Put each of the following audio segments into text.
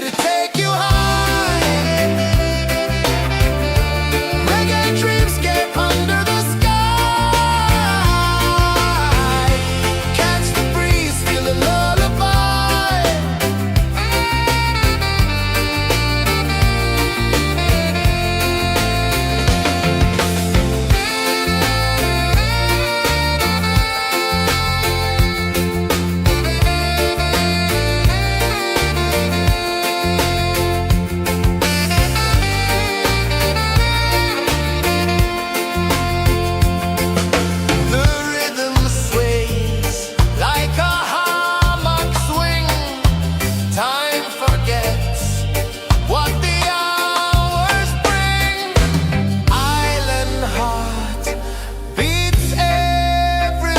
to take you high. Reggae dreamscape under the sky. Catch the breeze, feel a lullaby. The rhythm sways like a hammock swing. Time forgets what the hours bring. Island heart beats everything.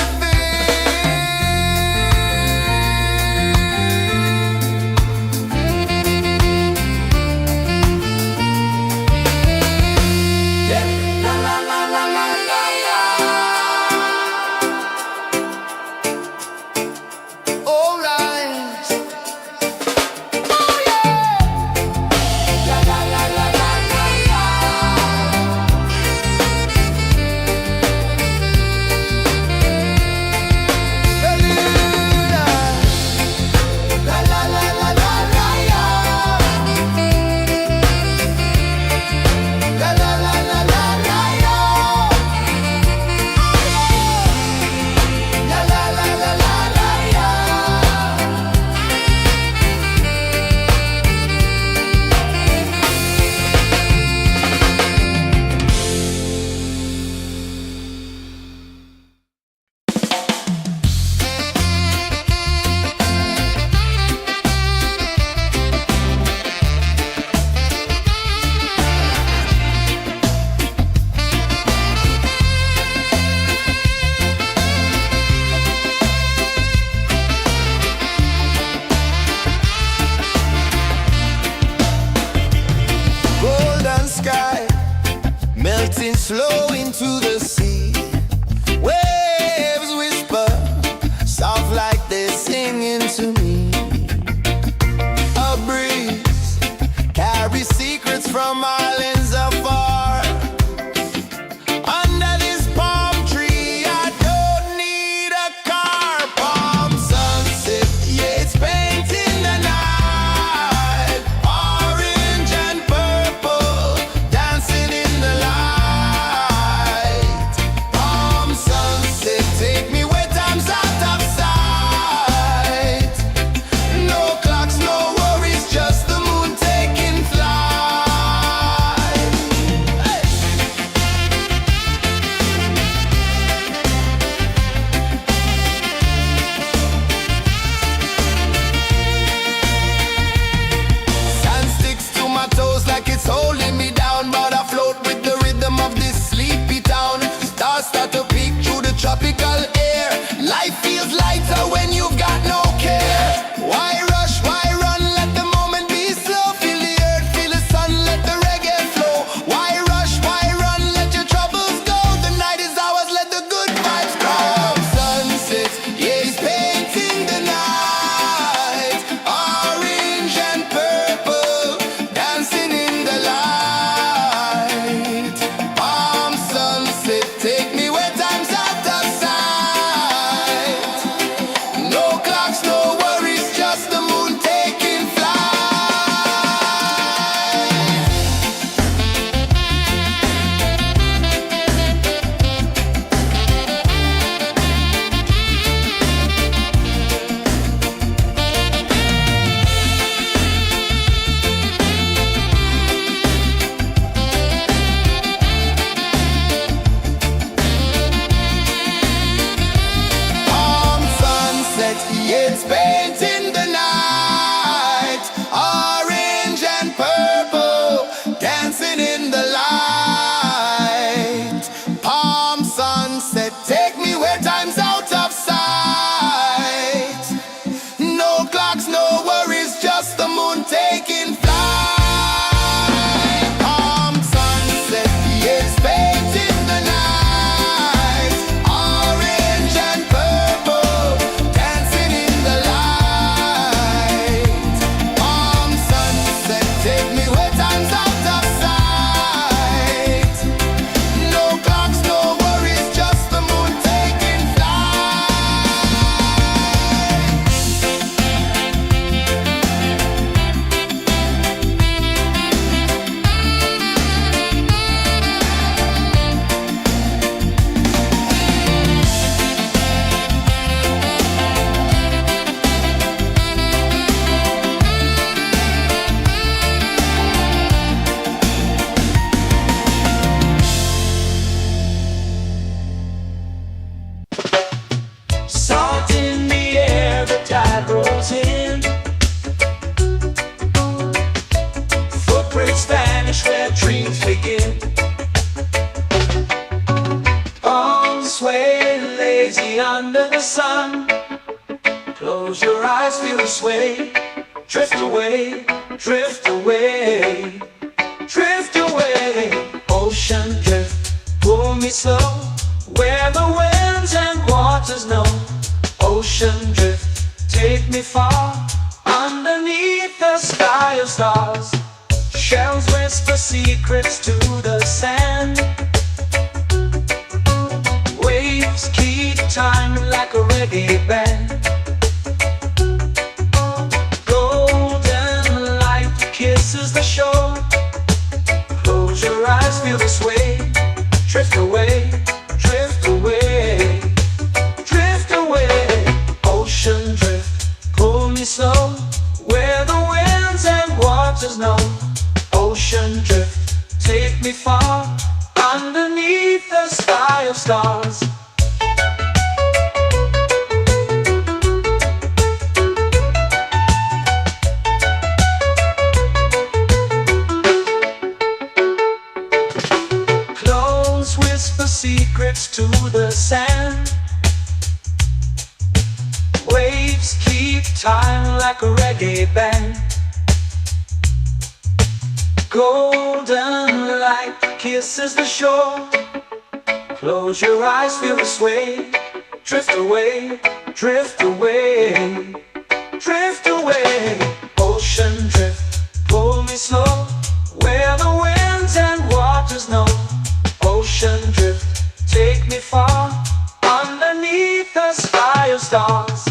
Yeah. La la la la la la la. All right. Oh yeah. La la la la la la la. Bermuda. La la la la la la la. La la la la la la la. La la la la la la la. Golden sky melting slow into the sea. Waves whisper soft like they're singing to me. A breeze carries secrets from islands afar. Under this palm tree, I don't need a car. Palm sunset, yeah, it's painting the night. Orange and purple dancing in the light. finish where dreams begin. Arms sway lazy under the sun. Close your eyes, feel the sway. Drift away, drift away, drift away. Ocean drift, pull me slow, where the winds and waters know. Ocean drift, take me far, underneath the sky of stars. Shells whisper secrets to the sand. Waves keep time like a reggae band. Golden light kisses the shore. Close your eyes, feel the sway. Drift away, drift away, drift away. Ocean drift, pull me slow, where the winds and waters know. Ocean drift, take me far, underneath the sky of stars. Close whisper secrets to the sand. Waves keep time like a reggae band. Golden light kisses the shore. Close your eyes, feel the sway. Drift away, drift away, drift away. Ocean drift, pull me slow, where the winds and waters know. Ocean drift, take me far, underneath the sky of stars.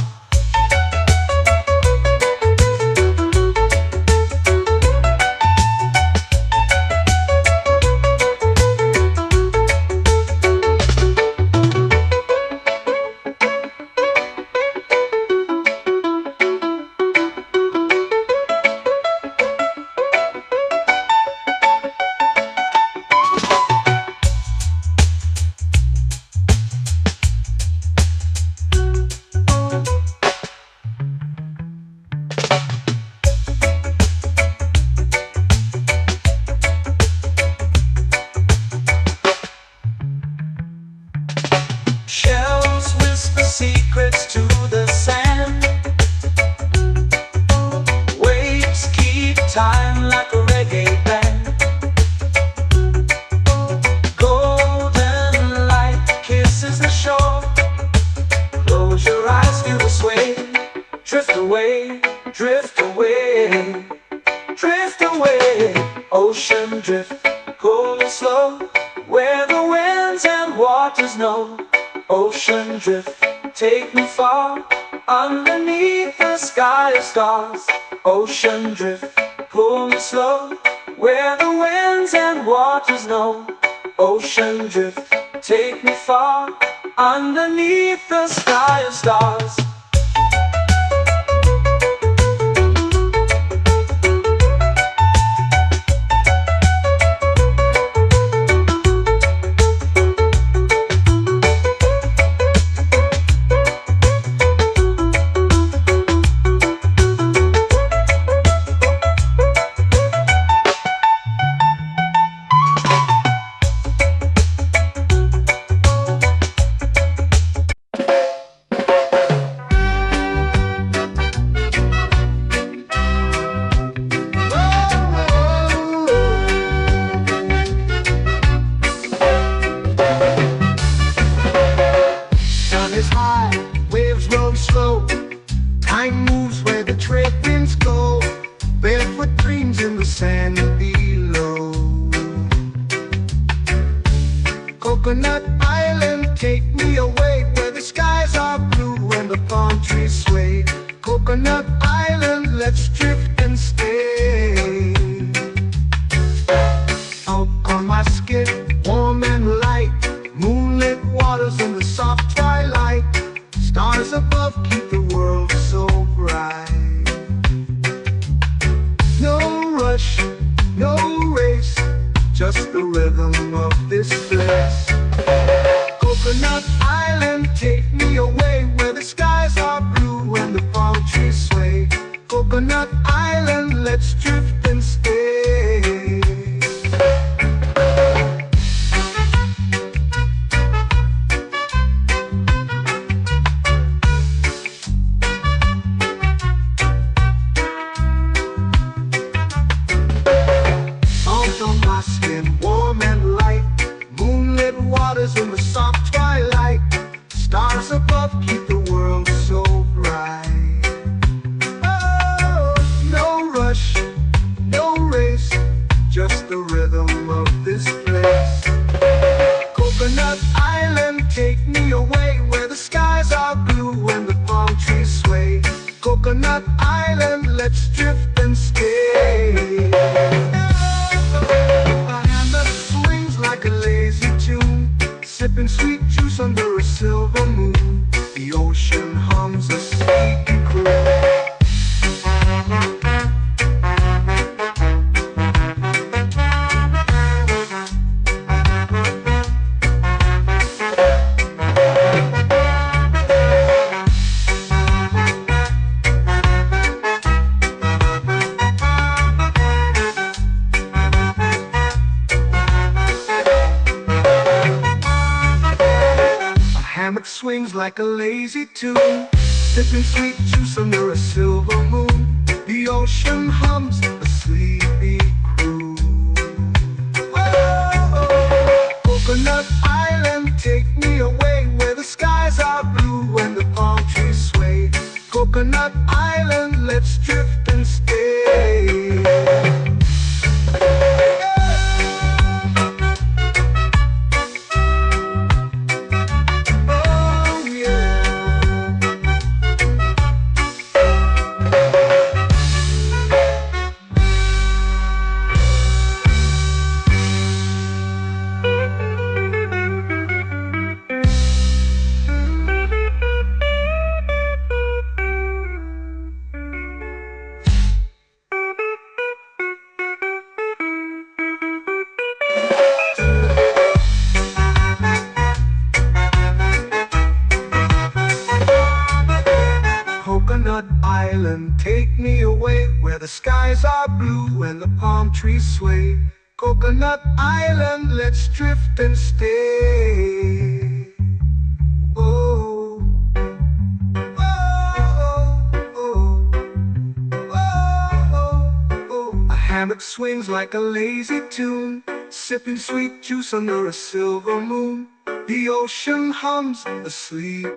Shells whisper secrets to the sand. Waves keep time like a reggae band. Golden light kisses the shore. Close your eyes, feel the sway. Drift away, drift away, drift away. Ocean drift, pull me slow, where the winds and waters know. Ocean drift, take me far, underneath the sky of stars. Ocean drift, pull me slow, where the winds and waters know. Ocean drift, take me far, underneath the sky of stars. Time moves where the trade winds go. Barefoot dreams in the sand below. Coconut Island, take me away, where the skies are blue and the palm trees sway. Coconut Island, let's drift and stay. Out on my skin, warm and light, moonlit waters in the soft twilight. Stars above keep the world so bright. No rush, no race, just the rhythm of this place. Coconut Island, take me away, where the skies are blue and the palm trees sway. Coconut Island, let's drift and stay. the rhythm of this place. Coconut Island, take me away where the skies are blue and the palm trees sway. Coconut Island, let's drift and stay. A hand that swings like a lazy tune, sipping sweet juice under a silver moon. The ocean hums a sleepy croon. Hammock swings like a lazy tune, sipping sweet juice under a silver moon. The ocean hums a sleepy croon. Whoa, Coconut Island, take me away where the skies are blue and the palm trees sway. Coconut Island, let's drift and stay. Coconut Island, take me away where the skies are blue and the palm trees sway. Coconut Island, let's drift and stay. Oh, oh, oh, oh, oh. A hammock swings like a lazy tune, sipping sweet juice under a silver moon. The ocean hums asleep.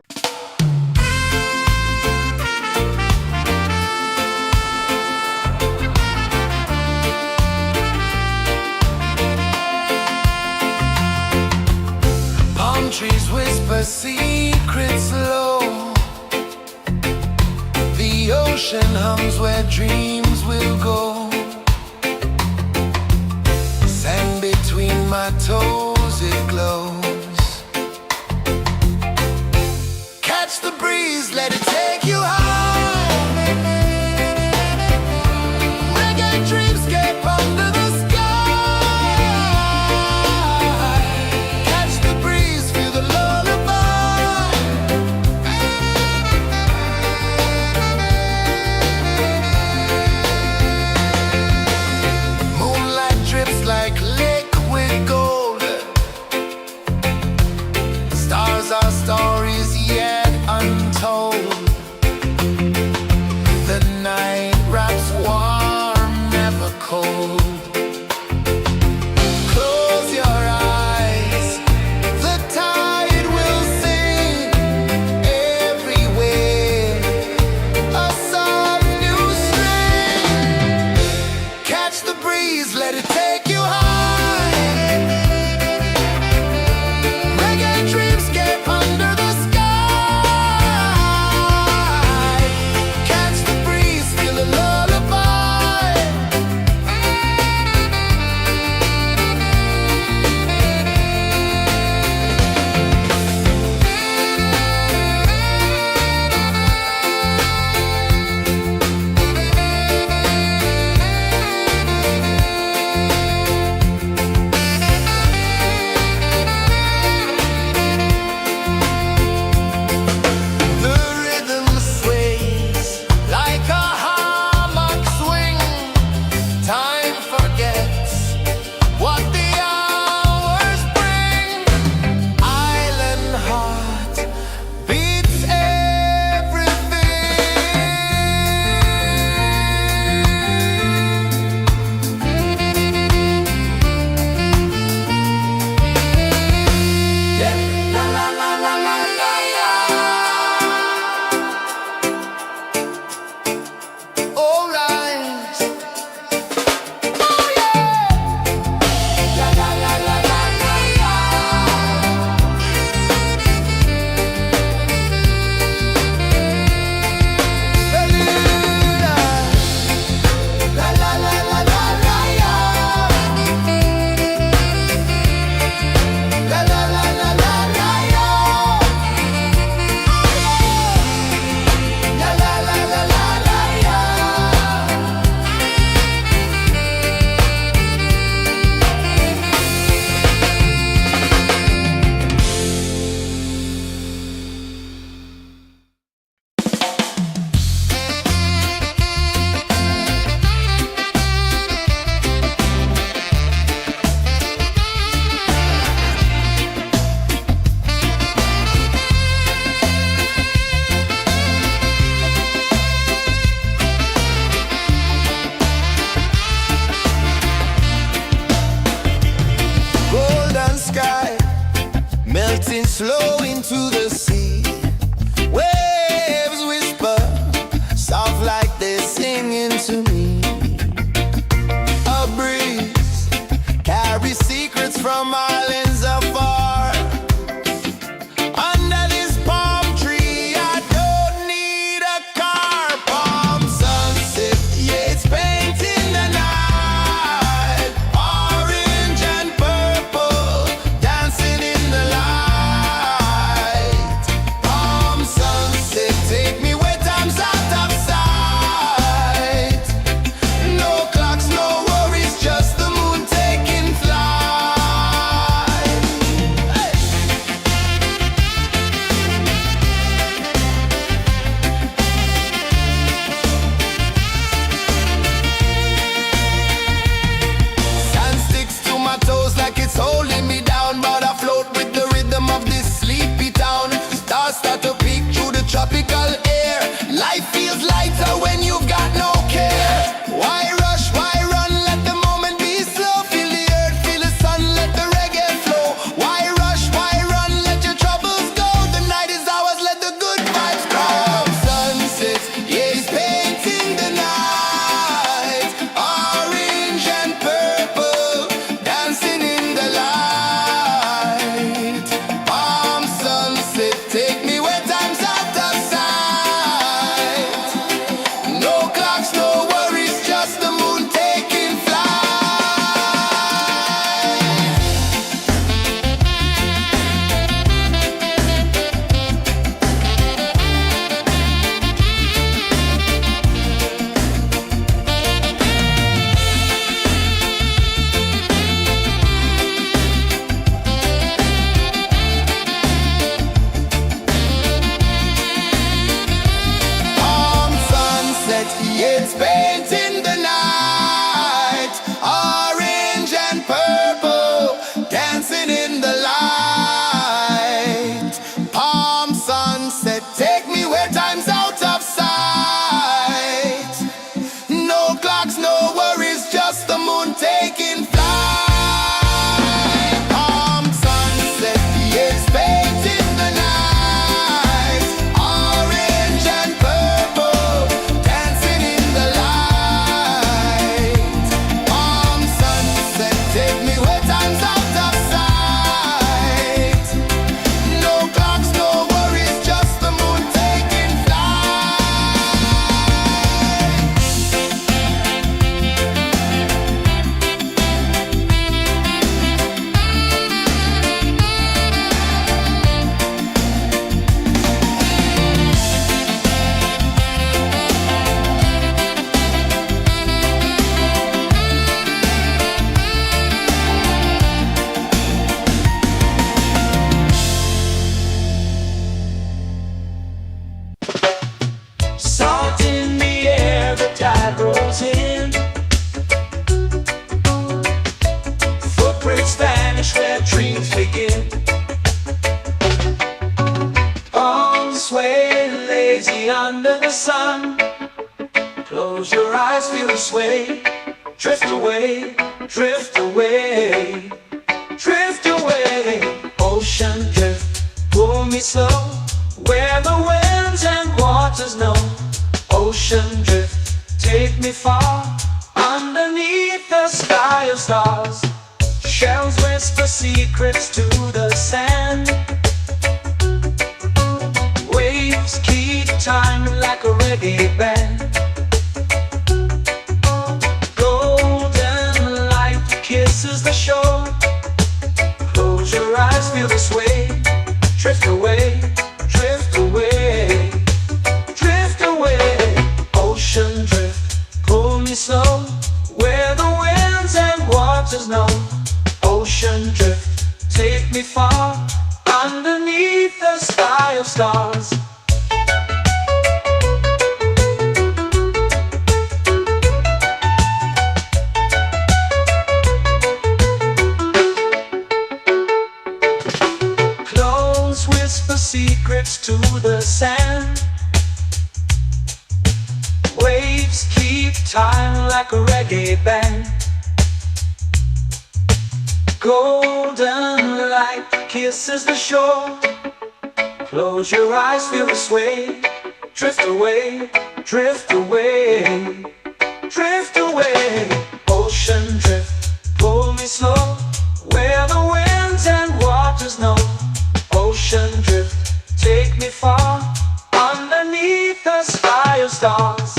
Trees whisper secrets low. The ocean hums where dreams will go. Sand between my toes, it glows. Catch the breeze, let it take you high. Reggae dreamscape under the stories yet untold. The night wraps warm, never cold. Close your eyes, the tide will sing everywhere. A soft new string. Catch the breeze, let it take you high. flow into the sea. Waves whisper, soft like they're singing to me. A breeze carries secrets from islands afar. Under this palm tree, I don't need a car. Palm sunset, yeah, it's painting the night. Orange and purple, dancing in the light. Palm sunset, take me where time's out of sight. No clocks, no worries, just the moon taking flight. Hey! Sand sticks to my toes like it's holding me down, but I float with the rhythm of this sleepy town. Stars start to peek through the tropical air. Life feels lighter when you've got no care. Why rush, why run, let the moment be slow. Feel the earth, feel the sun, let the reggae flow. Why rush, why run, let your troubles go. The night is ours, let the good vibes come. Sunset, yeah, it's painting the night. Orange and purple, dancing in the light. Palm sunset, take me where time's out of sight. No clocks, no worries, just the moon taking flight. Palm sunset, yeah, it's painting the night. Orange and purple, dancing in the light. Palm sunset, take me where time's out of sight. No clocks, no worries, just the moon taking flight. Palm sunset, yeah, it's painting the night. Orange and purple, dancing in the light. Palm sunset, take me where time's out of sight. No clocks, no worries, just the moon taking flight. Salt in the air, the tide rolls in. Footprints vanish where dreams begin. Arms sway lazy under the sun. Close your eyes, feel the sway. Drift away, drift away, drift away. Ocean drift, pull me slow, where the winds and waters know. Ocean drift, take me far, underneath the sky of stars. Shells whisper secrets to the sand. Waves keep time like a reggae band. Golden light kisses the shore. Close your eyes, feel the sway. Drift away, drift away, drift away. Ocean drift, pull me slow, where the winds and waters know. Ocean drift, take me far, underneath the sky of stars. Close whisper secrets to the sand. Waves keep time like a reggae band. Golden light kisses the shore. Close your eyes, feel the sway. Drift away, drift away, drift away. Ocean drift, pull me slow, where the winds and waters know. Ocean drift, take me far, underneath the sky of stars.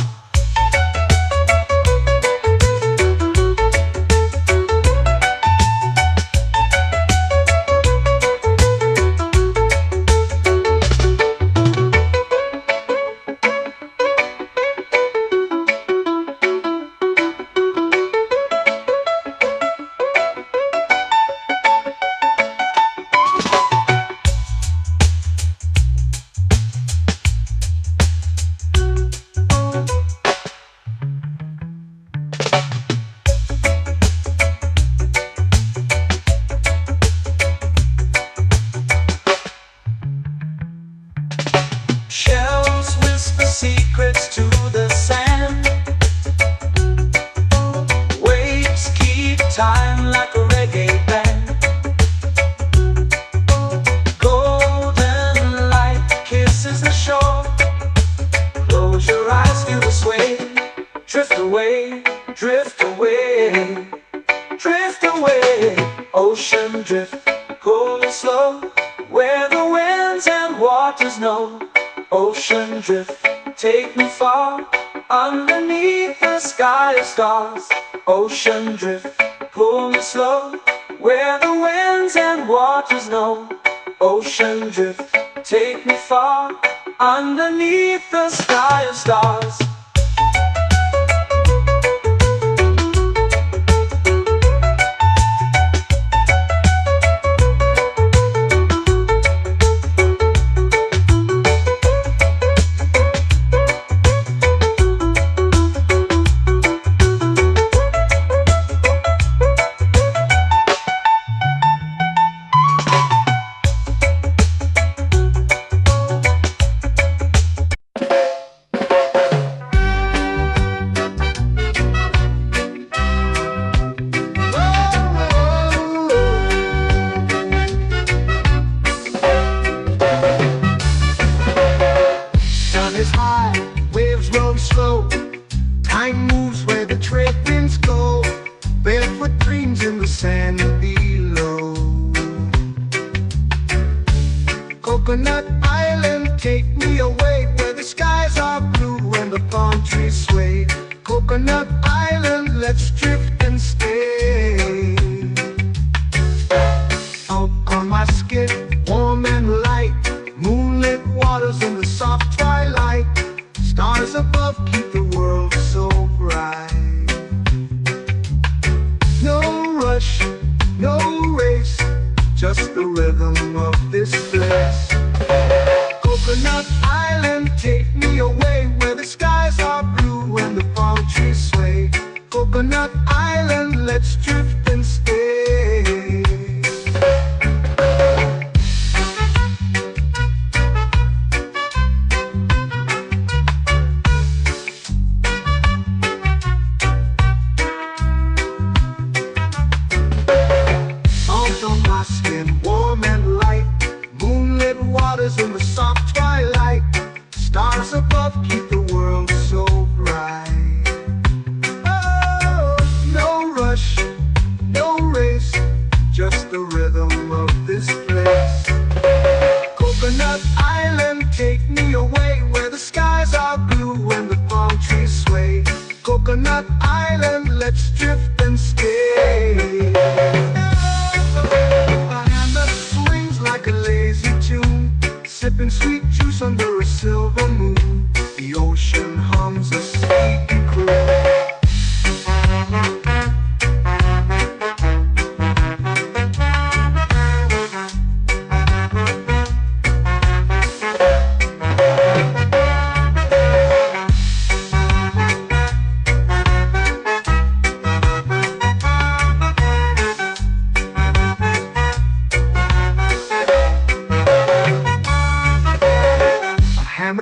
Shells whisper secrets to the sand. Waves keep time like a reggae band. Golden light kisses the shore. Close your eyes, feel the sway. Drift away, drift away, drift away. Ocean drift, cool and slow, where the winds and waters know. Ocean drift, take me far, underneath the sky of stars. Ocean drift, pull me slow, where the winds and waters know. Ocean drift, take me far, underneath the sky of stars. Is high, waves roll slow. Time moves where the trade winds go. Barefoot dreams in the sand below. Coconut Island, take me away, where the skies are blue and the palm trees sway. Coconut Island, let's drift and stay. Out on my skin, warm and light, moonlit waters in the soft twilight. Stars above keep the world so bright. No rush, no race, just the rhythm of this place. Coconut Island, take me away, where the skies are blue and the palm trees sway. Coconut Island, let's drift and stay. In the soft twilight, stars above keep the world so bright. Oh, no rush, no race, just the rhythm of this place. Coconut Island, take me away, where the skies are blue and the palm trees sway. Coconut Island, let's drift and stay. A hand that swings like a lazy tune, sipping sweet juice under a silver moon. The ocean hums a sleepy croon.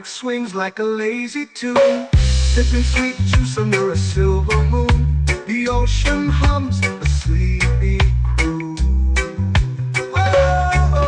Swings like a lazy tune, sipping sweet juice under a silver moon. The ocean hums a sleepy croon. Whoa.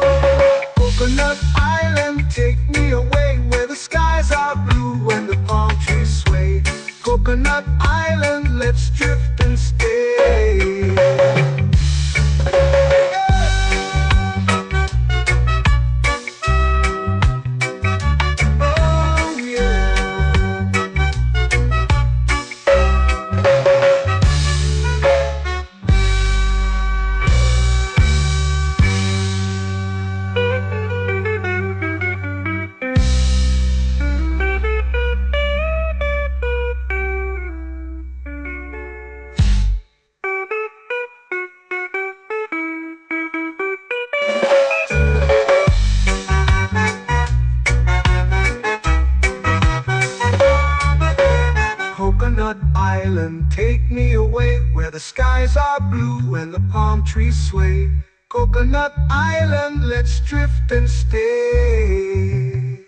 skies are blue and the palm trees sway. Coconut Island, let's drift and stay.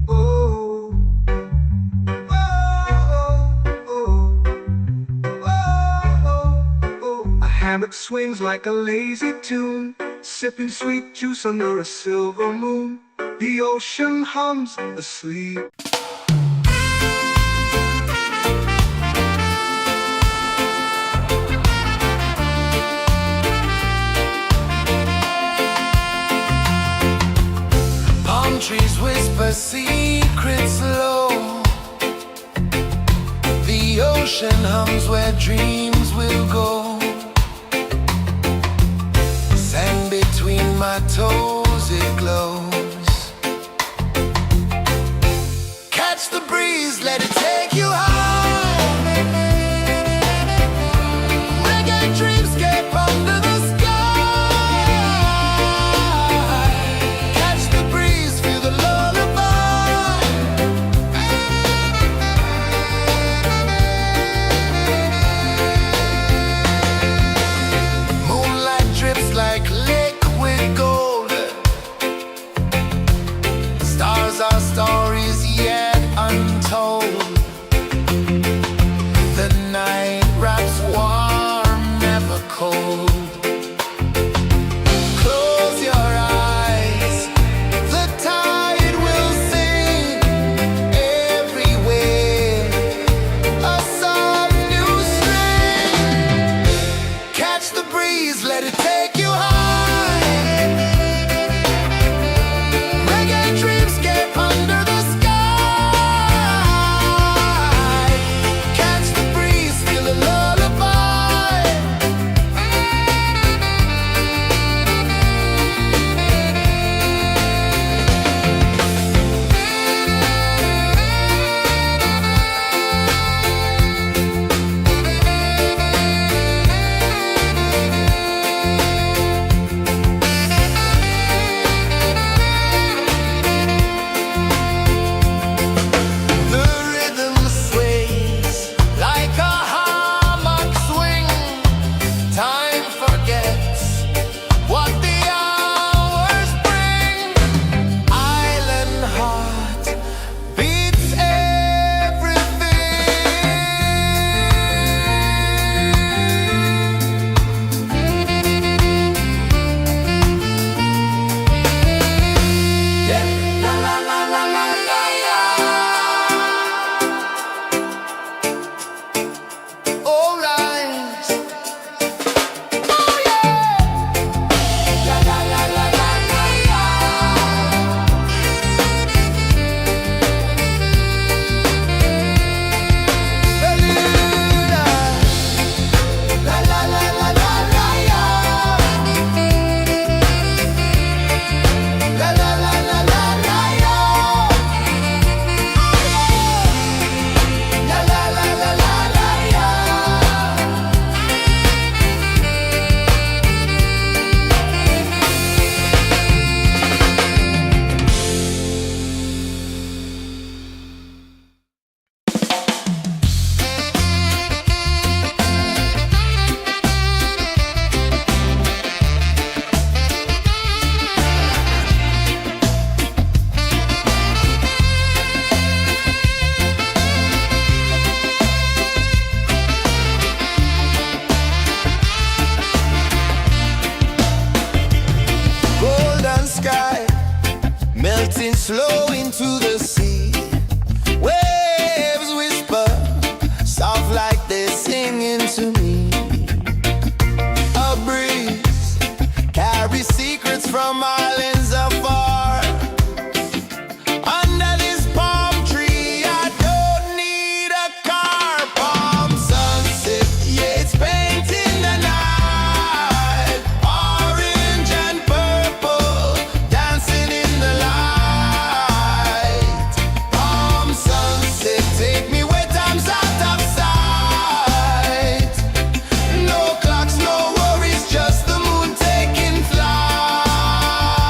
Oh, oh, oh, oh, oh. A hammock swings like a lazy tune, sipping sweet juice under a silver moon. The ocean hums asleep. Palm trees whisper secrets low. The ocean hums where dreams will go. Sand between my toes, it glows. Catch the breeze, let it take you high. Reggae dreamscape under the sky. Catch the breeze, feel the lullaby. Moonlight drips like liquid gold. Stars are stories yet untold. The night wraps warm, never cold. Close your eyes, the tide will sing everywhere. A soft new string. Catch the breeze, let it take you high. Reggae dreamscape under the sky. Catch the breeze, feel a lullaby. The rhythm sways like a hammock swing. Time forgets what the hours bring. Island heart beats everything. Yeah. La la la la la la la. All rise. Oh yeah. La la la la la la la. Beluga. La la la la la la la. La la la la la la la. La la la la la la la. Golden sky melting slow into the sea. Waves whisper soft like they're singing to me. A breeze carries secrets from islands afar. Under this palm tree, I don't need a car. Palm sunset, yeah, it's painting the night. Orange and purple, dancing in the light. Palm sunset, take me where time's out of sight. No clocks, no worries, just the moon taking flight.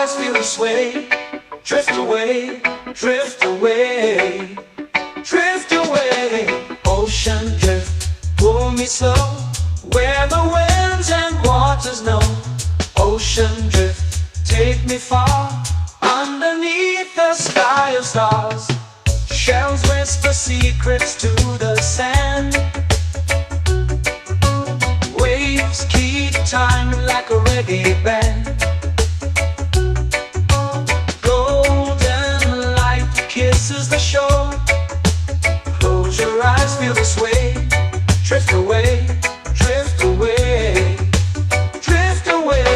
eyes feel the sway. Drift away, drift away, drift away. Ocean drift, pull me slow, where the winds and waters know. Ocean drift, take me far, underneath the sky of stars. Shells whisper secrets to the sand. Waves keep time like a reggae band. Golden light kisses the shore. Close your eyes, feel the sway. Drift away, drift away, drift away.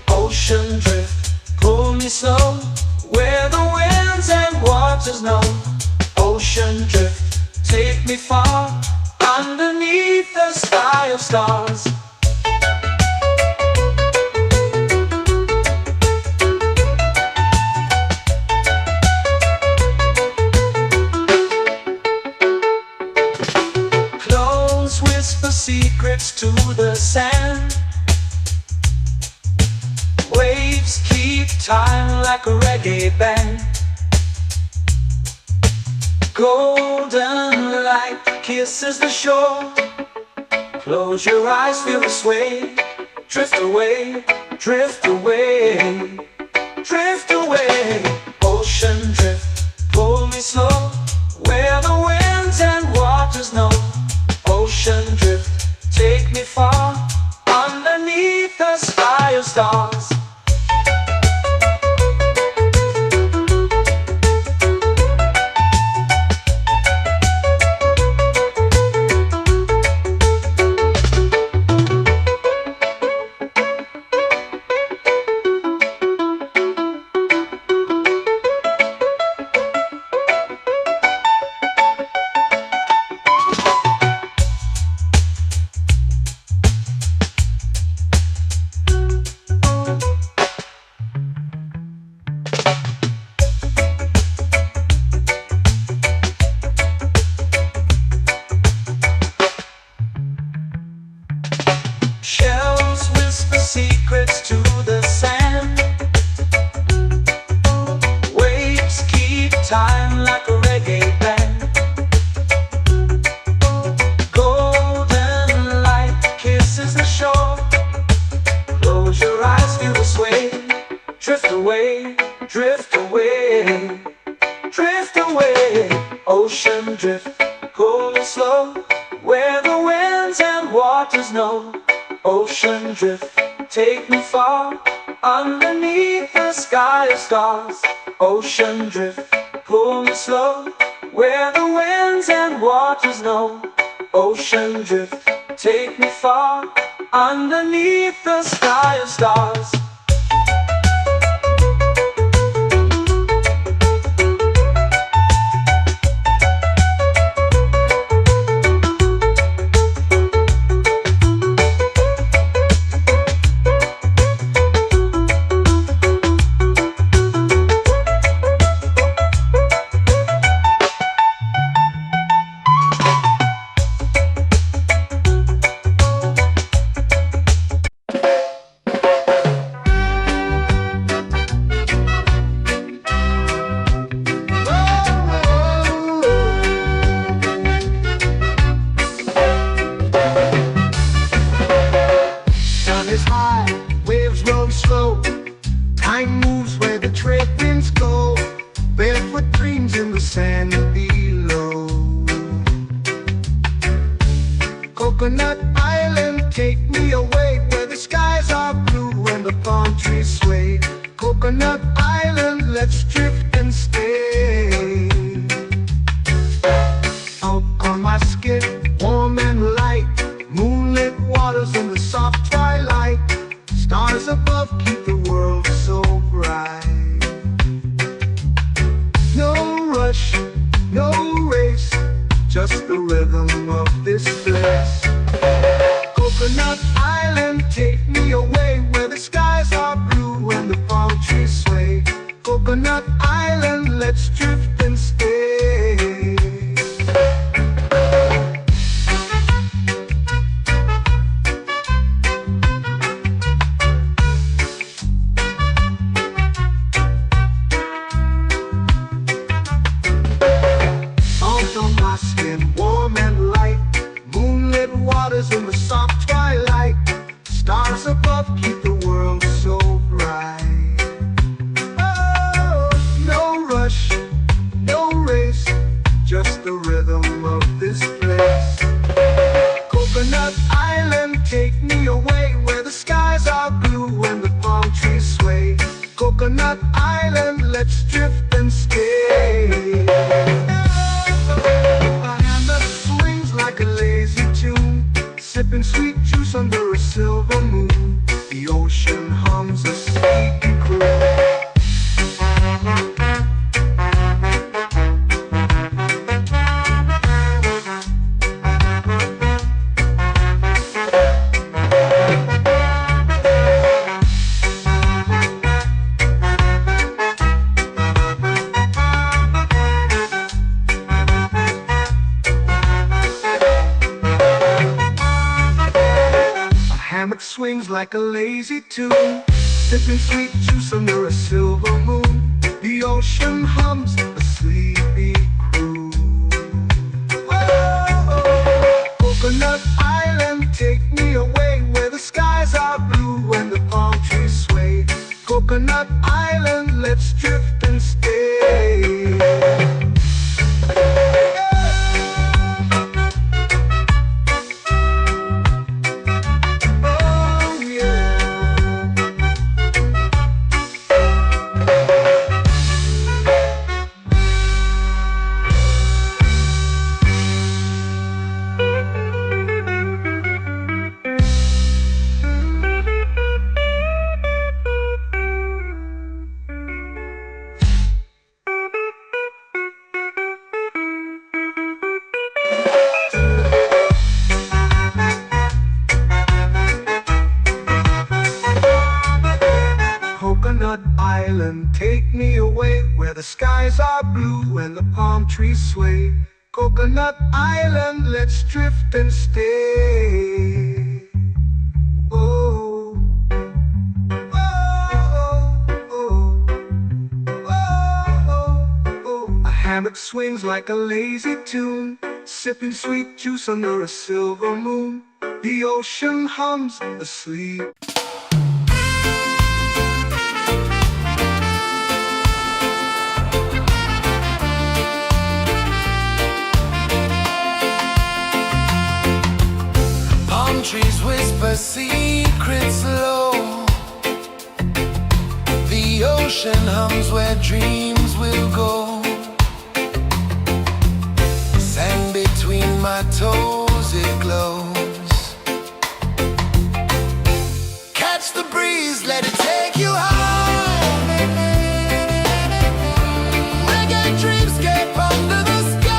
Ocean drift, pull me slow, where the winds and waters know. Ocean drift, take me far, underneath the sky of stars. Clothes whisper secrets to the sand. Waves keep time like a reggae band. Golden light kisses the shore. Close your eyes, feel the sway. Drift away, drift away, drift away. Ocean drift, pull me slow, where the winds and waters know. Ocean drift, take me far, underneath the sky of stars. Shells whisper secrets to the sand. Waves keep time like a reggae band. Golden light kisses the shore. Close your eyes, feel the sway. Drift away, drift away, drift away. Ocean drift, pull me slow, where the winds and waters know. Ocean drift, take me far, underneath the sky of stars. Ocean drift, pull me slow, where the winds and waters know. Ocean drift, take me far, underneath the sky of stars. Time moves where the trade winds go. Barefoot dreams in the sand below. Coconut Island, take me away, where the skies are blue and the palm trees sway. Coconut Island, let's drift and stay. Out on my skin, warm and light, moonlit waters in the soft twilight. Stars above keep the world so bright. No rush, no race, just the rhythm of this place. Coconut Island, take me away, where the skies are blue and the palm trees sway. Coconut Island, let's drift and stay. island, let's drift and stay. A hand that swings like a lazy tune, sipping sweet juice under a silver moon. The ocean hums a sleepy croon. Hammock swings like a lazy tune, sipping sweet juice under a silver moon. The ocean hums a sleepy croon. Whoa, Coconut Island, take me away where the skies are blue and the palm trees sway. Coconut Island, let's drift and stay. Coconut Island, take me away where the skies are blue and the palm trees sway. Coconut Island, let's drift and stay. Oh, oh, oh, oh, oh. A hammock swings like a lazy tune, sipping sweet juice under a silver moon. The ocean hums asleep. Trees whisper secrets low. The ocean hums where dreams will go. Sand between my toes, it glows. Catch the breeze, let it take you high. Reggae dreamscape under the sky.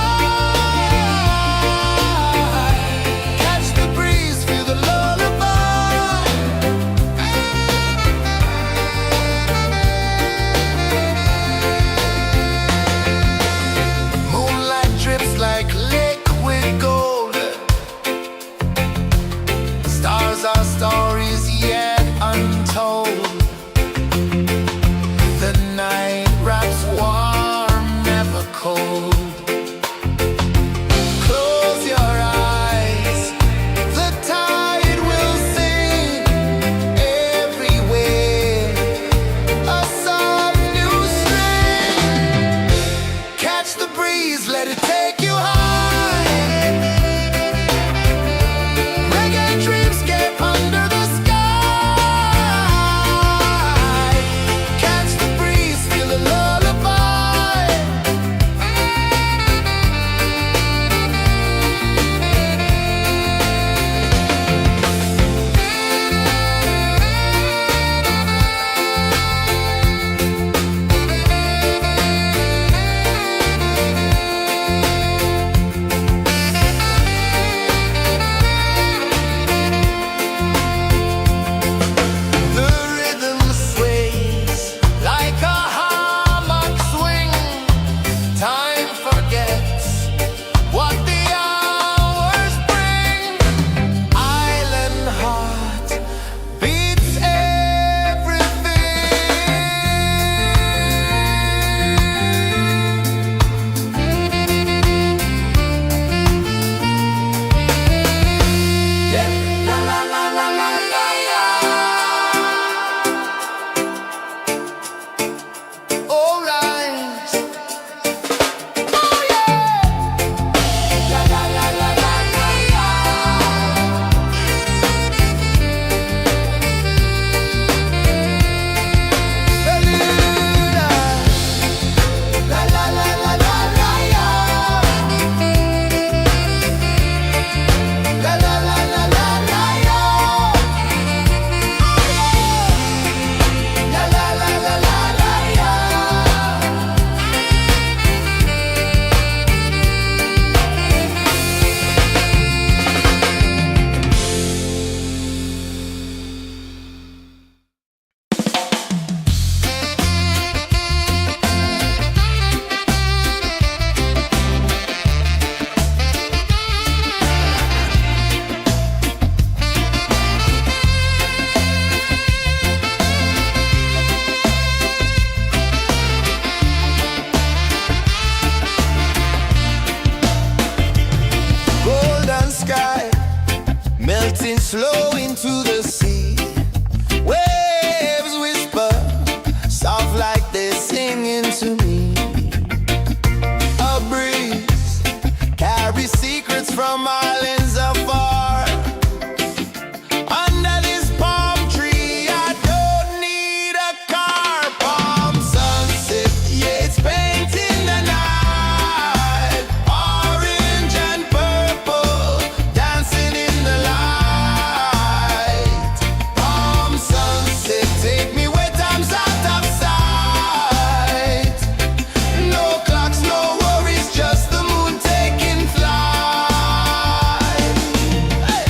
flow into the sea. Waves whisper, soft like they're singing to me. A breeze carries secrets from islands afar. Under this palm tree, I don't need a car. Palm sunset, yeah, it's painting the night. Orange and purple, dancing in the light. Palm sunset, take me where time's out of sight. No clocks, no worries, just the moon taking flight. Hey!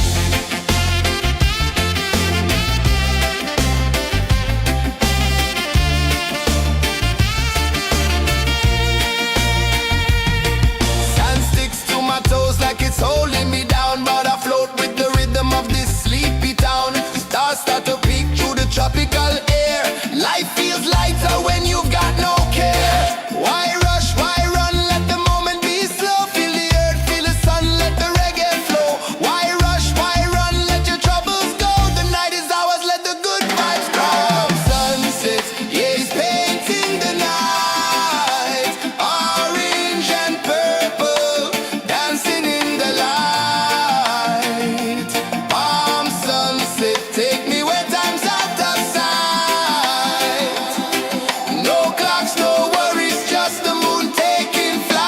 Sand sticks to my toes like it's holding me down, but I float with the rhythm of this sleepy town. Stars start to peek through the tropical air. Life feels lighter when you've got no care. Why rush, why run, let the moment be slow. Feel the earth, feel the sun, let the reggae flow. Why rush, why run, let your troubles go. The night is ours, let the good vibes grow. Sunset, yeah, it's painting the night. Orange and purple, dancing in the light. Palm sunset, take me where time's out of sight. No clocks, no worries, just the moon taking flight.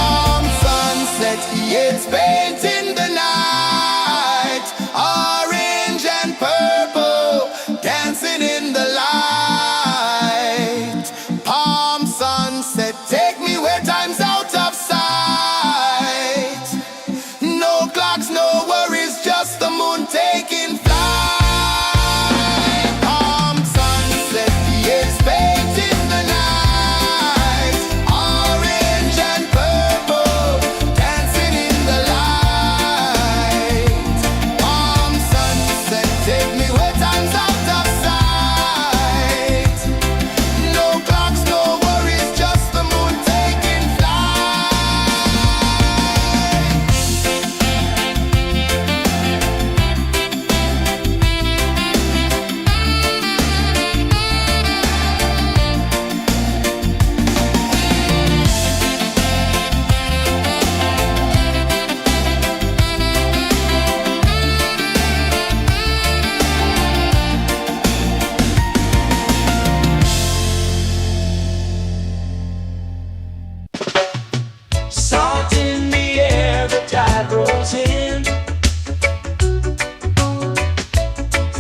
Palm sunset, yeah, it's painting the night. Orange and purple, dancing in the light. Palm sunset, take me where time's out of sight. No clocks, no worries, just the moon taking flight. Palm sunset, yeah, it's painting the night. Orange and purple, dancing in the light. Palm sunset, take me where time's out of sight. No clocks, no worries, just the moon taking flight. Salt in the air, the tide rolls in.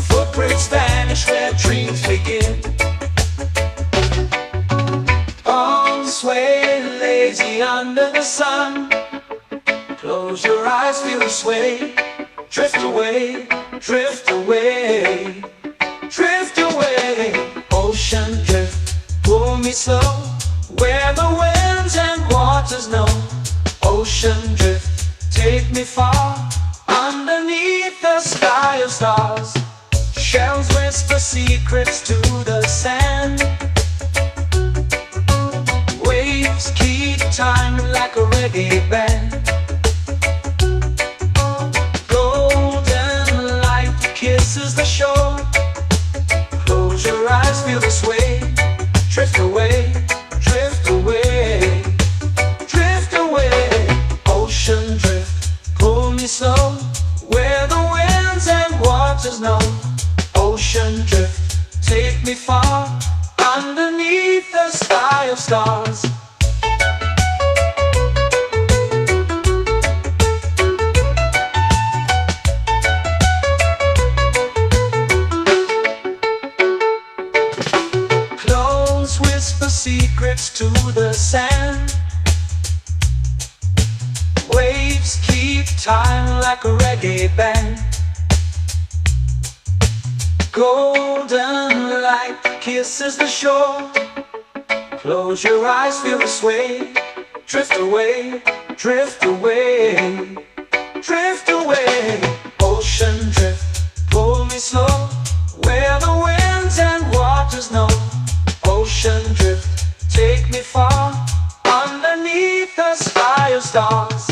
Footprints vanish where dreams begin. Palms sway lazy under the sun. Close your eyes, feel the sway. Drift away, drift away, drift away. Ocean drift, pull me slow, where the winds and waters know. Ocean drift, take me far, underneath the sky of stars. Shells whisper secrets to the sand. Waves keep time like a reggae band. Golden light kisses the shore. Close your eyes, feel the sway. Drift away, drift away, drift away. Ocean drift, pull me slow, where the winds and waters know. Ocean drift, take me far, underneath the sky of stars. Clones whisper secrets to the sand. Waves keep time like a reggae band. Golden light kisses the shore. Close your eyes, feel the sway. Drift away, drift away, drift away. Ocean drift, pull me slow, where the winds and waters know. Ocean drift, take me far, underneath the sky of stars.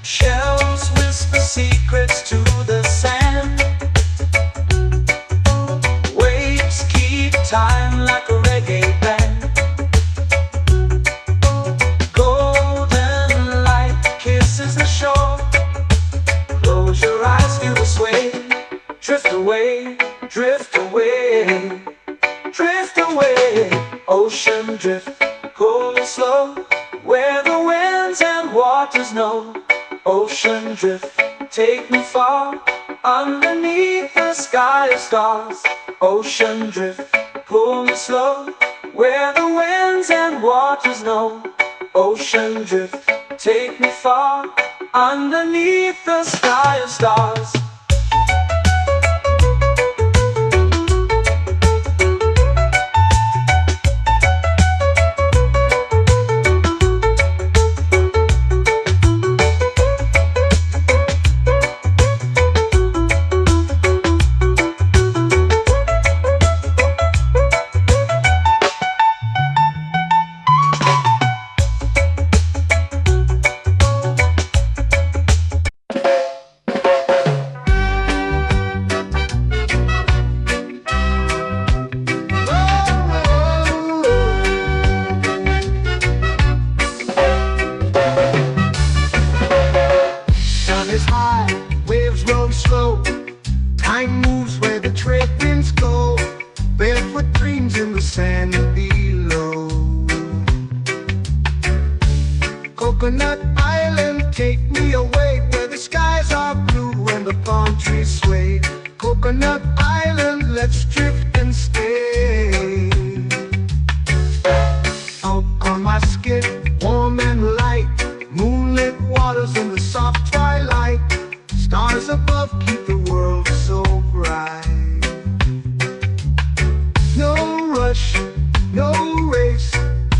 Shells whisper secrets to the sand. Waves keep time like a reggae band. Golden light kisses the shore. Close your eyes, feel the sway. Drift away, drift away, drift away. Ocean drift, cool and slow, where the winds and waters know. Ocean drift, take me far, underneath the sky of stars. Ocean drift, pull me slow, where the winds and waters know. Ocean drift, take me far, underneath the sky of stars. Is high, waves roll slow. Time moves where the trade winds go. Barefoot dreams in the sand below. Coconut Island, take me away, where the skies are blue and the palm trees sway. Coconut Island, let's drift and stay. Out on my skin, warm and light, moonlit waters in the soft twilight. Stars above keep the world so bright. No rush, no race,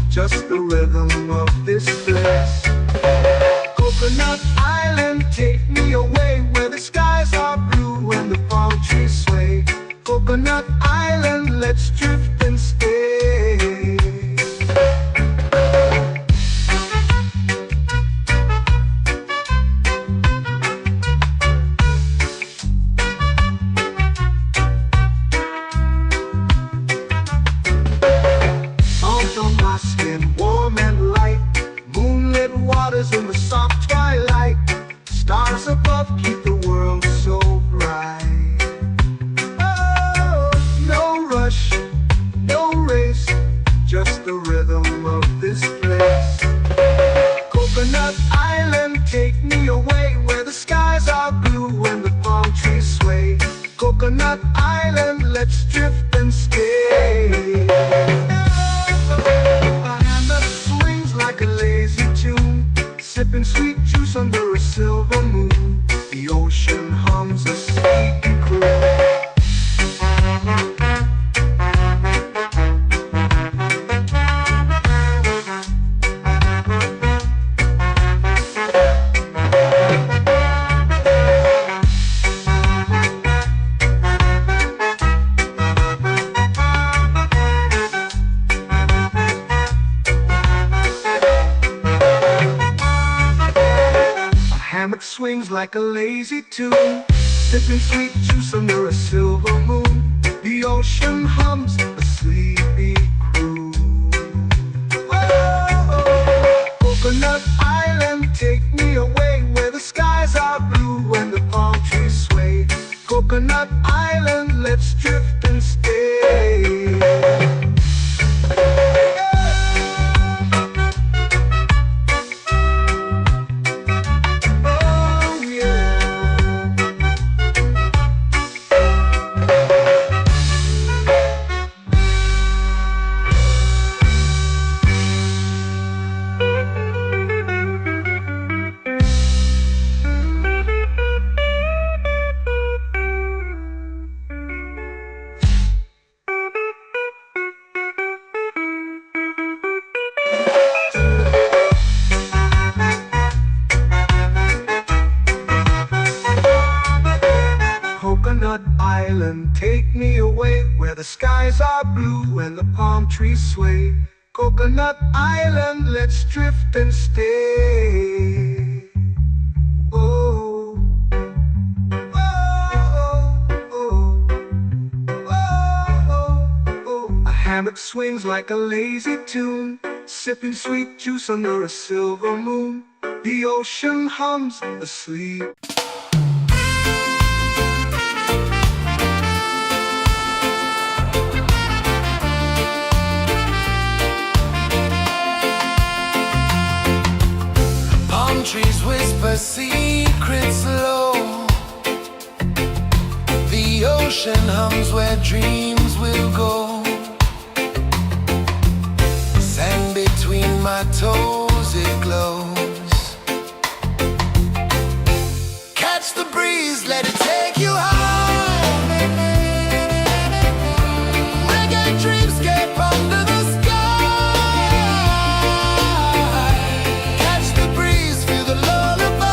just the rhythm of this place. Coconut Island, take me away, where the skies are blue and the palm trees sway. Coconut Island, let's drift and stay. Warm and light, moonlit waters in the soft twilight. Stars above keep the world so bright. Oh, no rush, no race, just the rhythm of this place. Coconut Island, take me away, where the skies are blue and the palm trees sway. Coconut Island, let's drift and stay. Like a lazy tune, sipping sweet juice under a silver moon. The ocean hums a sleepy croon. Swings like a lazy tune, sipping sweet juice under a silver moon. The ocean hums a sleepy croon. Island, let's drift and stay. Oh yeah. Coconut Island, take me away where the skies are blue and the palm trees sway. Coconut Island, let's drift and stay. Oh, oh, oh, oh, oh. A hammock swings like a lazy tune, sipping sweet juice under a silver moon. The ocean hums asleep. Palm trees whisper secrets low. The ocean hums where dreams will go. Sand between my toes, it glows. Catch the breeze, let it take you high. Reggae dreamscape under the sky. Catch the breeze, feel the lullaby.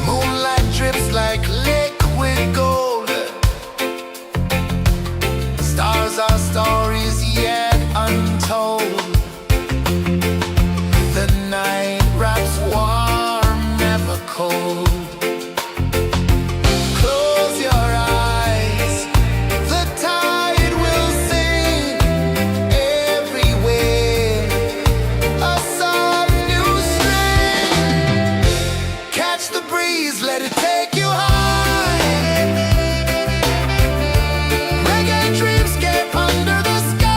Moonlight drips like liquid gold. Stars are stories yet untold. The night wraps warm, never cold. Close your eyes, the tide will sing everywhere. A soft new string. Catch the breeze, let it take you high. Reggae dreamscape under the sky.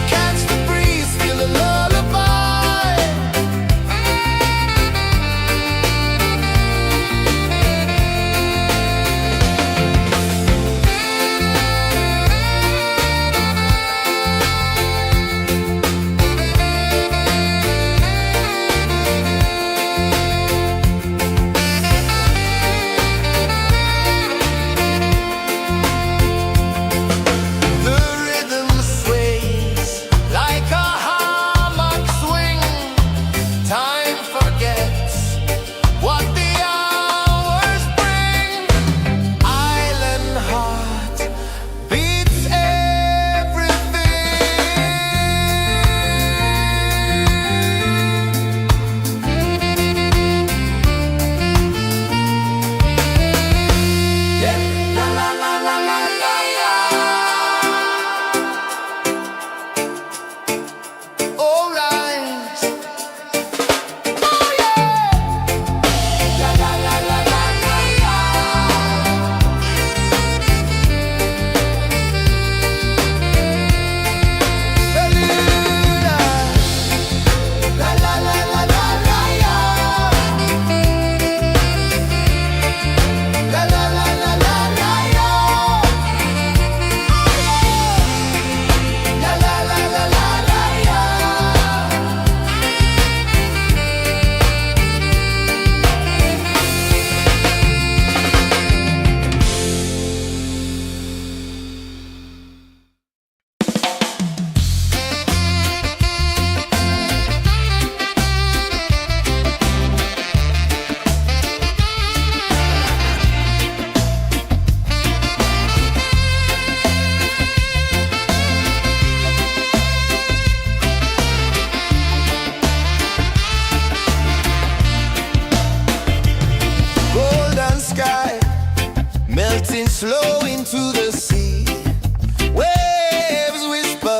Catch the breeze, feel the lullaby. The rhythm sways like a hammock swing. Time forgets what the hours bring. Island heart beats everything. Yeah. La la la la la la la. All right. Oh yeah. La la la la la la la. Beluga. La la la la la la la. La la la la la la la. La la la la la la la. Golden sky melting slow into the sea. Waves whisper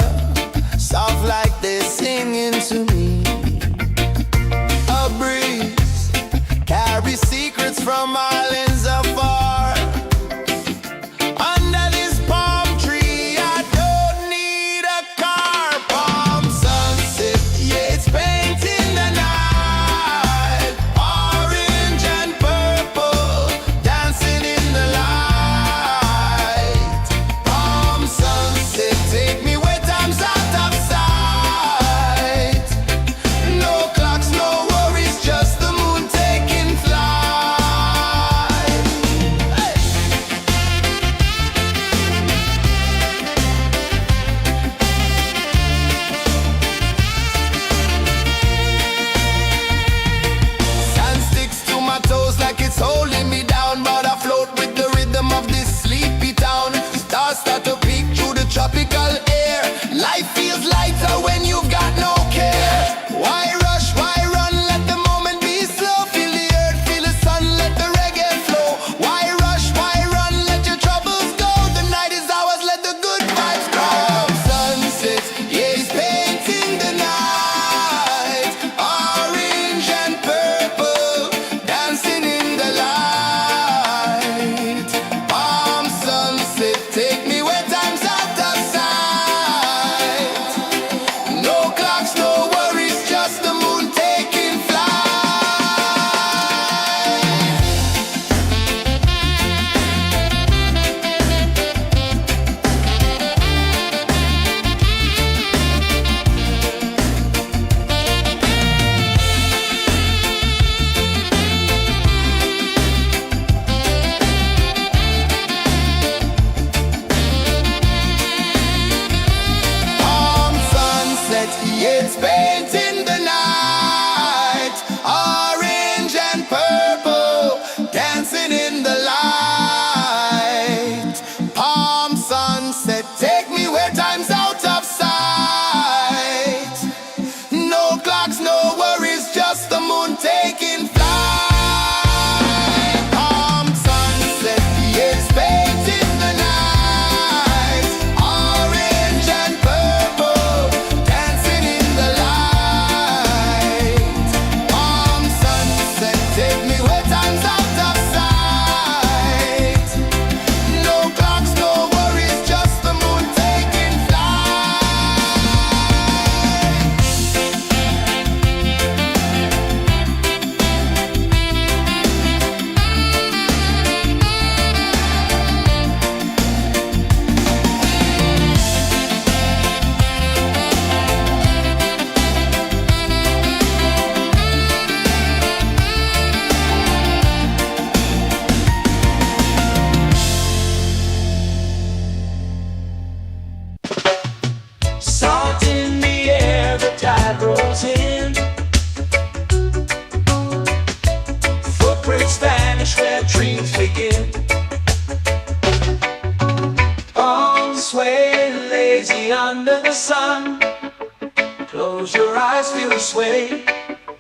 Close your eyes, feel the sway.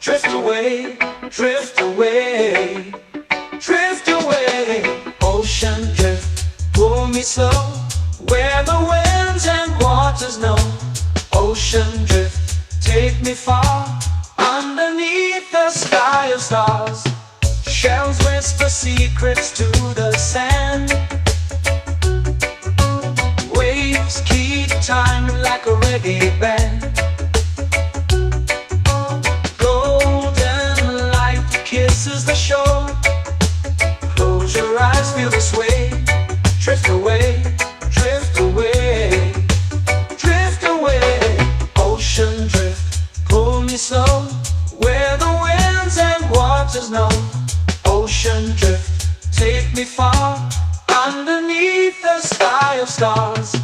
Drift away, drift away, drift away. Ocean drift, pull me slow, where the winds and waters know. Ocean drift, take me far, underneath the sky of stars. Shells whisper secrets to the sand. Waves keep time like a reggae band. Golden light kisses the shore. Close your eyes, feel the sway. Drift away, drift away, drift away. Ocean drift, pull me slow, where the winds and waters know. Ocean drift, take me far, underneath the sky of stars.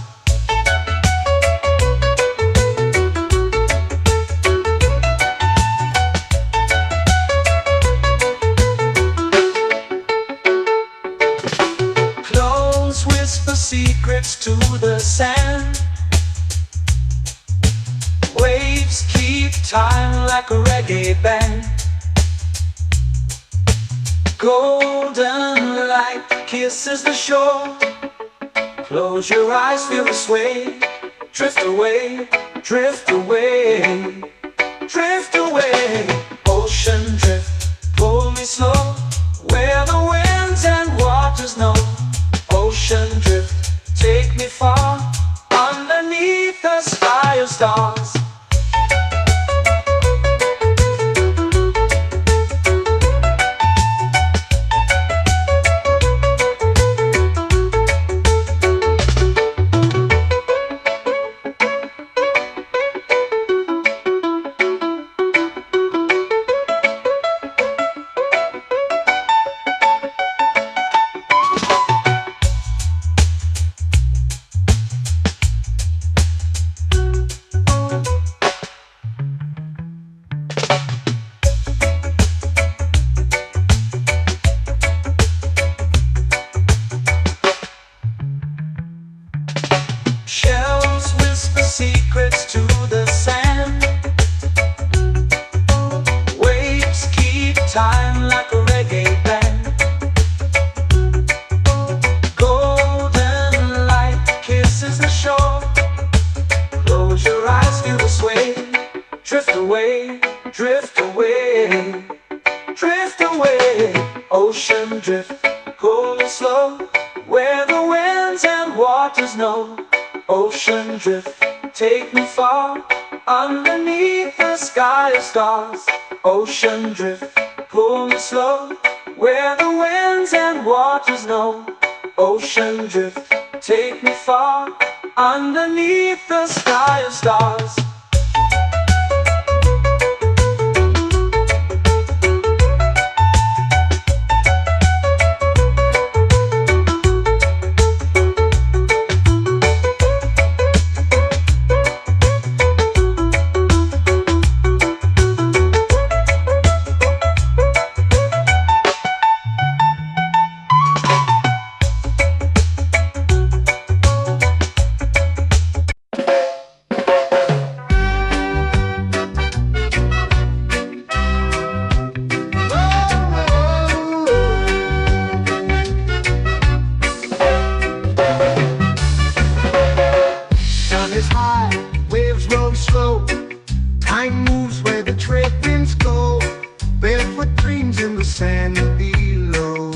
Close whisper secrets to the sand. Waves keep time like a reggae band. Golden light kisses the shore. Close your eyes, feel the sway. Drift away, drift away, drift away. Ocean drift, pull me slow, where the winds and waters know. Ocean drift, take me far, underneath the sky of stars. Shells whisper secrets to the sand. Waves keep time like a reggae band. Golden light kisses the shore. Close your eyes, feel the sway. Drift away, drift away, drift away. Ocean drift, pull me slow, where the winds and waters know. Ocean drift, take me far, underneath the sky of stars. Ocean drift, pull me slow, where the winds and waters know. Ocean drift, take me far, underneath the sky of stars. Sun is high, waves roll slow. Time moves where the trade winds go. Barefoot dreams in the sand below.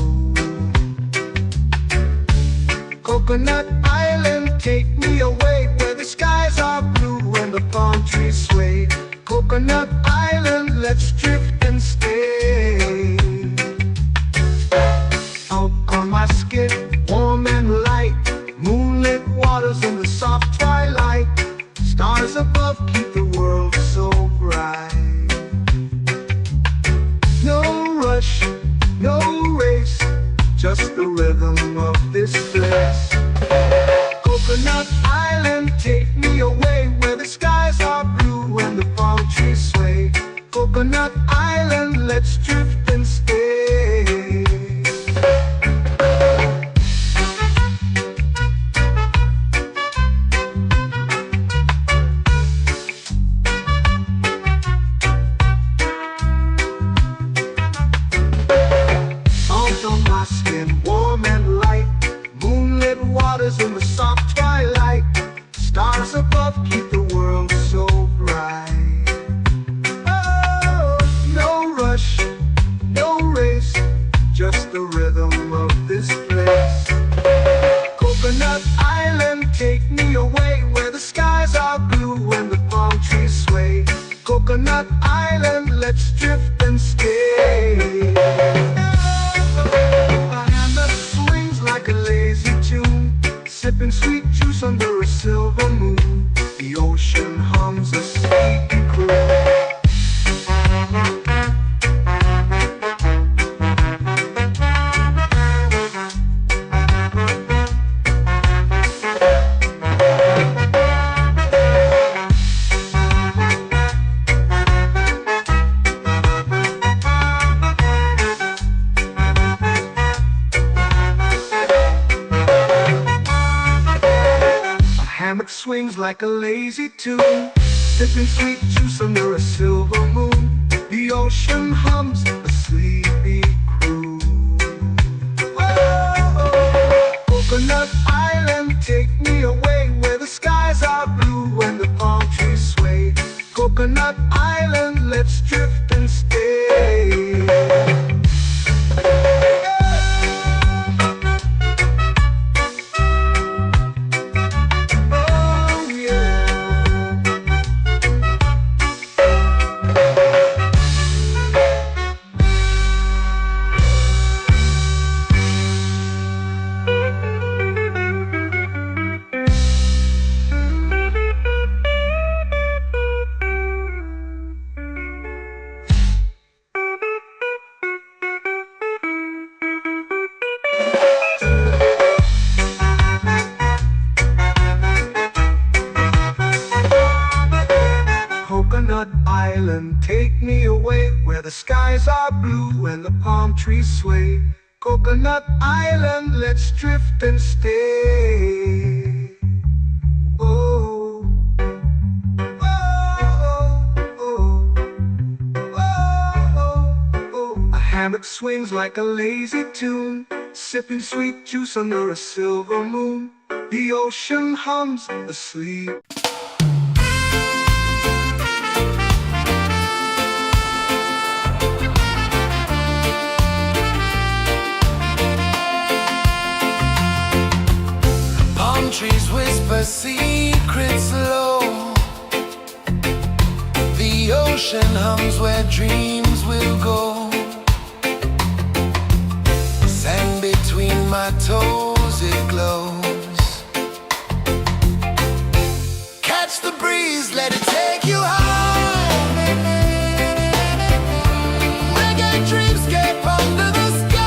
Coconut Island, take me away, where the skies are blue and the palm trees sway. Coconut Island, let's drift and stay. Out on my skin, warm and light, moonlit waters in the soft twilight. Stars above keep the world so bright. No rush, no race, just the rhythm of this place. Coconut Island, take me away, where the skies are blue and the palm trees sway. Coconut Island. let's drift and stay. A hand that swings like a lazy tune, sipping sweet juice under a silver moon. The ocean hums a sleepy croon. Hammock swings like a lazy tune, sipping sweet juice under a silver moon. The ocean hums a sleepy croon. Whoa, Coconut Island, take me away where the skies are blue and the palm trees sway. Coconut Island, let's drift and stay. Coconut Island, take me away where the skies are blue and the palm trees sway. Coconut Island, let's drift and stay. Oh, oh, oh, oh, oh. A hammock swings like a lazy tune, sipping sweet juice under a silver moon. The ocean hums asleep. Trees whisper secrets low. The ocean hums where dreams will go. Sand between my toes, it glows. Catch the breeze, let it take you high. Reggae dreamscape under the sky.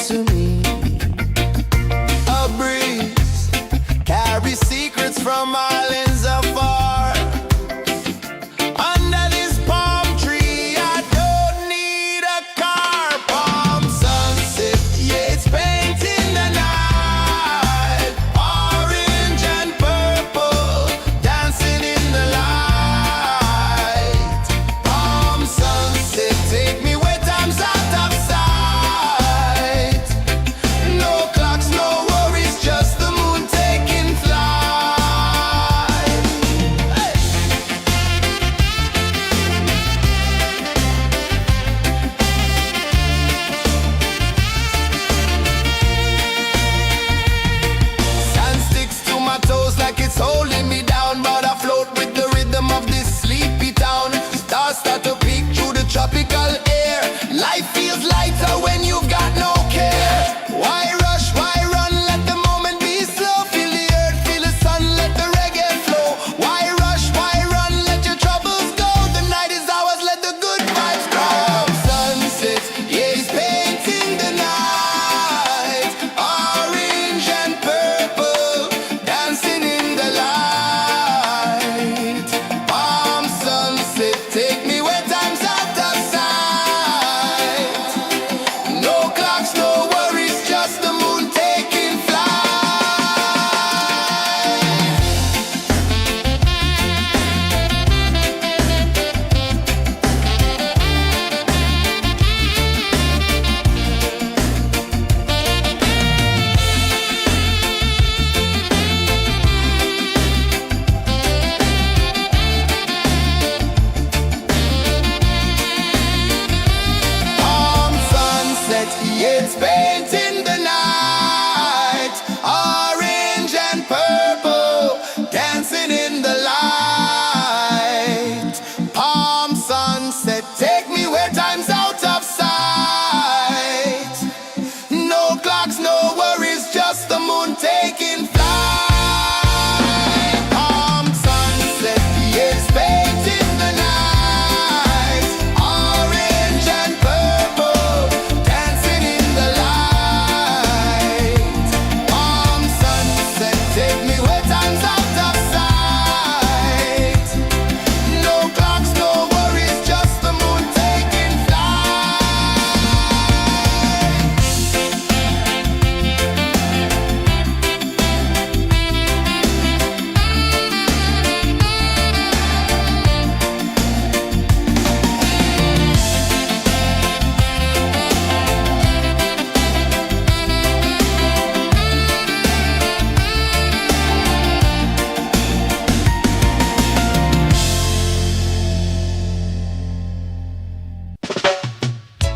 to me. A breeze carries secrets from islands afar. Under this palm tree, I don't need a car. Palm sunset, yeah, it's painting the night. Orange and purple, dancing in the light. Palm sunset, take me where time's out of sight. No clocks, no worries, just the moon taking flight. Hey! Sand sticks to my toes like it's holding me down, but I float with the rhythm of this sleepy town. Stars start to peek through the tropical air. Life feels lighter when you've got no care. Why rush, why run, let the moment be slow. Feel the earth, feel the sun, let the reggae flow. Why rush, why run, let your troubles go. The night is ours, let the good vibes grow. Sunset, yeah, it's painting the night. Orange and purple, dancing in the light. Palm sunset, take me where time's out of sight. No clocks, no worries, just the moon taking flight. Palm sunset, yeah, it's painting the night. Orange and purple, dancing in the light. Palm sunset, take me where time's out of sight. No clocks, no worries, just the moon taking flight. Palm sunset, yeah, it's painting the night. Orange and purple, dancing in the light. Palm sunset, take me where time's out of sight. No clocks, no worries, just the moon taking flight.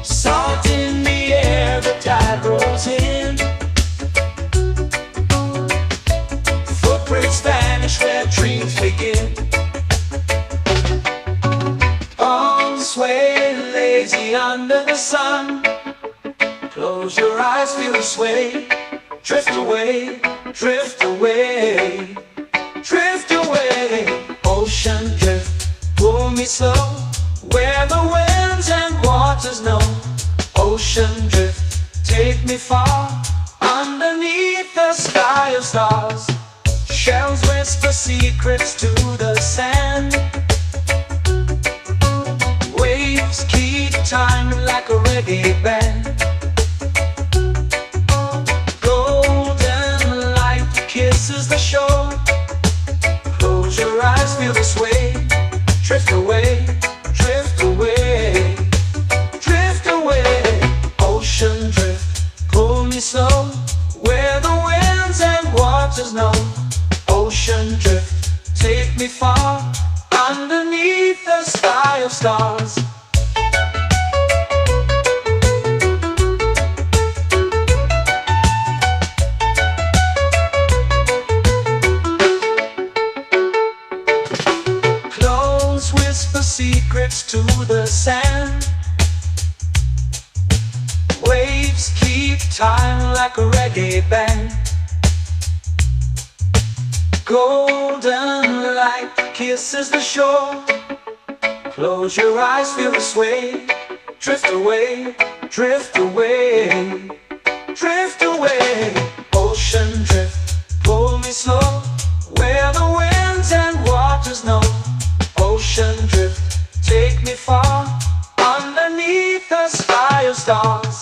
Salt in the air, the tide rolls in. Footprints vanish where dreams begin. Arms sway lazy under the sun. Close your eyes, feel the sway. Drift away, drift away, drift away. Ocean drift, pull me slow, where the winds and waters know. Ocean drift, take me far, underneath the sky of stars. Shells whisper secrets to the sand. Waves keep time like a reggae band. Golden light kisses the shore. Close your eyes, feel the sway. Drift away, drift away, drift away. Ocean drift, pull me slow, where the winds and waters know. Ocean drift, take me far, underneath the sky of stars. Close whisper secrets to the sand. Waves keep time like a reggae band. Golden light kisses the shore. Close your eyes, feel the sway. Drift away, drift away, drift away. Ocean drift, pull me slow, where the winds and waters know. Ocean drift, take me far, underneath the sky of stars.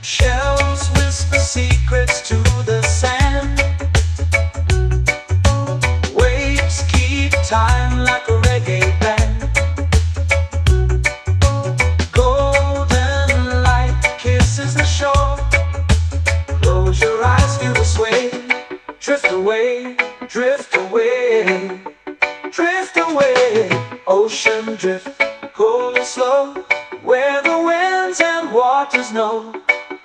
Shells whisper secrets to the sand. Waves keep time like a reggae band. Golden light kisses the shore. Close your eyes, feel the sway. Drift away, drift away, drift away. Ocean drift, pull me slow, where the winds and waters know.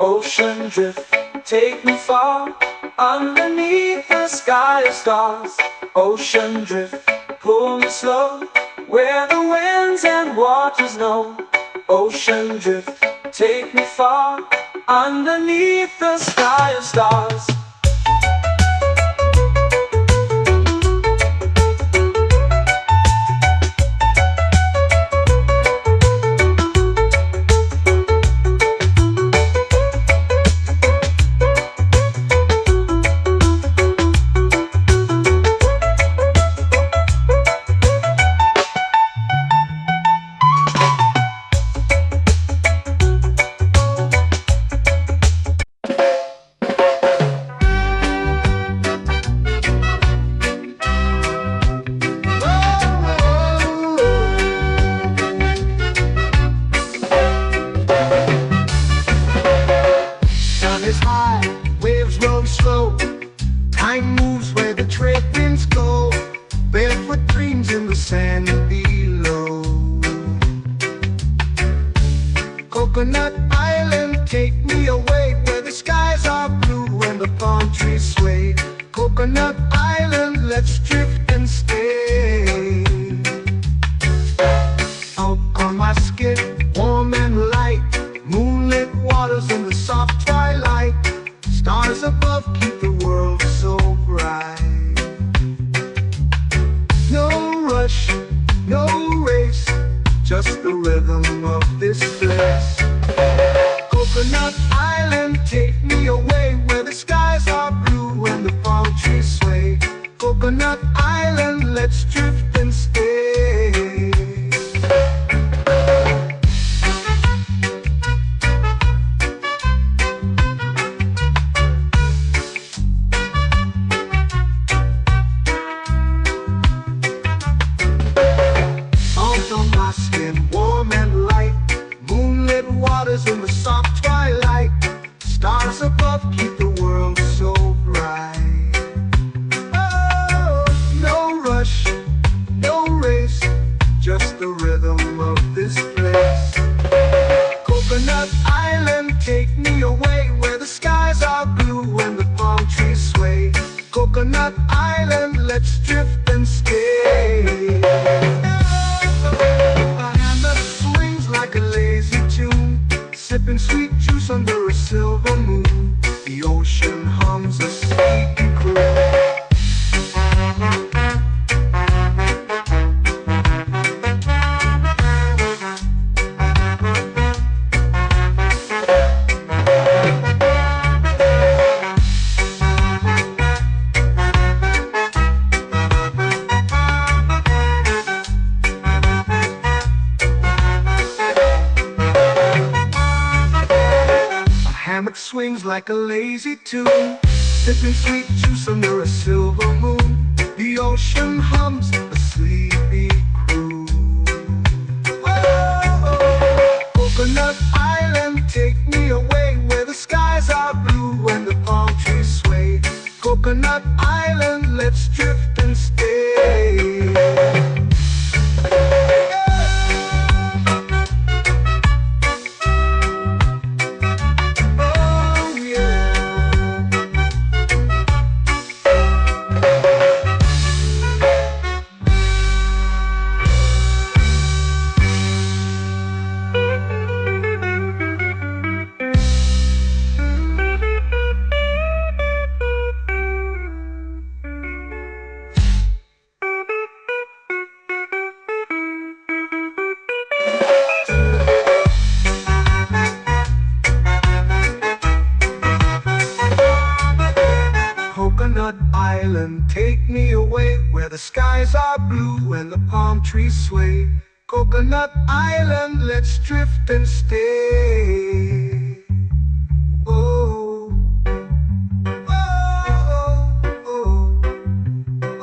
Ocean drift, take me far, underneath the sky of stars. Ocean drift, pull me slow, where the winds and waters know. Ocean drift, take me far, underneath the sky of stars. Is high, waves roll slow. Time moves where the trade winds go. Barefoot dreams in the sand below. Coconut Island, take me away, where the skies are blue and the palm trees sway. Coconut Island, let's drift and stay. Out on my skin, warm and light, moonlit waters in the soft twilight. Stars above keep the world so bright. No rush, no race, just the rhythm of this place. Coconut Island, take me away, where the skies are blue and the palm trees sway. Coconut Island, let's drift and stay. Warm and light, moonlit waters in the soft twilight. Stars above keep the world so bright. Oh, no rush, no race, just the rhythm of this place. Coconut Island, take me away, where the skies are blue and the palm trees sway. Coconut Island, let's drift and stay. Like a lazy tune, sipping sweet juice under a silver moon. The ocean hums a sleepy croon. Hammock swings like a lazy tune, sipping sweet juice under a silver moon. The ocean hums a sleepy croon. Whoa, Coconut Island, take me away, where the skies are blue and the palm trees sway. Coconut Island, let's drift and stay. Oh yeah. Coconut Island, take me away where the skies are blue and the palm trees sway. Coconut Island, let's drift and stay. Oh, oh, oh,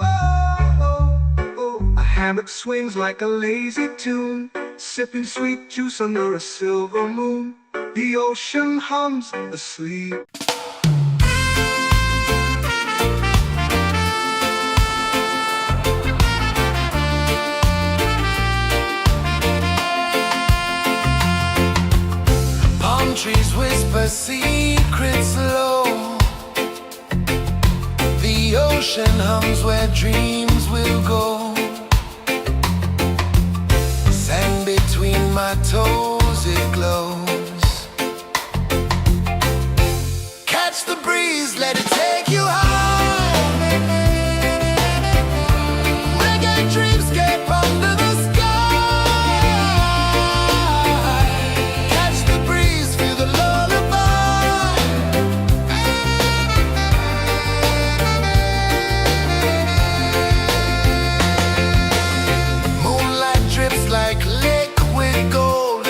oh, oh. A hammock swings like a lazy tune, sipping sweet juice under a silver moon. The ocean hums asleep. Palm trees whisper secrets low. The ocean hums where dreams will go. Sand between my toes, it glows. Catch the breeze, let it take you high. Reggae dreamscape under the sky. Catch the breeze, feel the lullaby. Moonlight drips like liquid gold.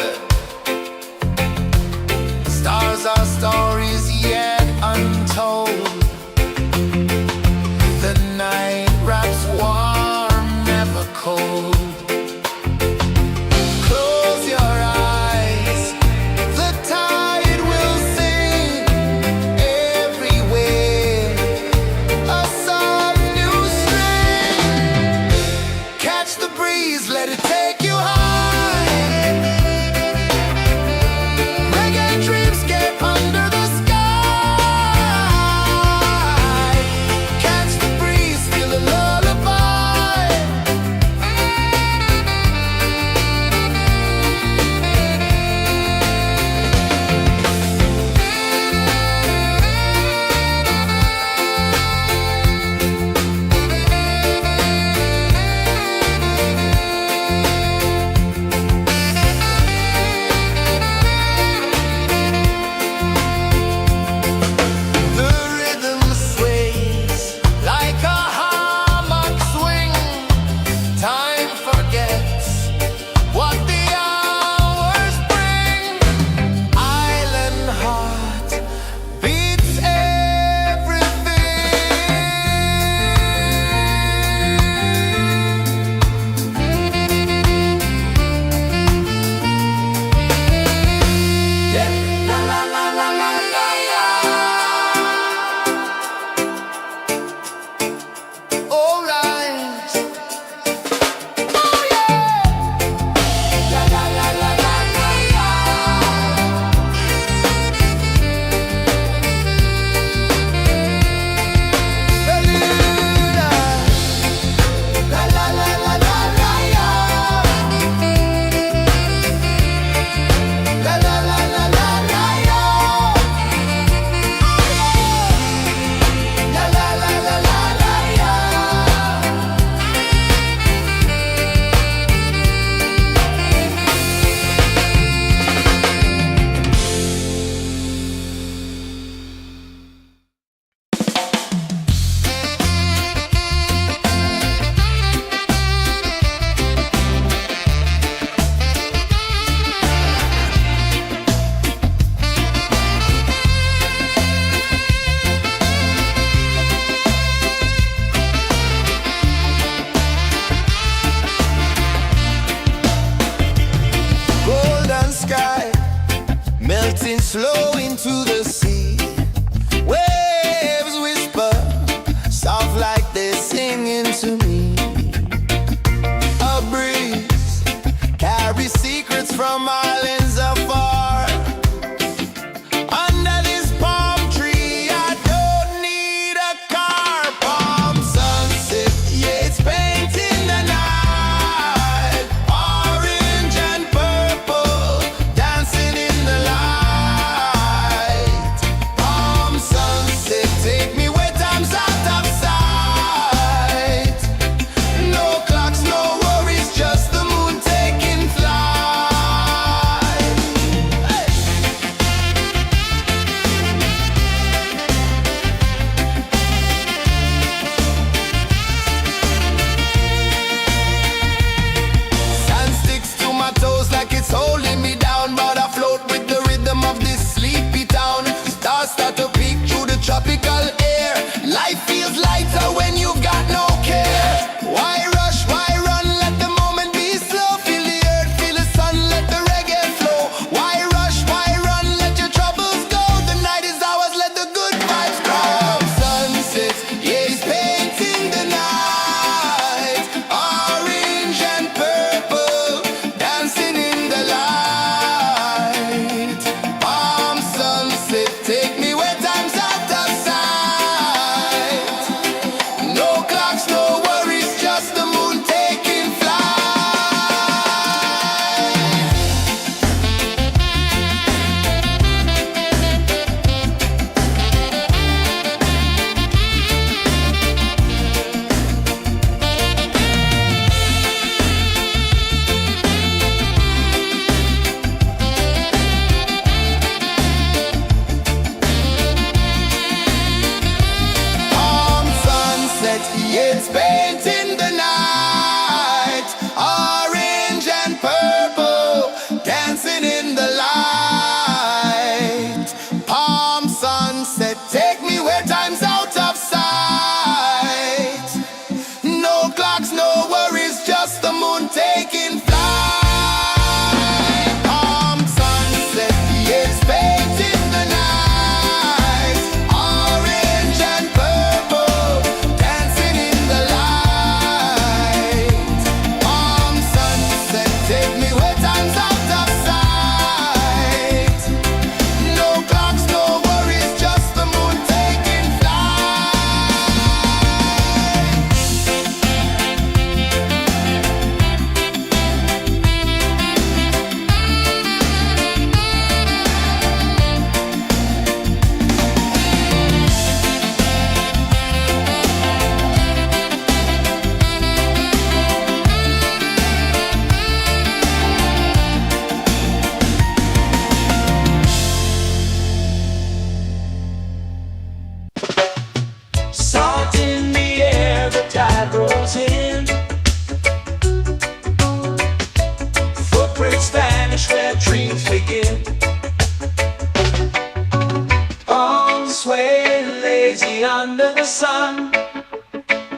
under the sun.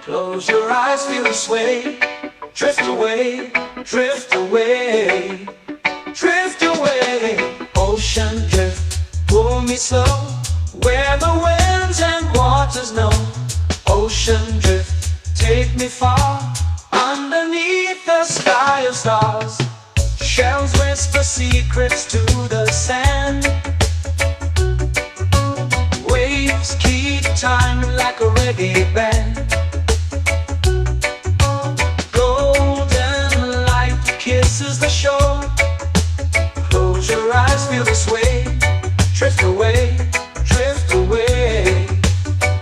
Close your eyes, feel the sway. Drift away, drift away, drift away. Ocean drift, pull me slow, where the winds and waters know. Ocean drift, take me far, underneath the sky of stars. Shells whisper secrets to the sand. Waves keep time like a reggae band. Golden light kisses the shore. Close your eyes, feel the sway. Drift away, drift away,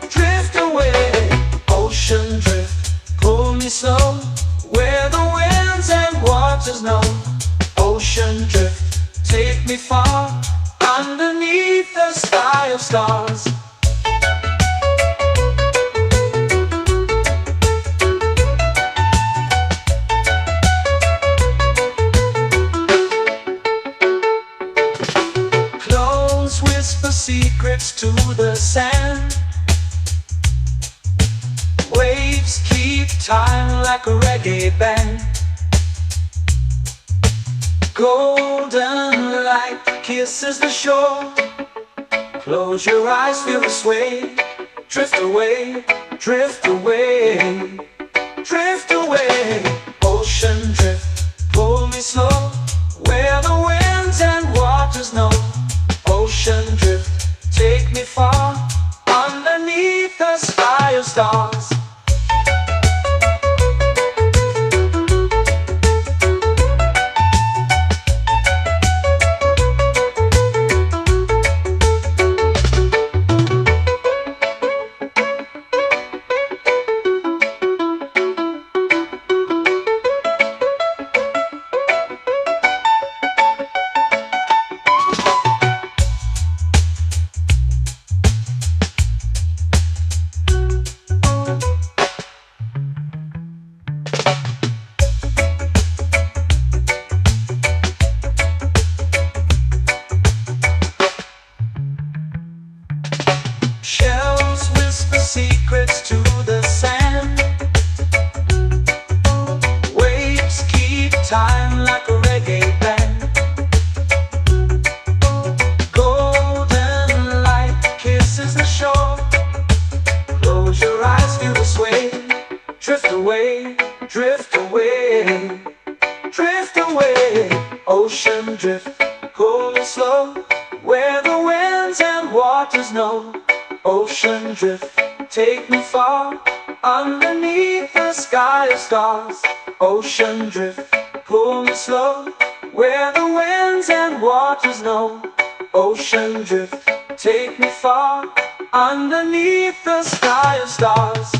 drift away. Ocean drift, pull me slow, where the winds and waters know. Ocean drift, take me far, underneath the sky of stars. Close whisper secrets to the sand. Waves keep time like a reggae band. Golden light kisses the shore. Close your eyes, feel the sway. Drift away, drift away, drift away. Ocean drift, pull me slow, where the winds and waters know. Ocean drift, take me far, underneath the sky of stars. Shells whisper secrets to the sand. Waves keep time like a reggae band. Golden light kisses the shore. Close your eyes, feel the sway. Drift away, drift away, drift away. Ocean drift, pull me slow, where the winds and waters know. Ocean drift, take me far, underneath the sky of stars. Ocean drift, pull me slow, where the winds and waters know. Ocean drift, take me far, underneath the sky of stars.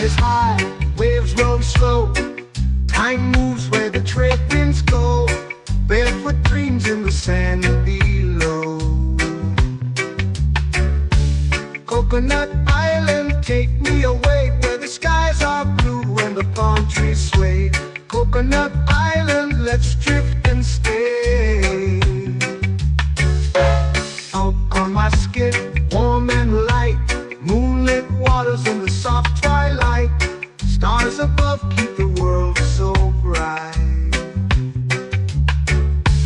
Is high, waves roll slow. Time moves where the trade winds go. Barefoot dreams in the sand below. Coconut Island, take me away, where the skies are blue and the palm trees sway. Coconut Island, let's drift and stay. Out on my skin, warm and light, moonlit waters in the soft twilight. Stars above keep the world so bright.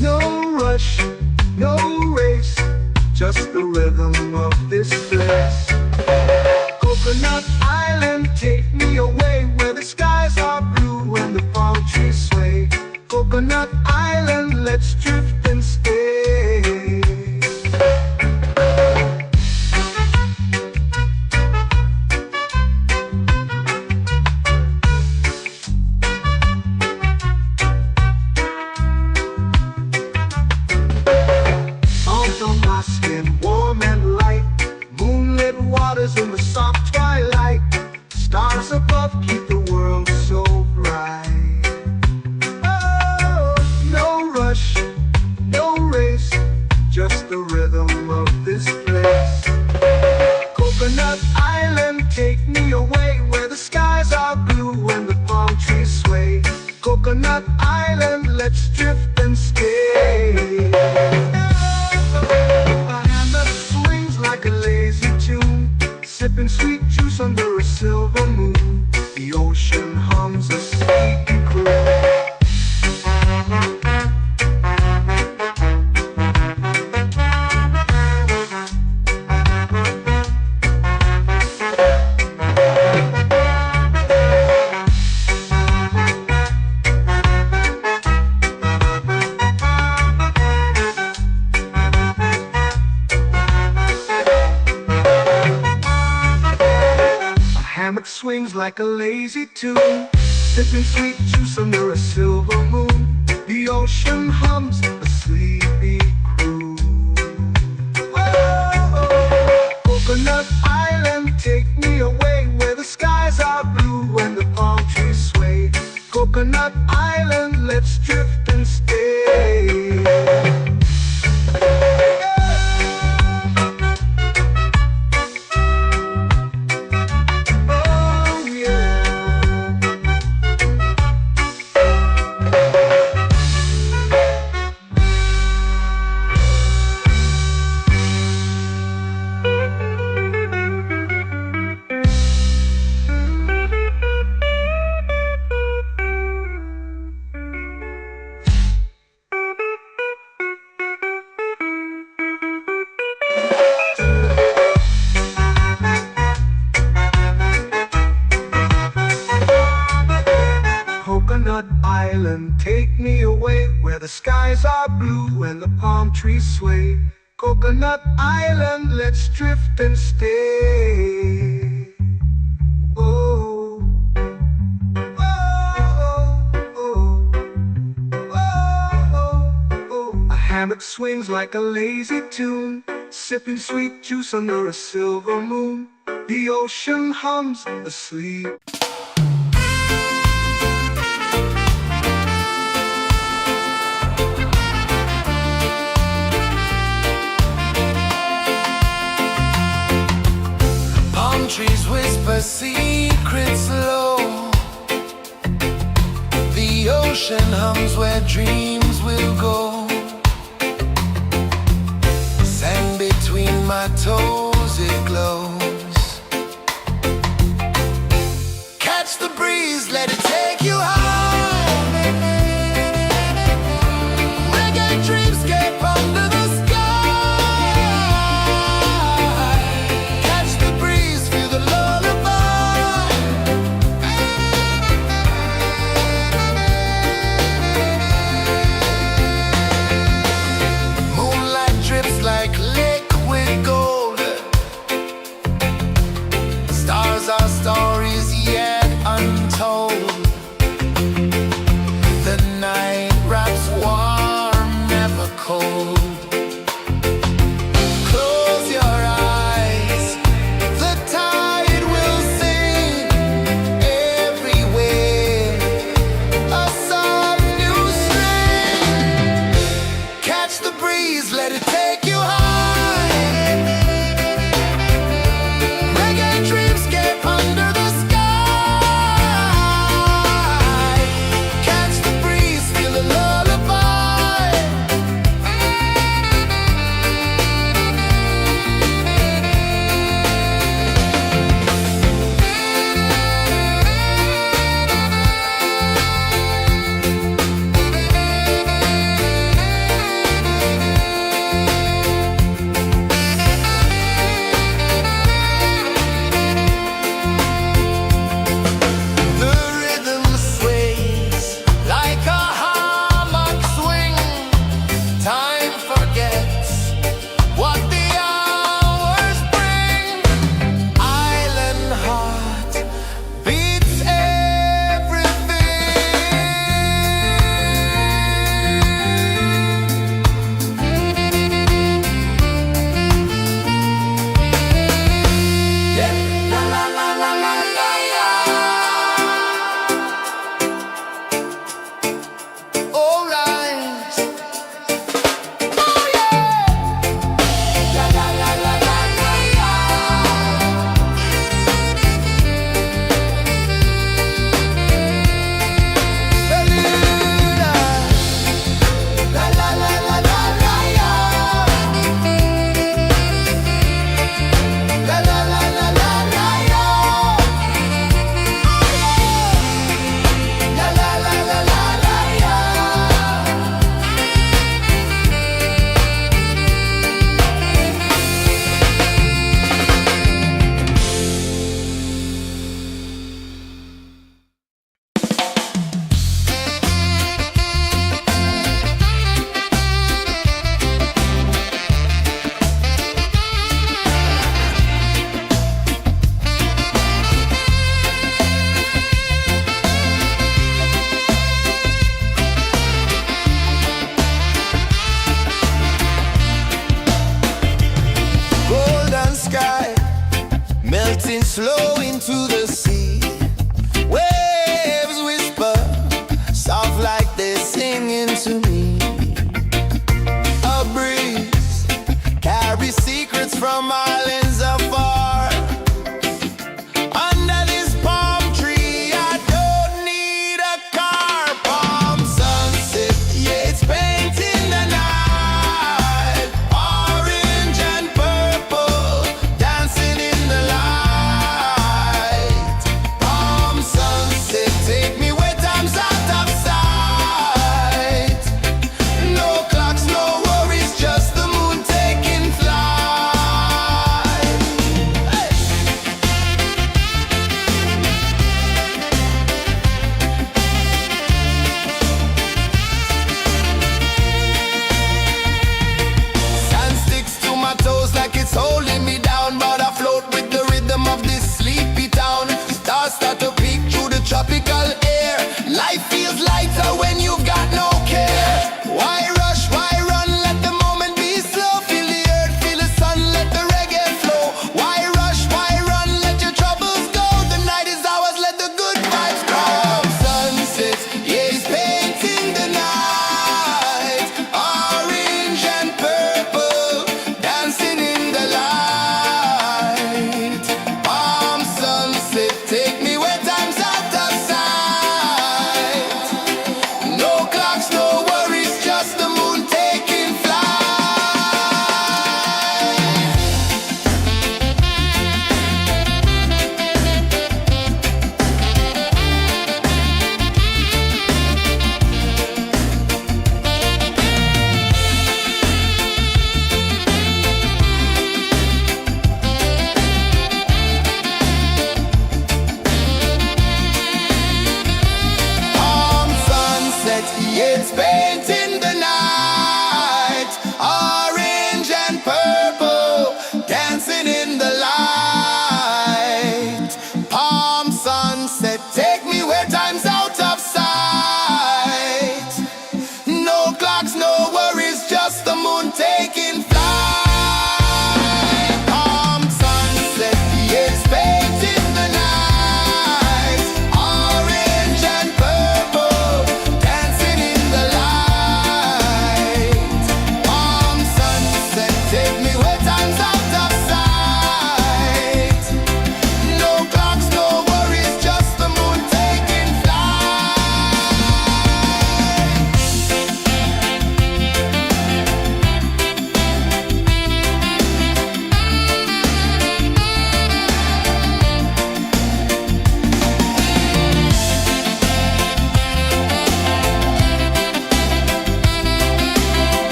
No rush, no race, just the rhythm of this place. Coconut Island, take me away, where the skies are blue and the palm trees sway. Coconut Island, let's drift and stay. let's drift and stay. A hand that swings like a lazy tune, sipping sweet juice under a silver moon. The ocean hums a sleepy croon. Hammock swings like a lazy tune, sipping sweet juice under a silver moon. The ocean hums a sleepy croon. Whoa, Coconut Island, take me away where the skies are blue and the palm trees sway. Coconut Island, let's drift and stay. Coconut Island, take me away where the skies are blue and the palm trees sway. Coconut Island, let's drift and stay. Oh, oh, oh, oh, oh. A hammock swings like a lazy tune, sipping sweet juice under a silver moon. The ocean hums asleep. Trees whisper secrets low. The ocean hums where dreams will go. Sand between my toes, it glows. Catch the breeze, let it take you high. Reggae dreamscape under the sky. Like liquid gold, stars are stories yet untold.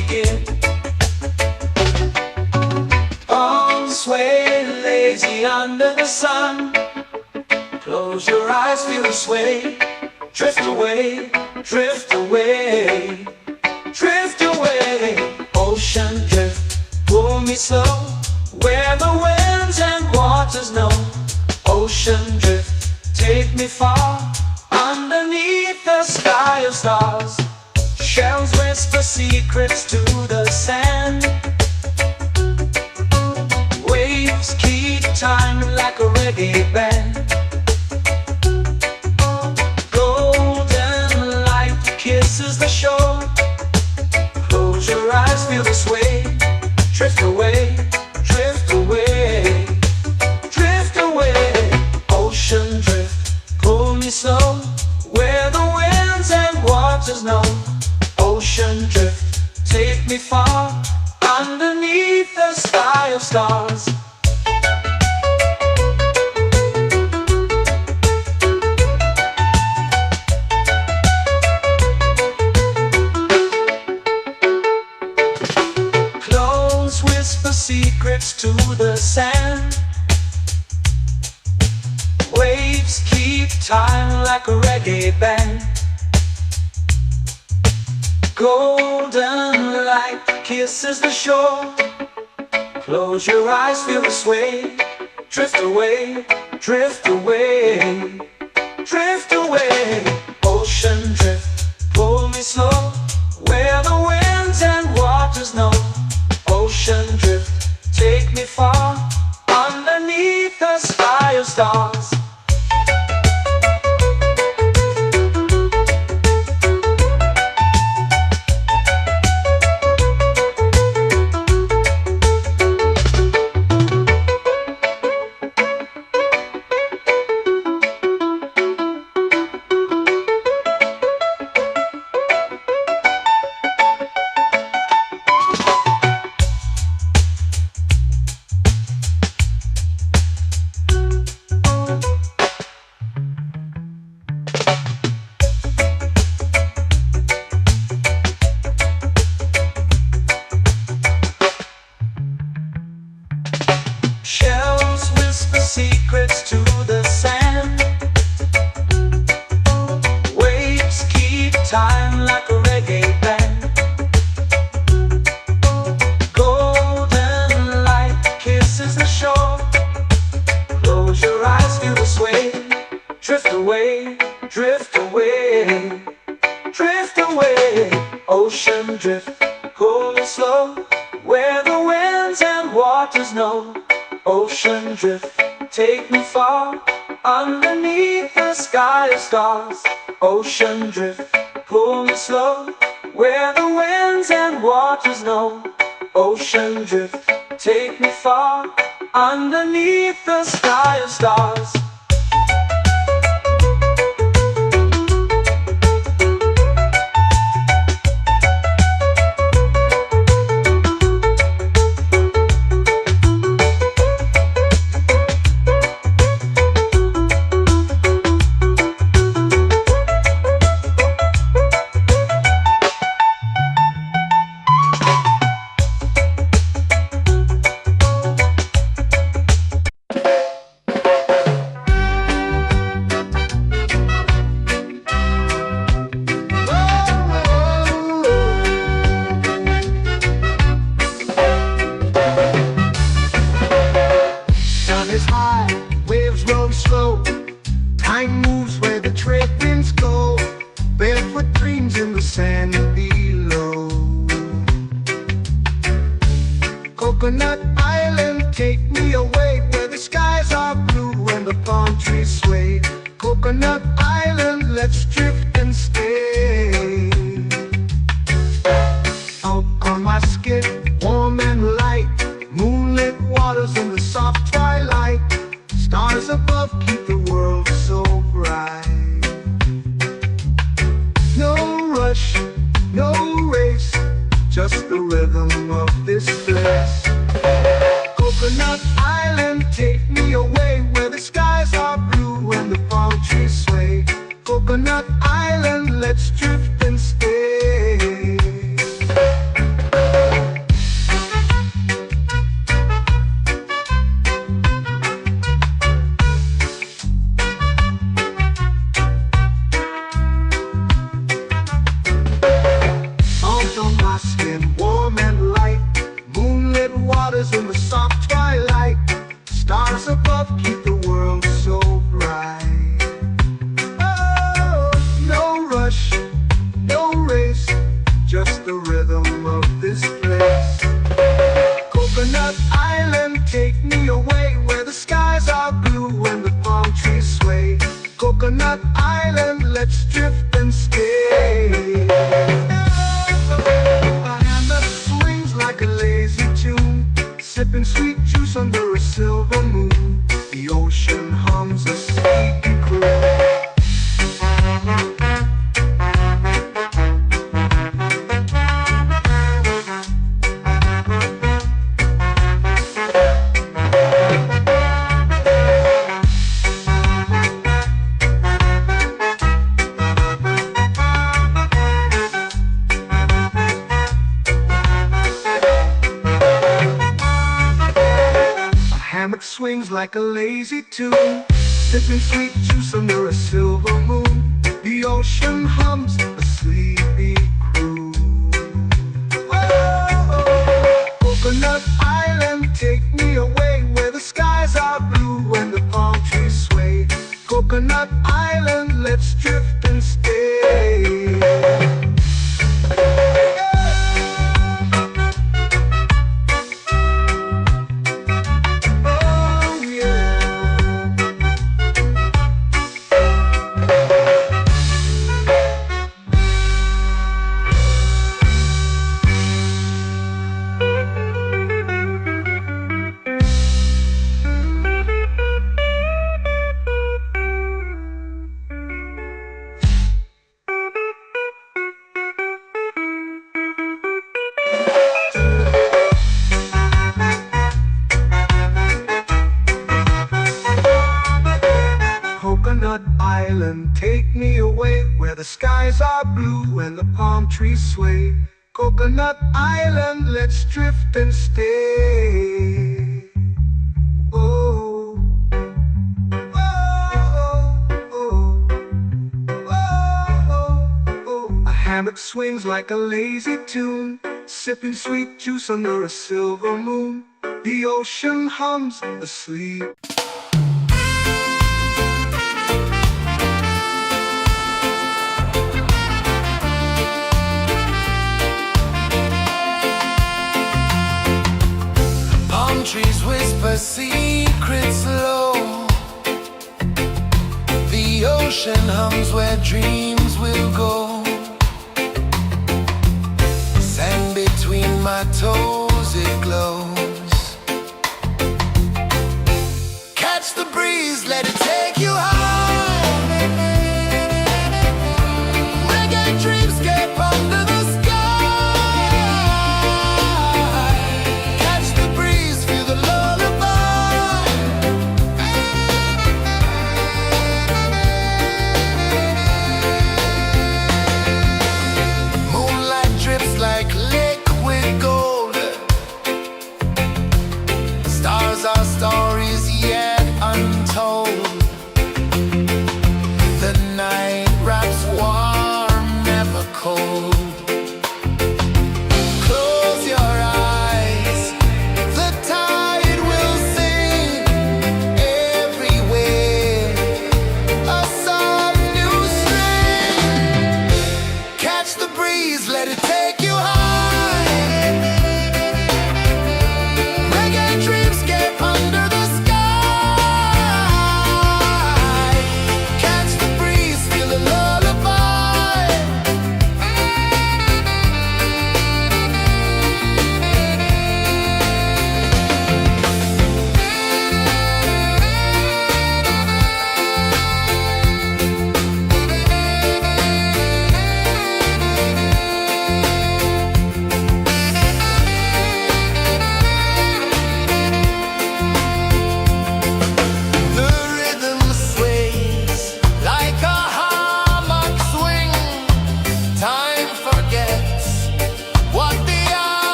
begin. Oh, sway lazy under the sun. Close your eyes, feel the sway. Drift away, drift away, drift away. Ocean drift, pull me slow, where the winds and waters know. Ocean drift, take me far, underneath the sky of stars. Shells whisper secrets to the sand. Waves keep time like a reggae band. Golden light kisses the shore. Close your eyes, feel the sway. Drift away, drift away, drift away. Ocean drift, pull me slow, where the winds and waters know. Ocean drift, take me far, underneath the sky of stars. Clothes whisper secrets to the sand. Waves keep time like a reggae band. Golden light kisses the shore. Close your eyes, feel the sway. Drift away, drift away, drift away. Ocean drift, pull me slow, where the winds and waters know. Ocean drift, take me far, underneath the sky of stars. Shells whisper secrets to the sand. Waves keep time like a reggae band. Golden light kisses the shore. Close your eyes, feel the sway. Drift away, drift away, drift away. Ocean drift, pull me slow, where the winds and waters know. Ocean drift, take me far, underneath the sky of stars. Ocean drift, pull me slow, where the winds and waters know. Ocean drift, take me far, underneath the sky of stars. Is high, waves roll slow. Time moves where the trade winds go. Barefoot dreams in the sand below. Coconut Island, take me away, where the skies are blue and the palm trees sway. Coconut Island, let's drift and stay. Out on my skin, warm and light, moonlit waters in the soft twilight. Stars above keep the world so bright. No rush, no race, just the rhythm of this place. Coconut Island, take me away, where the skies are blue and the palm trees sway. Coconut Island. stars above keep the world so bright. Oh, no rush, no race, just the rhythm of this place. Coconut Island, take me away where the skies are blue and the palm trees sway. Coconut Island, let's drift and stay. A hand that swings like a lazy tune, sipping sweet juice under a silver moon. The ocean hums a sleepy croon. Hammock swings like a lazy tune, sipping sweet juice under a silver moon. The ocean hums a sleepy croon. Oh, Coconut Island, take me away where the skies are blue and the palm trees sway. Coconut Island, let's drift and stay. Coconut Island, take me away where the skies are blue and the palm trees sway. Coconut Island, let's drift and stay. Oh, oh, oh, oh, oh. A hammock swings like a lazy tune, sipping sweet juice under a silver moon. The ocean hums asleep. Trees whisper secrets low. The ocean hums where dreams will go. Sand between my toes, it glows. Catch the breeze, let it take you high. Reggae dreamscape under the sky. Our stories yet untold.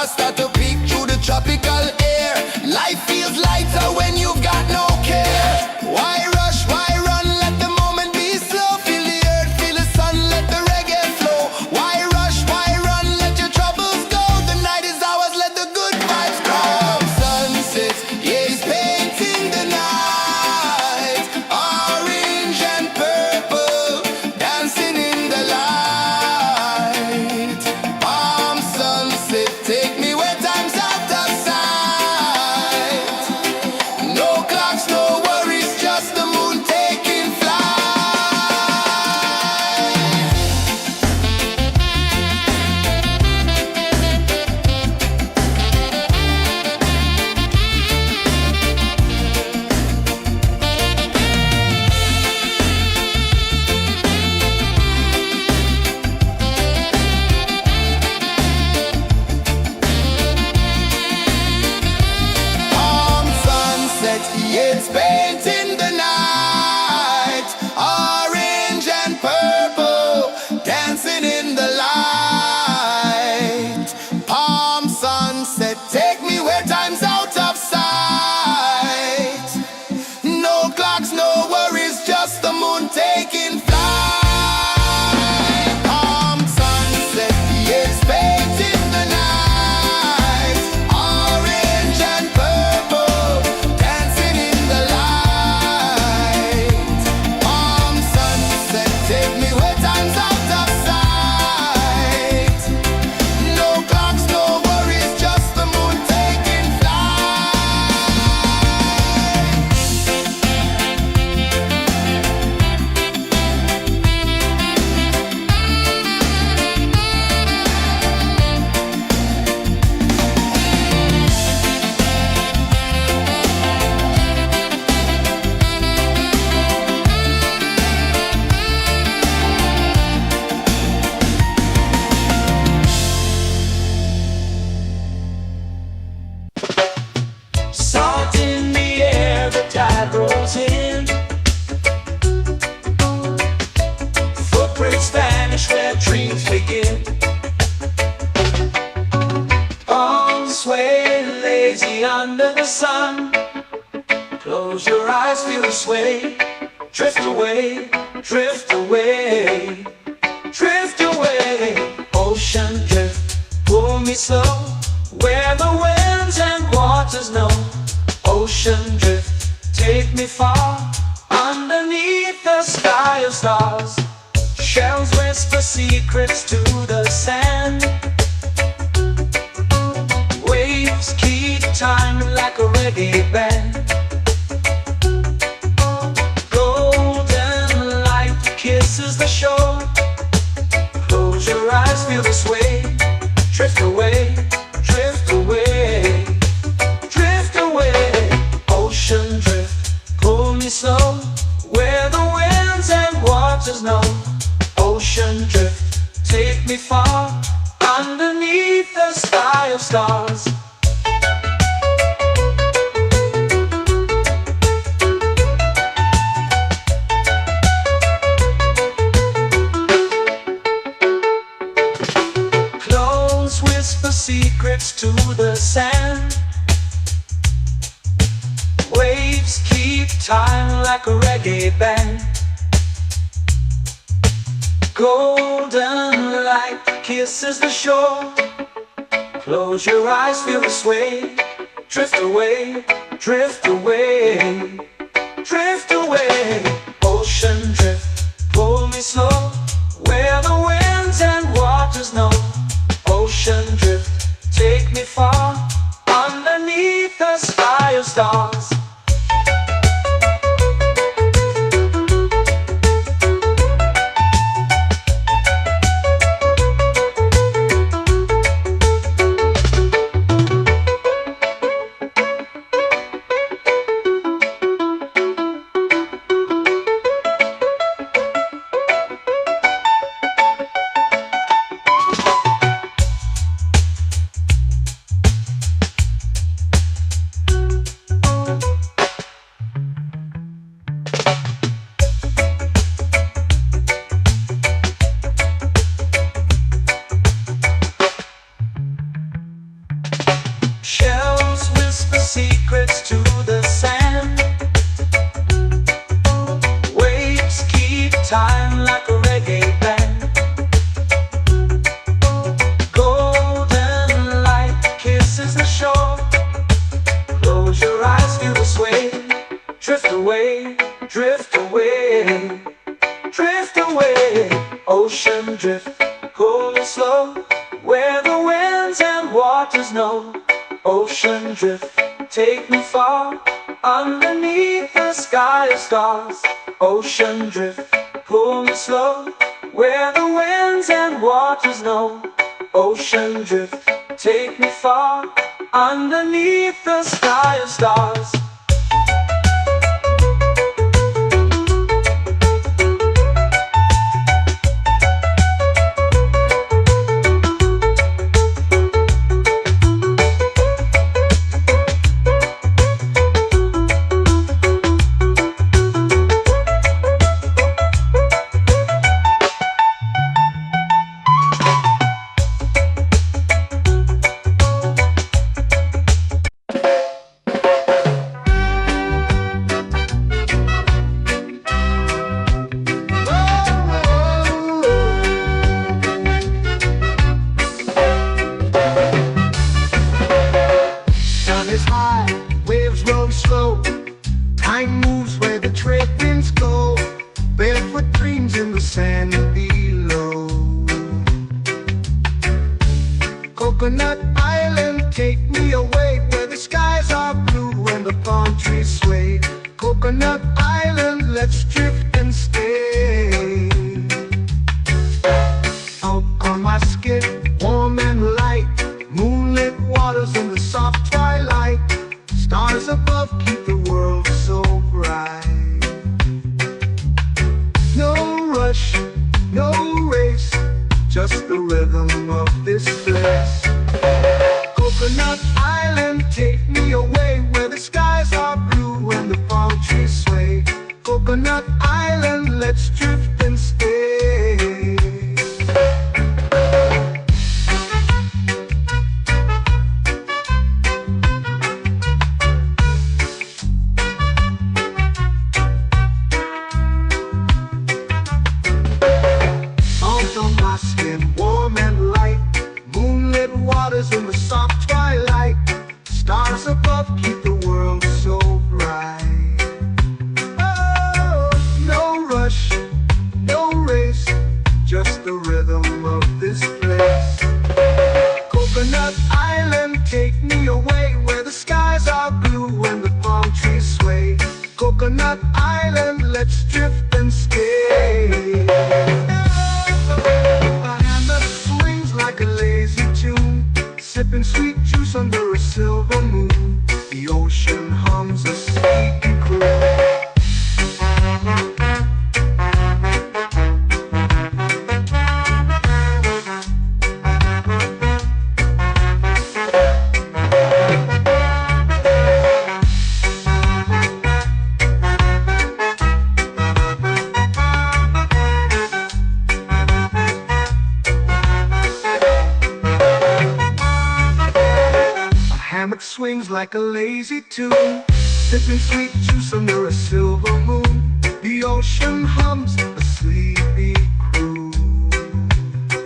Stars start to peek through the tropical air. Life feels lighter when you've got no care. Why rush, why run, let the moment be slow. Feel the earth, feel the sun, let the reggae flow. Why rush, why run, let your troubles go. The night is ours, let the good vibes grow. Sunset, yeah, it's painting the night. Orange and purple, dancing in the light. Palm sunset, take me where time's out of sight. No clocks, no worries, just the moon taking flight. Palm sunset, yeah, it's painting the night. Orange and purple, dancing in the light. Palm sunset, take me where time's out of sight. No clocks, no worries, just the moon taking flight. Palm sunset, yeah, it's painting the night. Orange and purple, dancing in the light. Palm sunset, take me where time's out of sight. No clocks, no worries, just the moon taking flight. Salt in the air, the tide rolls in. Footprints vanish where dreams begin. Arms sway lazy under the sun. Close your eyes, feel the sway. Drift away, drift away, drift away. Ocean drift, pull me slow. Where the winds and waters know. Ocean drift, take me far. Underneath the sky of stars. Shells whisper secrets to the sand. Waves keep time like a reggae band. Golden light kisses the shore. Close your eyes, feel the sway. Drift away, drift away, drift away. Ocean drift, pull me slow. Where the winds and waters know. Ocean drift, take me far. Underneath the sky of stars. Clones whisper secrets to the sand. Waves keep time like a reggae band. Golden light kisses the shore. Close your eyes, feel the sway. Drift away, drift away, drift away. Ocean drift, pull me slow. Where the winds and waters know. Ocean drift, take me far. Underneath the sky of stars. shine like a reggae band. Golden light kisses the shore. Close your eyes, feel the sway. Drift away, drift away, drift away. Ocean drift, cool and slow, where the winds and waters know. Ocean drift, take me far, underneath the sky of stars. Ocean drift, pull me slow, where the winds and waters know. Ocean drift, take me far, underneath the sky of stars. Time moves where the trade winds go. Barefoot dreams in the sand below. Coconut Island, take me away, where the skies are blue and the palm trees sway. Coconut Island, let's drift and stay. Out on my skin, warm and light, moonlit waters in the soft twilight. Stars above keep the world so bright. No rush, no race, just the rhythm of this place. Coconut Island, take me away, where the skies are blue and the palm trees sway. Coconut Island, let's drift and stay. Warm and light, moonlit waters in the soft twilight. Stars above keep the world so bright. Oh, no rush, no race, just the rhythm of this place. Coconut Island, take me away, where the skies are blue and the palm trees sway. Coconut Island, let's drift and stay. Like a lazy tune, sipping sweet juice under a silver moon. The ocean hums a sleepy croon. Swings like a lazy tune, sipping sweet juice under a silver moon. The ocean hums a sleepy croon.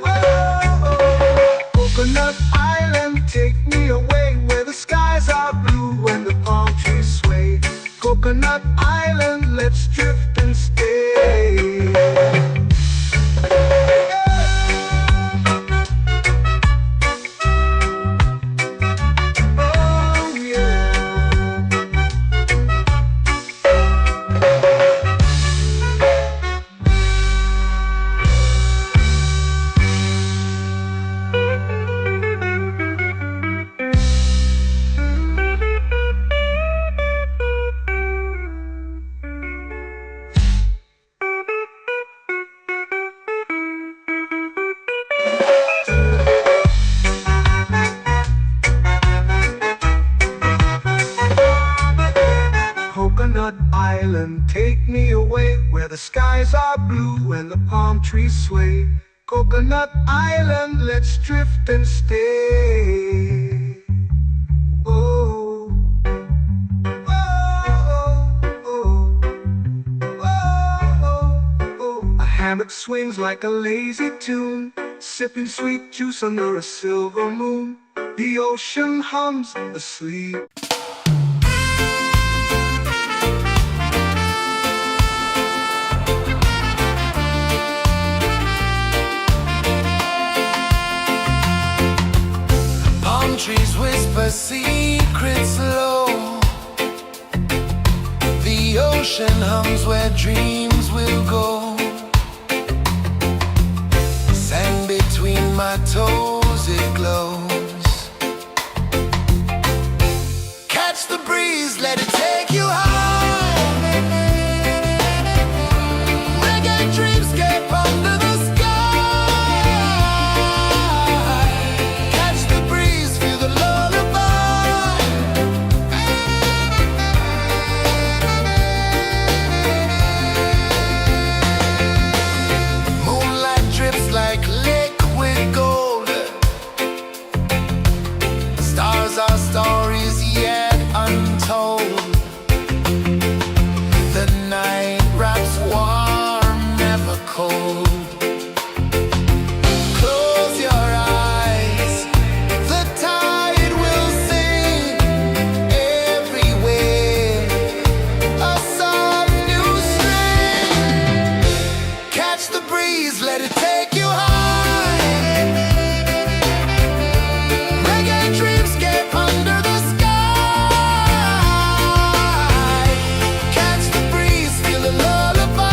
Oh, Coconut Island, take me away, where the skies are blue and the palm trees sway. Coconut Island, let's drift and stay. Coconut Island, take me away, where the skies are blue and the palm trees sway. Coconut Island, let's drift and stay. Oh, oh, oh, oh, oh, oh, oh. iceberg swings like a lazy tune, sipping sweet juice under a silver moon. The ocean hums asleep. Palm trees whisper secrets low. The ocean hums where dreams will go. Sand between my toes, it glows. Catch the breeze, let it take you high. Reggae dreamscape under the sky. Catch the breeze, feel the lullaby. Moonlight drips like liquid gold. Stars are stories yet untold. The night wraps warm, never cold. Close your eyes, the tide will sing everywhere. A soft new string. Catch the breeze, let it take you high. Reggae dreamscape under the sky. Catch the breeze, feel the lullaby.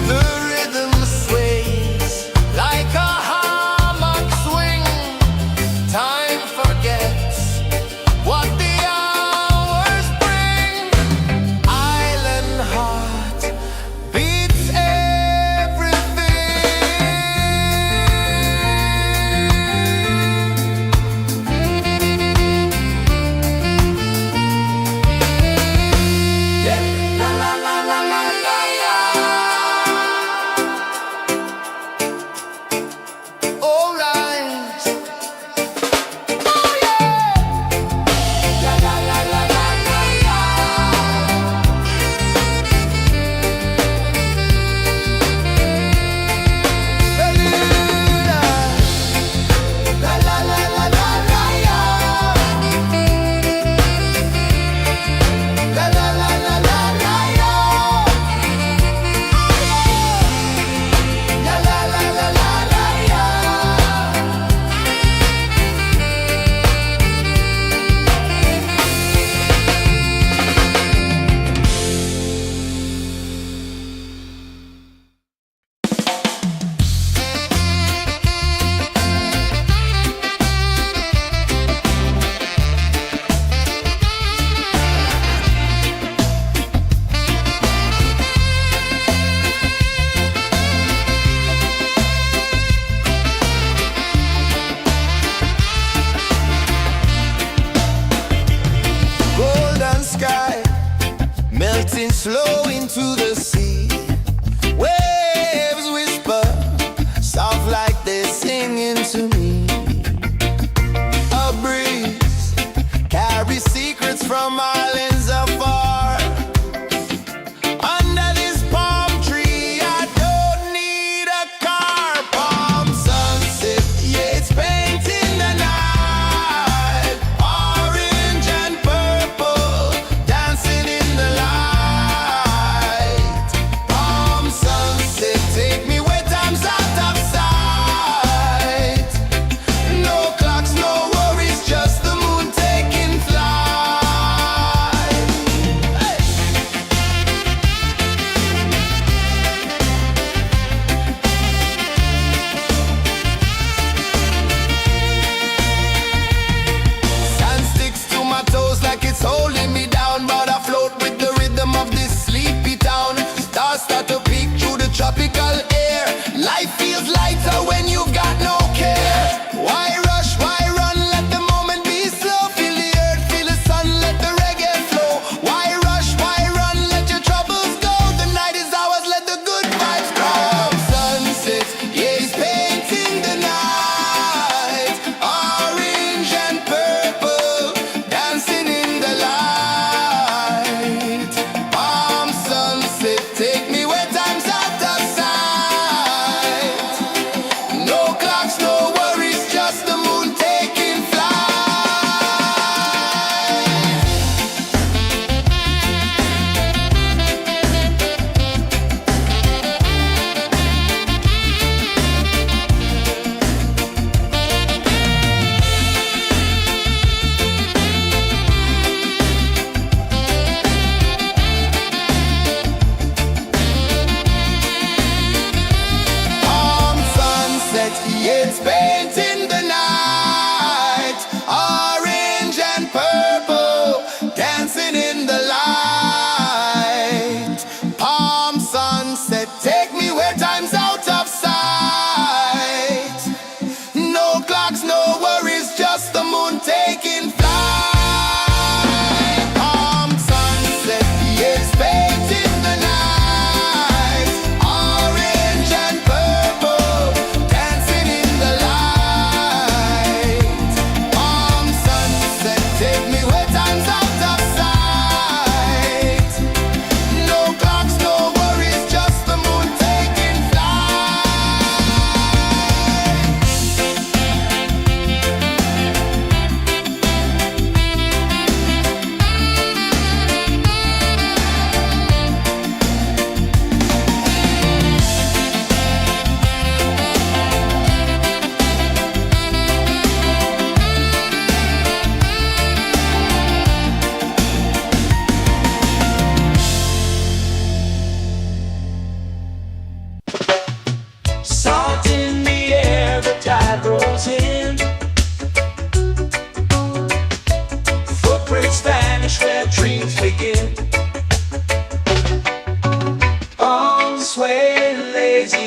The rhythm sways like a hammock swing. Time forgets what the hours bring. Island heart beats everything. Yeah. La la la la la la la. All right. Oh yeah. La la la la la la la. La la la la la la la. La la la la la la la. La la la la la la la. Golden sky melting slow into the sea. Waves whisper soft like they're singing to me. A breeze carries secrets from islands afar. Under this palm tree, I don't need a car. Palm sunset, yeah, it's painting the night. Orange and purple dancing in the light.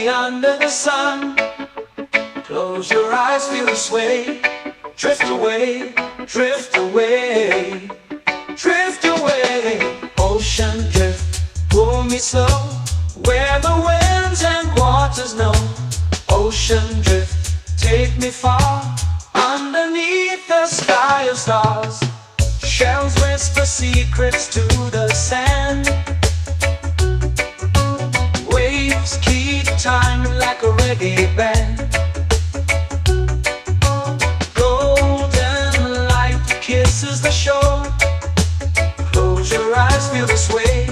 way under the sun. Close your eyes, feel the sway. Drift away, drift away, drift away. Ocean drift, pull me slow, where the winds and waters know. Ocean drift, take me far, underneath the sky of stars. Shells whisper secrets to the sand. Waves keep time like a reggae band. Golden light kisses the shore. Close your eyes, feel the sway.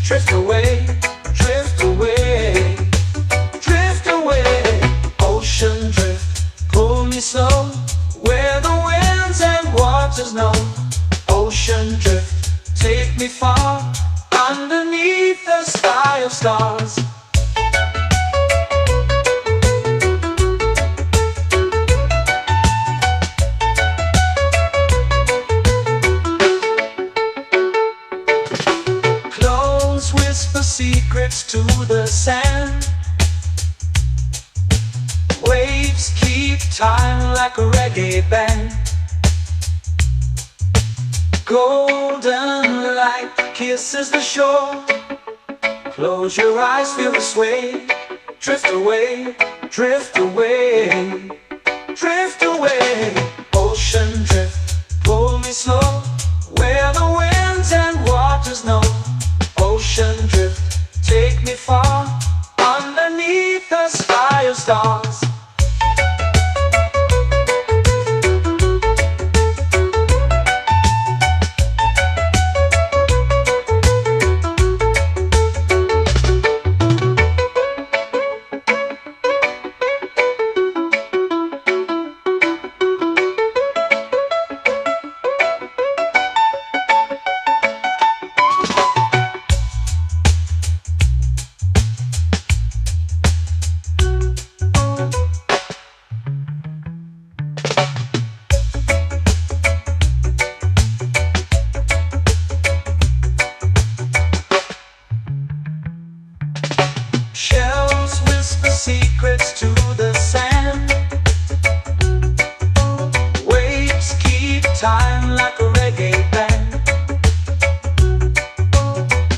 Drift away, drift away, drift away. Ocean drift, pull me slow, where the winds and waters know. Ocean drift, take me far, underneath the sky of stars. Close whisper secrets to the sand. Waves keep time like a reggae band. Golden light kisses the shore. Close your eyes, feel the sway. Drift away, drift away, drift away. Ocean drift, pull me slow, where the winds and waters know. Ocean drift, take me far, underneath the sky of stars. Shells whisper secrets to the sand. Waves keep time like a reggae band.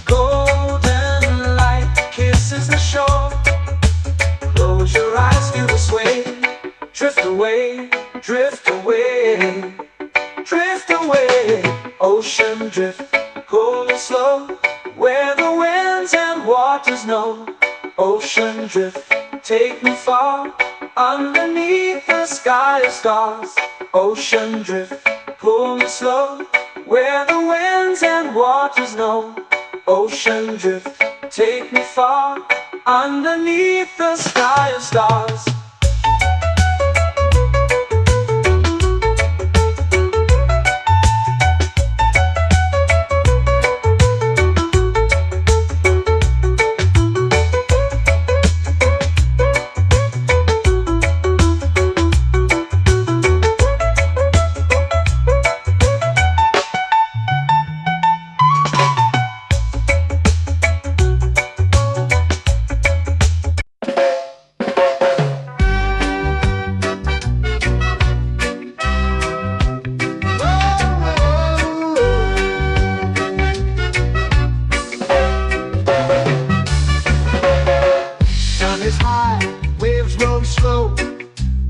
Golden light kisses the shore. Close your eyes, feel the sway. Drift away, drift away, drift away. Ocean drift, pull me slow, where the winds and waters know. Ocean drift, take me far, underneath the sky of stars. Ocean drift, pull me slow, where the winds and waters know. Ocean drift, take me far, underneath the sky of stars.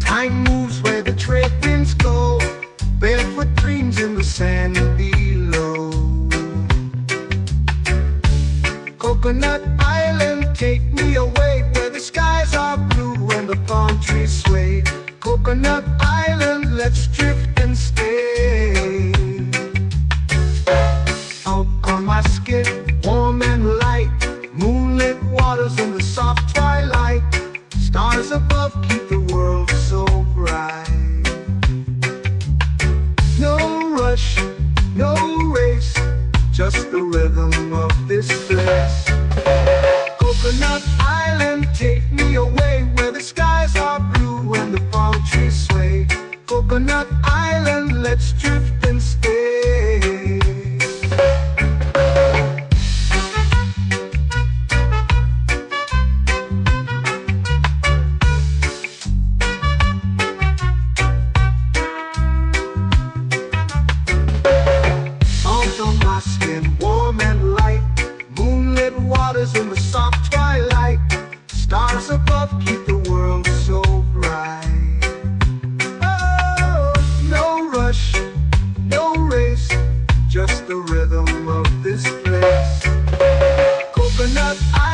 Time moves where the trade winds go. Barefoot dreams in the sand below. Coconut Island, take me away, where the skies are blue and the palm trees sway. Coconut Island, let's drift and stay. Out on my skin, warm and light, moonlit waters in the soft twilight. Stars above keep the world so bright. No rush, no race, just the rhythm of this place. Coconut Island, take me away, where the skies are blue and the palm trees sway.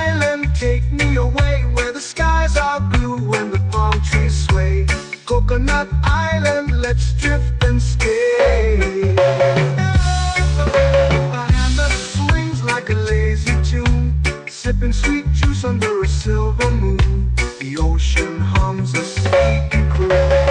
island, take me away where the skies are blue and the palm trees sway. Coconut Island, let's drift and stay. A hand that swings like a lazy tune, sipping sweet juice under a silver moon. The ocean hums a sleepy croon.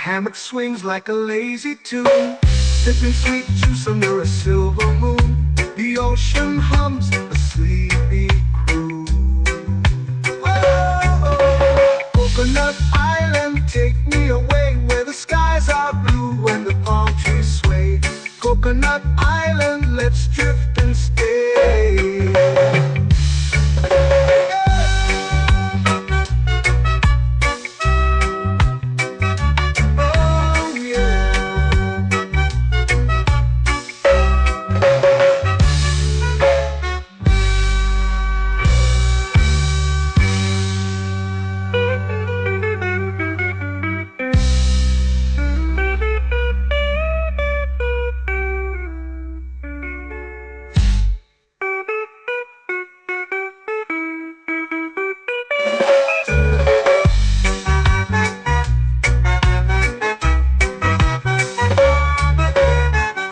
Hammock swings like a lazy tune, sipping sweet juice under a silver moon. The ocean hums a sleepy croon. Whoa. Coconut Island, take me away where the skies are blue and the palm trees sway. Coconut Island, let's drift and stay.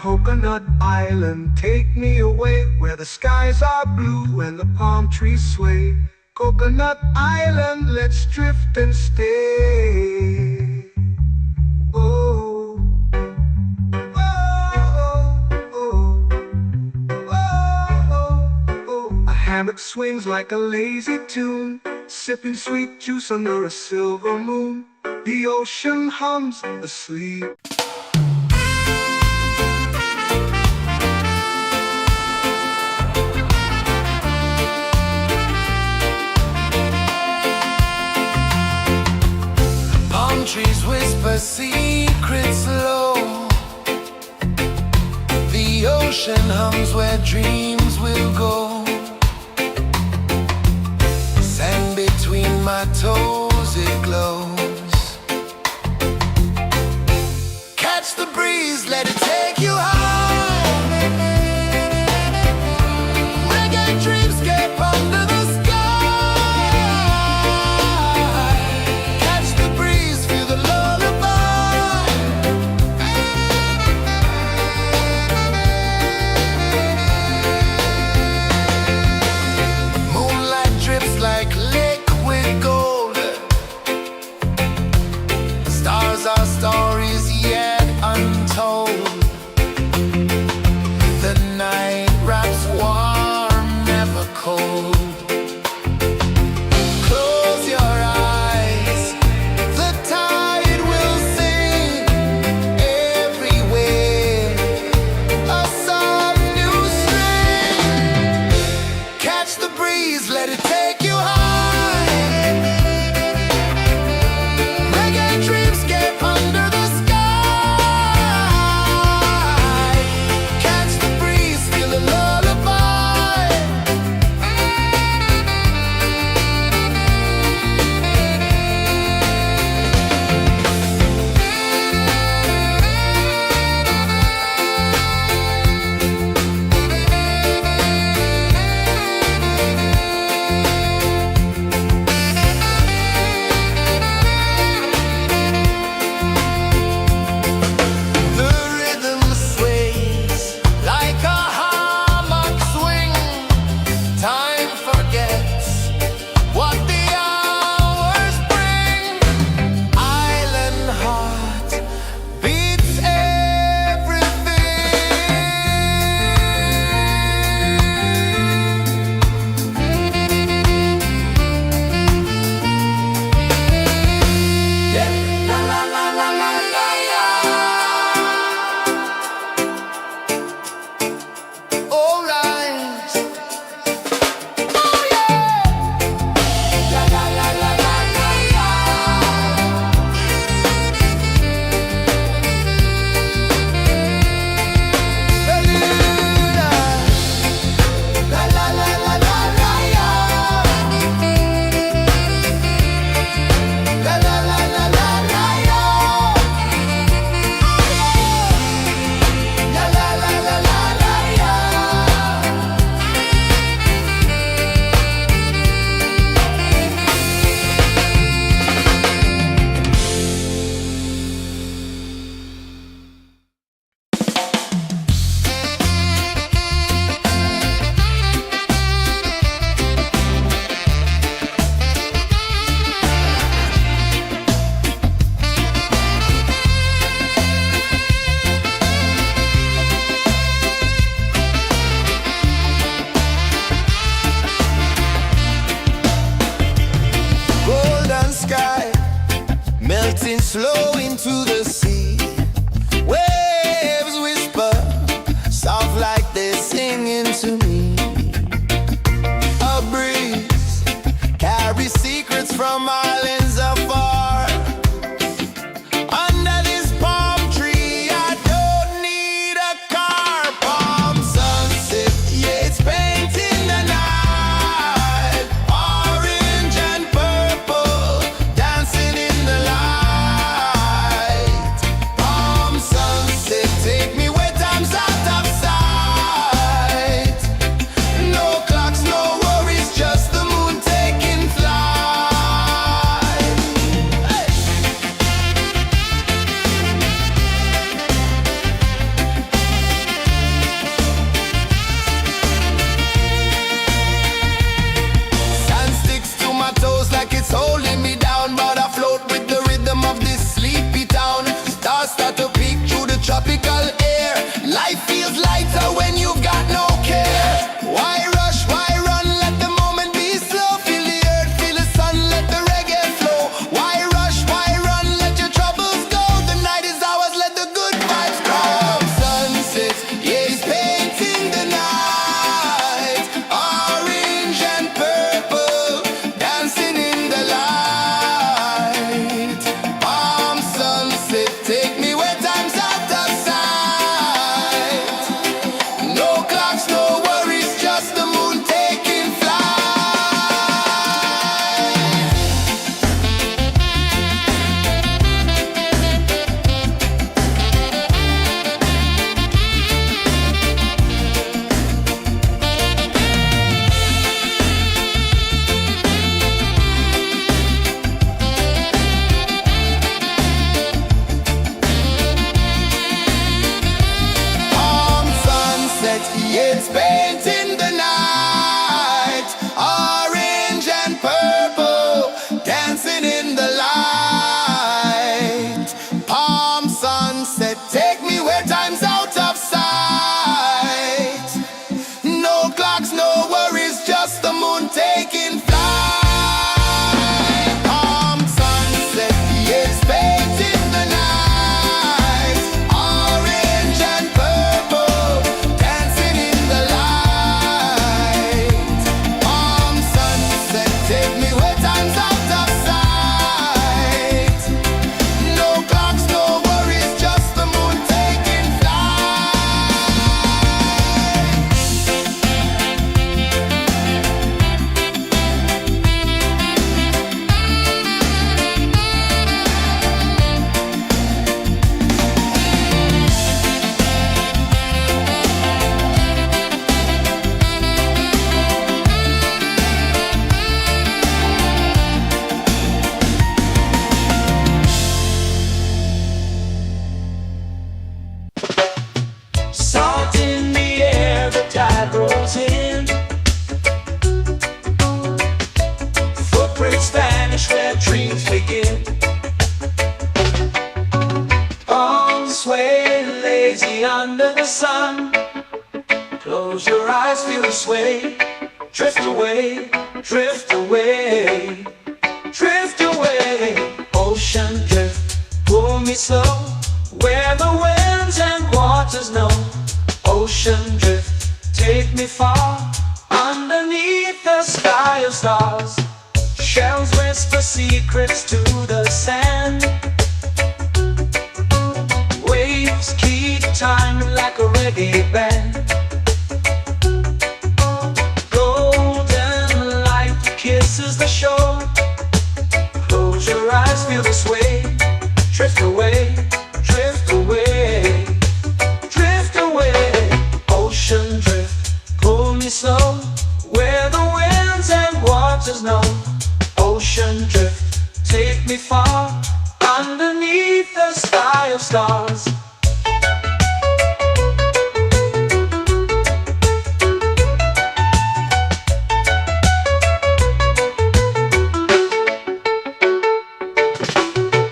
Coconut Island, take me away where the skies are blue and the palm trees sway. Coconut Island, let's drift and stay. Oh, oh, oh, oh, oh. A hammock swings like a lazy tune, sipping sweet juice under a silver moon. The ocean hums asleep. Trees whisper secrets low. The ocean hums where dreams will go. Sand between my toes, it glows. Catch the breeze, let it take you high. Reggae dreamscape under the sky. melting slow into the sea. Waves whisper, soft like they're singing to me. A breeze carries secrets from islands afar. Under this palm tree, I don't need a car. Palm sunset, yeah, it's painting the night. Orange and purple, dancing in the light. Palm sunset, take me where time's out of sight. No clocks, no worries, just the moon taking flight. Hey! Sand sticks to my toes like it's holding me down, but I float with the rhythm of this sleepy town. Stars start to peek through the tropical air. Life feels lighter when you've got no care. Why rush, why run, let the moment be slow. Feel the earth, feel the sun, let the reggae flow. Why rush, why run, let your troubles go. The night is ours, let the good vibes grow. Sunset, yeah, it's painting the night. Orange and purple, dancing in the light. Palm sunset, take me where time's out of sight. No clocks, no worries, just the moon taking flight. Palm sunset, yeah, it's painting the night. Orange and purple, dancing in the light. Palm sunset, take me where time's out of sight. No clocks, no worries, just the moon taking flight. Palm sunset, yeah, it's painting the night. Orange and purple, dancing in the light. Palm sunset, take me where time's out of sight. No clocks, no worries, just the moon taking flight. Salt in the air, the tide rolls in. Footprints vanish where dreams begin. Palms sway lazy under the sun. Close your eyes, feel the sway. Drift away, drift away, drift away. Ocean drift, pull me slow, where the winds and waters know. Ocean drift, take me far, underneath the sky of stars. Shells whisper secrets to the sand. Waves keep time like a reggae band. Golden light kisses the shore. Close your eyes, feel the sway. Drift away, drift away, drift away. Ocean drift, pull me slow, where the winds and waters know. Ocean drift, take me far, underneath the sky of stars.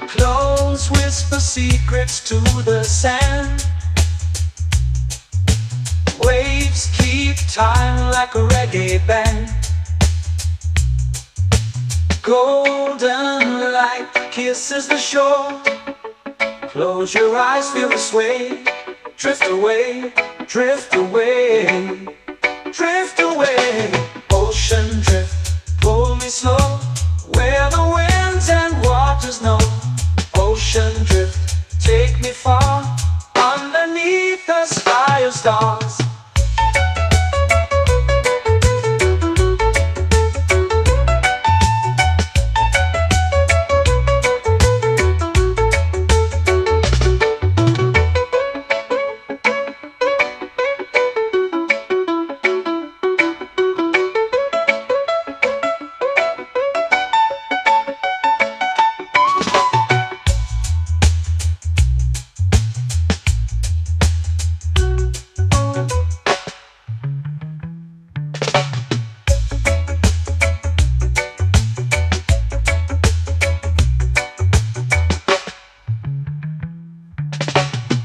Close whisper secrets to the sand. Waves keep time like a reggae band. Golden light kisses the shore. Close your eyes, feel the sway. Drift away, drift away, drift away. Ocean drift, pull me slow, where the winds and waters know. Ocean drift, take me far, underneath the sky of stars.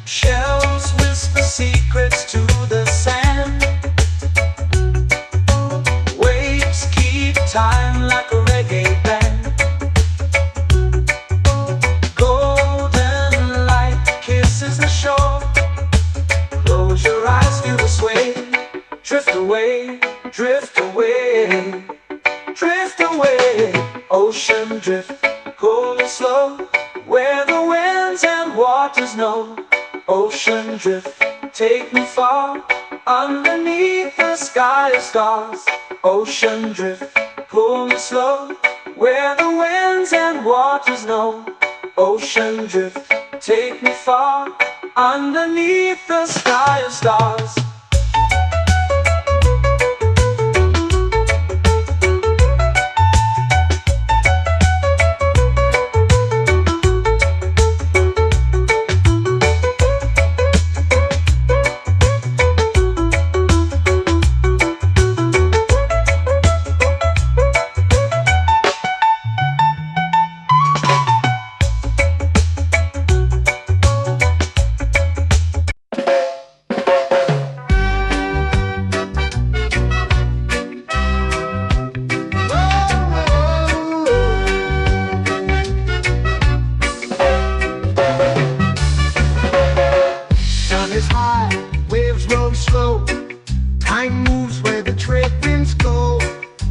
Shells whisper secrets to the sand. Waves keep time like a reggae band. Golden light kisses the shore. Close your eyes, feel the sway. Drift away, drift away, drift away. Ocean drift, pull me slow, where the winds and waters know. Ocean drift, take me far, underneath the sky of stars. Ocean drift, pull me slow, where the winds and waters know. Ocean drift, take me far, underneath the sky of stars. Waves roll slow, time moves where the trade winds go.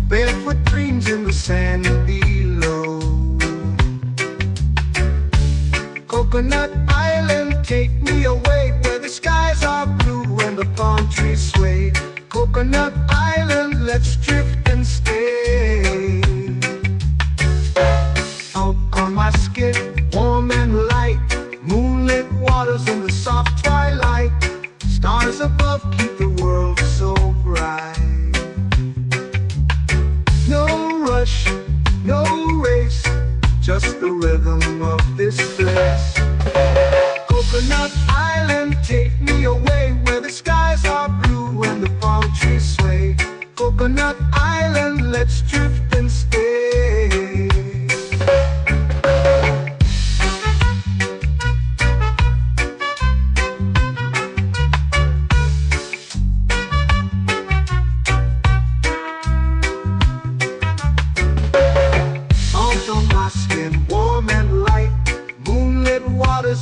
Barefoot dreams in the sand below. Coconut Island, take me away, where the skies are blue and the palm trees sway. Coconut Island, let's drift and stay. Out on my skin, warm and light, moonlit waters in the soft twilight. Stars above keep the world so bright. No rush, no race, just the rhythm of this place. Coconut Island, take me away, where the skies are blue and the palm trees sway. Coconut Island, let's drift and stay.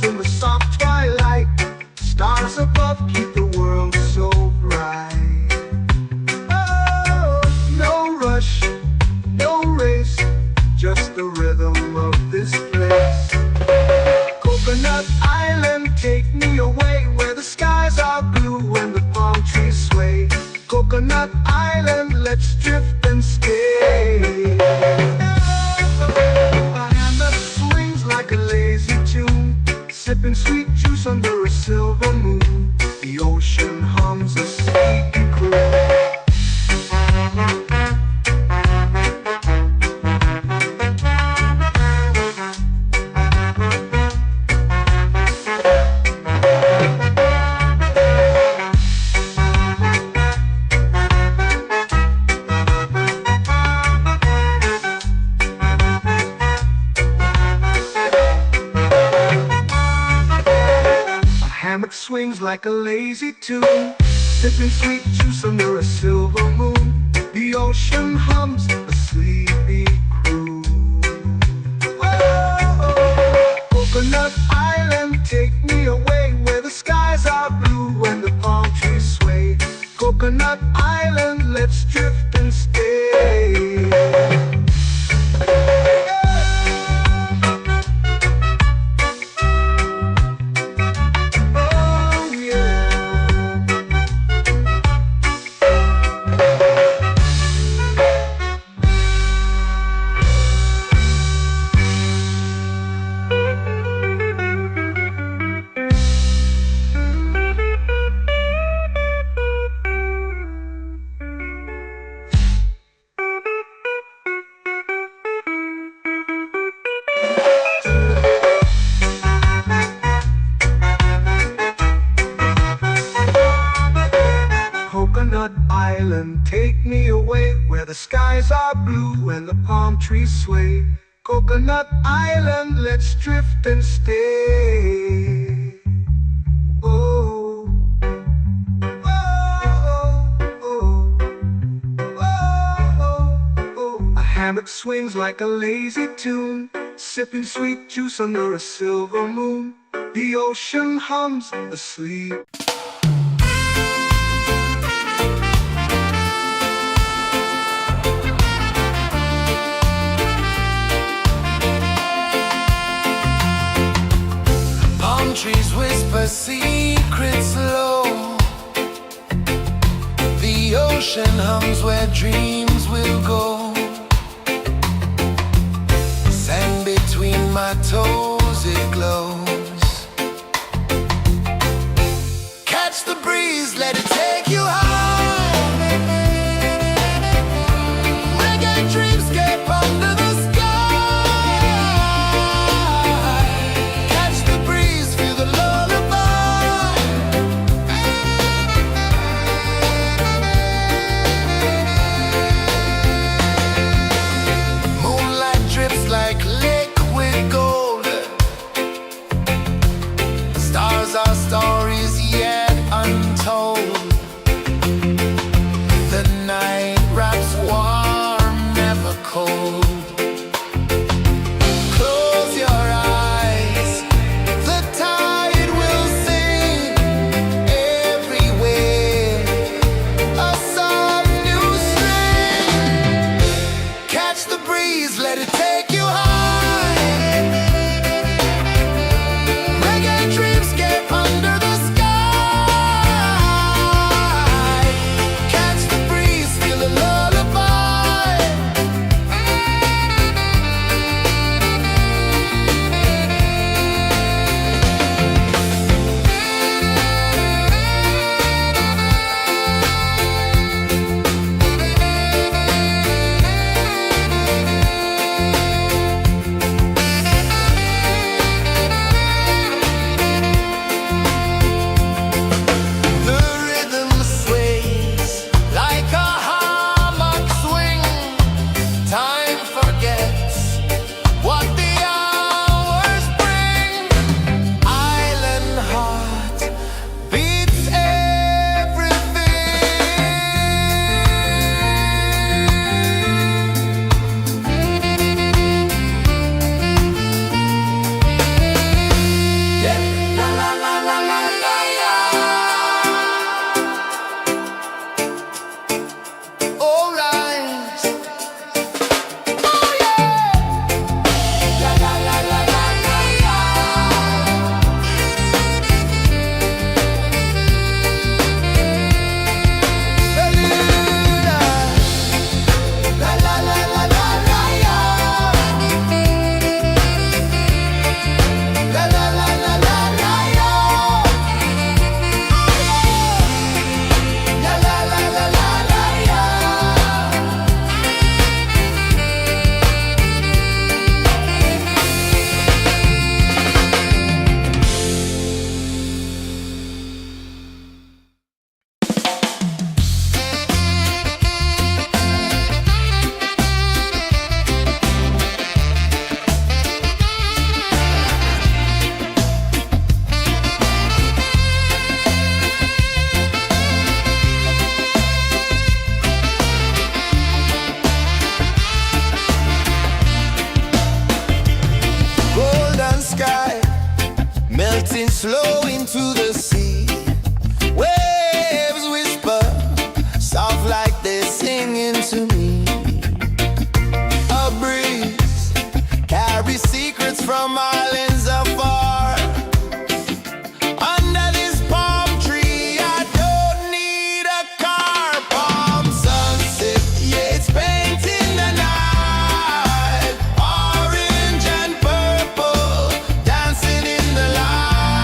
In the soft twilight, stars above keep the world so bright. Oh, no rush, no race, just the rhythm of this place. Coconut Island, take me away, where the skies are blue and the palm trees sway. Coconut Island, let's drift and stay. My hand that swings like a lazy tune, sipping sweet juice under a silver moon. The ocean hums a sleepy croon. Swings like a lazy tune, sipping sweet juice under a silver moon. The ocean hums a sleepy croon. the skies are blue and the palm trees sway. Coconut Island, let's drift and stay. Oh, oh, oh, oh, oh. A hammock swings like a lazy tune, sipping sweet juice under a silver moon. The ocean hums asleep. Palm trees whisper secrets low. The ocean hums where dreams will go. Sand between my toes, it glows. Catch the breeze, let it take you high. Reggae dreamscape under the sky. Catch the breeze, feel the lullaby. Moonlight drips like liquid gold. Stars are stories yet untold. The night wraps warm, never cold. Close your eyes, the tide will sing everywhere. A soft new string. Catch the breeze, let it take you high. Reggae dreamscape under the sky. Catch the breeze, feel a lullaby. The rhythm sways like a hammock swing. Time forgets what the hours bring. Island heart beats everything. Yeah. La la la la la la la. All rise. Oh yeah. La la la la la la la. Bermuda. La la la la la la la. La la la la la la la. La la la la la la la. Golden sky melting slow into the sea. Waves whisper soft like they're singing to me. A breeze carries secrets from islands afar. Under this palm tree, I don't need a car. Palm sunset, yeah, it's painting the night. Orange and purple, dancing in the light.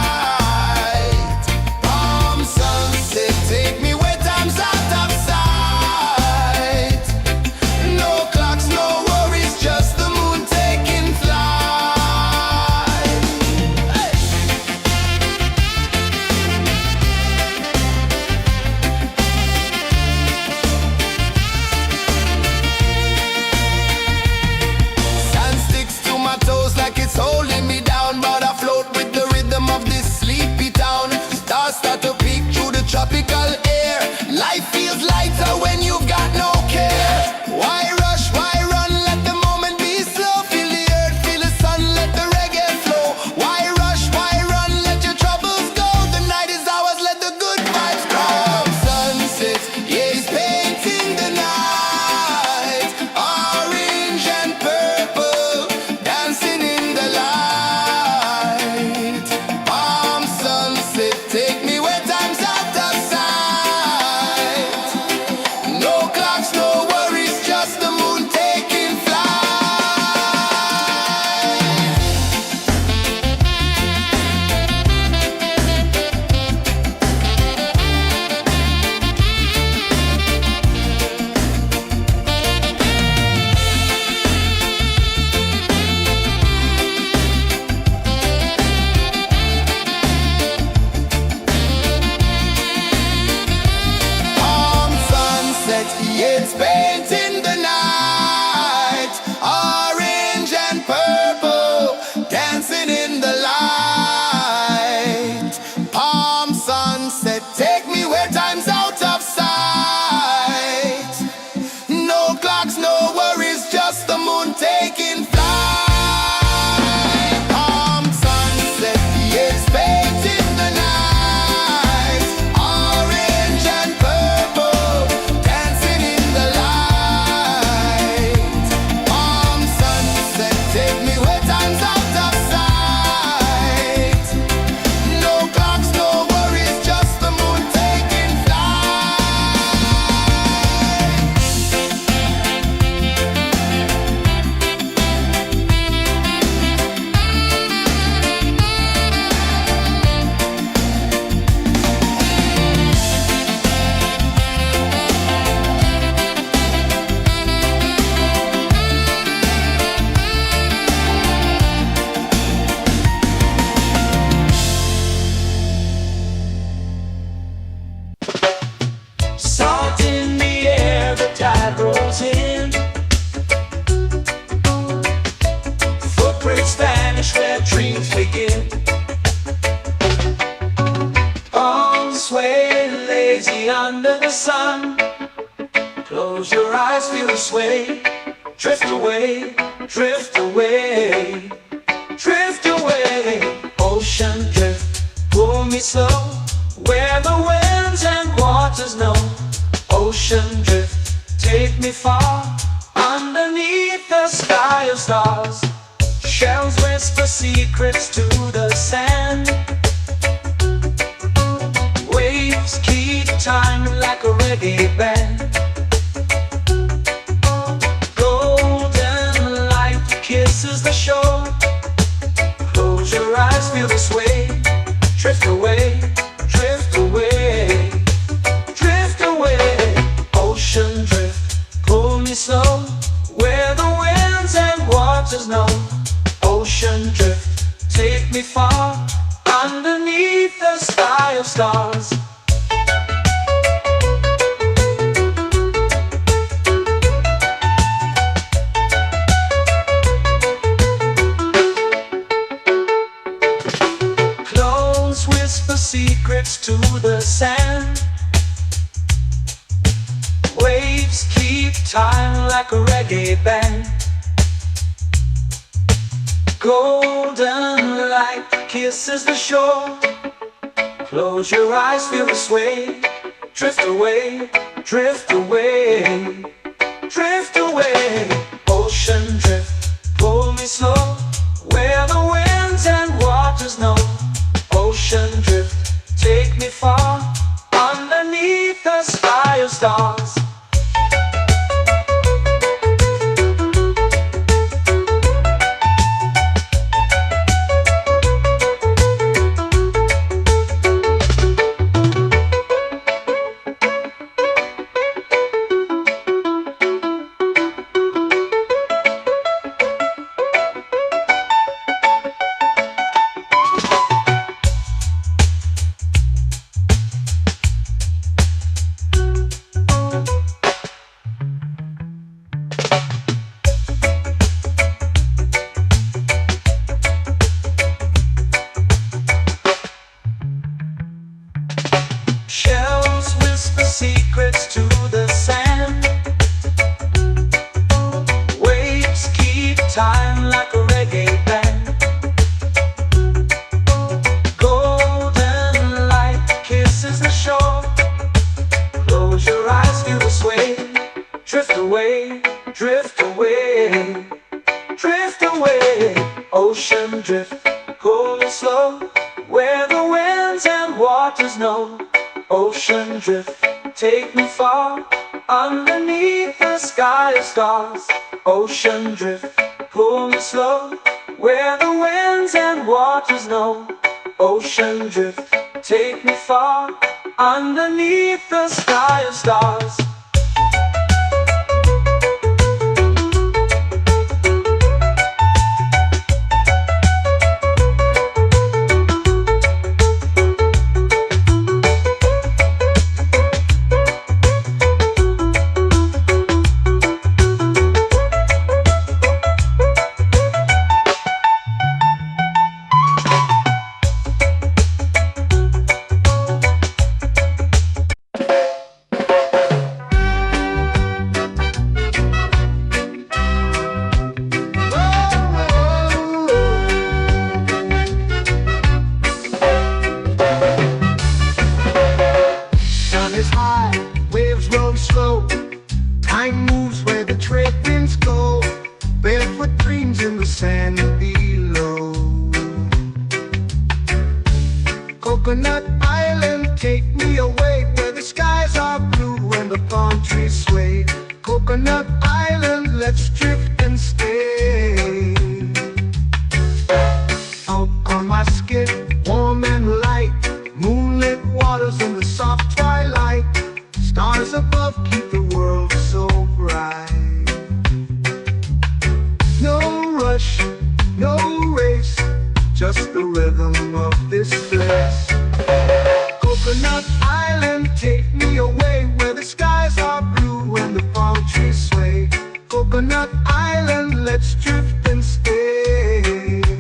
easy under the sun. Close your eyes, feel the sway. Drift away, drift away, drift away. Ocean drift, pull me slow, where the winds and waters know. Ocean drift, take me far, underneath the sky of stars. Shells whisper secrets to the sand. Waves keep time like a reggae band. Golden light kisses the shore. Close your eyes, feel the sway. Drift away, drift away, drift away. Ocean drift, pull me slow, where the winds and waters know. Ocean drift, take me far, underneath the sky of stars. Close whisper secrets to the sand. Waves keep time like a reggae band. Golden light kisses the shore. Close your eyes, feel the sway. Drift away, drift away, drift away. Ocean drift, pull me slow, where the winds and waters know. Ocean drift, take me far, underneath the sky of stars. Shells whisper secrets to the sand. Waves keep time like a reggae band. Golden light kisses the shore. Close your eyes, feel the sway. Drift away, drift away, drift away. Ocean drift, pull me slow, where the winds and waters know. Ocean drift, take me far, underneath the sky of stars. Ocean drift, pull me slow, where the winds and waters know. Ocean drift, take me far, underneath the sky of stars. Is high, waves roll slow. Time moves where the trade winds go. Barefoot dreams in the sand below. Coconut Island, take me away, where the skies are blue and the palm trees sway. Coconut Island, let's drift and stay. Out on my skin, warm and light, moonlit waters in the soft twilight. Stars above keep the world so bright. No rush, no race, just the rhythm of this place. Coconut Island, take me away, where the skies are blue and the palm trees sway. Coconut Island, let's drift and stay.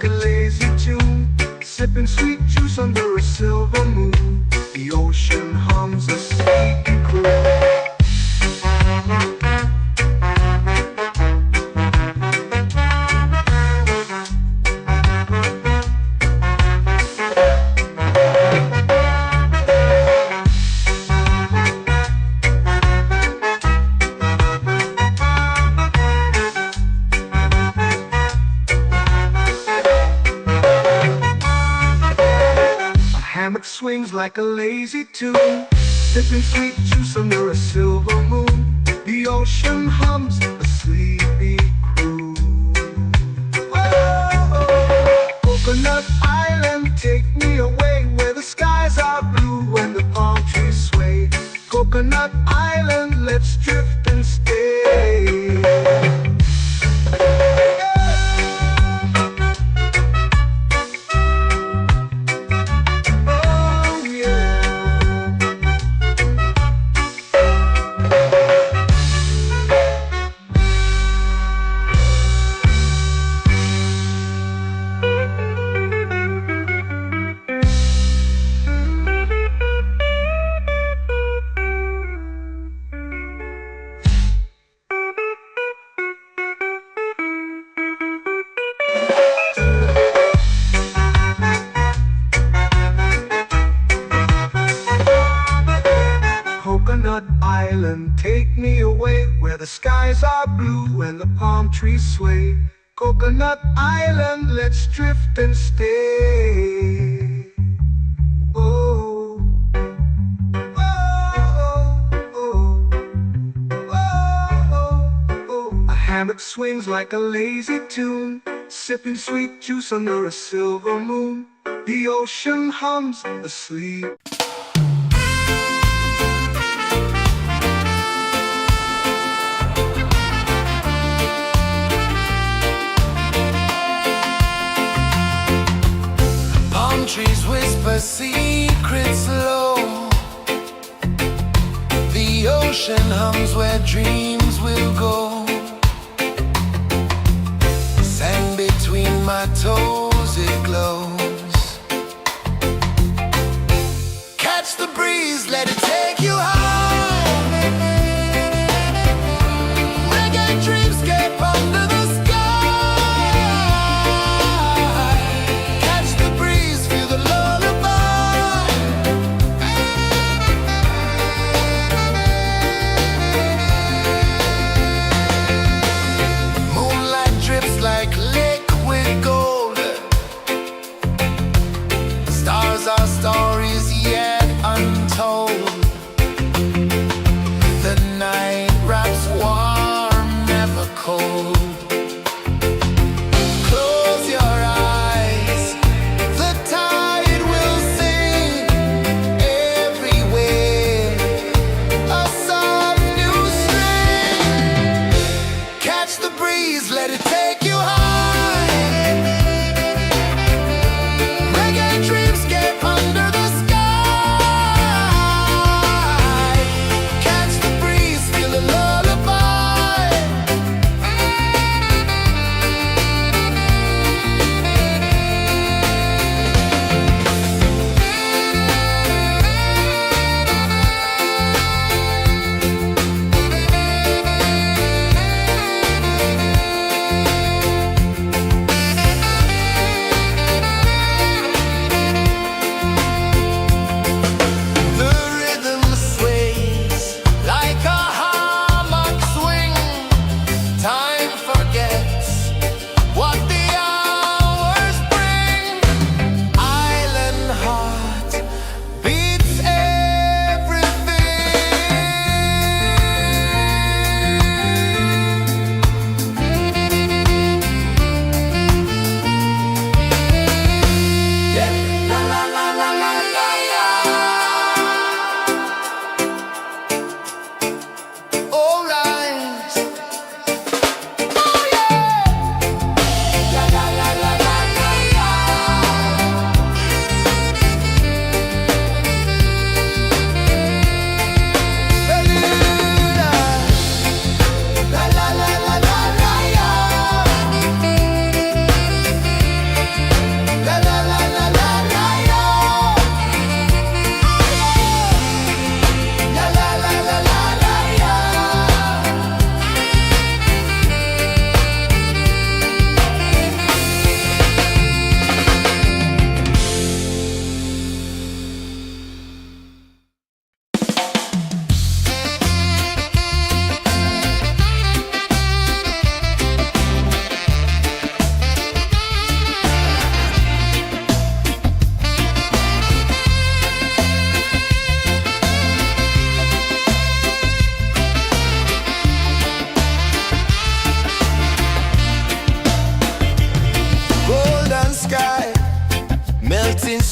like a lazy tune, sipping sweet juice under a silver moon. The ocean hums a sleepy croon. Hammock swings like a lazy tune, sipping sweet juice under a silver moon. The ocean hums a sleepy croon. Whoa, Coconut Island, take me away where the skies are blue and the palm trees sway. Coconut Island, let's drift and stay. Coconut Island, take me away where the skies are blue and the palm trees sway. Coconut Island, let's drift and stay. Oh, oh, oh, oh, oh. A hammock swings like a lazy tune, sipping sweet juice under a silver moon. The ocean hums asleep. Trees whisper secrets low. The ocean hums where dreams will go. Sand between my toes, it glows. Catch the breeze, let it take you high. Reggae dreamscape under the like liquid gold,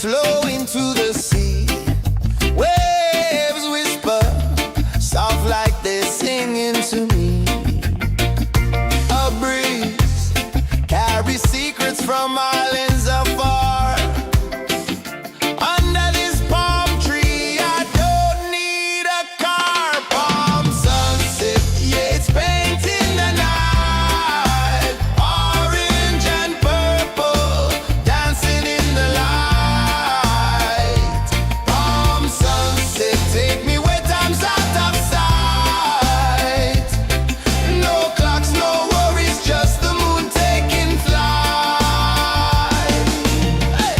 flowing to the sea. Waves whisper, soft like they're singing to me. A breeze carries secrets from islands afar. Under this palm tree, I don't need a car. Palm sunset, yeah, it's painting the night. Orange and purple, dancing in the light. Palm sunset, take me where time's out of sight. No clocks, no worries, just the moon taking flight. Hey!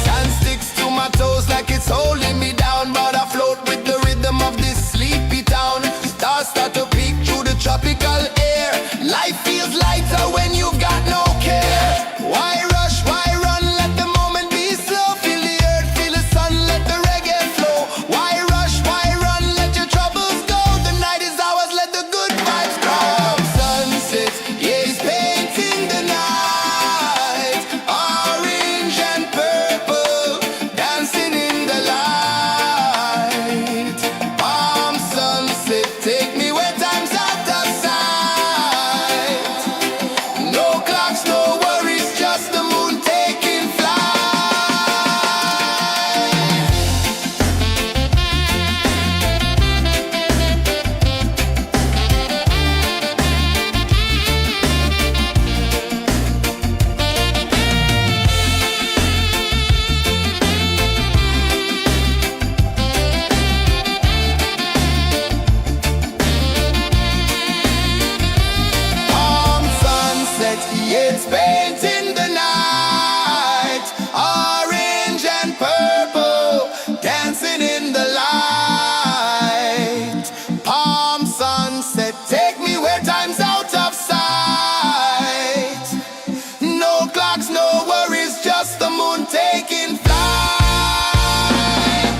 Sand sticks to my toes like it's holding me down, but I float with the rhythm of this sleepy town. Stars start to peek through the tropical air. Life feels lighter when you've got no care. Why rush, why run, let the moment be slow. Feel the earth, feel the sun, let the reggae flow. Why rush, why run, let your troubles go. The night is ours, let the good vibes grow. Sunset, yeah, it's painting the night. Orange and purple, dancing in the light. Palm sunset, take me where time's out of sight. No clocks, no worries, just the moon taking flight. Palm sunset, yeah, it's painting the night. Orange and purple, dancing in the light. Palm sunset, take me where time's out of sight. No clocks, no worries, just the moon taking flight.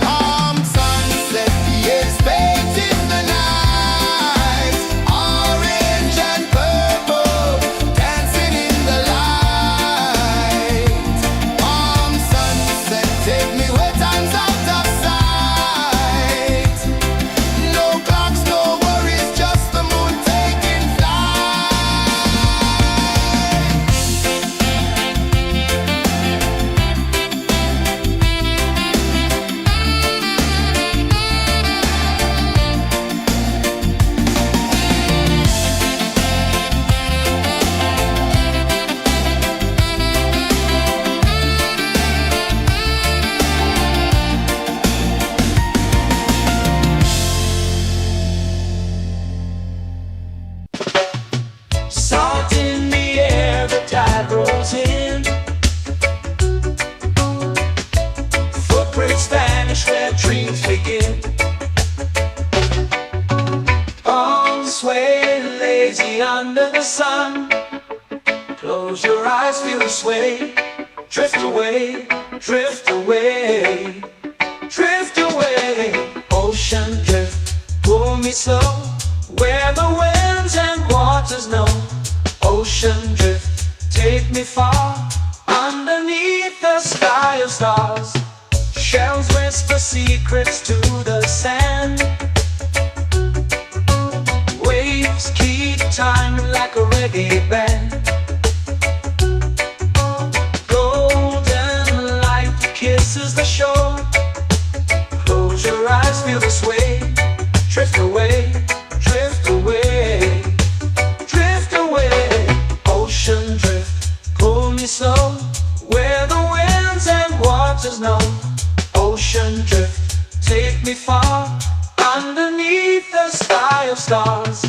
Palm sunset, yeah, it's painting the night. Orange and purple, dancing in the light. Palm sunset, take me where time's out of sight. No clocks, no worries, just the moon taking flight. Salt in the air, the tide rolls in. Footprints vanish where dreams begin. Arms sway lazy under the sun. Close your eyes, feel the sway. Drift away, drift away, drift away. Ocean drift, pull me slow, where the winds and waters know. Ocean drift, take me far, underneath the sky of stars. Shells whisper secrets to the sand. Waves keep time like a reggae band. Golden light kisses the shore. Close your eyes, feel the sway. Drift away, drift away, drift away. Ocean drift, pull me slow, where the winds and waters know. Ocean drift, take me far, underneath the sky of stars.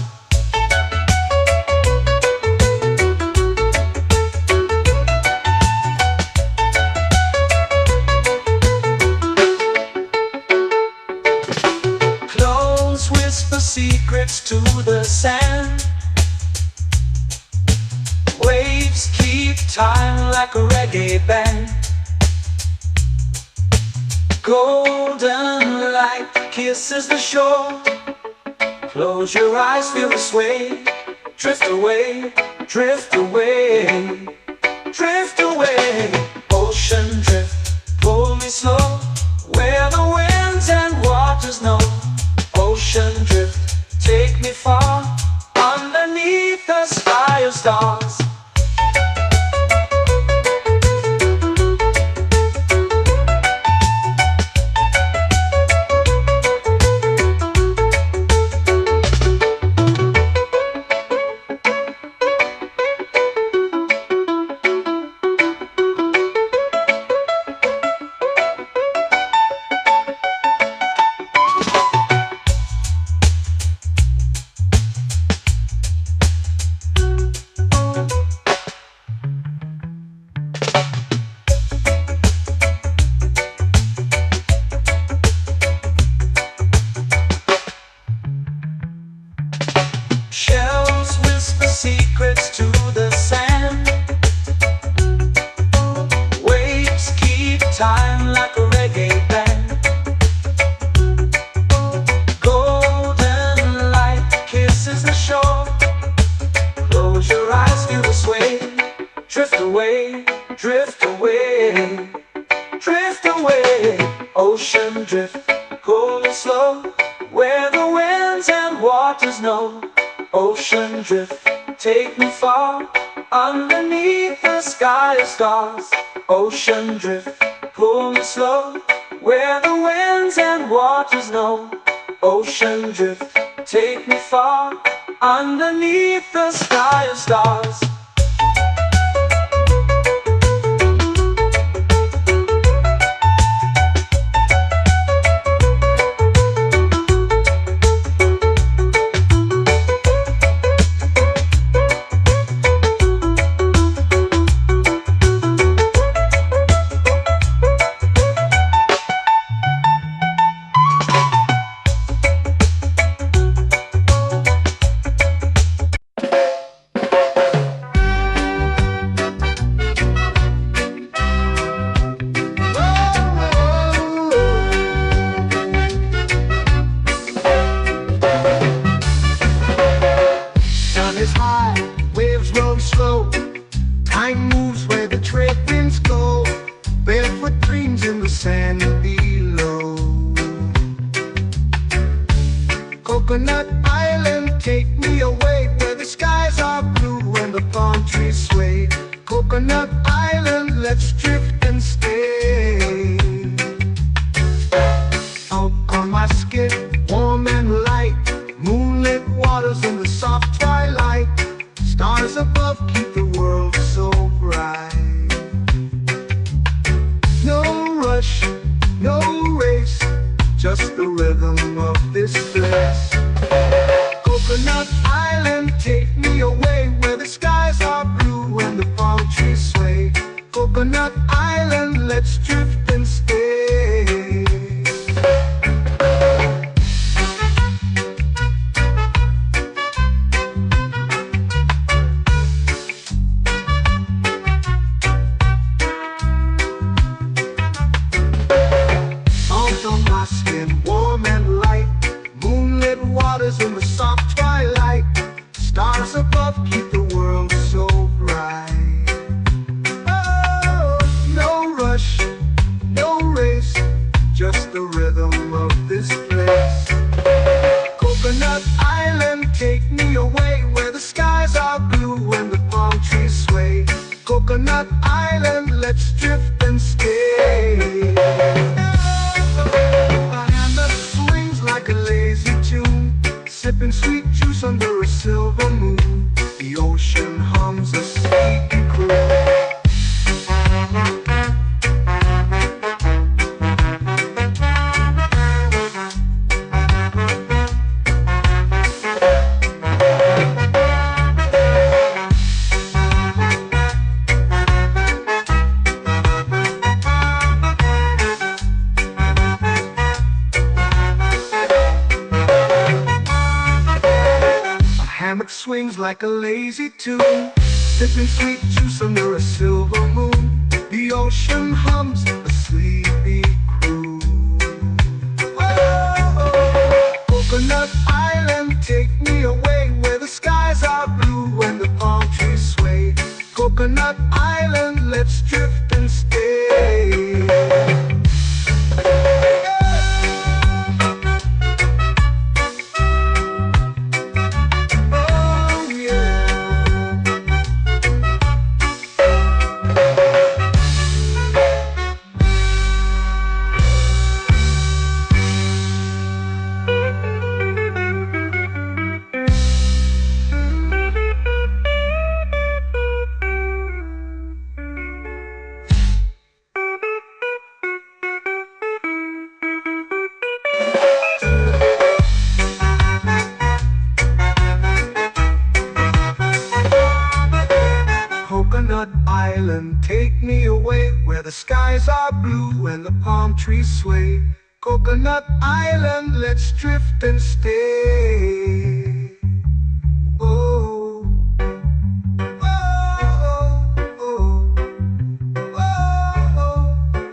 Clones whisper secrets to the sand. Waves keep time like a reggae band. Golden light kisses kisses the shore. Close your eyes, feel the sway. Drift away, drift away, drift away. Ocean drift, pull me slow, where the winds and waters know. Ocean drift, take me far, underneath the sky of stars. Shells whisper secrets to the sand. Waves keep time like a reggae band. Golden light kisses the shore. Close your eyes, feel the sway. Drift away, drift away, drift away. Ocean drift, cool and slow, where the winds and waters know. Ocean drift, take me far, underneath the sky of stars. Ocean drift, pull me slow, where the winds and waters know. Ocean drift, take me far, underneath the sky of stars. Is high, waves roll slow. Time moves where the trade winds go. Barefoot dreams in the sand below. Coconut Island, take me away, where the skies are blue and the palm trees sway. Coconut Island, let's drift and stay. Out on my skin, warm and light, moonlit waters in the soft twilight. Stars above keep the world so bright. No rush, no race, just the rhythm of this place. Coconut Island, take me away, where the skies are blue and the palm trees sway. Coconut Island, let's drift and stay. Warm and light, moonlit waters in the soft twilight. Stars above keep the world so bright. Oh, no rush, no race, just the rhythm of this place. Coconut Island, take me away, where the skies are blue and the palm trees sway. Coconut Island, let's drift and stay. Like a lazy tune, sipping sweet juice under a silver moon. The ocean hums a sleepy croon. Swings like a lazy tune, sipping sweet juice under a silver moon. The ocean hums a sleepy croon. Oh, the skies are blue and the palm trees sway. Coconut Island, let's drift and stay. Oh, oh, oh,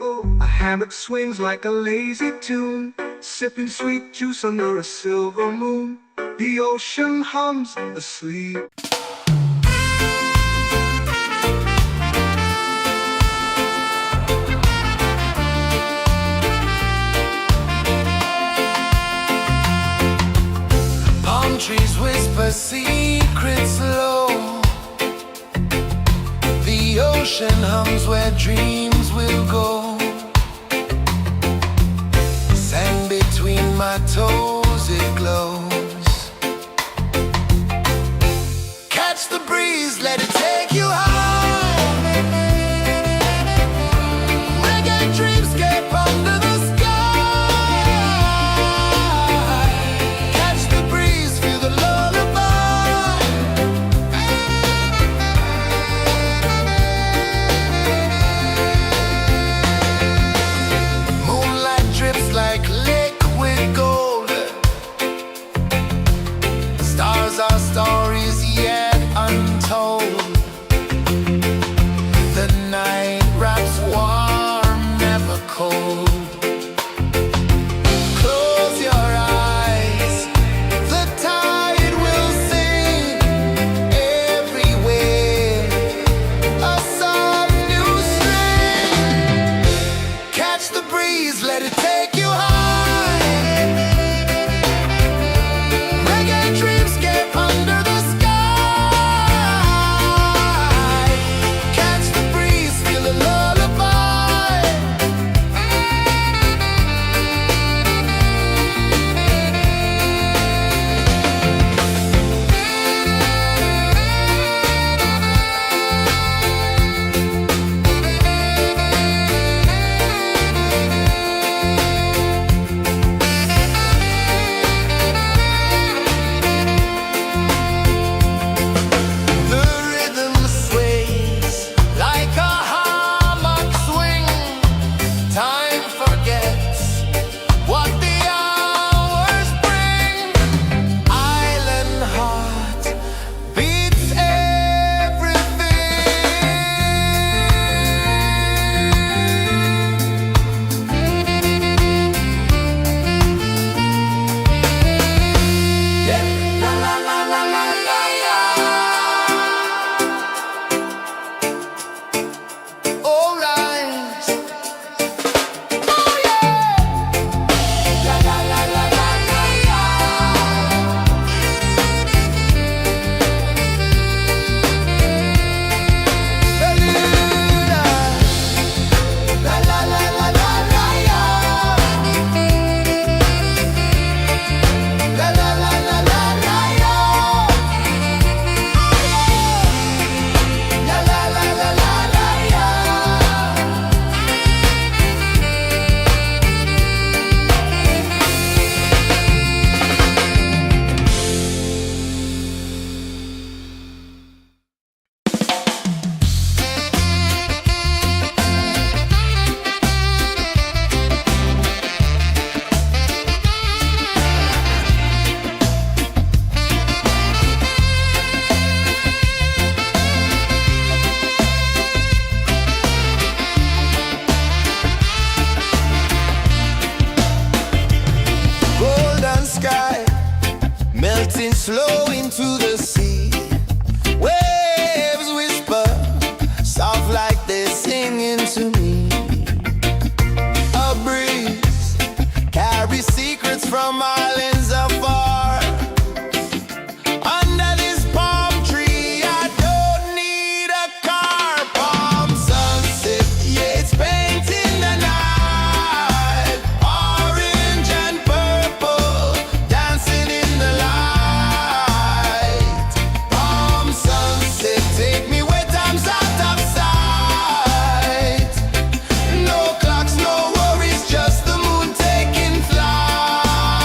oh. A hammock swings like a lazy tune, sipping sweet juice under a silver moon. The ocean hums asleep. Trees whisper secrets low. The ocean hums where dreams will go. Sand between my toes, it glows. Catch the breeze, let it take you high. Reggae dreamscape under the sky. Our stories yet untold. The night wraps warm, never cold. Close your eyes, the tide will sing everywhere. A soft new string. Catch the breeze, let it take you high. Slow into the sea. Waves whisper, soft like they're singing to me. A breeze carries secrets from islands afar. Under this palm tree, I don't need a car. Palm sunset, yeah, it's painting the night. Orange and purple, dancing in the light. Take me where time's out of sight. No clocks, no worries, just the moon taking flight.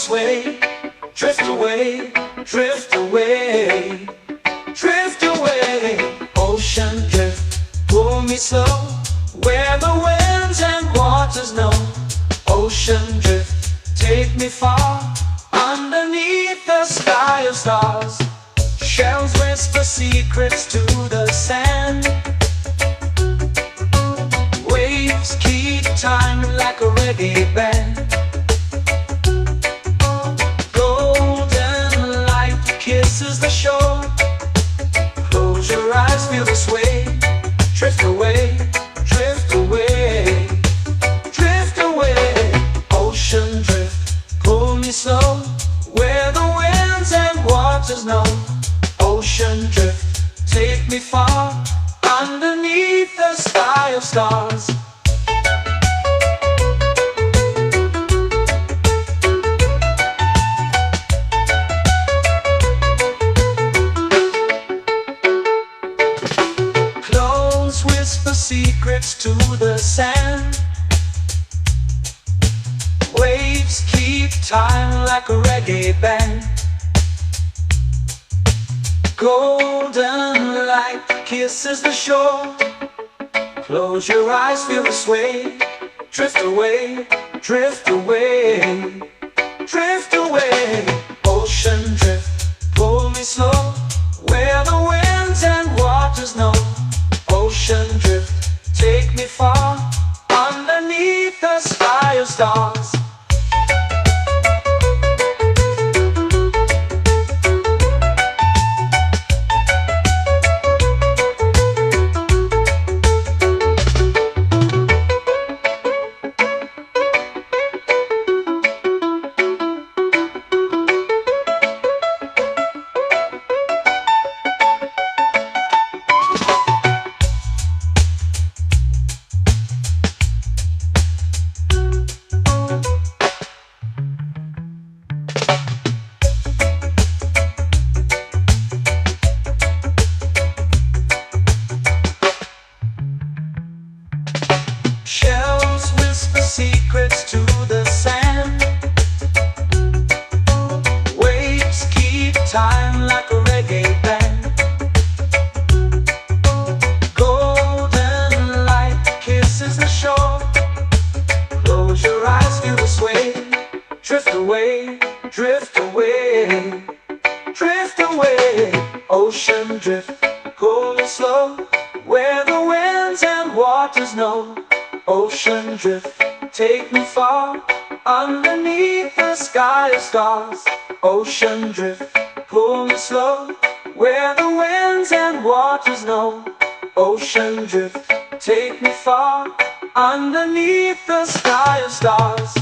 sway. Drift away, drift away, drift away. Ocean drift, pull me slow, where the winds and waters know. Ocean drift, take me far, underneath the sky of stars. Shells whisper secrets to the sand. Waves keep time like a reggae band. Golden light kisses the shore. Close your eyes, feel the sway. Drift away, drift away, drift away. Ocean drift, pull me slow, where the winds and waters know. Ocean drift, take me far, underneath the sky of stars. Clones whisper secrets to the sand. Waves keep time like a reggae band. Golden light kisses the shore. Close your eyes, feel the sway. Drift away, drift away, drift away. Ocean drift, pull me slow, where the winds and waters know. Ocean drift, take me far, underneath the sky of stars. Shells whisper secrets to the sand. Waves keep time like a reggae band. Golden light kisses the shore. Close your eyes, feel the sway. Drift away, drift away, drift away. Ocean drift, pull me slow, where the winds and waters know. Ocean drift, take me far, underneath the sky of stars. Ocean drift, pull me slow, where the winds and waters know. Ocean drift, take me far, underneath the sky of stars.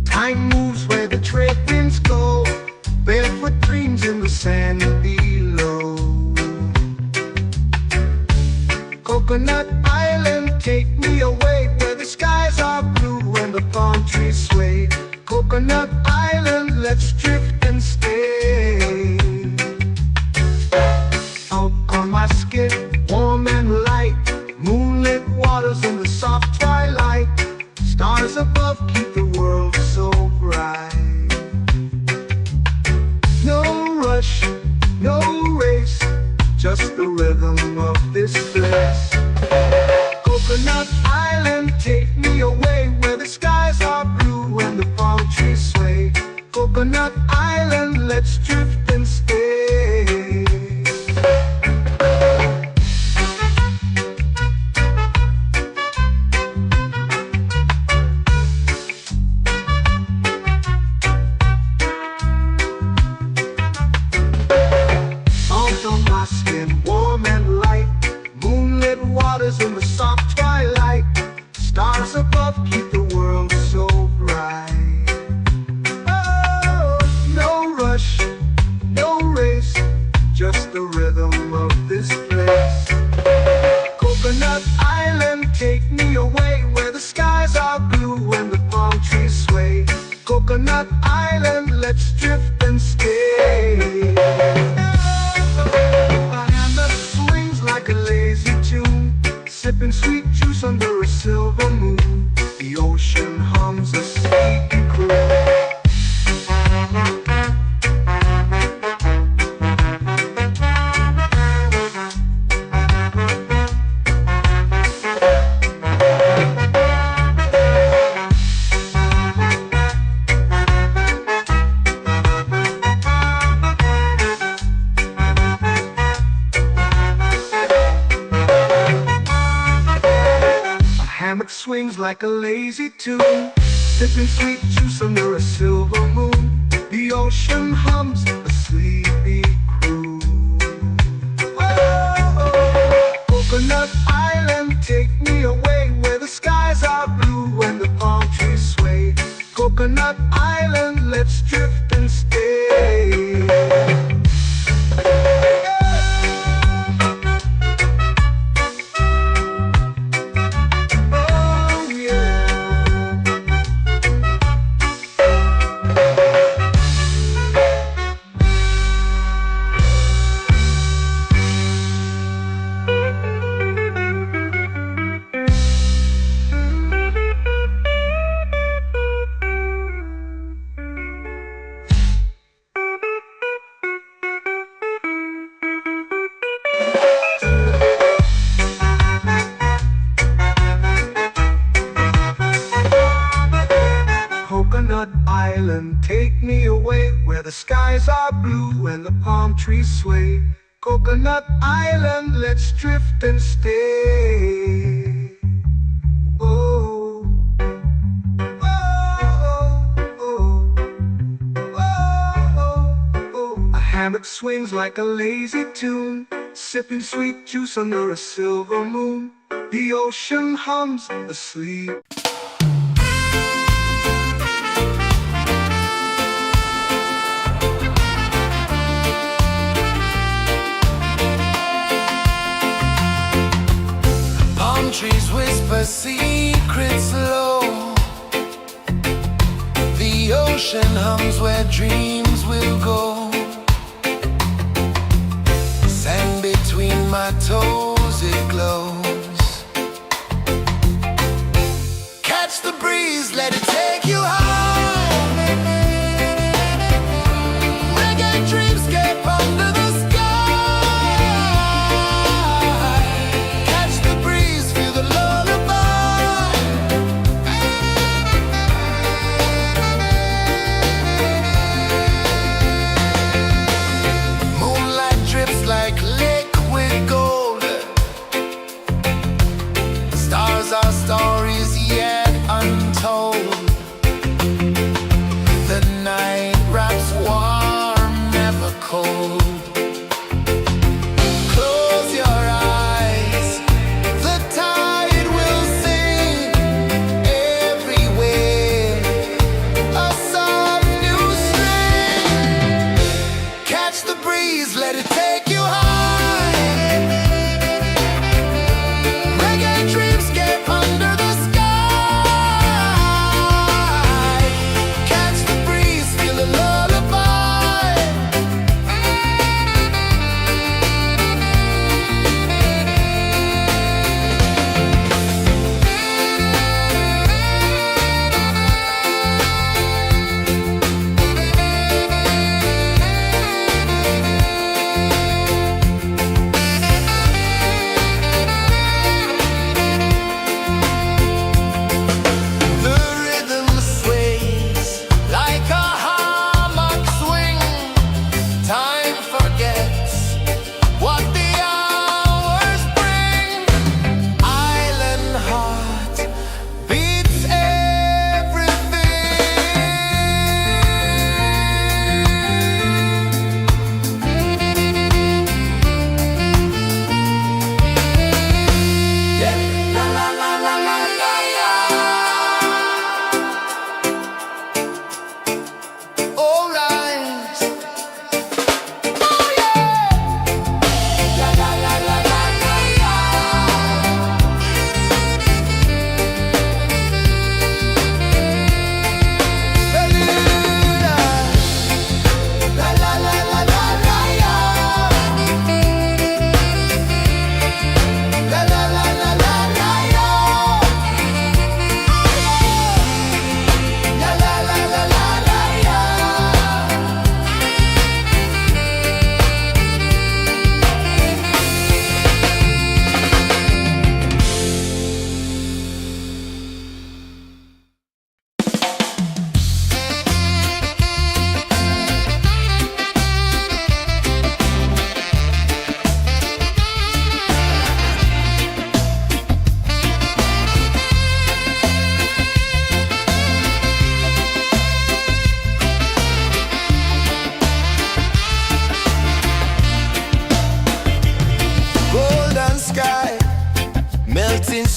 Time moves where the trade winds go. Barefoot dreams in the sand below. Coconut Island, take me away, where the skies are blue and the palm trees sway. Coconut Island, let's drift and stay. Out on my skin, warm and light, moonlit waters in the soft twilight. Stars above keep the world so bright. No rush, no race, just the rhythm of this place. Coconut Island, take me away, where the skies are blue and the palm trees sway. Coconut Island, let's drift and stay. my skin warm and light. Moonlit waters in the soft twilight. Stars above keep the world so bright. Oh, no rush, no race, just the rhythm of this place. Coconut Island, take me away where the skies are blue and the palm trees sway. Coconut Island, let's drift and stay. A hand that swings like a lazy tune, sipping sweet juice under a silver moon. The ocean hums a sleepy croon. Hammock swings like a lazy tune, sipping sweet juice under a silver moon. The ocean hums a sleepy croon. Oh, Coconut Island, take me away where the skies are blue and the palm trees sway. Coconut Island, let's drift and stay. Coconut Island, take me away where the skies are blue and the palm trees sway. Coconut Island, let's drift and stay. Oh, oh, oh, oh, oh. A hammock swings like a lazy tune, sipping sweet juice under a silver moon. The ocean hums asleep. Trees whisper secrets low. The ocean hums where dreams will go. Sand between my toes, it glows. Catch the breeze, let it take you high. Reggae dreamscape under the our stories yet untold. The night wraps warm, never cold. Close your eyes, the tide will sing everywhere. A soft new string. Catch the breeze, let it take you high.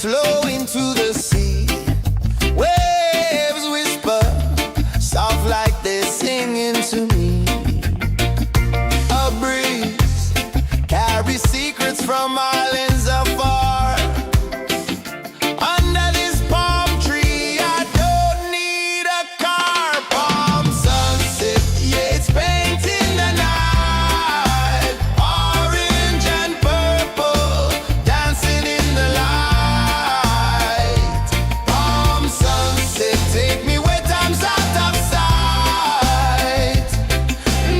flow into the sea. Waves whisper, soft like they're singing to me. A breeze carries secrets from islands afar. Under this palm tree, I don't need a car. Palm sunset, yeah, it's painting the night. Orange and purple, dancing in the light. Palm sunset, take me where time's out of sight.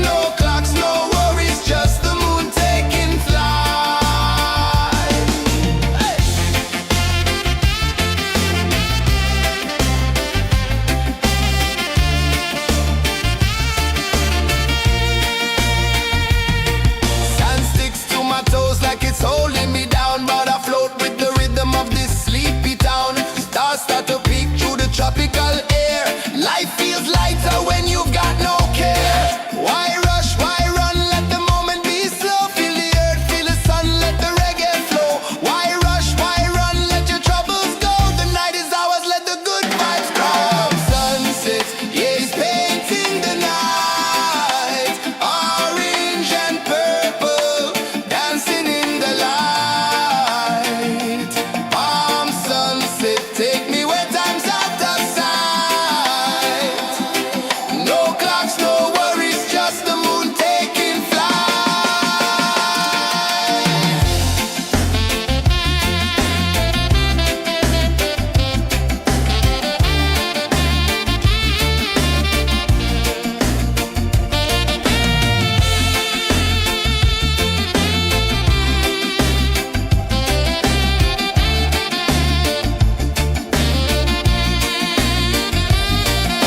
No clocks, no worries, just the moon taking flight. Hey! Sand sticks to my toes like it's holding me down, but I float with the rhythm of this sleepy town. Stars start to peek through the tropical air. Life feels lighter when you've got no care. Why rush, why run, let the moment be slow. Feel the earth, feel the sun, let the reggae flow. Why rush, why run, let your troubles go. The night is ours, let the good vibes grow. Sunset, yeah, it's painting the night. Orange and purple, dancing in the light. Palm sunset, take me where time's out of sight. No clocks, no worries, just the moon taking flight.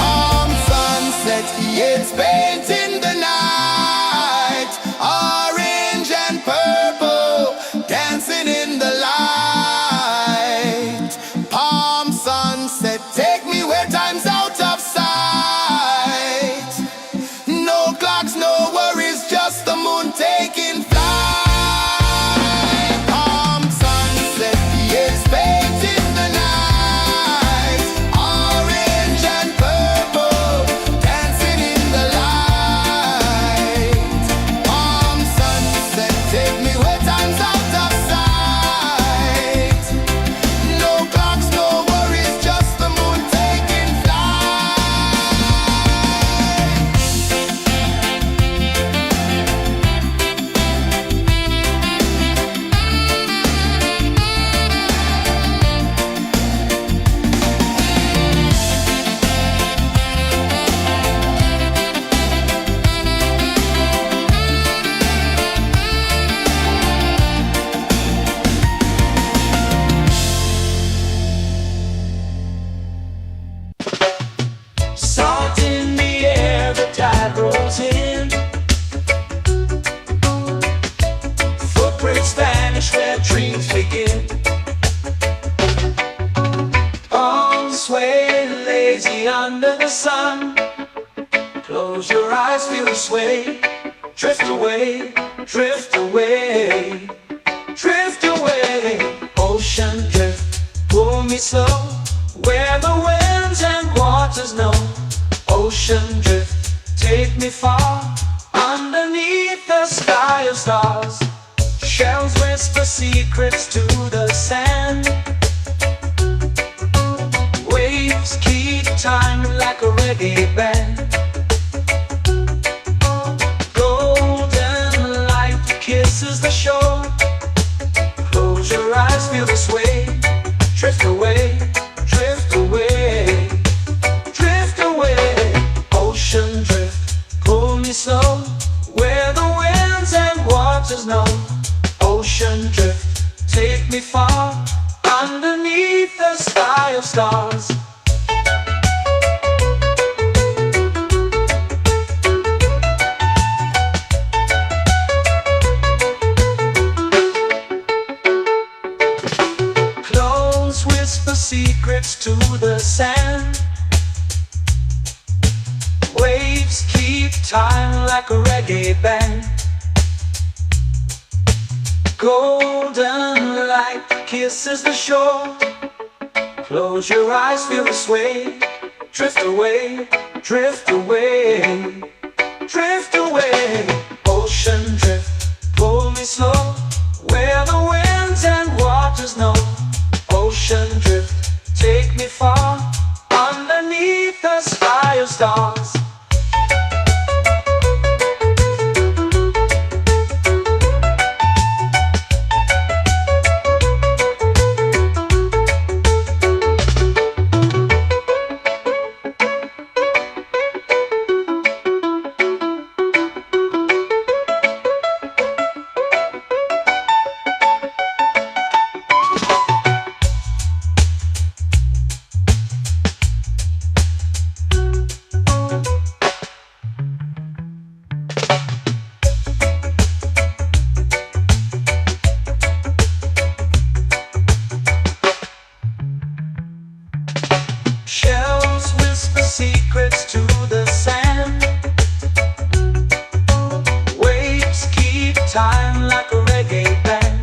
Palm sunset, yeah, it's painting the night. Orange and purple, dancing in the light. Palm sunset, take me where time's out of sight. No clocks, no worries, just the moon taking flight. Palm sunset, yeah, it's painting the night. Orange and purple, dancing in the light. Palm sunset, take me where time's out of sight. No clocks, no worries, just the moon taking flight. Salt in the air, the tide rolls in. Footprints vanish where dreams begin. Arms sway lazy under the sun. Close your eyes, feel the sway. Drift away, drift away, drift away. Ocean drift, pull me slow, where the winds and waters know. Ocean drift, take me far, underneath the sky of stars. Shells whisper secrets to the sand. Waves keep time like a reggae band. Golden light kisses the shore. Close your eyes, feel the sway. Drift away, drift away, drift away. Ocean drift, pull me slow, where the winds and waters know. Ocean drift, take me far, underneath the sky of stars. Close whisper secrets to the sand. Waves keep time like a reggae band. Golden light kisses the shore. Close your eyes, feel the sway. Drift away, drift away, drift away. Ocean drift, pull me slow, where the winds and waters know. Ocean drift, take me far, underneath the sky of stars. Shells whisper secrets to the sand. Waves keep time like a reggae band.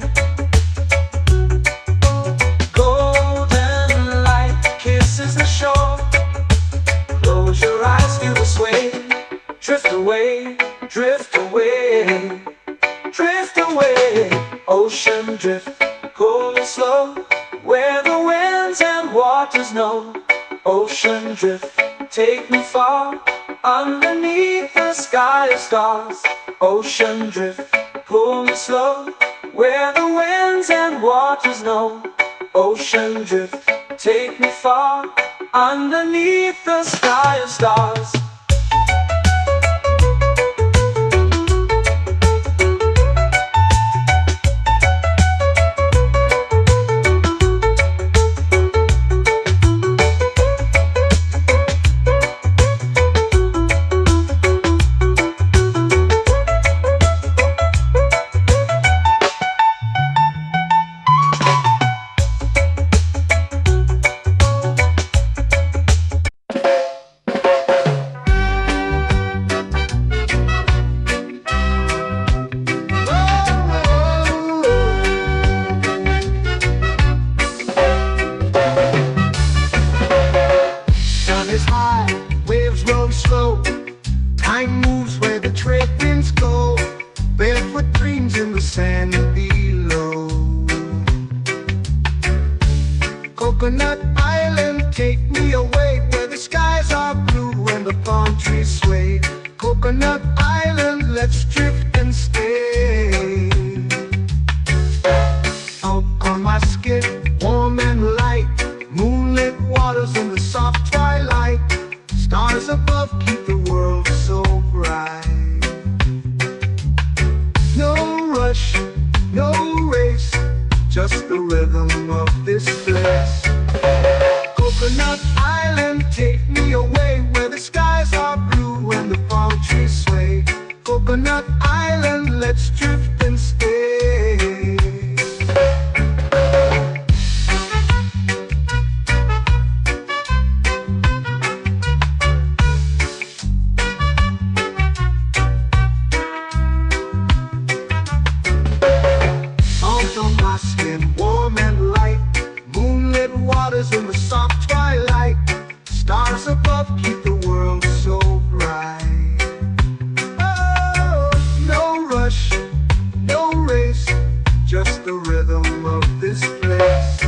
Golden light kisses the shore. Close your eyes, feel the sway. Drift away, drift away, drift away. Ocean drift, cool and slow, where the winds and waters know. Ocean drift, take me far, underneath the sky of stars. Ocean drift, pull me slow, where the winds and waters know. Ocean drift, take me far, underneath the sky of stars. Time moves where the trade winds go. Barefoot dreams in the sand below. Coconut Island, take me away, where the skies are blue and the palm trees sway. Coconut Island, let's drift and stay. Out on my skin, warm and light, moonlit waters in the soft twilight. Stars above keep the world so bright. No rush, no race, just the rhythm of this place. Coconut Island, take me away, where the skies are blue and the palm trees sway. Coconut Island, let's drift and stay. Warm and light, moonlit waters in the soft twilight. Stars above keep the world so bright. Oh, no rush, no race, just the rhythm of this place.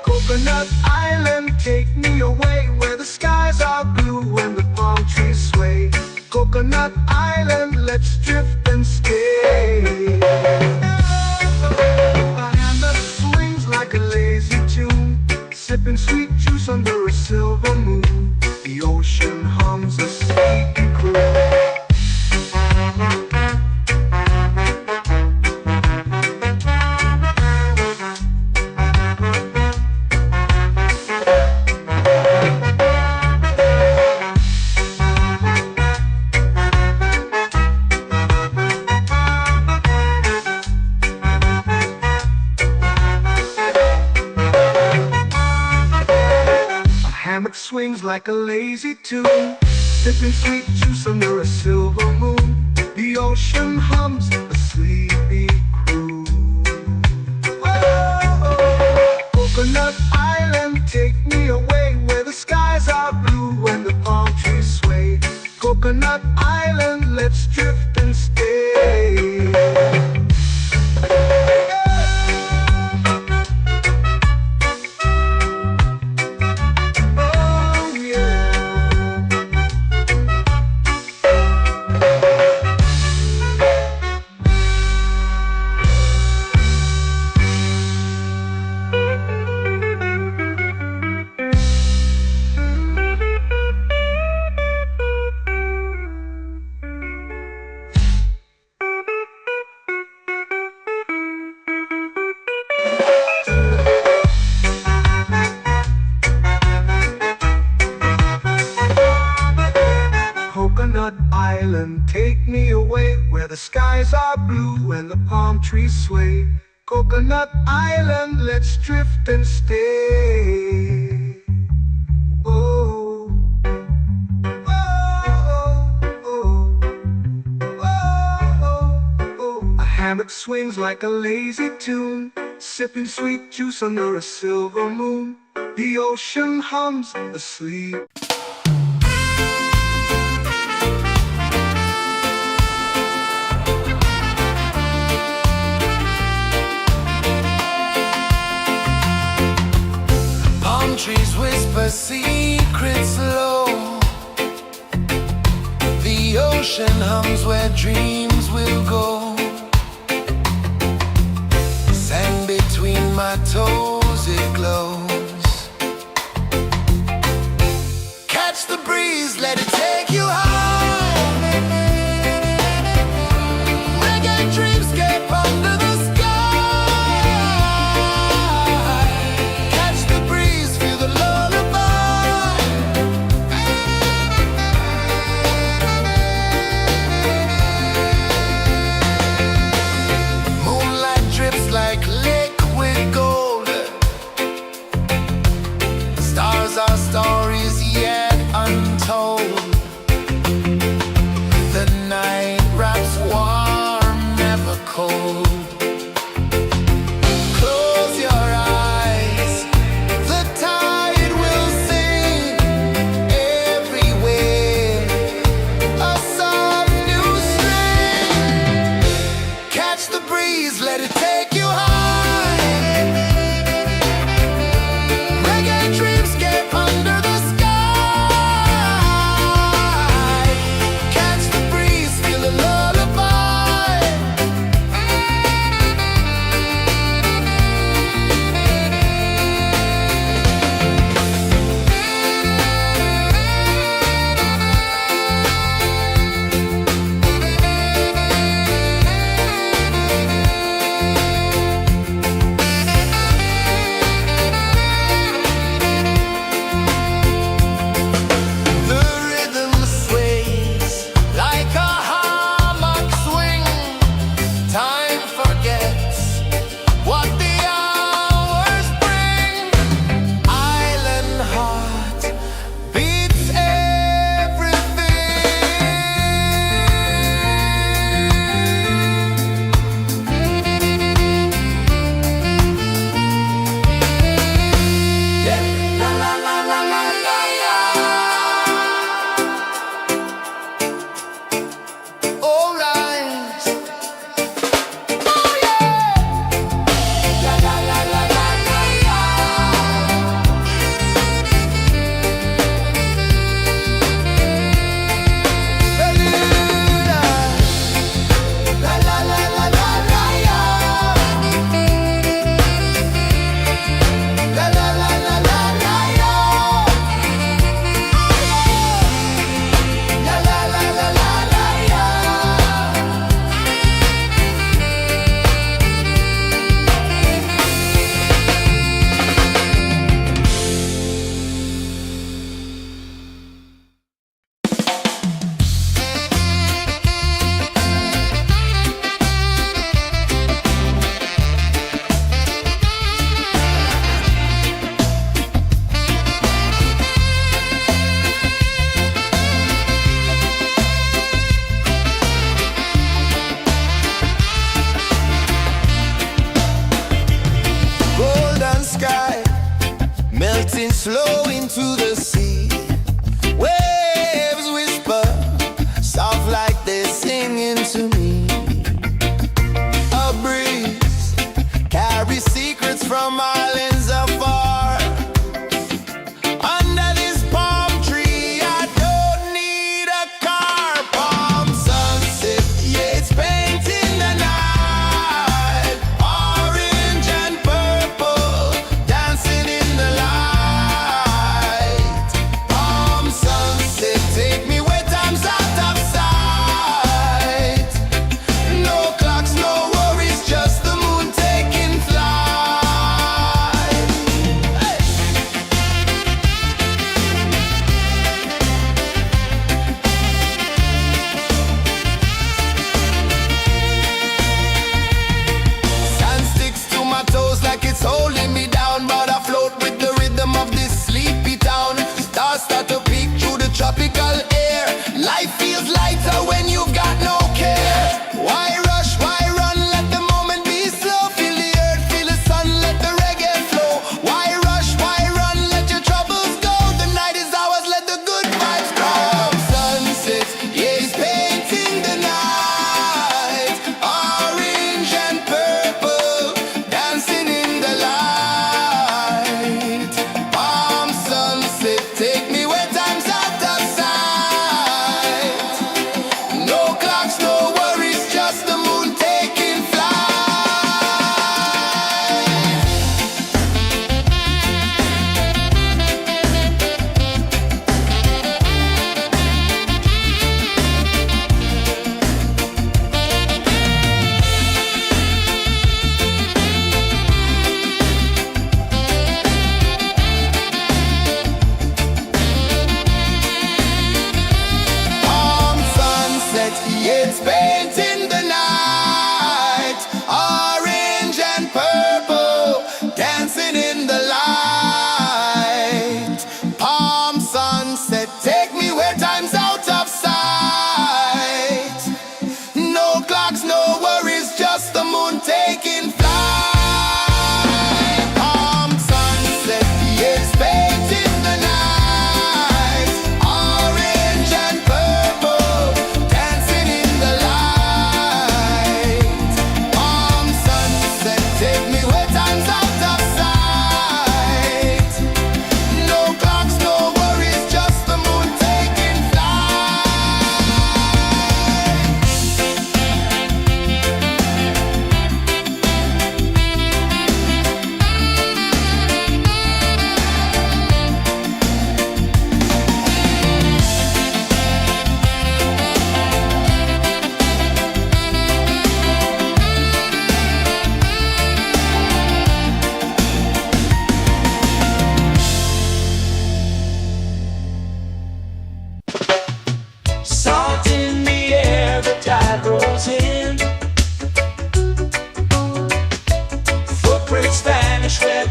Coconut Island, take me away, where the skies are blue and the palm trees sway. Coconut Island, let's drift and stay. Sipping sweet juice under a silver moon. The ocean hums a sleepy croon. Hammock swings like a lazy tune, sipping sweet juice under a silver moon. The ocean hums a sleepy croon. Whoa. take me away where the skies are blue and the palm trees sway. Coconut Island, let's drift and stay. Oh, oh, oh, oh, oh. A hammock swings like a lazy tune, sipping sweet juice under a silver moon. The ocean hums asleep. Palm trees whisper secrets low. The ocean hums where dreams will go. Sand between my toes, it glows. Catch the breeze, let it take you high. Reggae dreamscape under the sky. Catch the breeze, feel the lullaby. Moonlight drips like liquid gold. Stars are stories yet untold. The night wraps warm, never cold. Close your eyes, the tide will sing everywhere. A soft new string. Catch the breeze, let it take you high. Reggae dreamscape under the sky. Catch the breeze, feel the lullaby. The rhythm sways like a hammock swing. Time forgets what the hours bring. Island heart beats everything. Yeah. La la la la la la la. All right. Oh yeah. La la la la la la la. Bermuda. La la la la la la la. La la la la la la la. La la la la la la la. Golden sky melting slow into the sea. Waves whisper soft like they're singing to me. A breeze carries secrets from islands afar. Under this palm tree, I don't need a car. Palm sunset, yeah, it's painting the night. Orange and purple dancing in the light.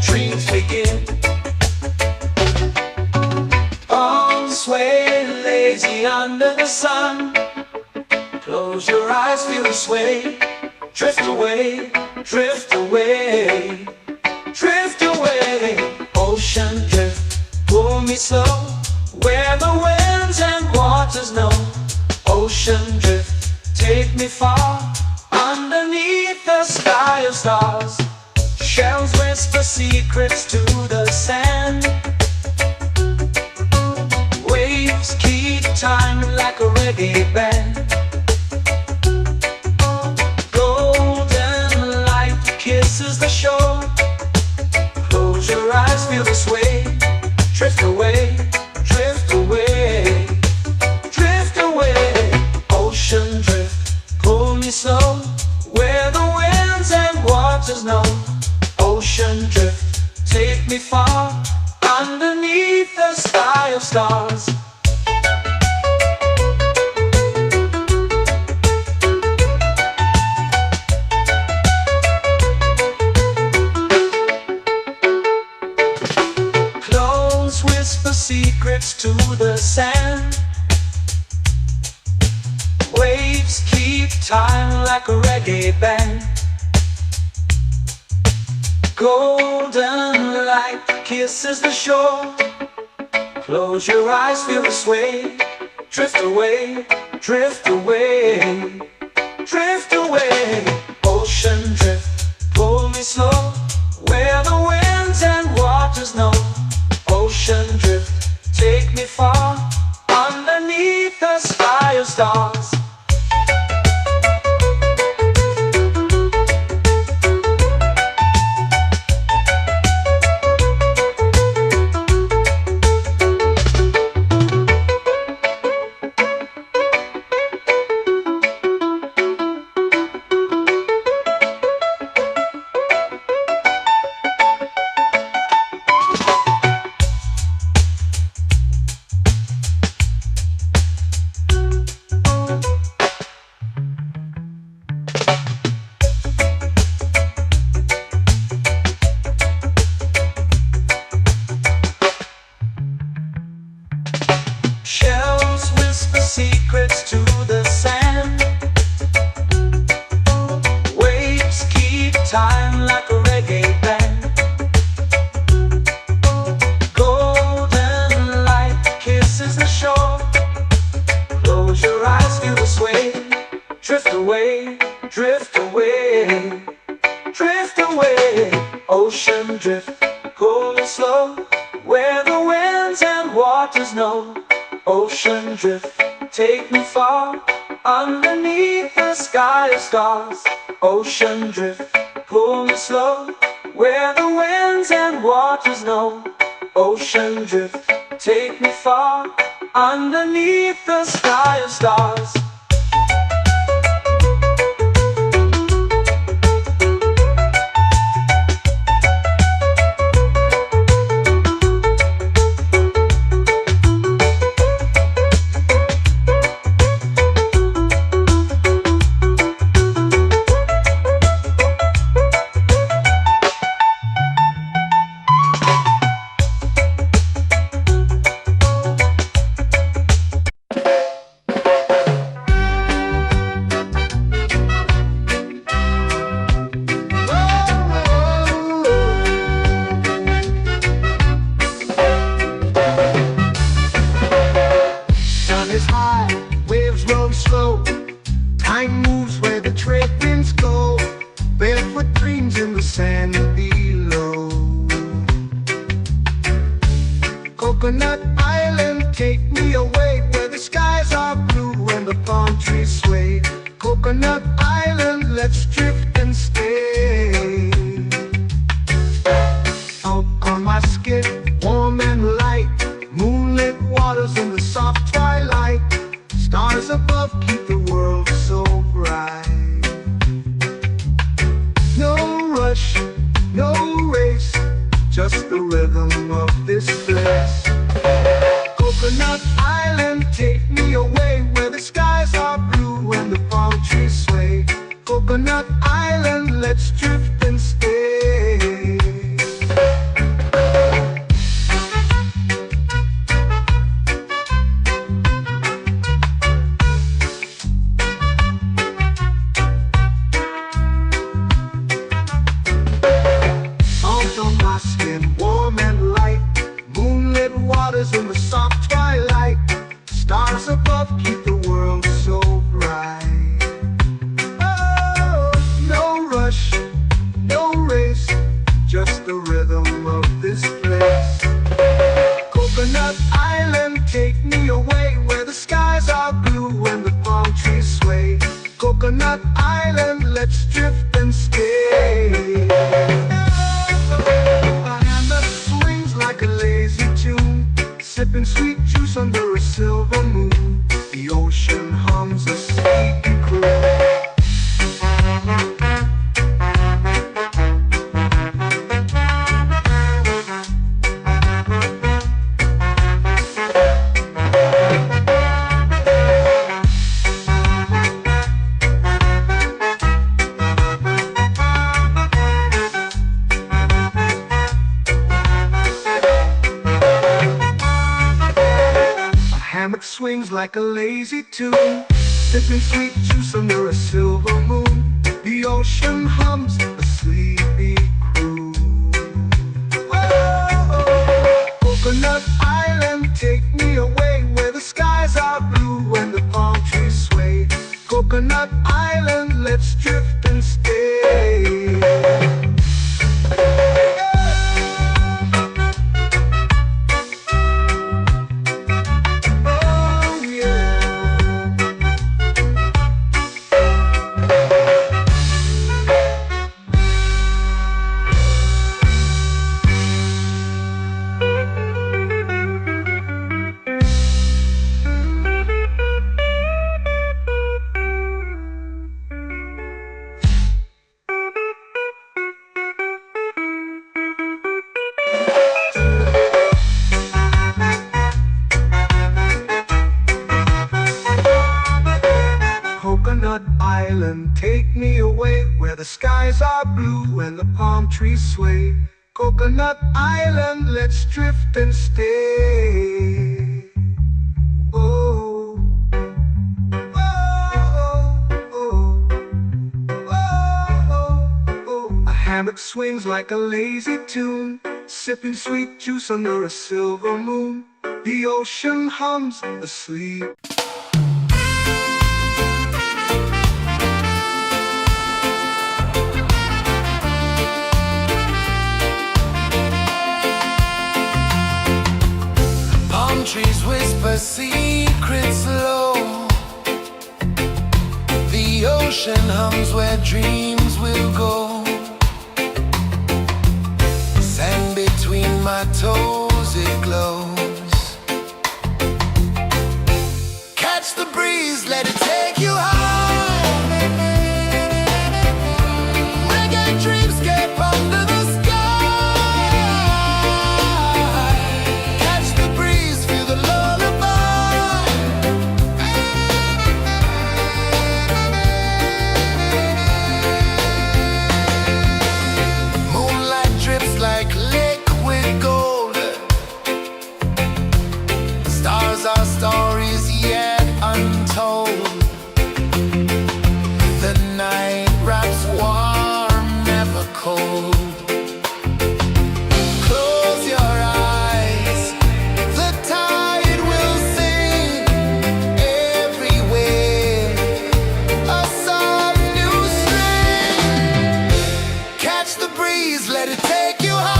dreams begin. Arms sway lazy under the sun. Close your eyes, feel the sway. Drift away, drift away, drift away. Ocean drift, pull me slow, where the winds and waters know. Ocean drift, take me far, underneath the sky of stars. Shells whisper secrets to the sand. Waves keep time like a reggae band. Golden light kisses the shore. Close your eyes, feel the sway. Drift away, drift away, drift away. Ocean drift, pull me slow, where the winds and waters know. Ocean drift, take me far, underneath the sky of stars. Close whisper secrets to the sand. Waves keep time like a reggae band. Golden light kisses the shore. Close your eyes, feel the sway. Drift away, drift away, drift away. Ocean drift, pull me slow, where the winds and waters know. Ocean drift, take me far, underneath the sky of stars. Shells whisper secrets to the sand. Waves keep time like a reggae band. Golden light kisses the shore. Close your eyes, feel the sway. Drift away, drift away, drift away. Ocean drift, pull me slow, where the winds and waters know. Ocean drift, take me far, underneath the sky of stars. Ocean drift, pull me slow, where the winds and waters know. Ocean drift, take me far, underneath the sky of stars. Time moves where the trade winds go. Barefoot dreams in the sand below. Coconut Island, take me away, where the skies are blue and the palm trees sway. Coconut Island, let's drift and stay. Out on my skin, warm and light, moonlit waters in the soft twilight. Stars above keep the world so bright. No rush, no race, just the rhythm of this place. Coconut Island, take me away, where the skies are blue and the palm trees sway. Coconut Island, let's drift and stay. swings like a lazy tune, sipping sweet juice under a silver moon. The ocean hums a sleepy croon. Whoa, Coconut Island, take me away where the skies are blue and the palm trees sway. Coconut Island, let's drift and stay. Coconut Island, take me away where the skies are blue and the palm trees sway. Coconut Island, let's drift and stay. Oh, oh, oh, oh, oh. A hammock swings like a lazy tune, sipping sweet juice under a silver moon. The ocean hums asleep. Trees whisper secrets low. The ocean hums where dreams will go. Sand between my toes, it glows. Catch the breeze, let it take you high. Reggae dreamscape under the sky. Our stories yet untold. The night wraps warm, never cold. Close your eyes, the tide will sing everywhere. A soft new string. Catch the breeze, let it take you high.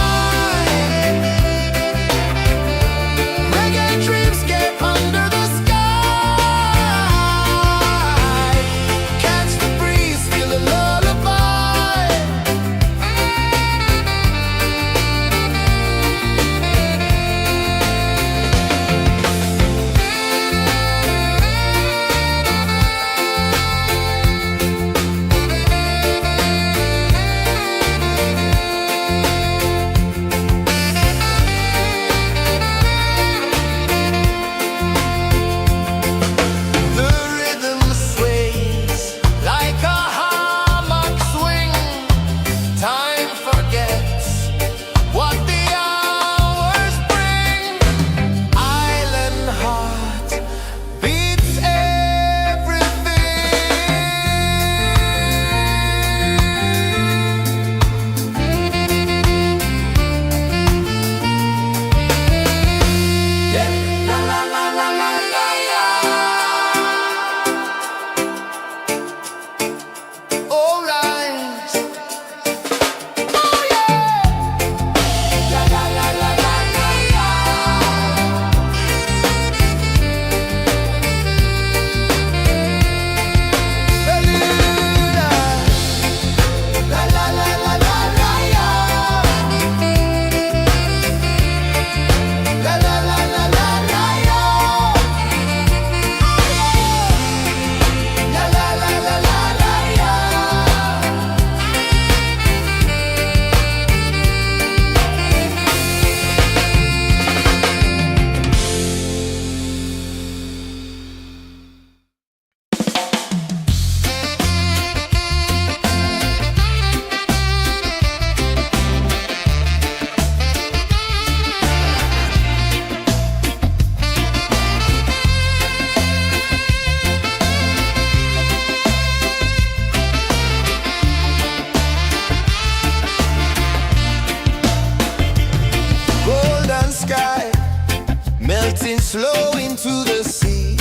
flow into the sea.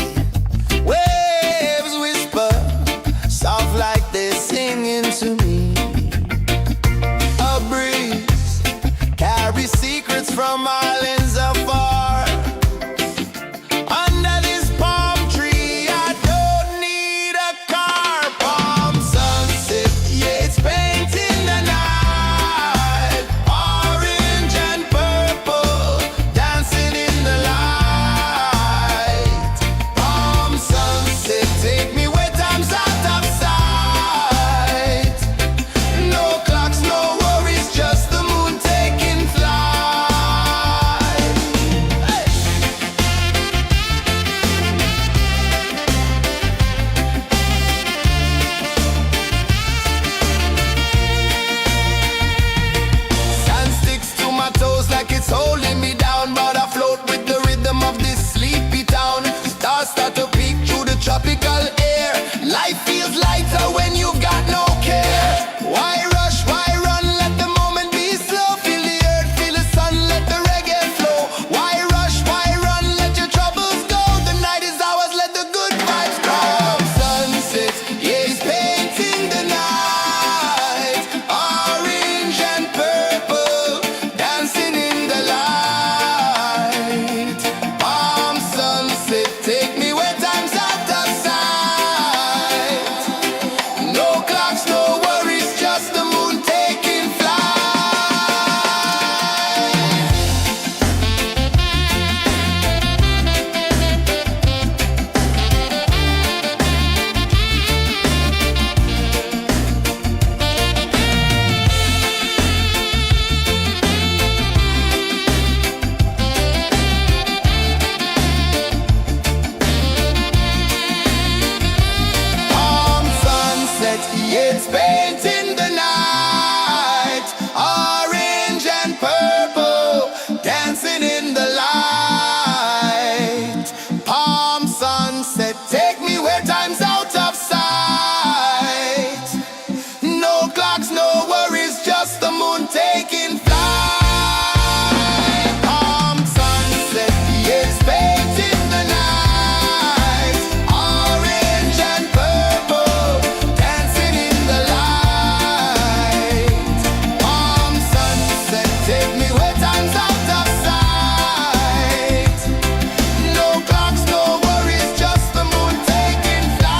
Waves whisper, soft like they're singing to me. A breeze carries secrets from islands afar. Under this palm tree, I don't need a car. Palm sunset, yeah, it's painting the night. Orange and purple, dancing in the light. Palm sunset, take me where time's out of sight. No clocks, no worries, just the moon taking flight. Hey! Sand sticks to my toes like it's holding me down, but I float with the rhythm of this sleepy town. Stars start to peek through the tropical air. Life feels lighter when you've got no care. Why rush, why run, let the moment be slow. Feel the earth, feel the sun, let the reggae flow. Why rush, why run, let your troubles go. The night is ours, let the good vibes come. Sunset, yeah, it's painting the night. Orange and purple, dancing in the light. Palm sunset, take me where time's out of sight. No clocks, no worries, just the moon taking flight. Palm sunset, yeah, it's painting the night. Orange and purple, dancing in the light. Palm sunset, take me where time's out of sight. No clocks, no worries, just the moon taking flight. Palm sunset, yeah, it's painting the night. Orange and purple, dancing in the light. Palm sunset, take me where time's out of sight. No clocks, no worries, just the moon taking flight.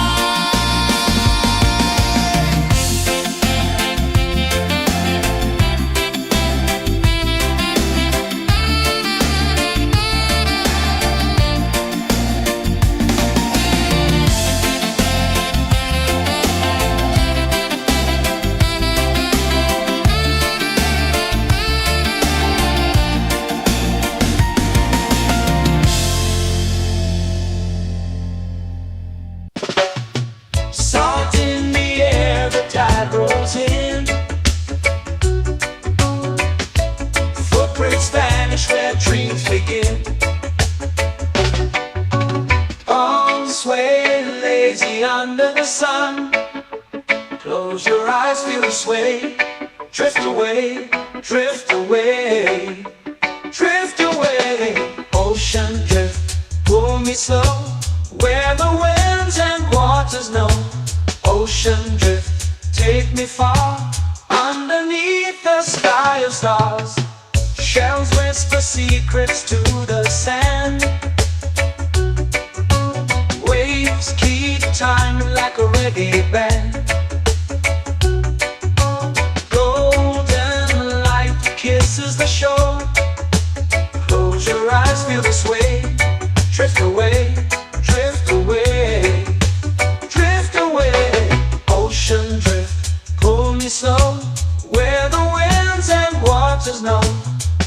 Salt in the air, the tide rolls in. Footprints vanish where dreams begin. Arms sway lazy under the sun. Close your eyes, feel the sway. Drift away, drift away, drift away. Ocean drift, pull me slow, where the winds and waters know. Ocean drift, take me far, underneath the sky of stars. Shells whisper secrets to the sand. Waves keep time like a reggae band. Golden light kisses the shore. Close your eyes, feel the sway. Drift away, drift away, drift away. Ocean drift, pull me slow, where the winds and waters know.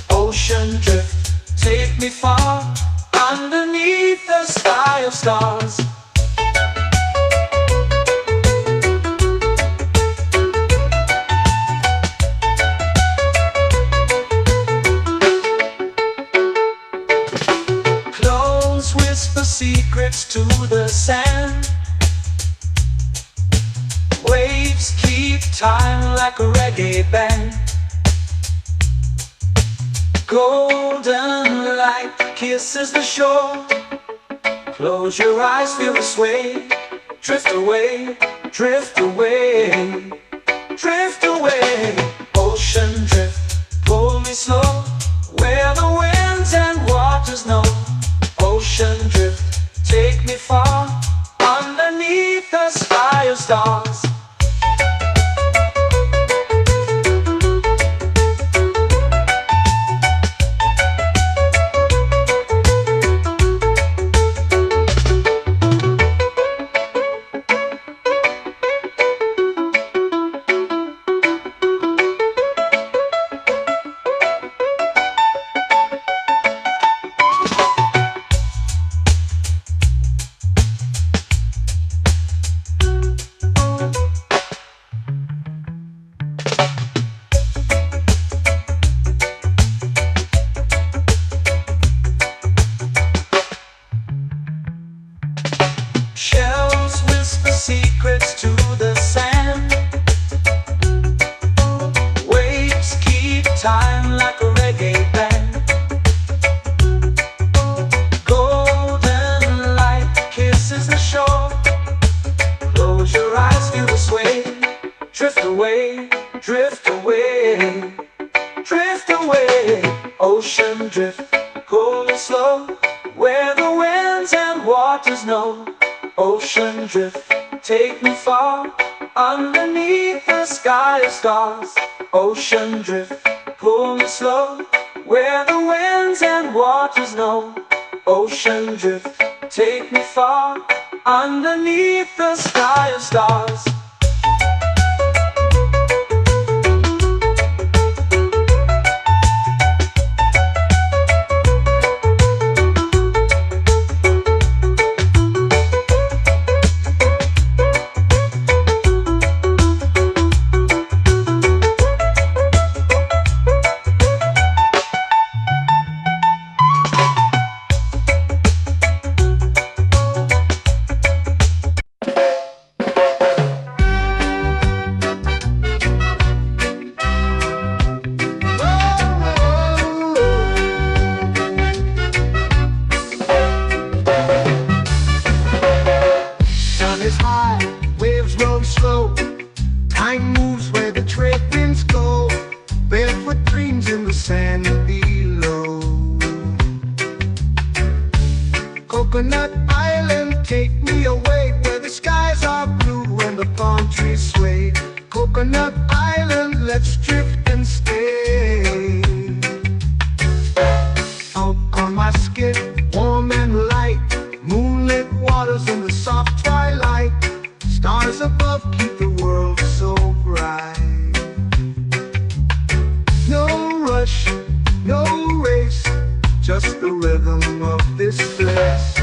Ocean drift, take me far, underneath the sky of stars. Close whisper secrets to the sand. Waves keep time like a reggae band. Golden light kisses the shore. Close your eyes, feel the sway. Drift away, drift away, drift away. Ocean drift, pull me slow, where the winds and waters know. Ocean drift, take me far, underneath the sky of stars. Shells whisper secrets to the sand. Waves keep time like a reggae band. Golden light kisses the shore. Close your eyes, feel the sway. Drift away, drift away, drift away. Ocean drift, cool and slow, where the winds and waters know. Ocean drift, take me far, underneath the sky of stars. Ocean drift, pull me slow, where the winds and waters know. Ocean drift, take me far, underneath the sky of stars. Is high, waves roll slow. Time moves where the trade winds go. Barefoot dreams in the sand below. Coconut Island, take me away, where the skies are blue and the palm trees sway. Coconut Island, let's drift and stay. Out on my skin, warm and light, moonlit waters in the soft twilight. Stars above keep the world so bright. No rush, no race, just the rhythm of this place.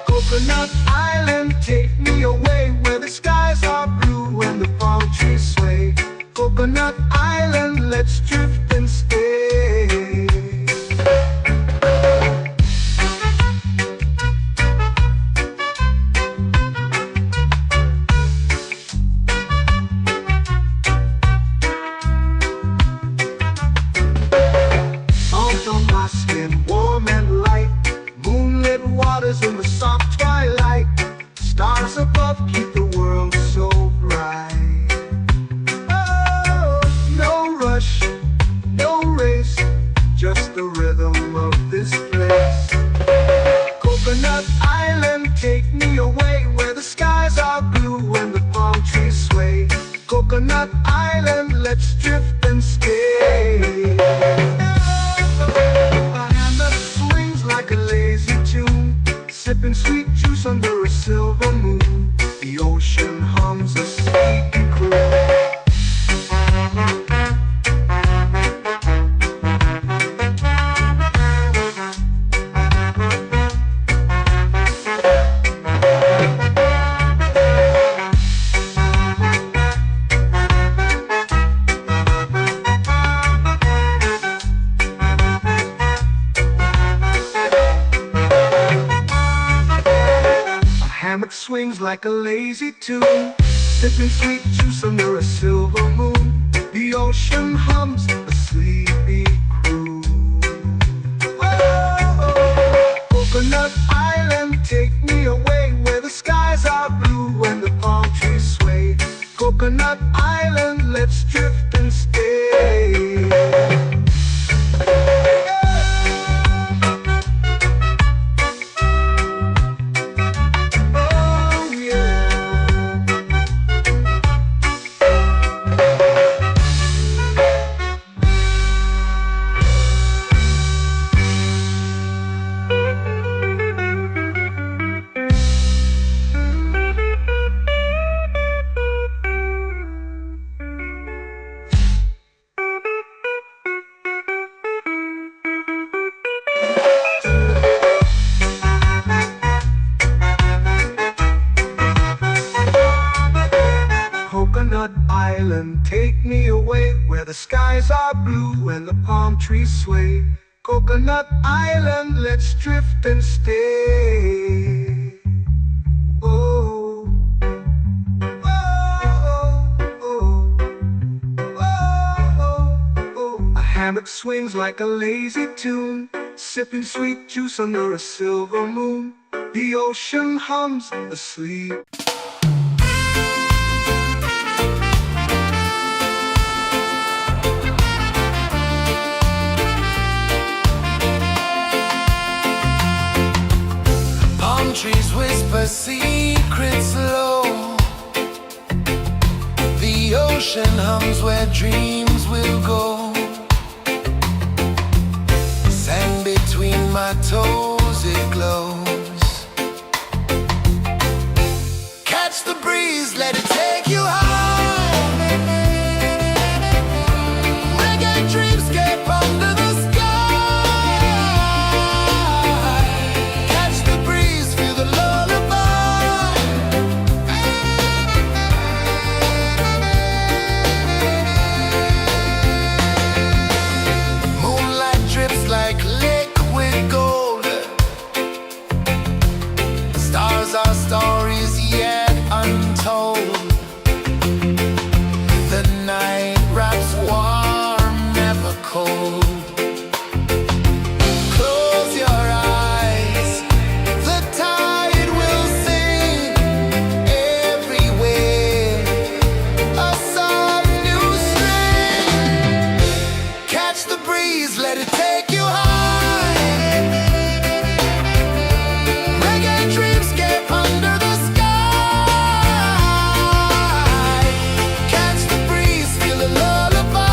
Coconut Island, take me away, where the skies are blue and the palm trees sway. Coconut Island, let's drift and stay. Warm and light, moonlit waters in the soft twilight. Stars above keep the world so bright. Oh, no rush, no race, just the rhythm of this place. Coconut Island, take me away, where the skies are blue and the palm trees sway. Coconut Island, let's drift and stay. Like a lazy tune, sipping sweet juice under a silver moon. The ocean hums a sleepy croon. Swings like a lazy tune, sipping sweet juice under a silver moon. The ocean hums a sleepy croon. Whoa! drift and stay. Oh yeah. Coconut Island, take me away where the skies are blue and the palm trees sway. Coconut Island, let's drift and stay. Oh, oh, oh, oh, oh. A hammock swings like a lazy tune, sipping sweet juice under a silver moon. The ocean hums asleep. Palm trees whisper secrets low. The ocean hums where dreams will go. Sand between my toes, it glows. Catch the breeze, let it take you high. Reggae dreamscape under the sky. Catch the breeze, feel the lullaby. Moonlight drips like liquid gold. Stars are stories yet untold. The night wraps warm, never cold. Close your eyes, the tide will sing everywhere. A soft new string. Catch the breeze, let it take you high. Reggae dreamscape under the sky. Catch the breeze, feel the lullaby.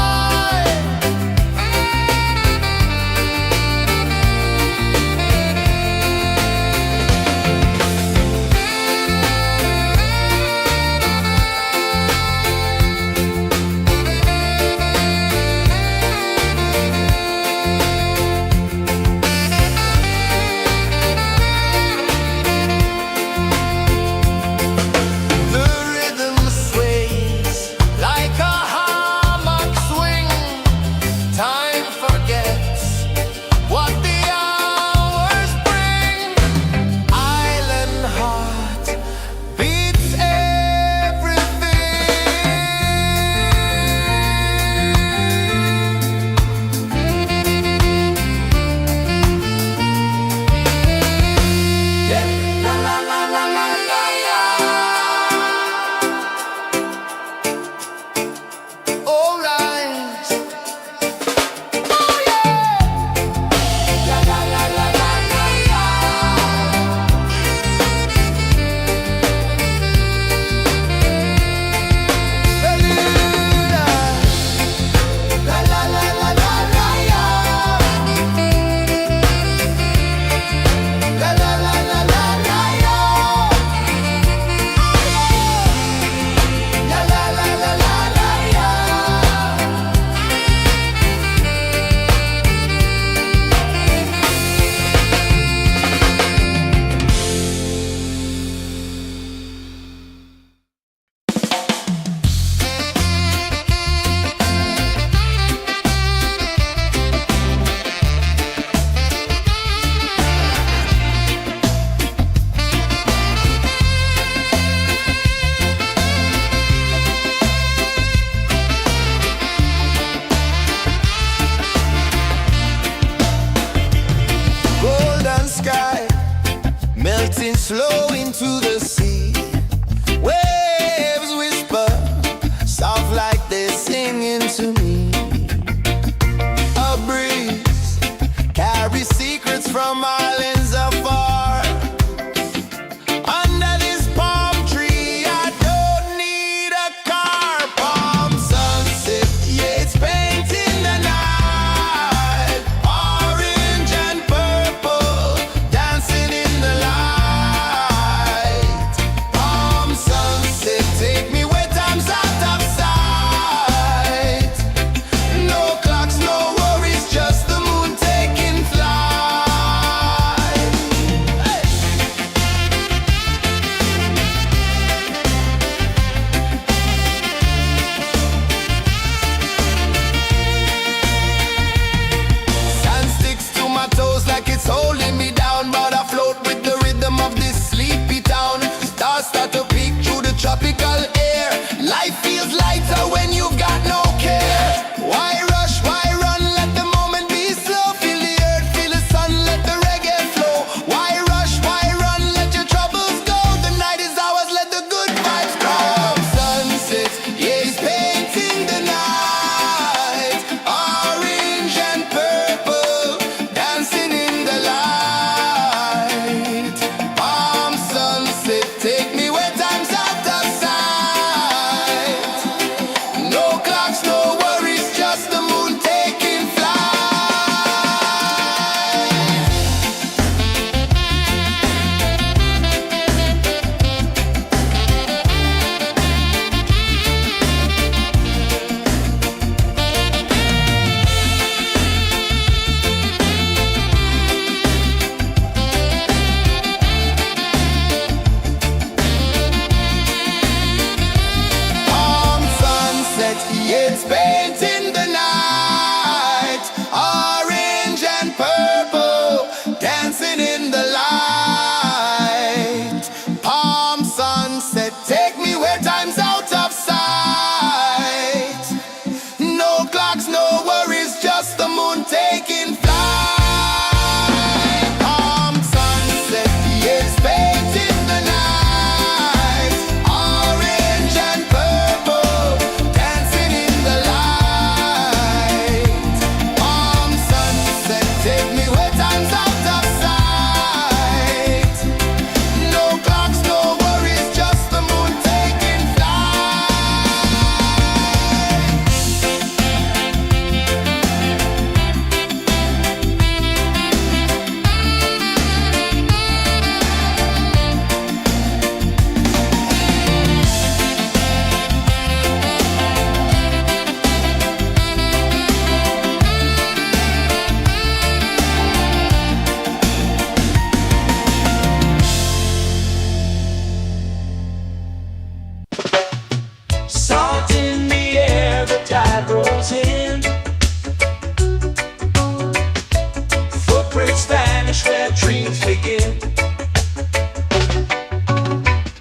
dreams begin.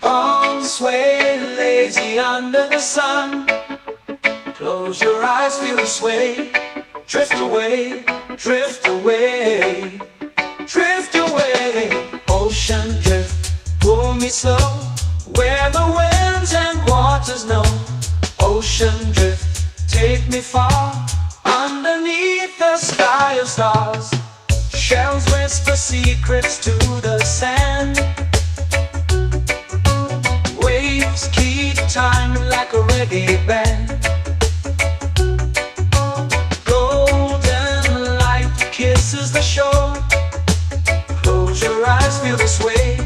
Arms sway lazy under the sun. Close your eyes, feel the sway. Drift away, drift away, drift away. Ocean drift, pull me slow, where the winds and waters know. Ocean drift, take me far, underneath the sky of stars. Shells whisper secrets to the sand. Waves keep time like a reggae band. Golden light kisses the shore. Close your eyes, feel the sway.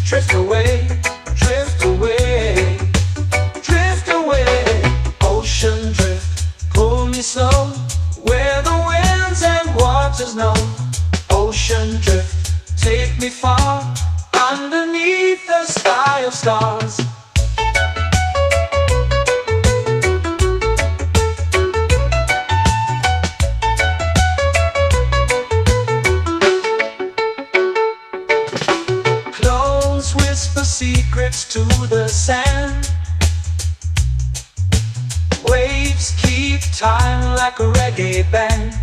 Drift away, drift away, drift away. Ocean drift, pull me slow, where the winds and waters know. Ocean drift, take me far, underneath the sky of stars. Clothes whisper secrets to the sand. Waves keep time like a reggae band.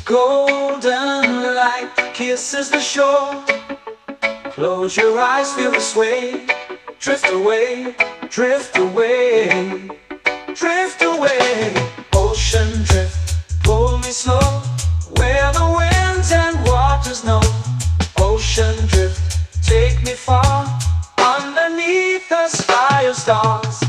Golden light kisses the shore. Close your eyes, feel the sway. Drift away, drift away, drift away. Ocean drift, pull me slow, where the winds and waters know. Ocean drift, take me far, underneath the sky of stars.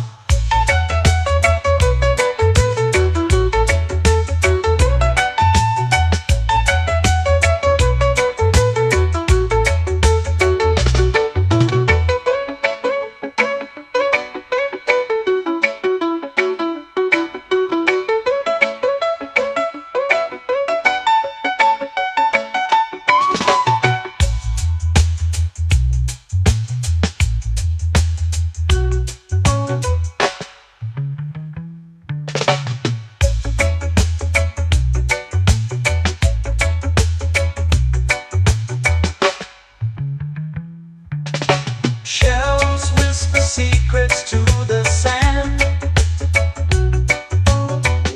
Shells whisper secrets to the sand.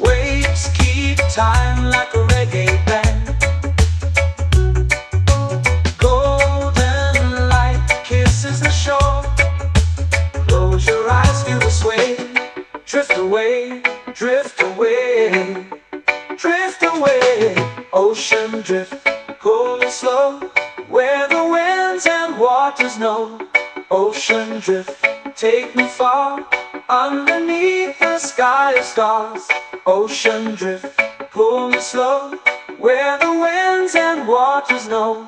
Waves keep time like a reggae band. Golden light kisses the shore. Close your eyes, feel the sway. Drift away, drift away, drift away. Ocean drift, pull me slow, where the winds and waters know. Ocean drift, take me far, underneath the sky of stars. Ocean drift, pull me slow, where the winds and waters know.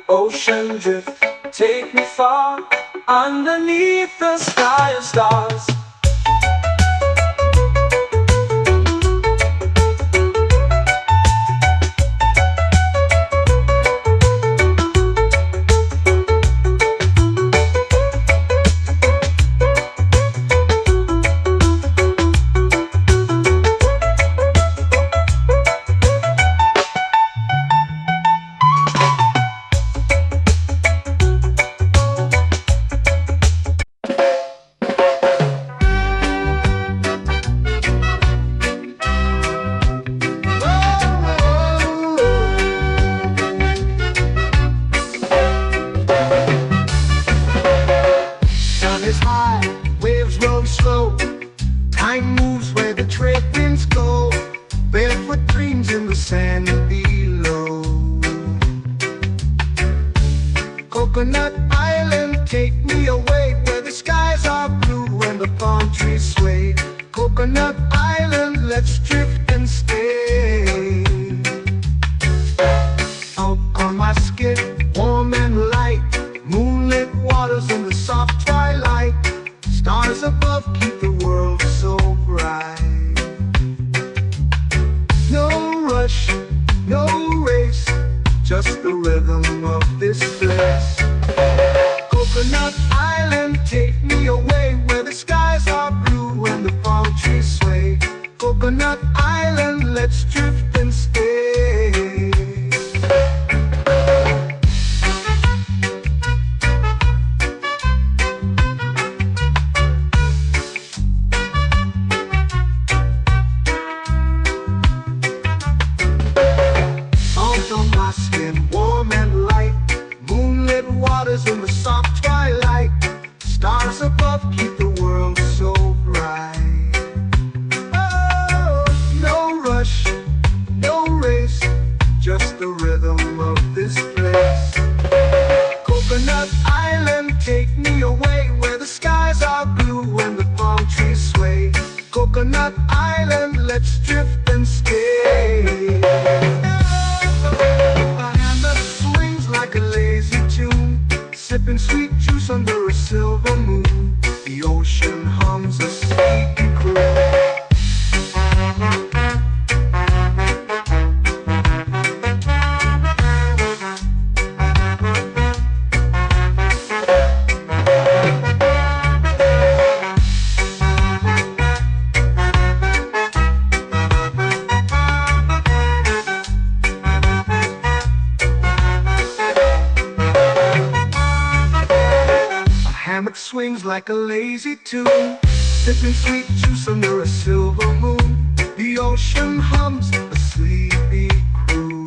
Ocean drift, take me far, underneath the sky of stars. Is high, waves roll slow. Time moves where the trade winds go. Barefoot dreams in the sand below. Coconut Island, take me away, where the skies are blue and the palm trees sway. Coconut Island, let's drift and stay. Out on my skin, warm and light, moonlit waters in the soft twilight. Stars above keep the world so bright. No rush, no race, just the rhythm of this place. Coconut Island, take me away, where the skies are blue and the palm trees sway. Coconut Island, let's drift and stay. let's drift and stay. A hand that swings like a lazy tune, sipping sweet juice under a silver moon. The ocean hums a sleepy croon. Hammock swings like a lazy tune, sipping sweet juice under a silver moon. The ocean hums a sleepy croon.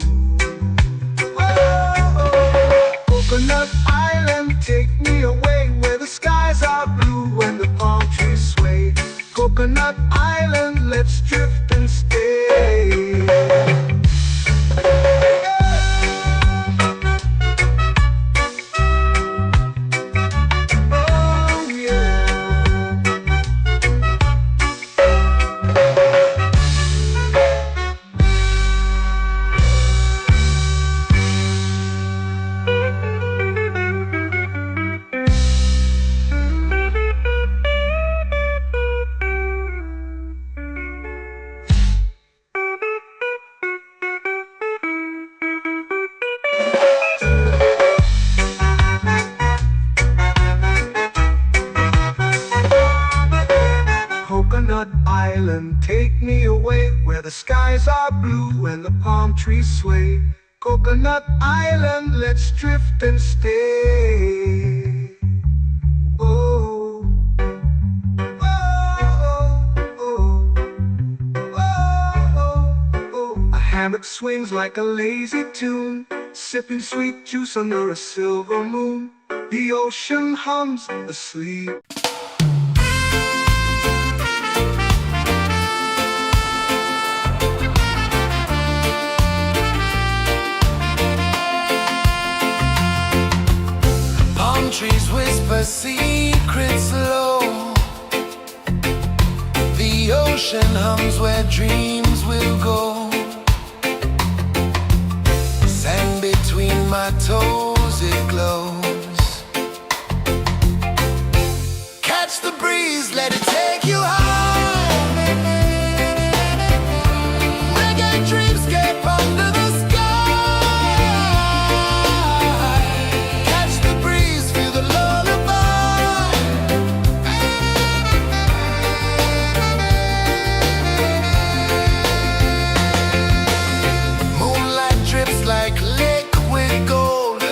Whoa, Coconut Island, take me away where the skies are blue and the palm trees sway. Coconut Island, let's drift and stay. Coconut Island, take me away where the skies are blue and the palm trees sway. Coconut Island, let's drift and stay. Oh, oh, oh, oh, oh. A hammock swings like a lazy tune, sipping sweet juice under a silver moon. The ocean hums asleep. Trees whisper secrets low. The ocean hums where dreams will go. Sand between my toes, it glows. Catch the breeze, let it take you high. Reggae dreamscape under the sky. Like liquid gold,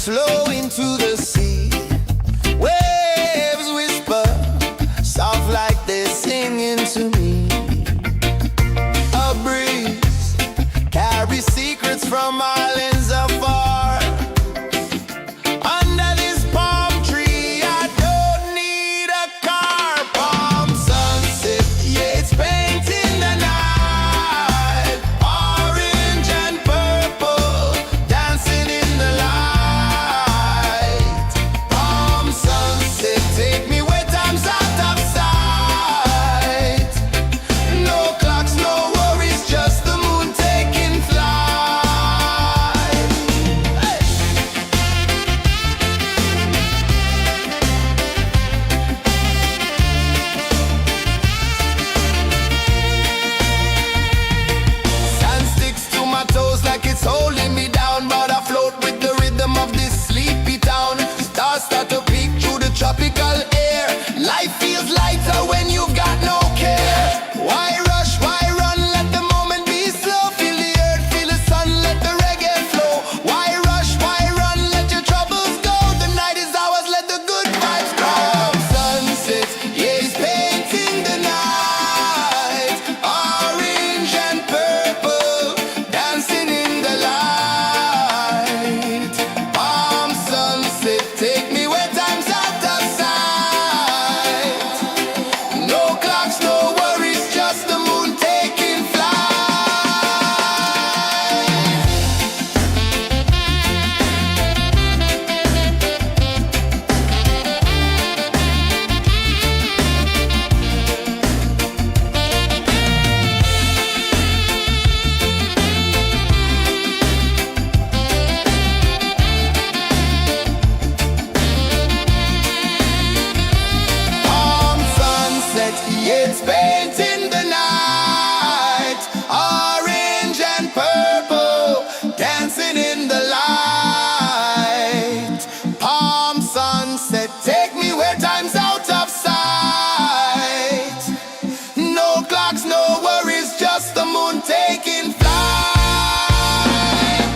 flow into the sea. Waves whisper, soft like they're singing to me. A breeze carries secrets from islands afar. Under this palm tree, I don't need a car. Palm sunset, yeah, it's painting the night. Orange and purple, dancing in the light. Palm sunset, take me where time's out of sight. No clocks, no worries, just the moon taking flight. Hey! Sand sticks to my toes like it's holding me down, but I float with the rhythm of this sleepy town. Stars start to peek through the tropical air. Life feels lighter when you've got no care. Why rush, why run, let the moment be slow. Feel the earth, feel the sun, let the reggae flow. Why rush, why run, let your troubles go. The night is ours, let the good vibes grow. Sunset, yeah, it's painting the night. Orange and purple, dancing in the light. Palm sunset, take me where time's out of sight. No clocks, no worries, just the moon taking flight. Palm sunset, yeah, it's painting the night. Orange and purple, dancing in the light. Palm sunset, take me where time's out of sight. No clocks, no worries, just the moon taking flight.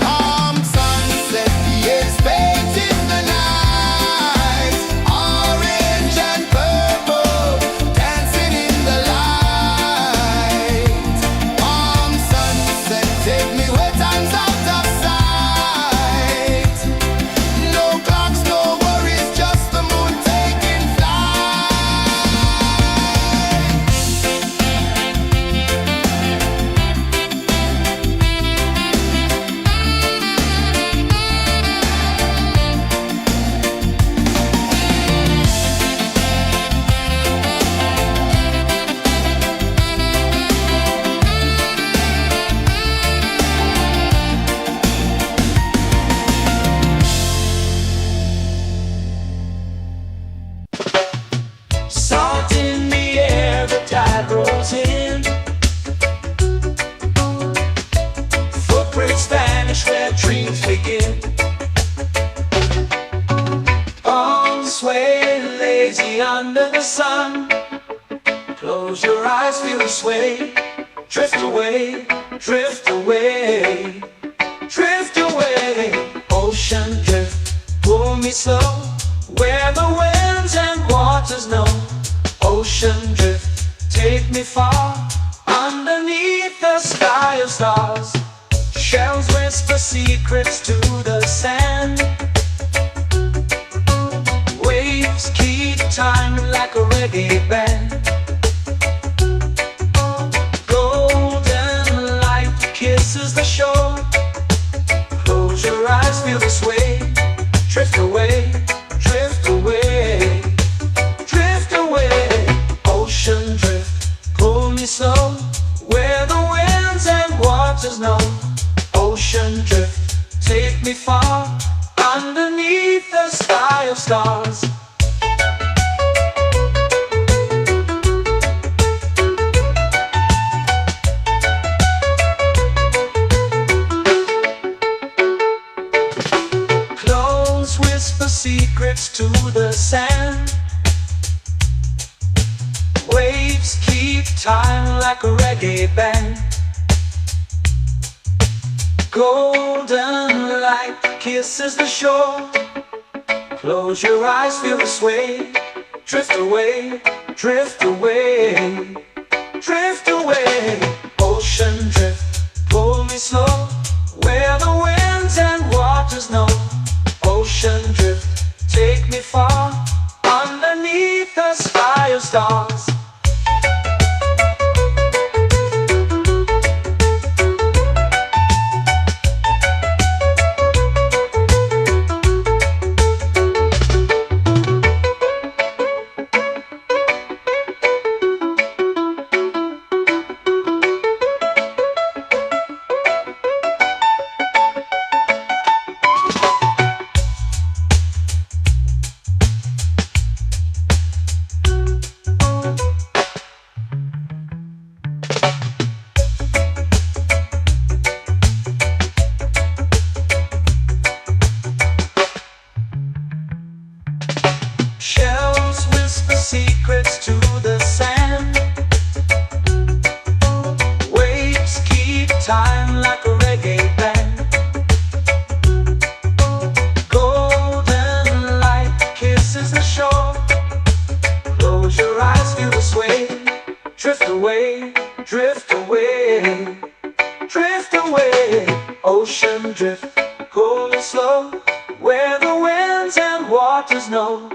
Palm sunset, yeah, it's painting the night. Orange and purple, dancing in the light. Palm sunset, take me where time's out of sight. No clocks, no worries, just the moon taking flight. Salt in the air, the tide rolls in. Footprints vanish where dreams begin. Arms sway lazy under the sun. Close your eyes, feel the sway. Drift away, drift away, drift away. Ocean drift, pull me slow, where the winds and waters know. Ocean drift, take me far, underneath the sky of stars. Shells whisper secrets to the sand. Waves keep time like a reggae band. Golden light kisses the shore. Close your eyes, feel the sway. Drift away, drift away, drift away. Ocean drift, pull me slow, where the winds and waters know. Ocean drift, take me far, underneath the sky of stars. Clones whisper secrets to the sand. Waves keep time like a reggae band. Golden light kisses the shore. Close your eyes, feel the sway. Drift away, drift away, drift away. Ocean drift, pull me slow, where the winds and waters know. Ocean drift, take me far, underneath the sky of stars. Shells whisper secrets to the sand. Waves keep time like a reggae band. Golden light kisses the shore. Close your eyes, feel the sway. Drift away, drift away, drift away. Ocean drift, cool and slow, where the winds and waters know.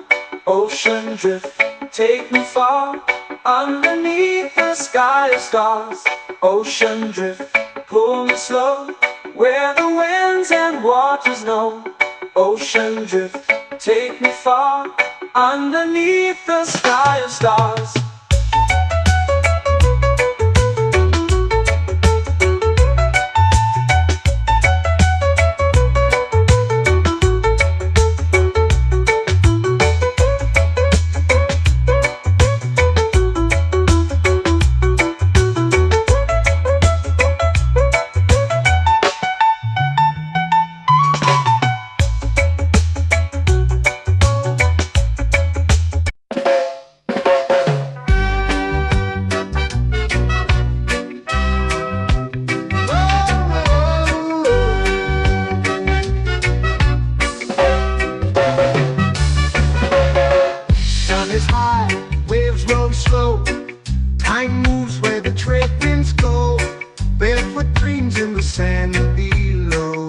Ocean drift, take me far, underneath the sky of stars. Ocean drift, pull me slow, where the winds and waters know. Ocean drift, take me far, underneath the sky of stars. Is high, waves roll slow. Time moves where the trade winds go. Barefoot dreams in the sand below.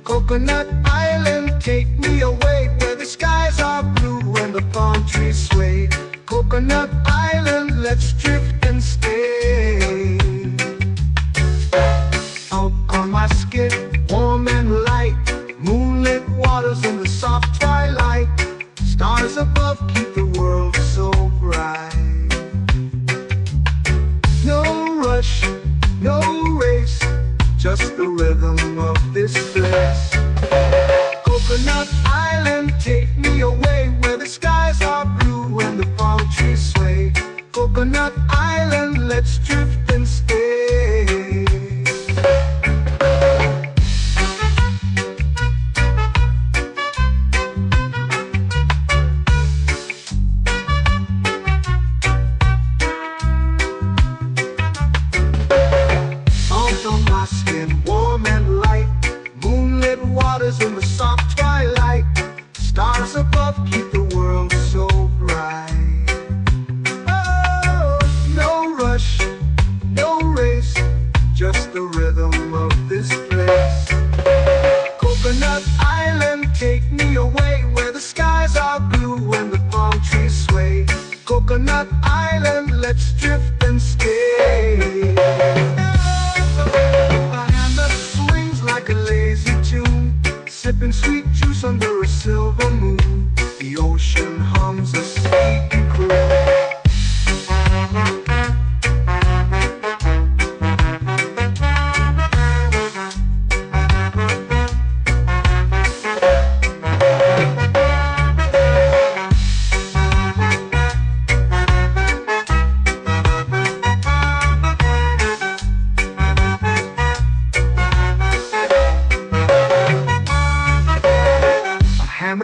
Coconut Island, take me away, where the skies are blue and the palm trees sway. Coconut Island, let's drift and stay. Out on my skin, warm and light, moonlit waters in the soft twilight. Stars above keep the world so bright. No rush, no race, just the rhythm of this place. Coconut Island, take me away, where the skies are blue and the palm trees sway. Coconut Island, let's drift and stay. Warm and light, moonlit waters in the soft twilight. Stars above keep the world so bright. Oh, no rush, no race, just the rhythm of this place. Coconut Island, take me away, where the skies are blue and the palm trees sway. Coconut Island, let's drift and stay. Like a lazy tune, sipping sweet juice under a silver moon. The ocean hums a sleepy croon.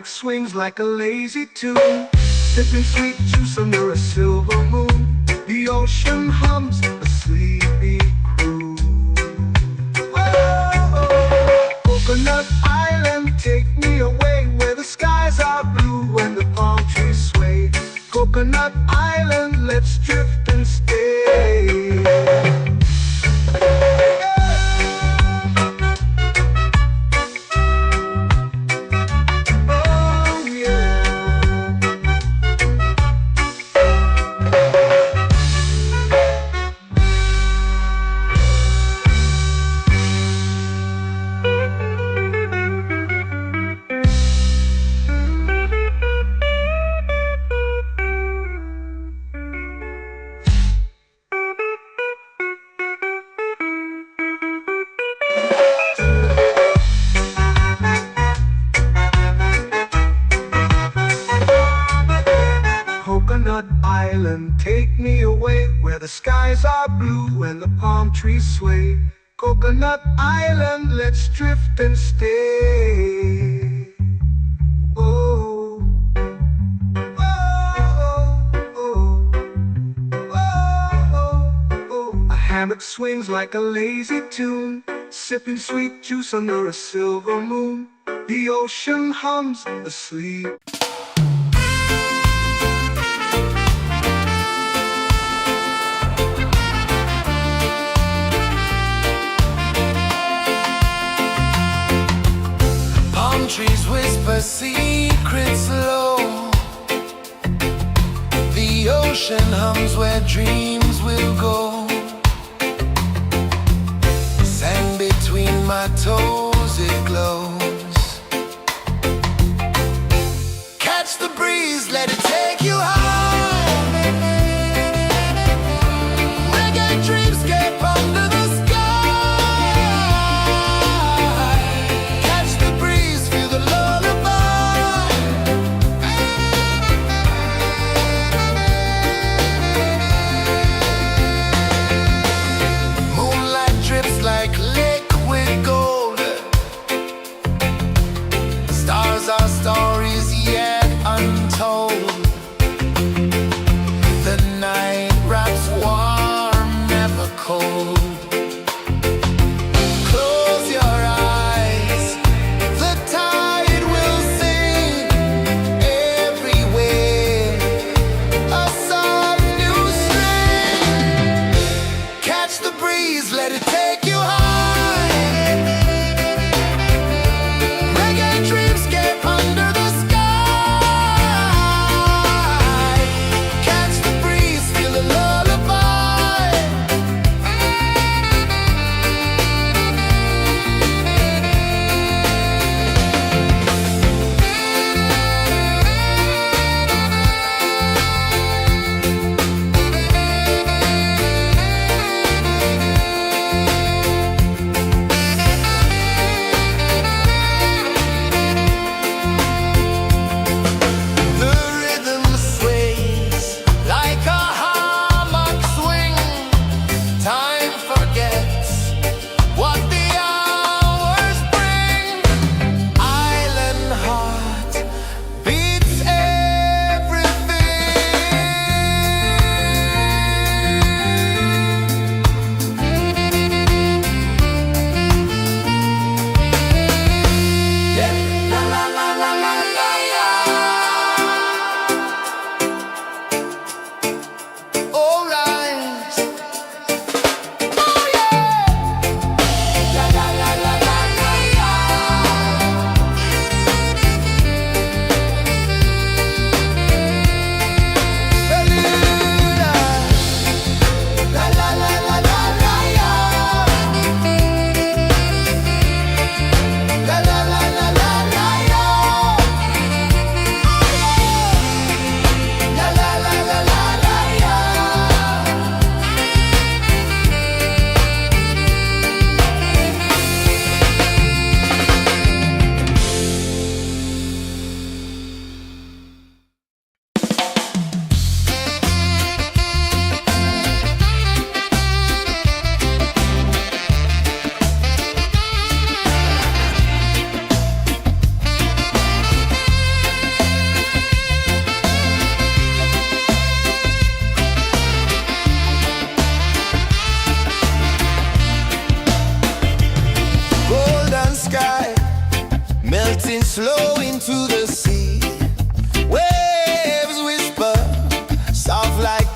Swings like a lazy tune, sipping sweet juice under a silver moon. The ocean hums a sleepy croon. let's drift and stay. Oh yeah. Coconut Island, take me away where the skies are blue and the palm trees sway. Coconut Island, let's drift and stay. Oh, oh, oh, oh, oh, oh. A hammock swings like a lazy tune, sipping sweet juice under a silver moon. The ocean hums asleep. Trees whisper secrets low. The ocean hums where dreams will go. Sand between my toes, it glows. Catch the breeze, let it take you high. Reggae dreamscape under the sky.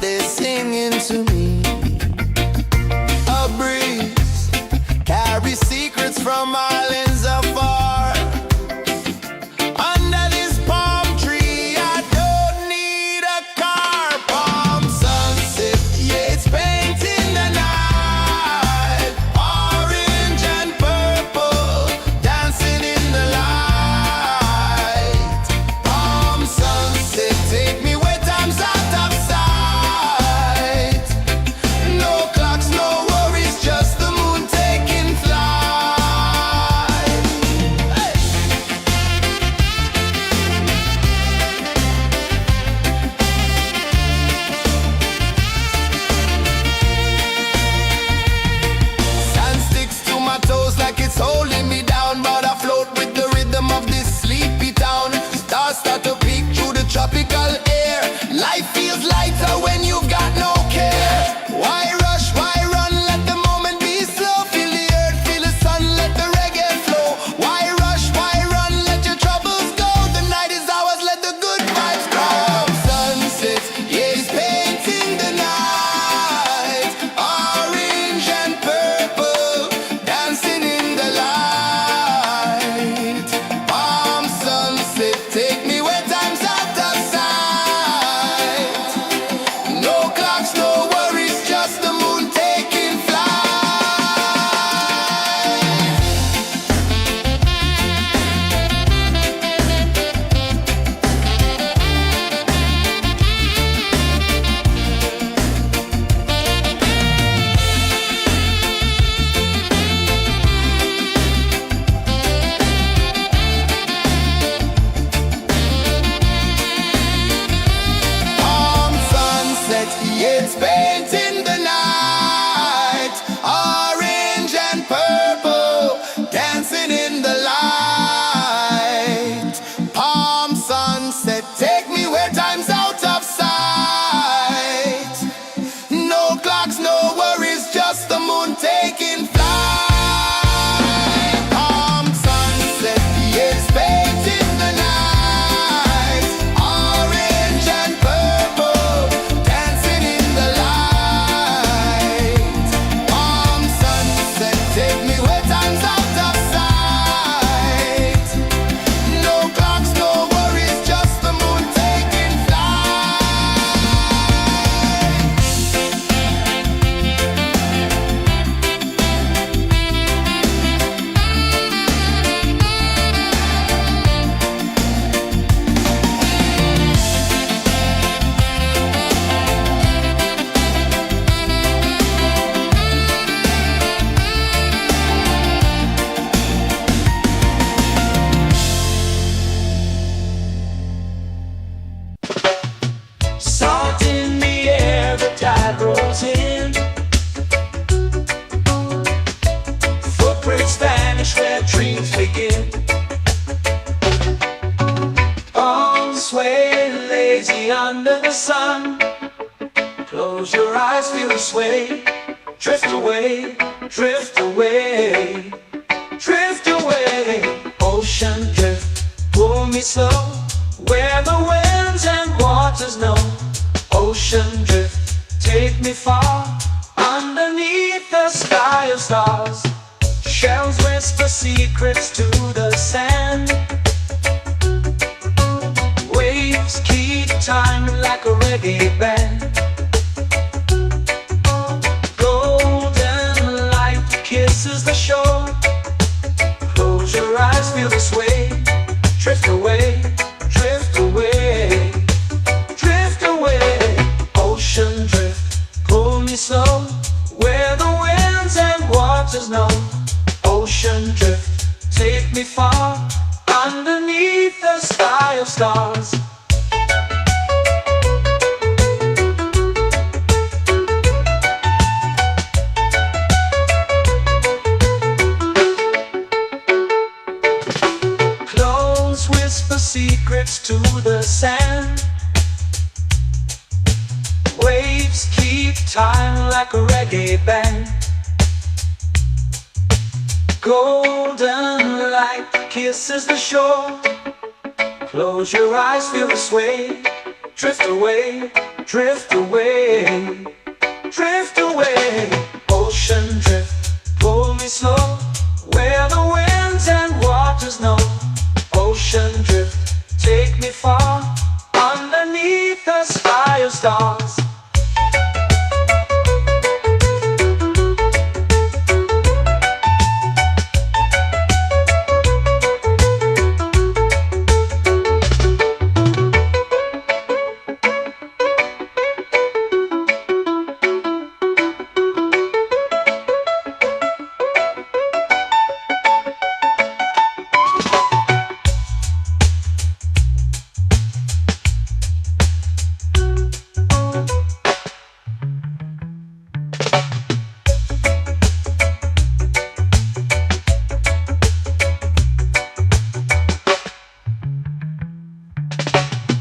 they're singing to me. A breeze carries secrets from islands afar. Under this palm tree, I don't need a car. Palm sunset, yeah, it's painting the night. Orange and purple, dancing in the light. Palm sunset, take me where time's out of sight. No clocks, no worries, just the moon taking flight. Hey! Sand sticks to my toes like it's holding me down, but I float with the rhythm of this sleepy town. Stars start to peek through the tropical air. Life feels lighter when you've got no care. Why rush, why run, let the moment be slow. Feel the earth, feel the sun, let the reggae flow. Why rush, why run, let your troubles go. The night is ours, let the good vibes grow. Sunset, yeah, it's painting the night. Orange and purple, dancing in the light. Palm sunset, take me where time's out of sight. No clocks, no worries, just the moon taking flight. Palm sunset, yeah, it's painting the night. Orange and purple, dancing in the light. Palm sunset, take me where time's out of sight. No clocks, no worries, just the moon taking flight. Palm sunset, yeah, it's painting the night. Orange and purple, dancing in the light. Palm sunset, take me where time's out of sight. No clocks, no worries, just the moon taking flight. Salt in the air, the tide rolls in. Footprints vanish where dreams begin. Arms sway lazy under the sun. Close your eyes, feel the sway. Drift away, drift away, drift away. Ocean drift, pull me slow, where the winds and waters know. Ocean drift, take me far, underneath the sky of stars. Shells whisper secrets to the sand. Waves keep time like a reggae band. Golden light kisses the shore. Close your eyes, feel the sway. Drift away, drift away, drift away. Ocean drift, pull me slow, where the winds and waters know. Ocean drift, take me far, underneath the sky of stars. Close whisper secrets to the sand. Waves keep time like a reggae band. Golden light kisses the shore. Close your eyes, feel the sway. Drift away, drift away, drift away. Ocean drift, pull me slow, where the winds and waters know. Ocean drift, take me far, underneath the sky of stars.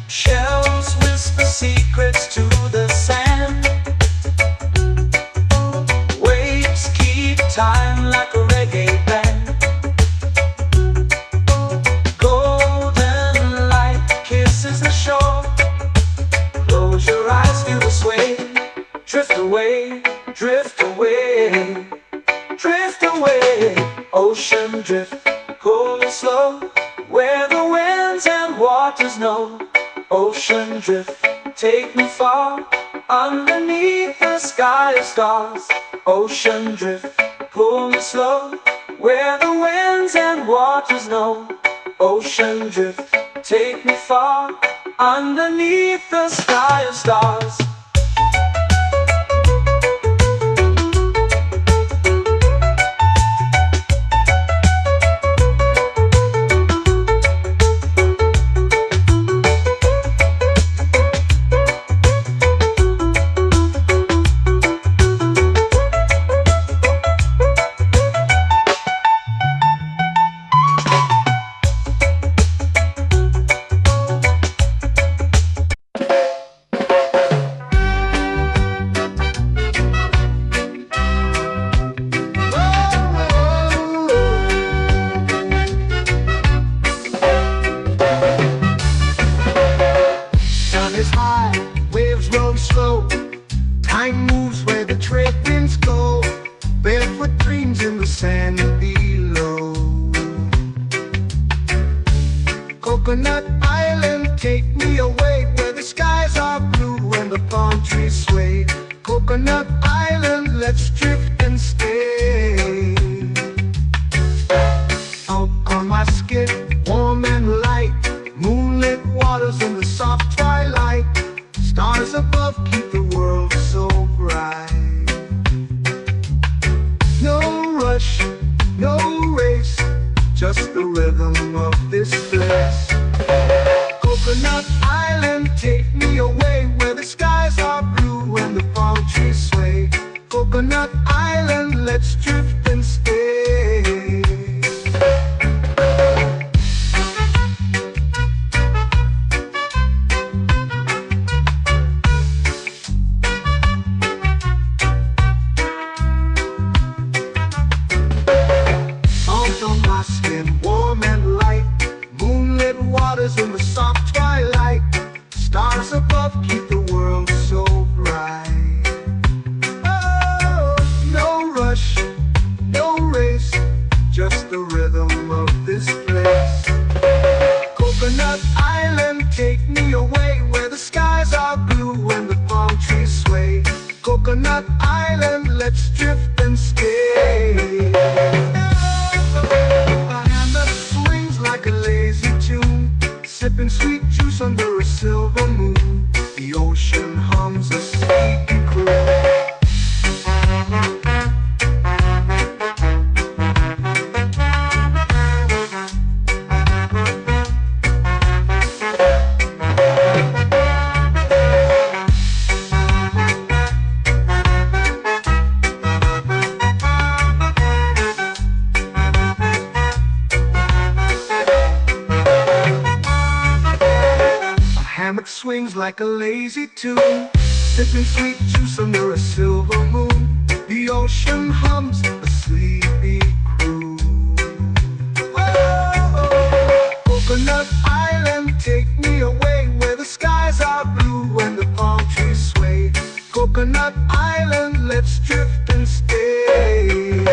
Shells whisper secrets to the sand. Waves keep time like a reggae band. Golden light kisses the shore. Close your eyes, feel the sway. Drift away, drift away, drift away. Ocean drift, pull me slow, where the winds and waters know. Ocean drift, take me far, underneath the sky of stars. Ocean drift, pull me slow, where the winds and waters know. Ocean drift, take me far, underneath the sky of stars. Sun is high, waves roll slow. Time moves where the trade winds go. Barefoot dreams in the sand below. Coconut Island, take me away, where the skies are blue and the palm trees sway. Coconut Island, let's drift and stay. Out on my skin, warm and light, moonlit waters in the soft twilight. Stars above keep the world so bright. No rush, no race, just the rhythm of this place. Coconut Island, take me away, where the skies are blue and the palm trees sway. Coconut Island, let's drift and stay. Salt on my skin, warm and light, moonlit waters in the soft twilight. Stars above keep the world so bright. Oh, no rush, no race, just the rhythm of this place. Coconut Island, take me away, where the skies are blue and the palm trees sway. Coconut Island, let's drift and stay. A hand that swings like a lazy tune, sipping sweet juice under a silver moon. The ocean hums a sleepy croon. Hammock swings like a lazy tune, sipping sweet juice under a silver moon. The ocean hums a sleepy croon. Whoa, Coconut Island, take me away, where the skies are blue and the palm trees Coconut Island, let's drift and stay.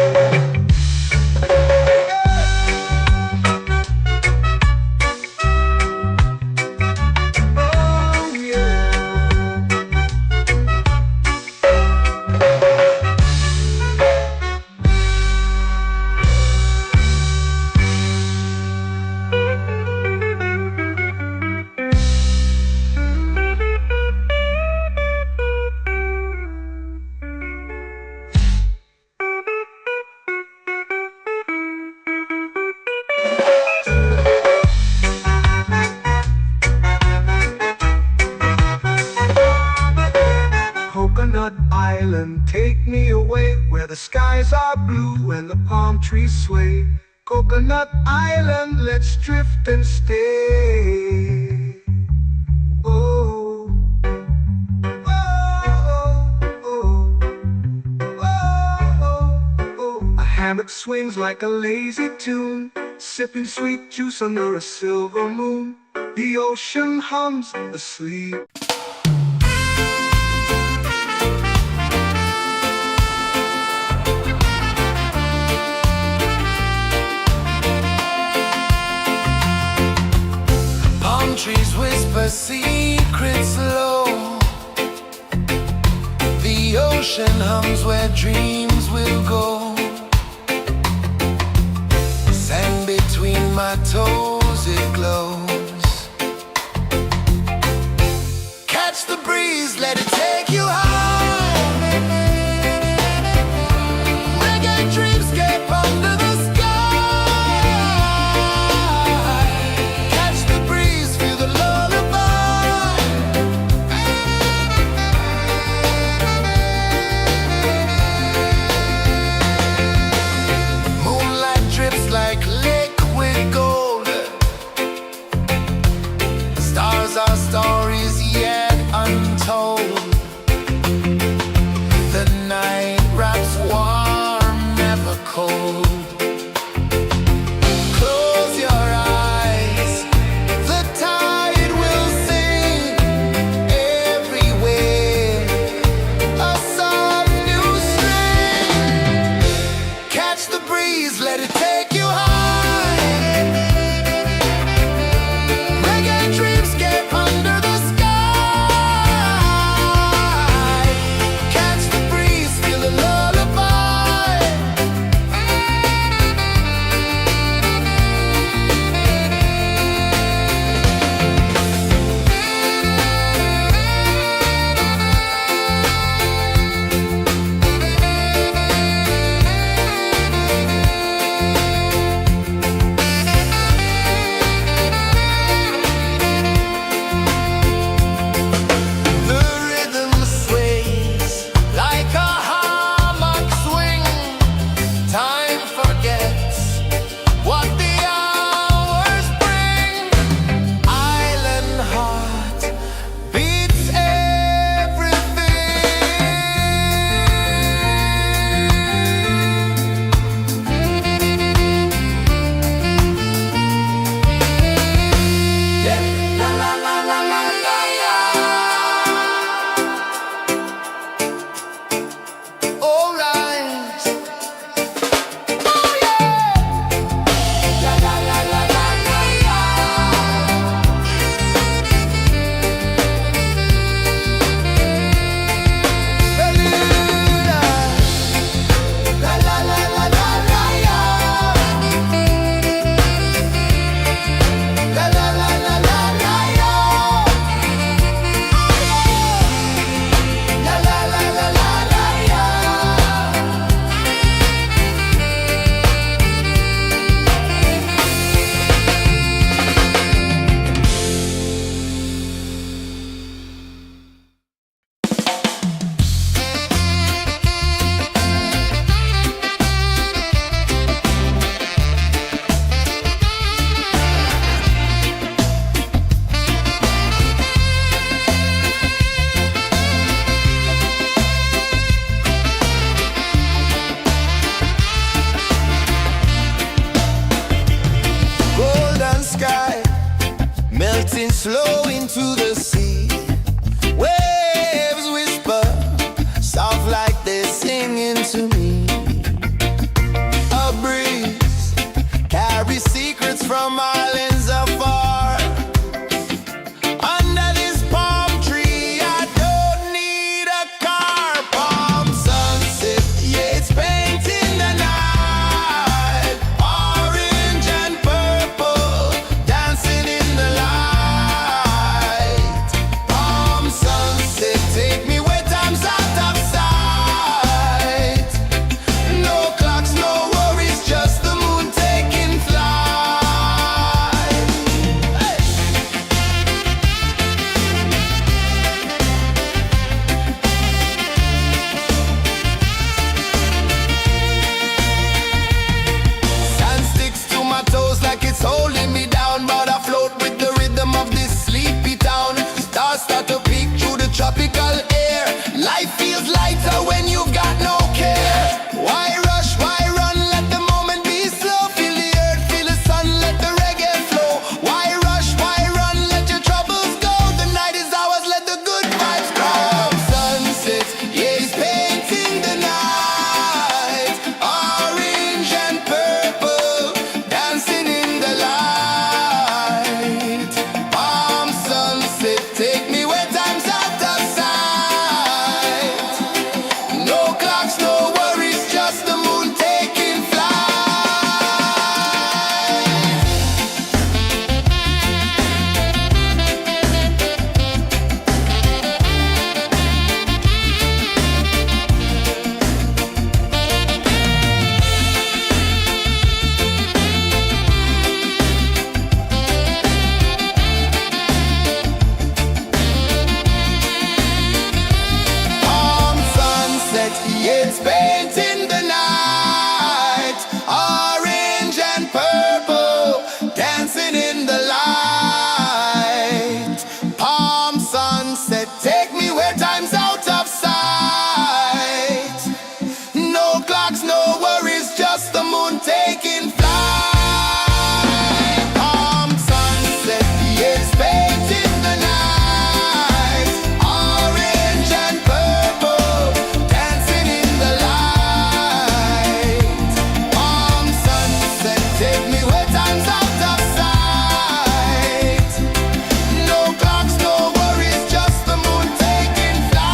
Oh yeah. Coconut Island, take me away where the skies are blue and the palm trees sway. Coconut Island, let's drift and stay. Oh, oh, oh, oh, oh. A hammock swings like a lazy tune, sipping sweet juice under a silver moon. The ocean hums asleep. Palm trees whisper secrets low. The ocean hums where dreams will go. Sand between my toes, it glows. Catch the breeze, let it take you high. Reggae dreamscape under the sky. Catch the breeze, feel the lullaby. Moonlight drips like liquid gold. tears painting the night, orange and purple, dancing in the light. Palm sunset, take me where time's out of sight. No clocks, no worries, just the moon taking flight. Palm sunset, years painting the night, orange and purple, dancing in the light. Palm sunset, take me where time's out of sight. No clocks, no worries, just the moon taking flight.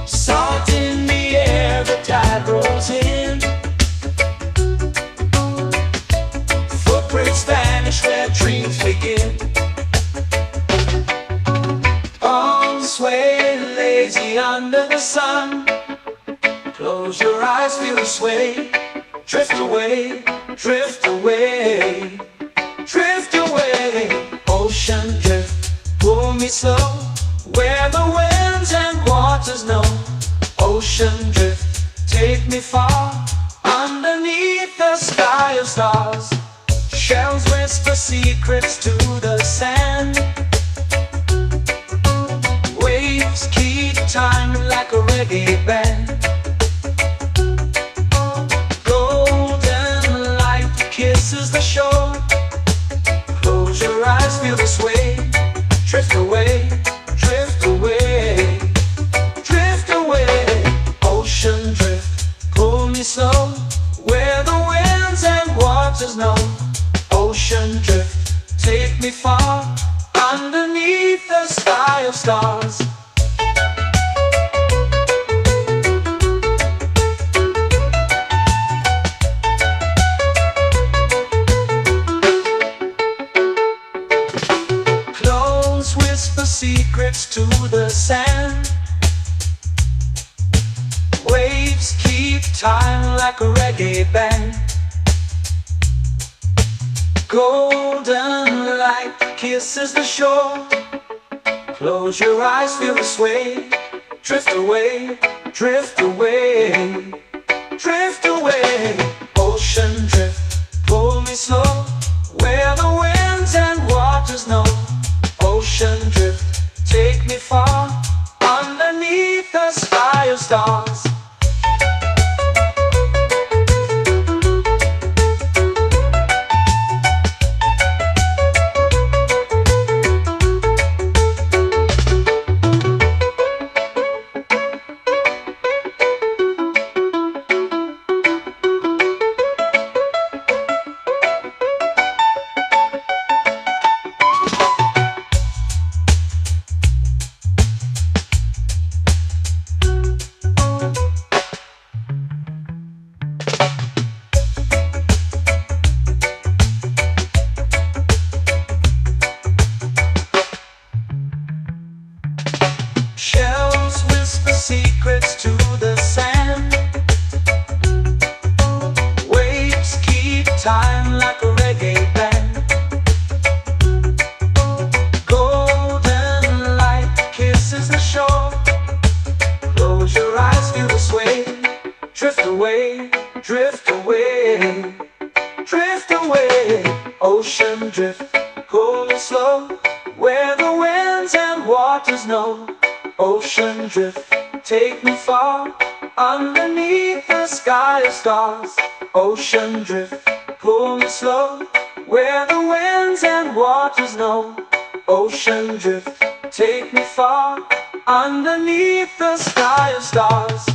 Salt in the air, the tide rolls in. Footprints vanish where dreams begin. Arms sway lazy under the sun. Close your eyes, feel the sway. Drift away, drift away, drift away. Ocean drift, pull me slow, where the winds and waters know. Ocean drift, take me far, underneath the sky of stars. Shells whisper secrets to the sand. Waves keep time like a reggae band. Golden light kisses the shore. Close your eyes, feel the sway. Drift away, drift away, drift away. Ocean drift, pull me slow, where the winds and waters know. Ocean drift, take me far, underneath the sky of stars. Close whisper secrets to the sand. Waves keep time like a reggae band. Golden light kisses the shore. Close your eyes, feel the sway. Drift away, drift away, drift away. Ocean drift, pull me slow, where the winds and waters know. Ocean drift, take me far, underneath the sky of stars. Shells whisper secrets to the sand. Waves keep time like a reggae band. Golden light kisses the shore. Close your eyes, feel the sway. Drift away, drift away, drift away. Ocean drift, pull me slow, where the winds and waters know. Ocean drift, take me far, underneath the sky of stars. Ocean drift, pull me slow, where the winds and waters know. Ocean drift, take me far, underneath the sky of stars.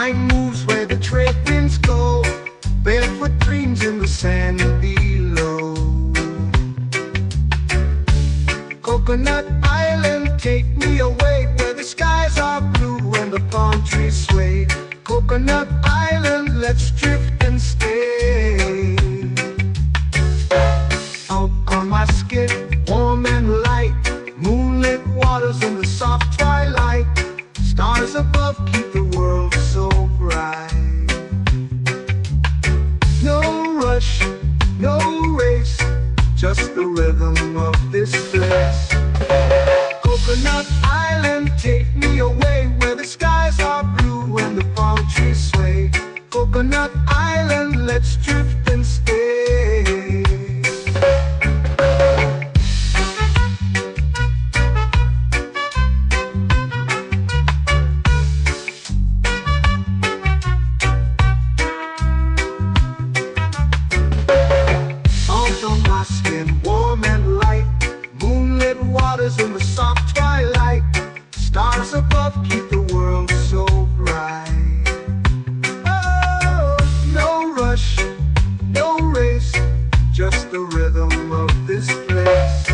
Mind moves where the trade winds go, barefoot dreams in the sand below. Coconut Island, take me away where the skies are blue and the palm trees sway. Coconut Island, let's drift and stay. Out on my skin, warm and light, moonlit waters in the soft twilight. Stars above keep the world so bright. No rush, no race, just the rhythm of this place. Coconut Island, take me away where the skies are blue and the palm trees sway. Coconut Island, let's drift and stay. In the soft twilight, stars above keep the world so bright. Oh, no rush, no race, just the rhythm of this place.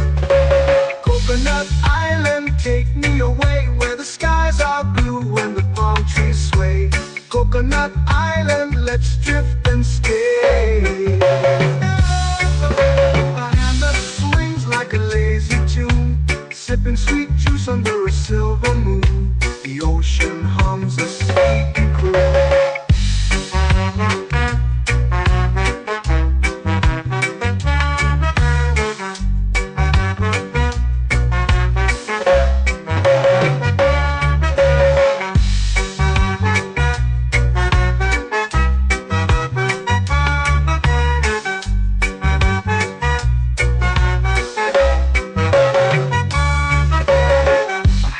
Coconut Island, take me away where the skies are blue and the palm trees sway. Coconut Island, let's drift and stay. A hand that swings like a lazy tune, sipping sweet juice under a silver moon. The ocean hums a sleepy croon.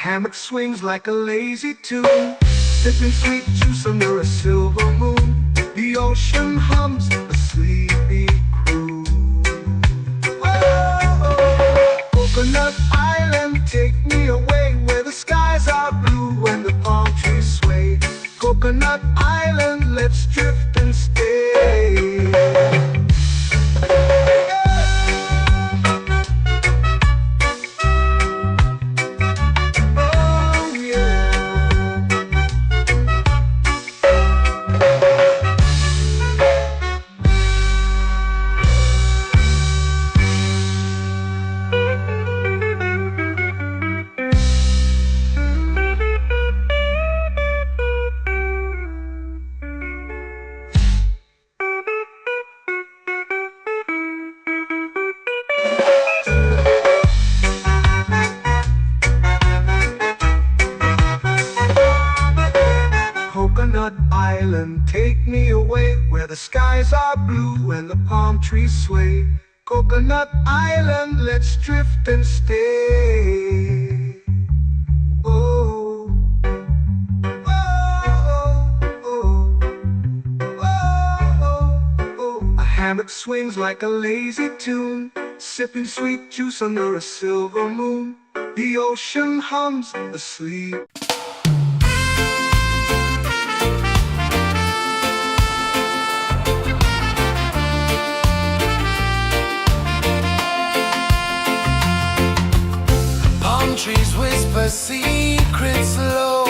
Hammock swings like a lazy tune, sipping sweet juice under a silver moon. The ocean hums a sleepy croon. Whoa, Coconut Island, take me away where the skies are blue and the palm trees sway. Coconut Island, let's drift and stay. Coconut Island, take me away where the skies are blue and the palm trees sway. Coconut Island, let's drift and stay. Oh, oh, oh, oh, oh. A hammock swings like a lazy tune, sipping sweet juice under a silver moon. The ocean hums asleep. Trees whisper secrets low.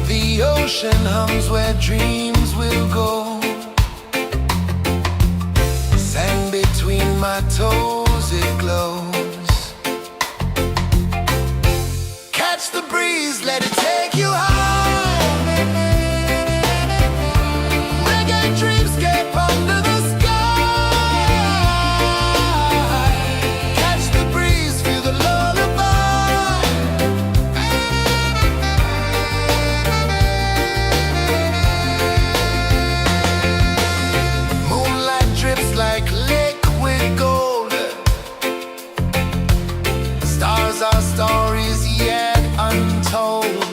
The ocean hums where dreams will go. Sand between my toes, it glows. Catch the breeze, let it take you high. Reggae dreamscape under the sky. Catch the breeze, feel the lullaby. Moonlight drips like liquid gold. Stars are stories yet untold.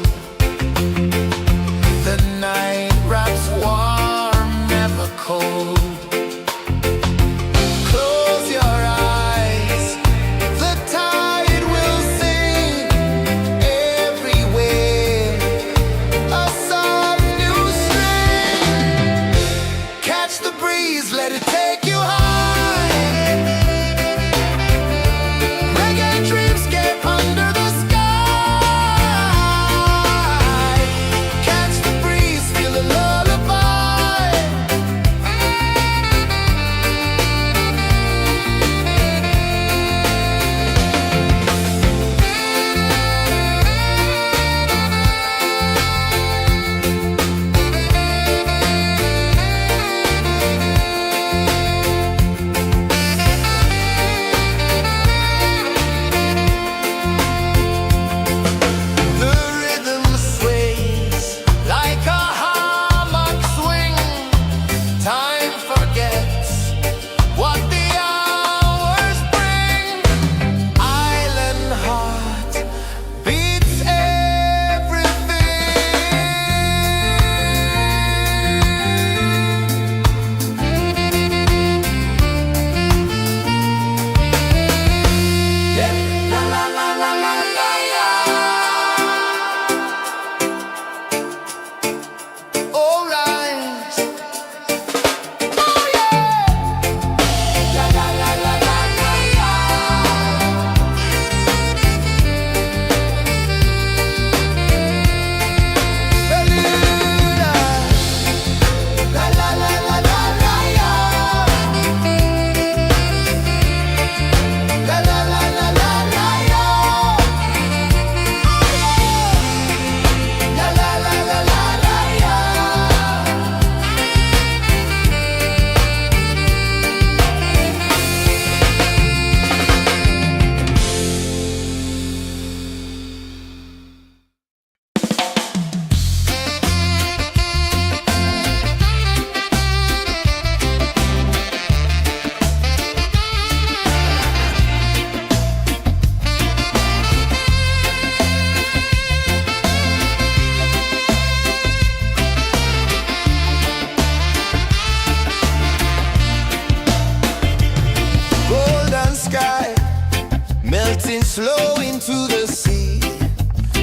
flow into the sea.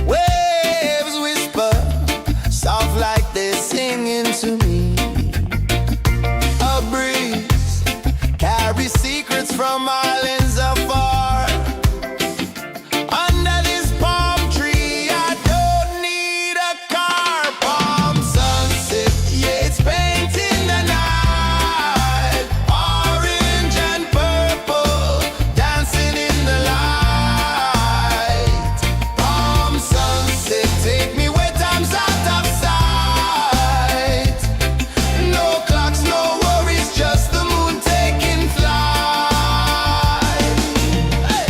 Waves whisper, soft like they're singing to me. A breeze carries secrets from islands afar. Under this palm tree, I don't need a car. Palm sunset, yeah, it's painting the night. Orange and purple, dancing in the light. Palm sunset, take me where time's out of sight. No clocks, no worries, just the moon taking flight. Hey!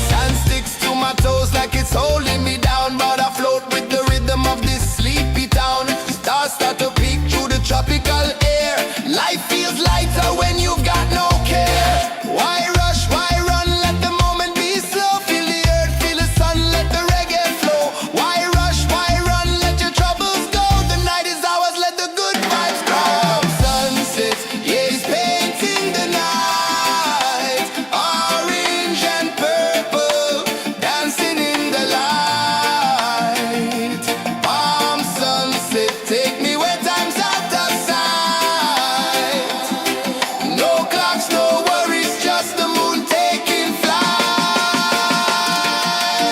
Sand sticks to my toes like it's holding me down, but I float with the rhythm of this sleepy town. Stars start to peek through the tropical air. Life feels lighter when you've got no care. Why rush, why run, let the moment be slow. Feel the earth, feel the sun, let the reggae flow. Why rush, why run, let your troubles go. The night is ours, let the good vibes come. Sunset, yeah, it's painting the night. Orange and purple, dancing in the light. Palm sunset, take me where time's out of sight. No clocks, no worries, just the moon taking flight. Palm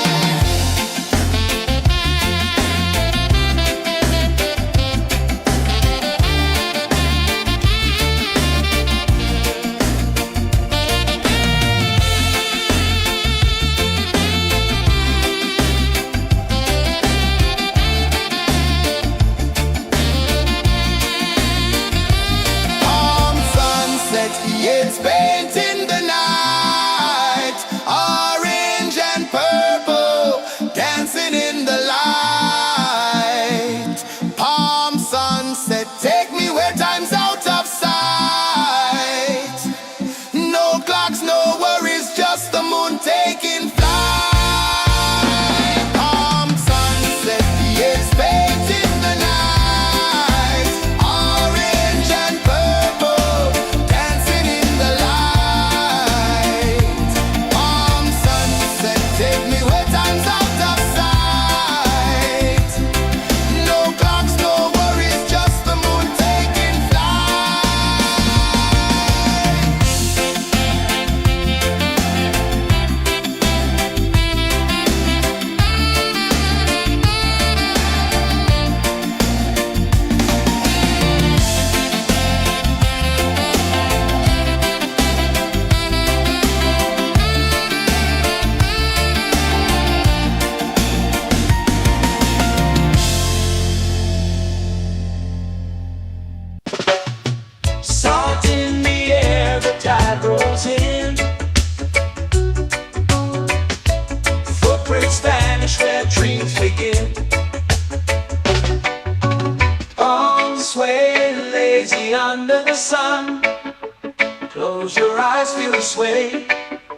sunset, yeah, it's painting the night. Orange and purple, dancing in the light. Palm sunset, take me where time's out of sight. No clocks, no worries, just the moon taking flight. Palm sunset, yeah, it's painting the night. Orange and purple, dancing in the light. Palm sunset, take me where time's out of sight. No clocks, no worries, just the moon taking flight. Salt in the air, the tide rolls in. Footprints vanish where dreams begin. Arms sway lazy under the sun. Close your eyes, feel the sway.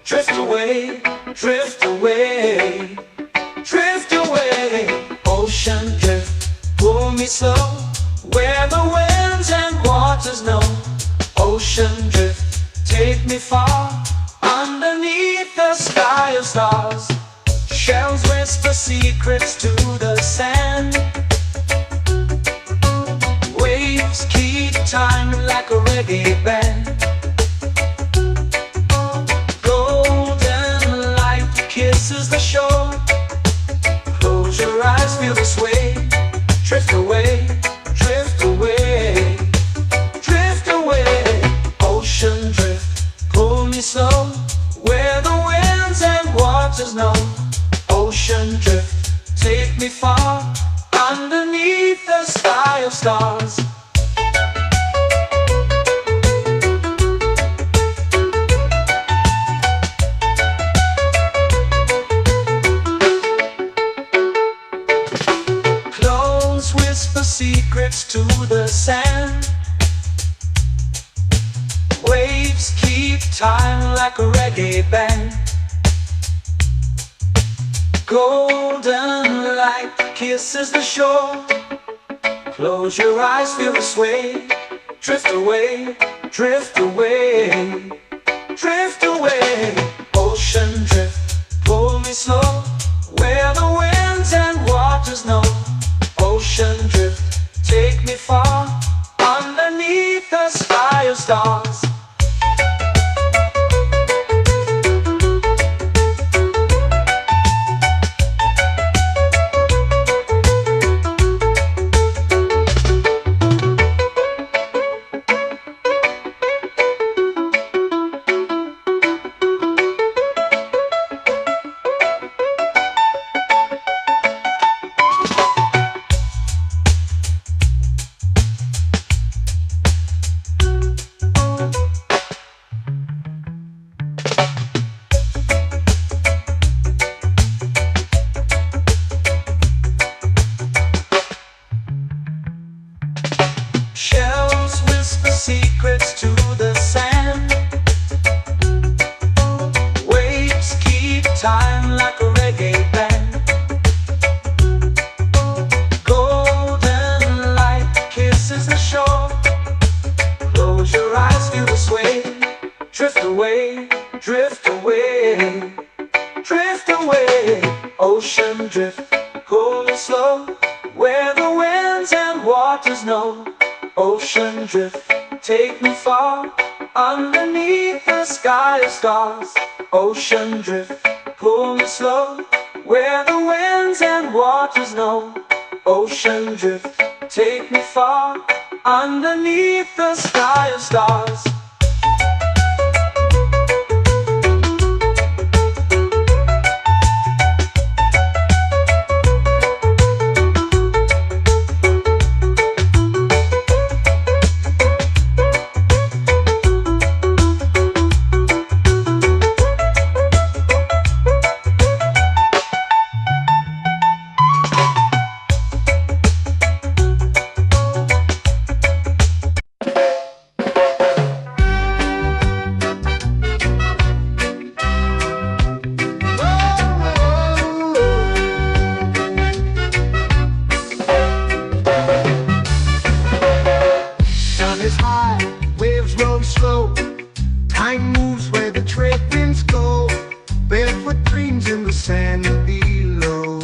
Drift away, drift away, drift away. Ocean drift, pull me slow, where the winds and waters know. Ocean drift, take me far, underneath the sky of stars. Shells whisper secrets to the sand. Waves keep time like a reggae band. Golden light kisses the shore. Close your eyes, feel the sway. Drift away, drift away, drift away. Ocean drift, pull me slow, where the winds and waters know. Ocean drift, take me far, underneath the sky of stars. Close whisper secrets to the sand. Waves keep time like a reggae band. Golden light kisses the shore. Close your eyes, feel the sway. Drift away, drift away, drift away. Ocean drift, pull me slow, where the winds and waters know. Ocean drift, take me far, underneath the sky of stars. Shells whisper secrets to the sand. Waves keep time like a reggae band. Golden light kisses the shore. Close your eyes, feel the sway. Drift away, drift away, drift away. Ocean drift, pull me slow, where the winds and waters know. Ocean drift, take me far, underneath the sky of stars. Ocean drift, pull me slow, where the winds and waters know. Ocean drift, take me far, underneath the sky of stars. Is high, waves roll slow. Time moves where the trade winds go. Barefoot dreams in the sand below.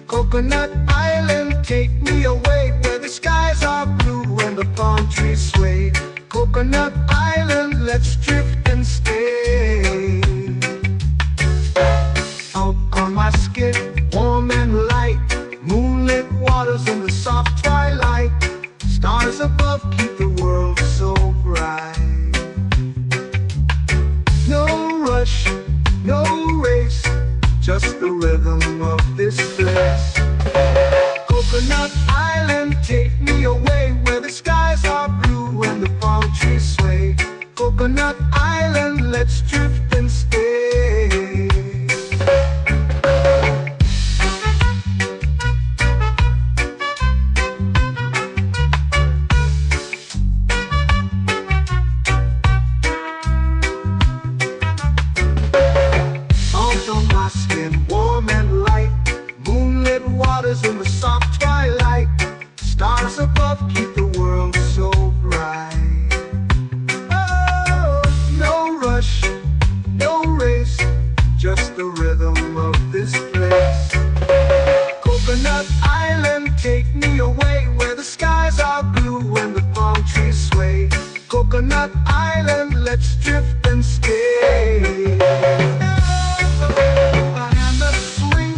Coconut Island, take me away, where the skies are blue and the palm trees sway. Coconut Island, let's drift and stay. Out on my skin, warm and light, moonlit waters in the soft twilight. Stars above keep the world so bright. No rush, no race, just the rhythm of this place. Coconut Island, take me away, where the skies are blue and the palm trees sway. Coconut Island, let's drift and stay. Warm and light, moonlit waters in the soft twilight. Stars above keep the world so bright. Oh, no rush, no race, just the rhythm of this place. Coconut Island, take me away, where the skies are blue and the palm trees sway. Coconut Island, let's drift and stay.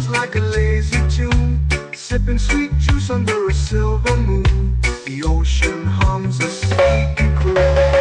Like a lazy tune, sipping sweet juice under a silver moon. The ocean hums a sleepy croon.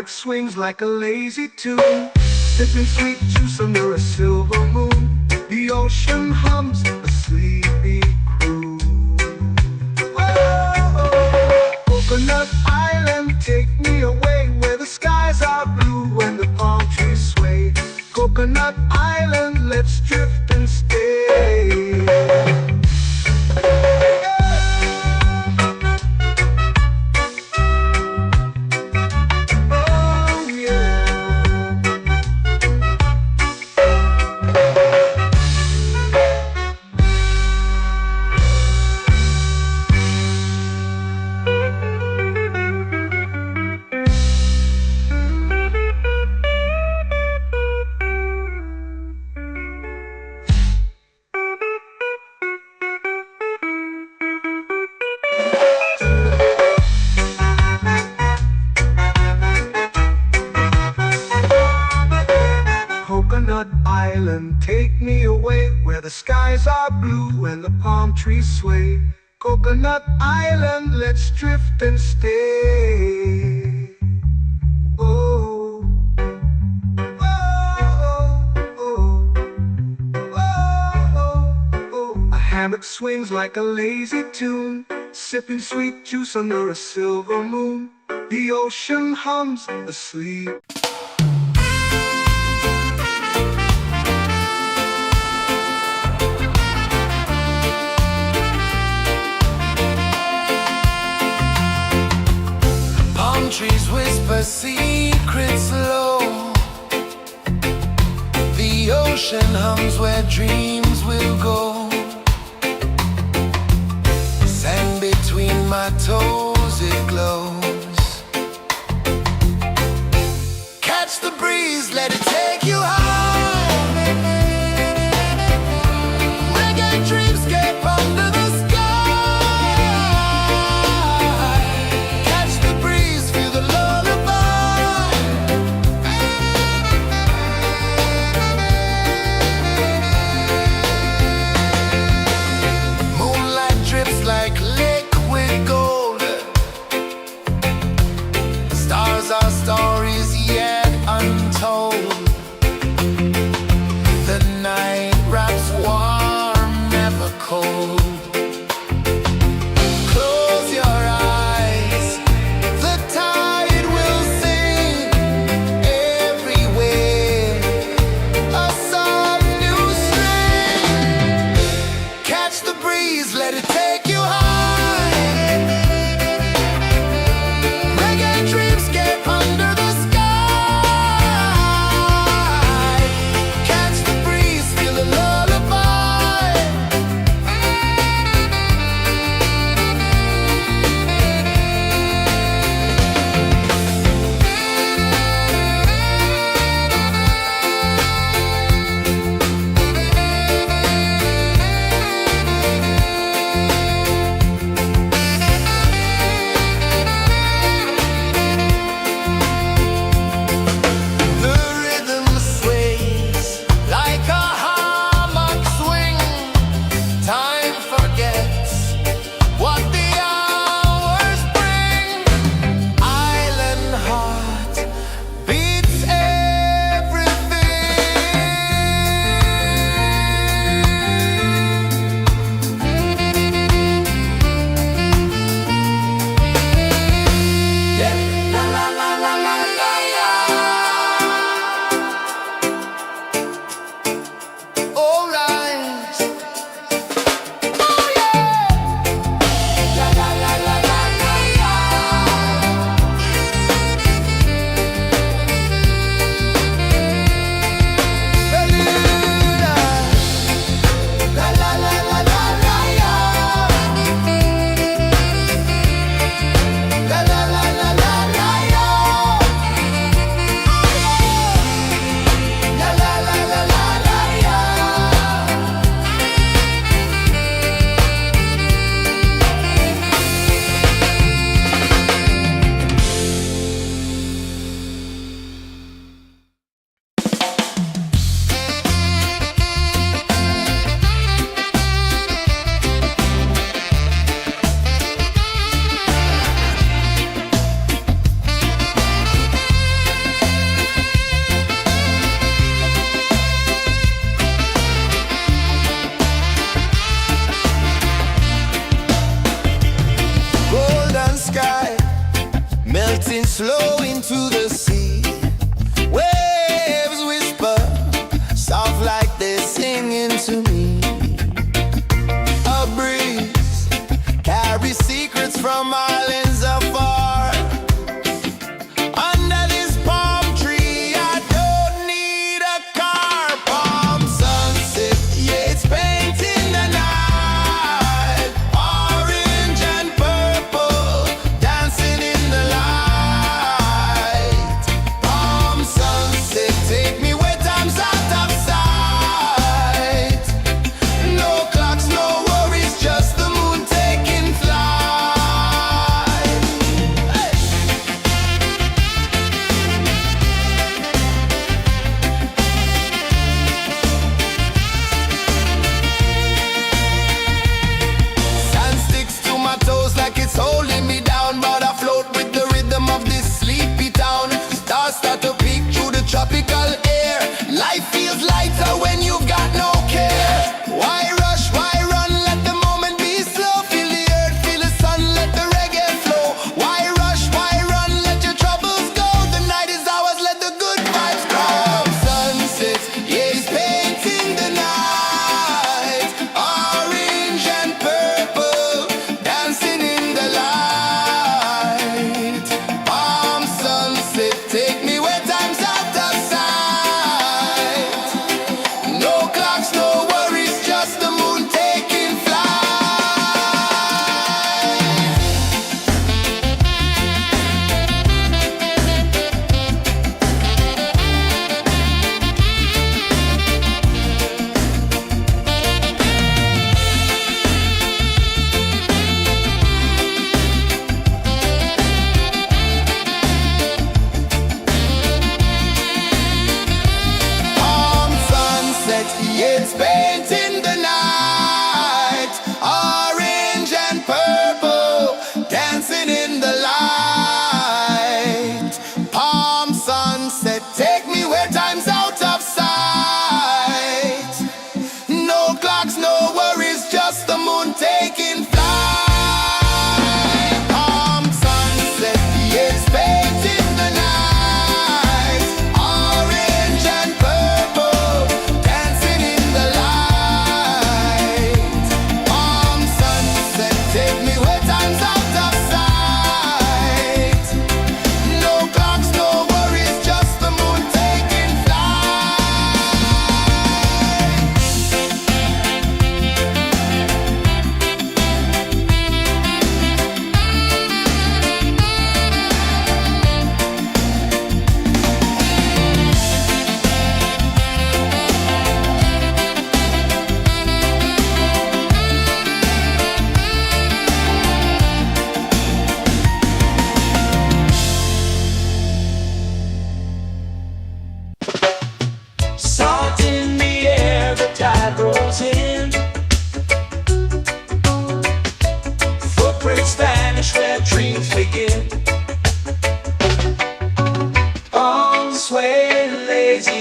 Swings like a lazy tune, sipping sweet juice under a silver moon. The ocean hums a sleepy croon. Whoa, Coconut Island. Coconut Island, let's drift and stay. Oh yeah. Coconut Island, take me away where the skies are blue and the palm trees sway. Coconut Island, let's drift and stay. Oh, oh, oh, oh, oh. A hammock swings like a lazy tune, sipping sweet juice under a silver moon. The ocean hums asleep. Palm trees whisper secrets low. The ocean hums where dreams will go. Sand between my toes, it glows. Catch the breeze, let it take you high. Reggae dreamscape under the sky. Catch the breeze, feel the lullaby. Moonlight drips like liquid gold. Stars are stories yet untold.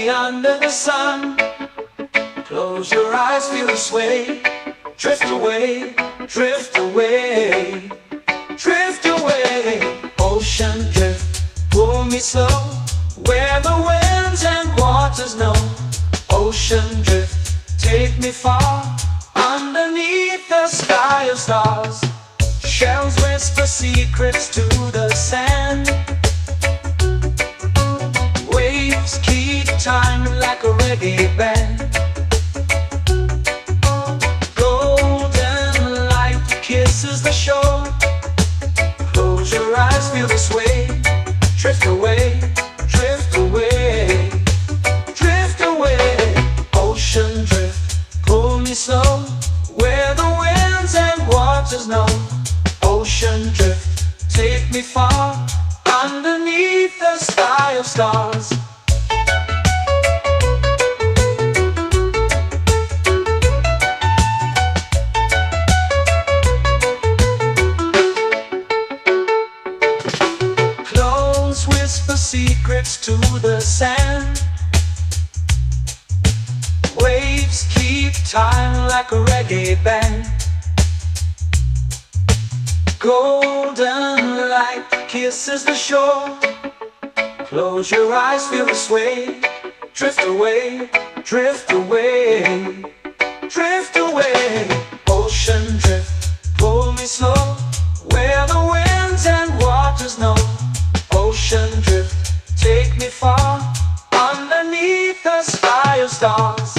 me under the sun. Close your eyes, feel the sway. Drift away, drift away, drift away. Ocean drift, pull me slow, where the winds and waters know. Ocean drift, take me far, underneath the sky of stars. Shells whisper secrets to the sand. Waves keep time like a reggae band. Golden light kisses the shore. Close your eyes, feel the sway. Drift away, drift away, drift away. Ocean drift, pull me slow, where the winds and waters know. Ocean drift, take me far, underneath the sky of stars. Close whisper secrets to the sand. Waves keep time like a reggae band. Golden light kisses the shore. Close your eyes, feel the sway. Drift away, drift away, drift away. Ocean drift, pull me slow, where the winds and waters know. Ocean drift, take me far, underneath the sky of stars.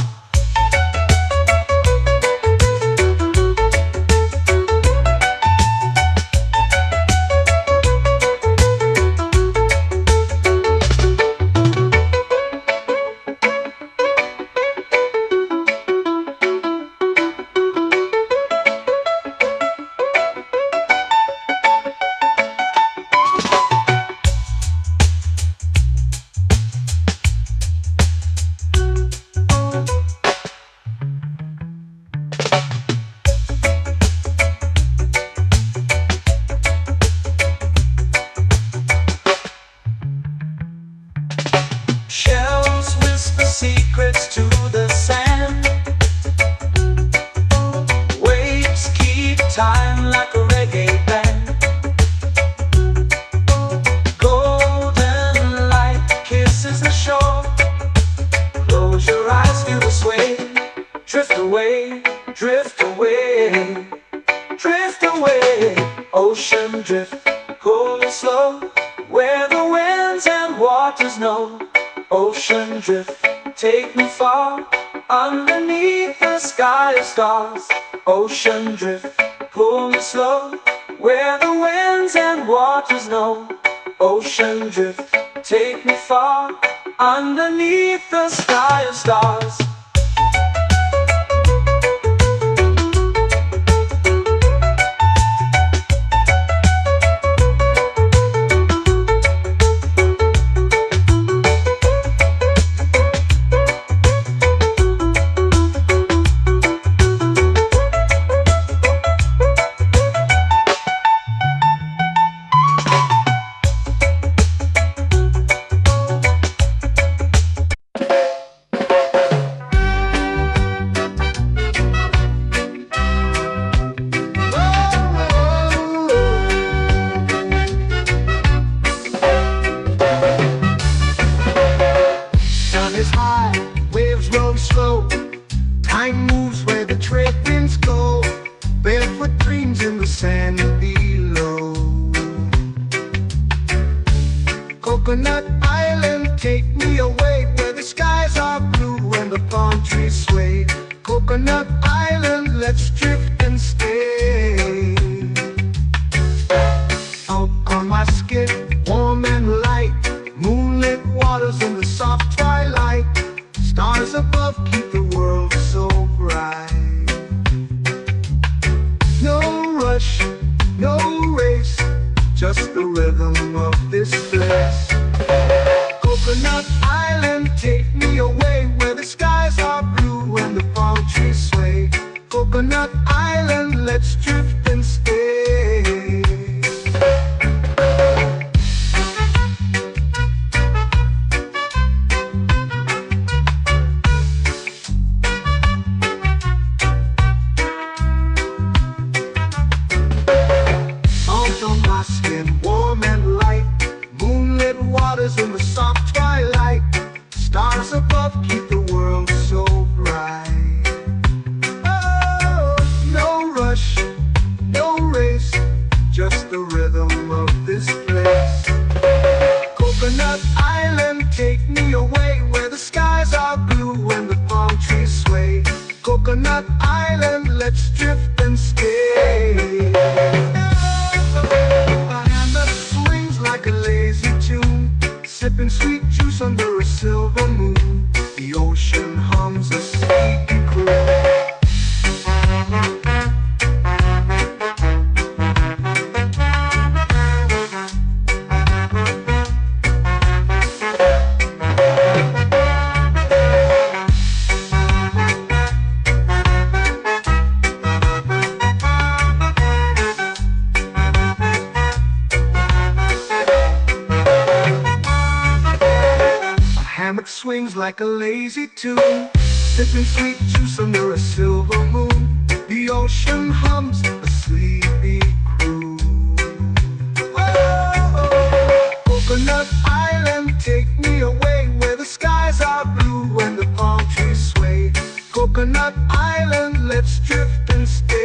Shells whisper secrets to the sand. Waves keep time like a reggae band. Golden light kisses the shore. Close your eyes, feel the sway. Drift away, drift away, drift away. Ocean drift, pull me slow, where the winds and waters know. Ocean drift, take me far, underneath the sky of stars. Ocean drift, pull me slow, where the winds and waters know. Ocean drift, take me far, underneath the sky of stars. Is high, waves roll slow. Time moves where the trade winds go. Barefoot dreams in the sand below. Coconut Island, take me away, where the skies are blue and the palm trees sway. Coconut Island, let's drift and stay. Out on my skin, warm and light, moonlit waters in the soft twilight. Stars above keep the world so bright. No rush, no race, just the rhythm of this place. Coconut Island, take me away, where the skies are blue and the palm trees sway. Coconut Island, let's drift and stay. swings like a lazy tune, sipping sweet juice under a silver moon. The ocean hums a sleepy croon. Oh, Coconut Island, take me away where the skies are blue and the palm trees sway. Coconut Island, let's drift and stay.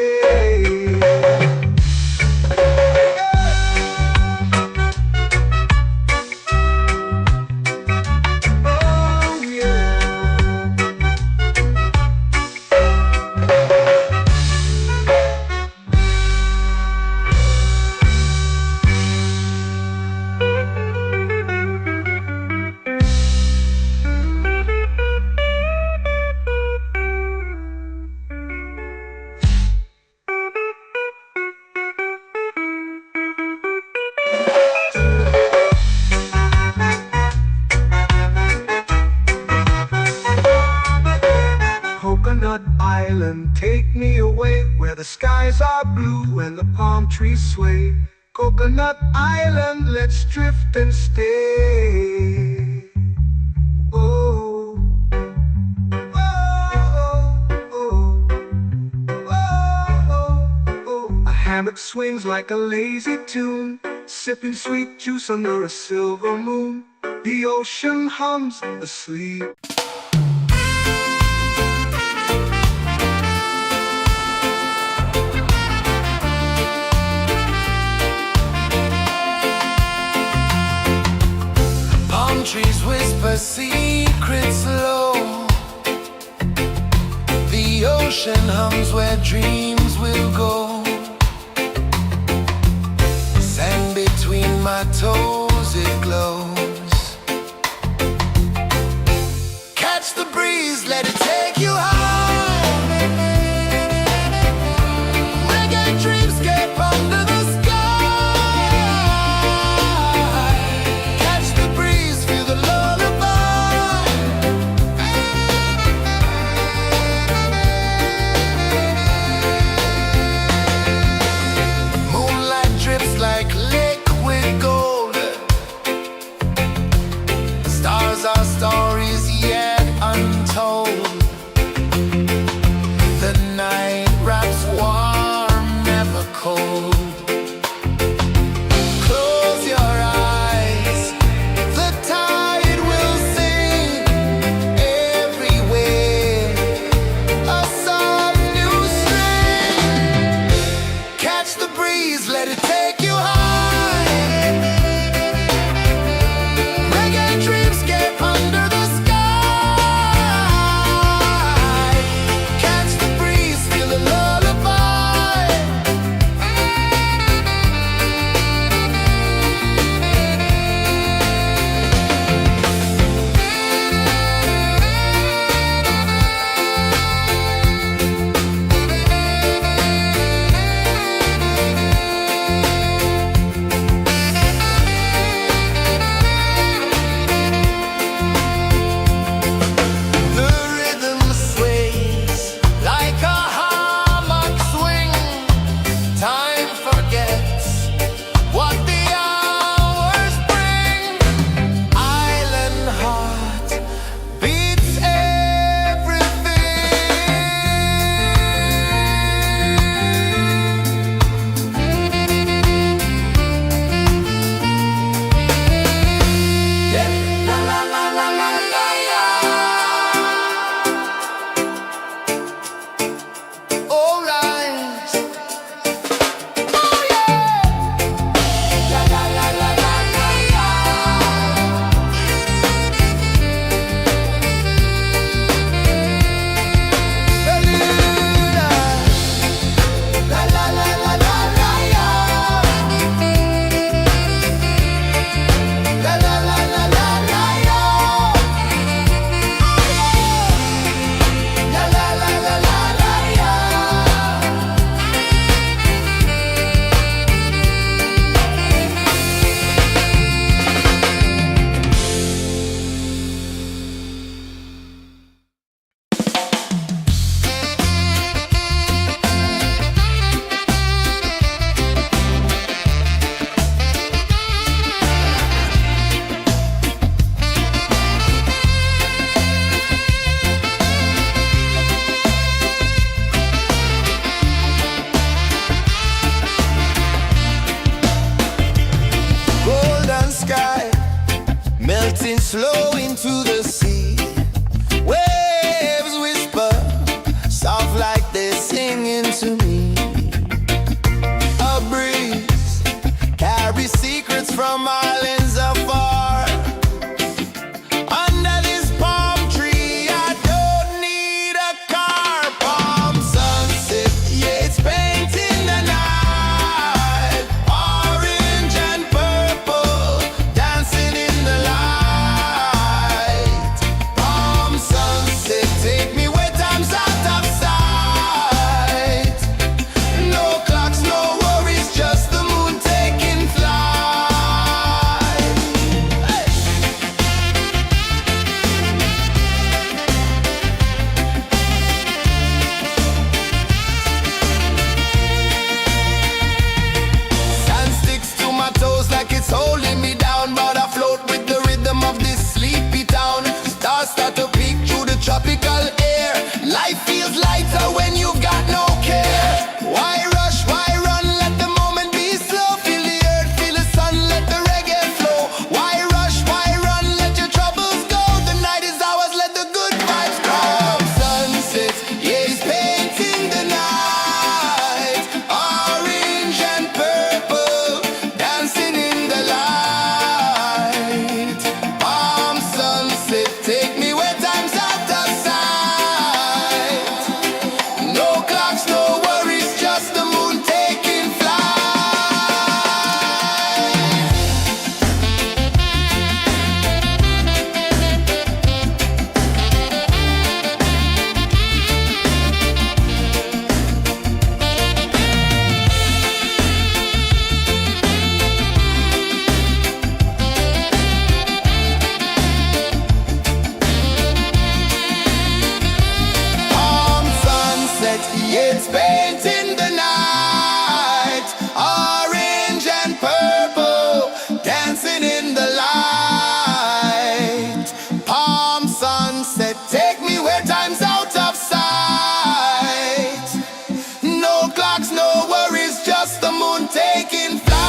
Coconut Island, take me away where the skies are blue and the palm trees sway. Coconut Island, let's drift and stay. Oh, oh, oh, oh, oh. A hammock swings like a lazy tune, sipping sweet juice under a silver moon. The ocean hums asleep. Trees whisper secrets low. The ocean hums where dreams will go. Sand between my toes, it glows. Catch the breeze, let it take you high. Reggae dreamscape under the sky. Our stories yet untold. tropical air. Life feels lighter when you got no care. Why rush, why run, let the moment be slow. Feel the earth, feel the sun, let the reggae flow. Why rush, why run, let your troubles go. The night is ours, let the good vibes come. Sunset, yeah, it's painting the night. Orange and purple, dancing in the light. Palm sunset, take me where time's out of sight. No clocks, no worries, just the moon taking flight. Palm sunset, yeah, it's painting the night. Orange and purple, dancing in the light. Palm sunset, take me where time's out of sight. No clocks, no worries, just the moon taking flight.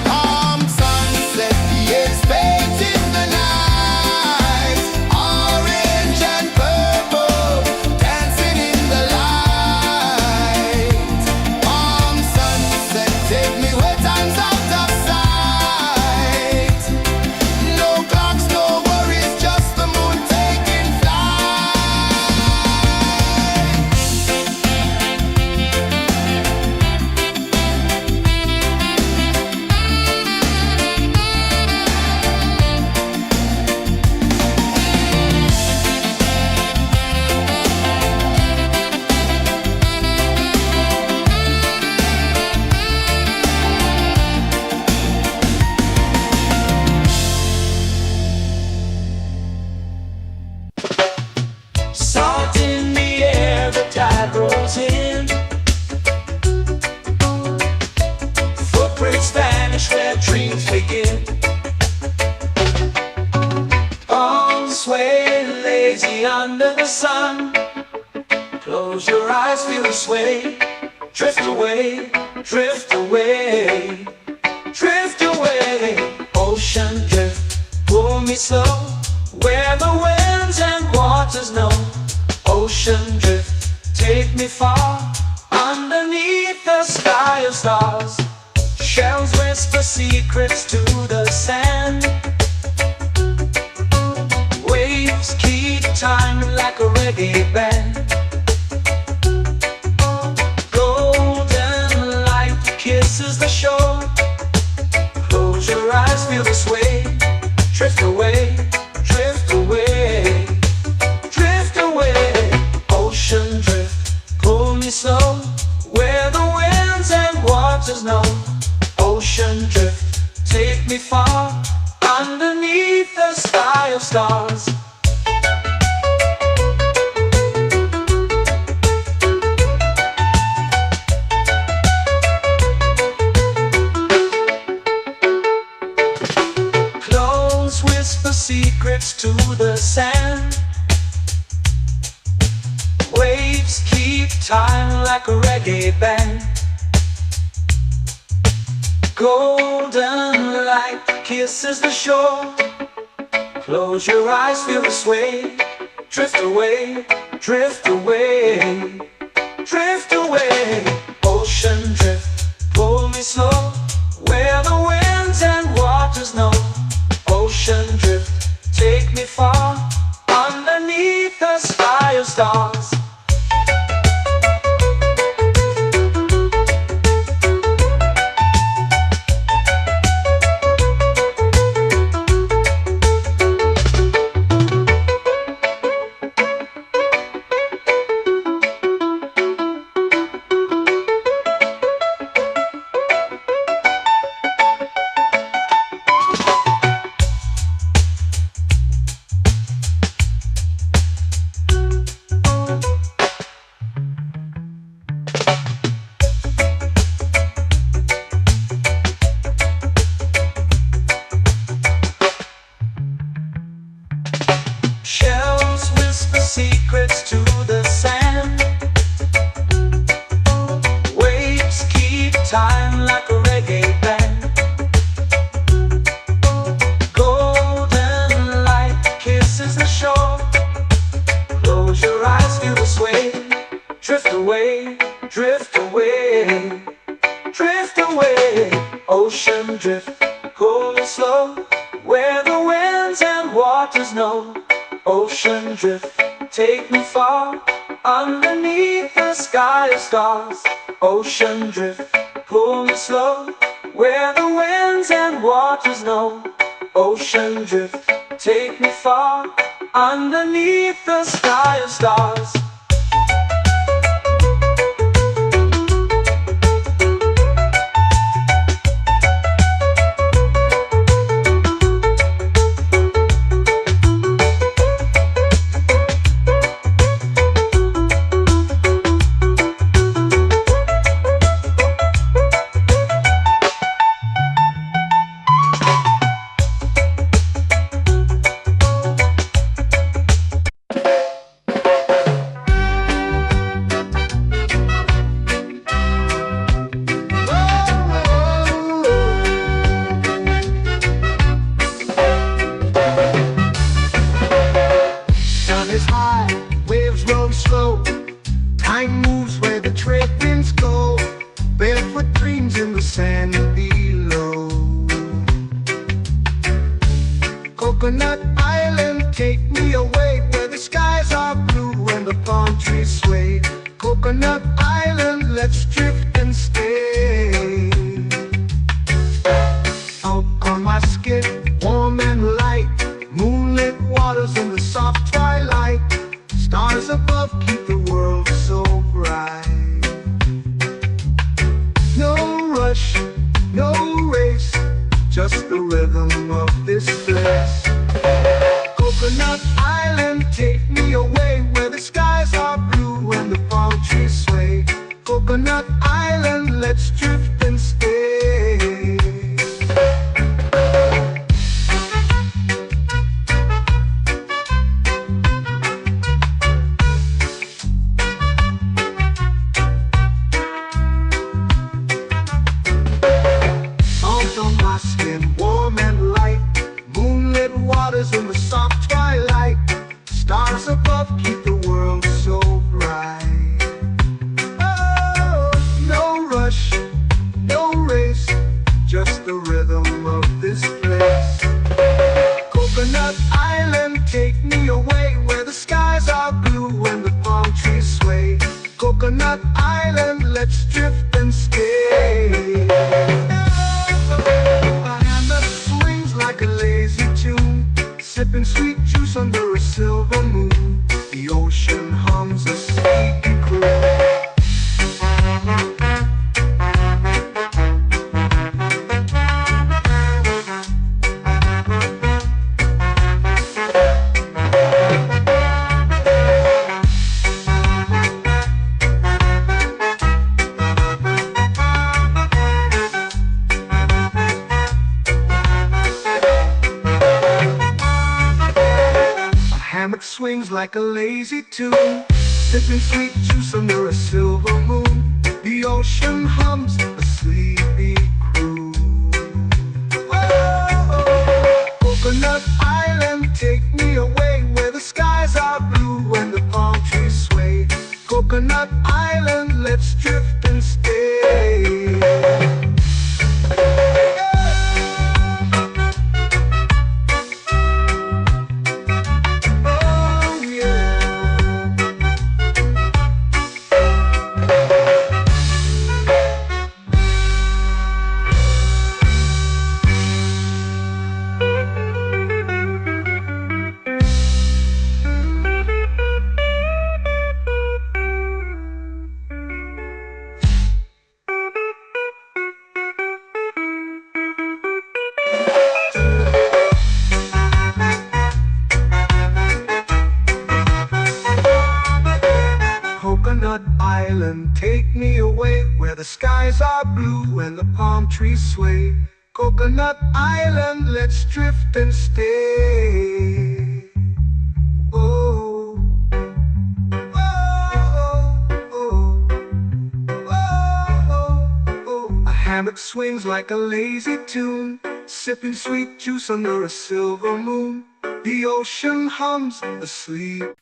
Palm sunset, yeah, it's painting the night. Orange and purple, dancing in the light. Palm sunset, take me where time's out of sight. No clocks, no worries, just the moon taking flight. Salt in the air, the tide rolls in. Footprints vanish where dreams begin. Arms sway lazy under the sun. Close your eyes, feel the sway. Drift away, drift away, drift away. Ocean drift, pull me slow. Where the winds and waters know. Ocean drift, take me far. Underneath the sky of stars. Shells whisper secrets to the sand. Waves keep time like a reggae band. Golden light kisses the shore. Close your eyes, feel the sway. Drift away, drift away, drift away. Ocean drift, pull me slow. Where the winds and waters know. Ocean drift, take me far. Underneath the sky of stars. Clones whisper secrets to the sand. Waves keep time like a reggae band. Golden light kisses the shore. Close your eyes, feel the sway. Drift away, drift away, drift away. Ocean drift, pull me slow. Where the winds and waters know. Ocean drift, take me far. Underneath the sky of stars. shore. Close your eyes, feel the sway. Drift away, drift away, drift away. Ocean drift, cool and slow, where the winds and waters know. Ocean drift, take me far, underneath the sky of stars. Ocean drift, pull me slow, where the winds and waters know. Ocean drift, take me far, underneath the sky of stars. Sun is high, waves roll slow. Time moves where the trade winds go. Barefoot dreams in the sand below. Coconut Island, take me away, where the skies are blue and the palm trees sway. Coconut Island, let's drift and stay. Out on my skin, warm and light, moonlit waters in the soft twilight. Stars above keep the world so bright. No rush, no race, just the rhythm of this place. Coconut Island, take me away, where the skies are blue and the palm trees sway. Coconut Island, let's drift and stay. Salt on my skin, warm and light, moonlit waters in the soft twilight. Stars above keep the world so bright. Oh, no rush, no race, just the rhythm of this place. Coconut Island, take me away, where the skies are blue and the palm trees sway. Coconut Island, let's drift and stay. My hand that swings like a lazy tune, sipping sweet juice under a silver moon. The ocean hums a sleepy croon. Hammock swings like a lazy tune, sipping sweet juice under a silver moon. The ocean hums a sleepy croon. Whoa, Coconut Island, take me away, where the skies are blue and the palm trees sway. Coconut Island, let's drift and stay. Coconut Island, take me away, where the skies are blue and the palm trees sway. Coconut Island, let's drift and stay. Oh, oh, oh, oh, oh. A hammock swings like a lazy tune, sipping sweet juice under a silver moon. The ocean hums asleep.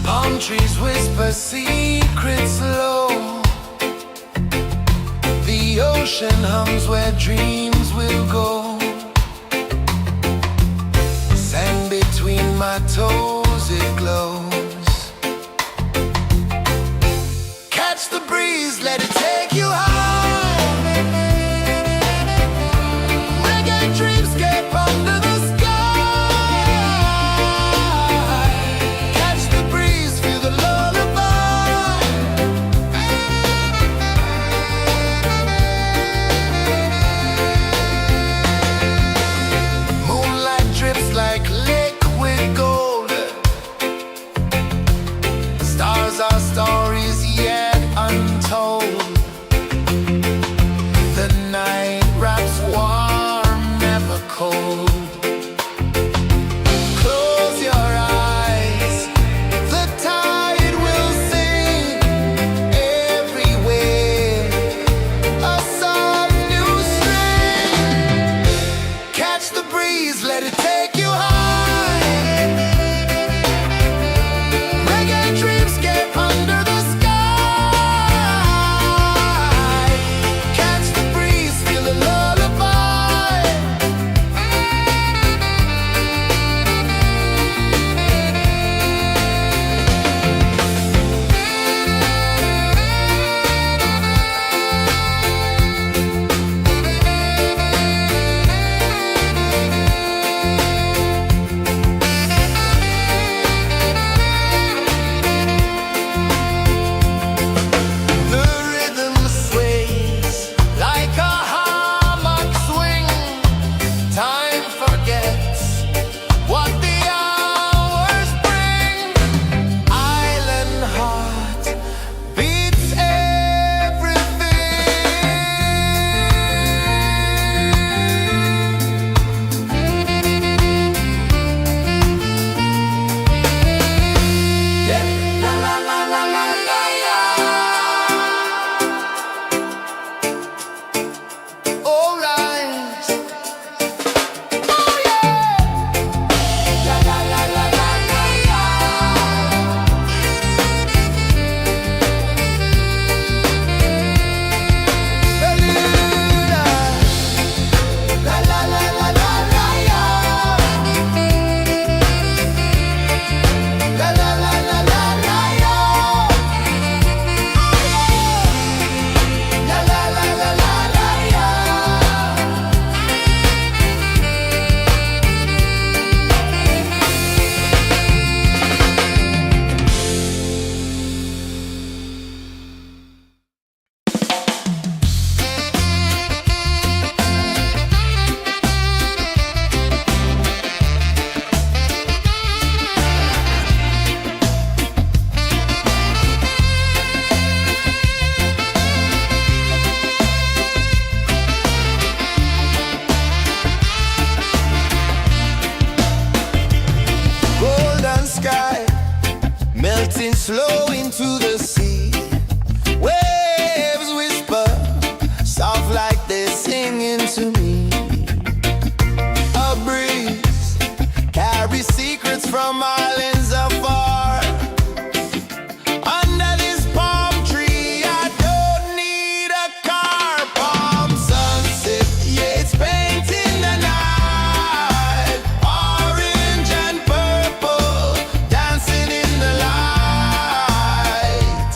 Palm trees whisper secrets low. The ocean hums where dreams will go. Sand between my toes, it glows. Catch the breeze, let it take you high. Reggae dreamscape under the sky. Catch the breeze, feel the lullaby. Moonlight drips like liquid gold. Stars are stories yet untold. The night wraps warm, never cold. Close your eyes, the tide will sing everywhere. A soft new string. Catch the breeze, let it take you high. Reggae dreamscape under the sky. Catch the breeze, feel the lullaby. The rhythm sways like a hammock swing. Time forgets what the hours bring. Island heart beats everything. Yeah. La la la la la la la. All right. Oh yeah. La la la la la la la. La la la la la la la. La la la la la la la. La la la la la la la. Golden sky melting slow into the sea. Waves whisper soft like they're singing to me. A breeze carries secrets from islands afar. Under this palm tree, I don't need a car. Palm sunset, yeah, it's painting the night. Orange and purple dancing in the light.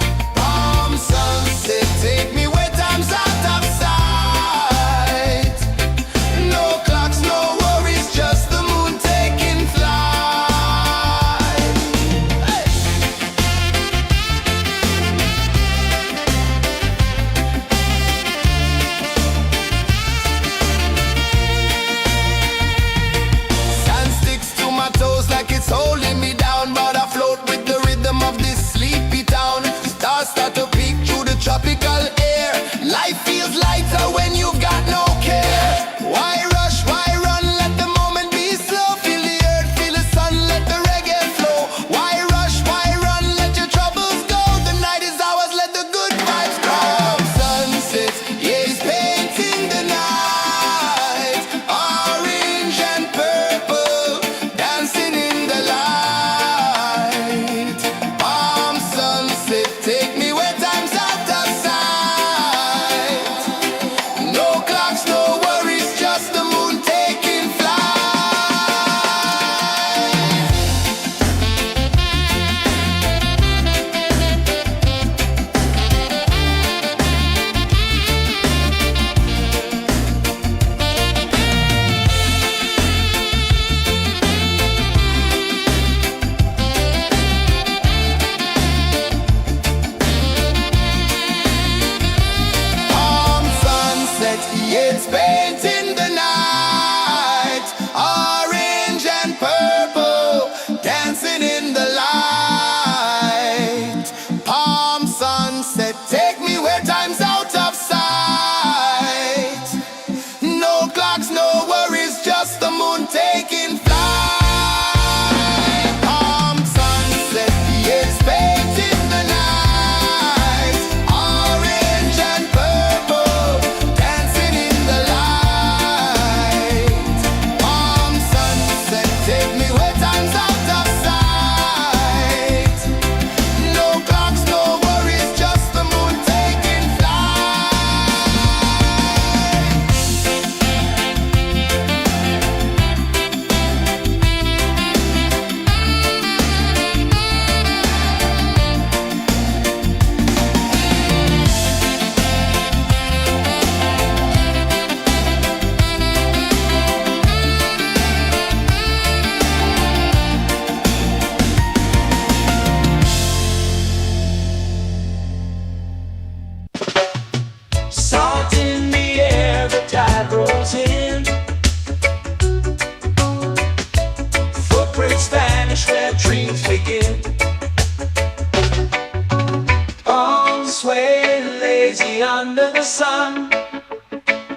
sway, lazy under the sun.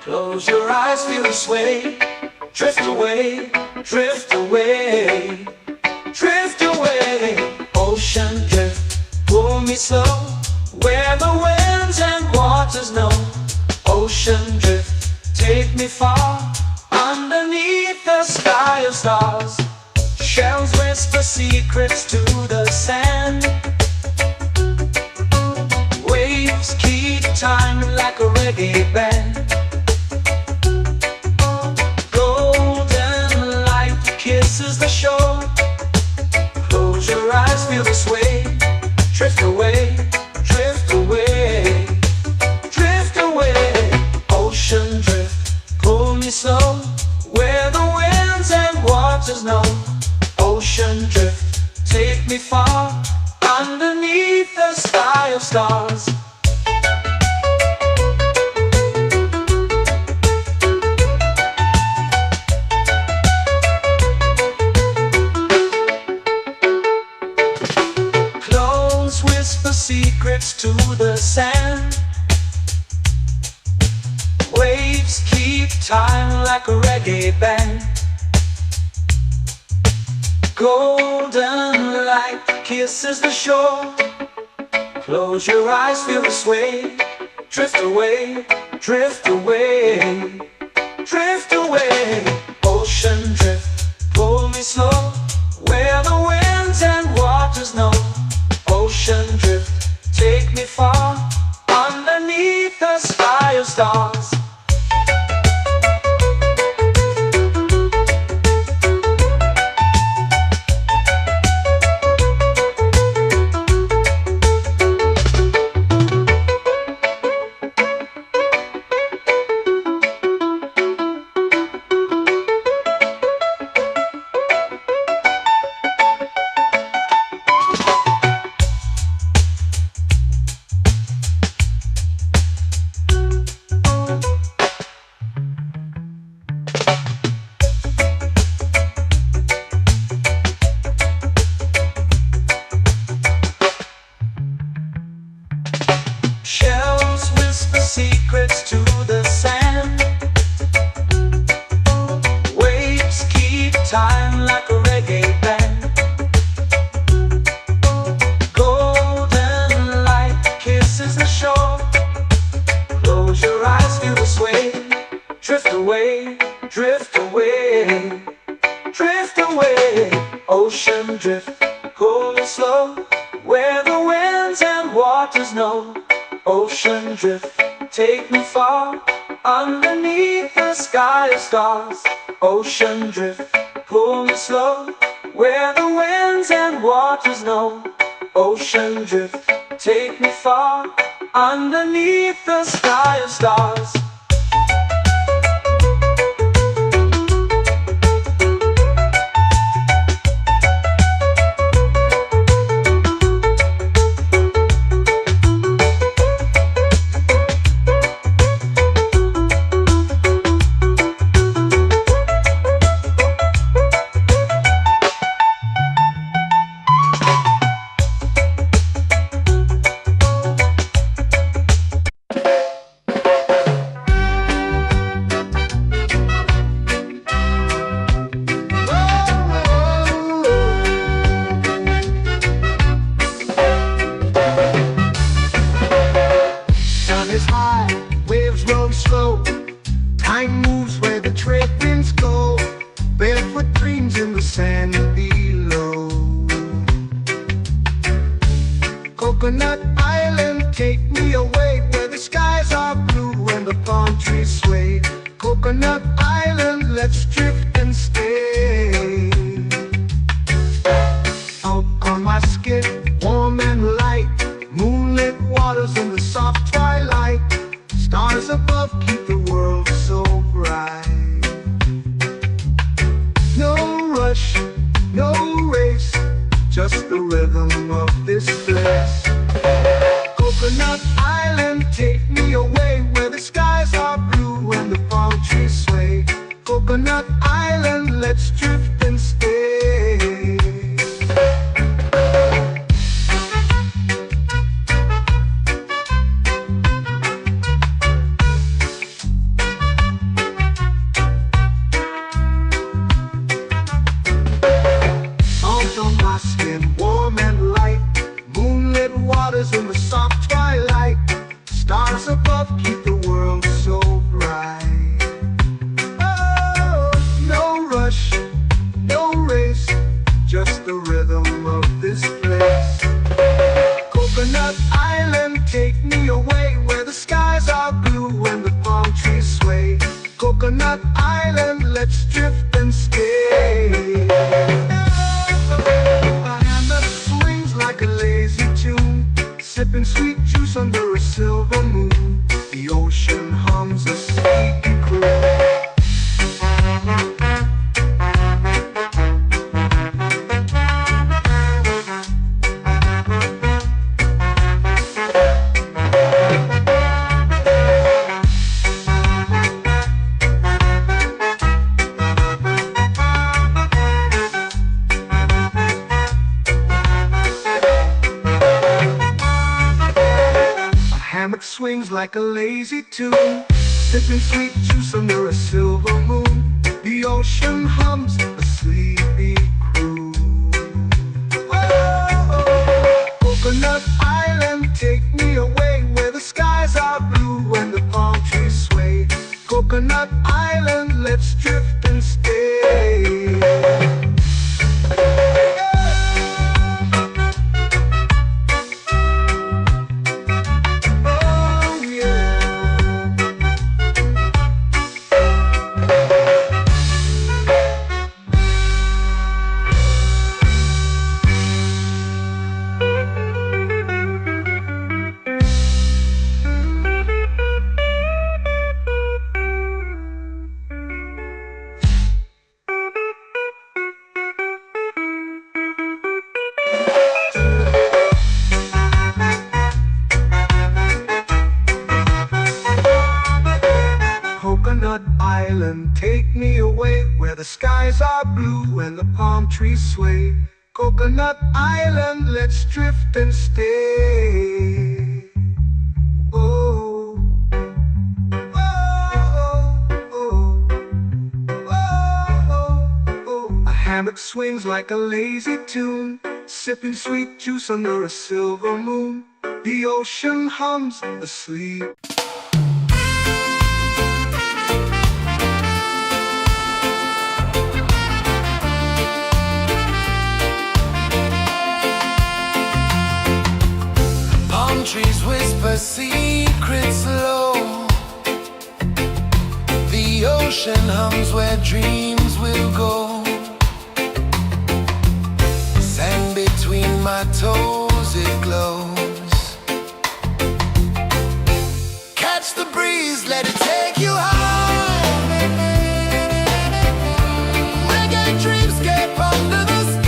Close your eyes, feel the sway. Drift away, drift away, drift away. Ocean drift, pull me slow, where the winds and waters know. Ocean drift, take me far, underneath the sky of stars. Shells whisper secrets to the sand. Waves keep time like a reggae band. Golden light kisses the shore. Close your eyes, feel the sway. Drift away, drift away, drift away. Ocean drift, pull me slow, where the winds and waters know. Ocean drift, take me far, underneath the sky of stars. Clones whisper secrets to the sand. Waves keep time like a reggae band. Golden light kisses the shore. Close your eyes, feel the sway. Drift away, drift away, drift away. Ocean drift, pull me slow, where the winds and waters know. Ocean drift, take me far, underneath the sky of stars. Shells whisper secrets to the sand. Waves keep time like a reggae band. Golden light kisses the shore. Close your eyes, feel the sway. Drift away, drift away, drift away. Ocean drift, pull me slow, where the winds and waters know. Ocean drift, take me far, underneath the sky of stars. Ocean drift, pull me slow, where the winds and waters know. Ocean drift, take me far, underneath the sky of stars. Time moves where the trade winds go. Barefoot dreams in the sand below. Coconut Island, take me away, where the skies are blue and the palm trees sway. Coconut Island, let's drift and stay. Out on my skin, warm and light, moonlit waters in the soft twilight. Stars above keep the world so bright. No rush, no race, just the rhythm of this place. Coconut Island, take me away, where the skies are blue and the palm trees sway. Coconut Island, let's drift and stay. in the soft twilight. Stars above keep the world so bright. Oh, no rush, no race, just the rhythm of this place. Coconut Island, take me away where the skies are blue and the palm trees sway. Coconut Island, let's drift and stay. A hand that swings like a lazy tune, sipping sweet juice under a silver moon. The ocean hums a sleepy croon. Hammock swings like a lazy tune, sipping sweet juice under a silver moon. The ocean hums a sleepy croon. Oh, Coconut Island, take me away where the skies are blue and the palm trees sway. Coconut Island, let's drift and stay. Coconut Island, take me away where the skies are blue and the palm trees sway. Coconut Island, let's drift and stay. Oh, oh, oh, oh, oh. A hammock swings like a lazy tune, sipping sweet juice under a silver moon. The ocean hums asleep. Trees whisper secrets low. The ocean hums where dreams will go. Sand between my toes, it glows. Catch the breeze, let it take you high. Reggae dreamscape under the sky.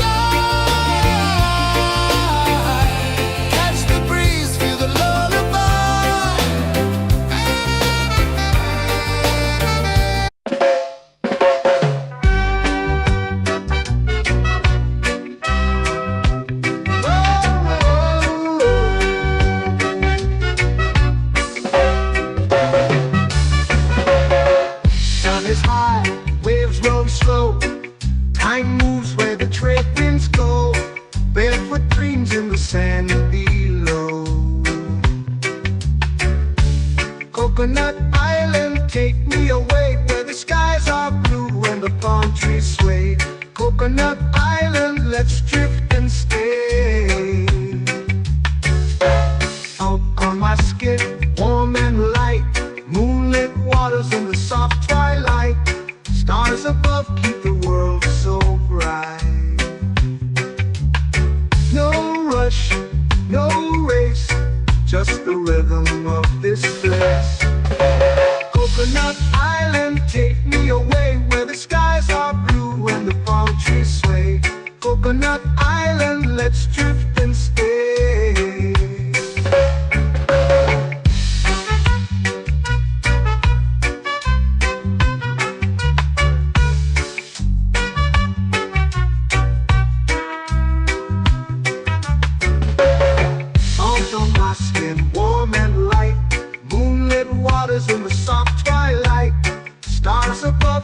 Is high, waves roll slow. Time moves where the trade winds go. Barefoot dreams in the sand below. Coconut Island, take me away where the skies are blue and the palm trees sway. Coconut Island, let's drift and stay. Out on my skin, warm and light, moonlit waters in the soft twilight. Stars above keep the world so bright. No rush, no race, just the rhythm of this place. Coconut Island, take me away where the skies are blue and the palm trees sway. Coconut Island, let's drift and stay. In the soft twilight, stars above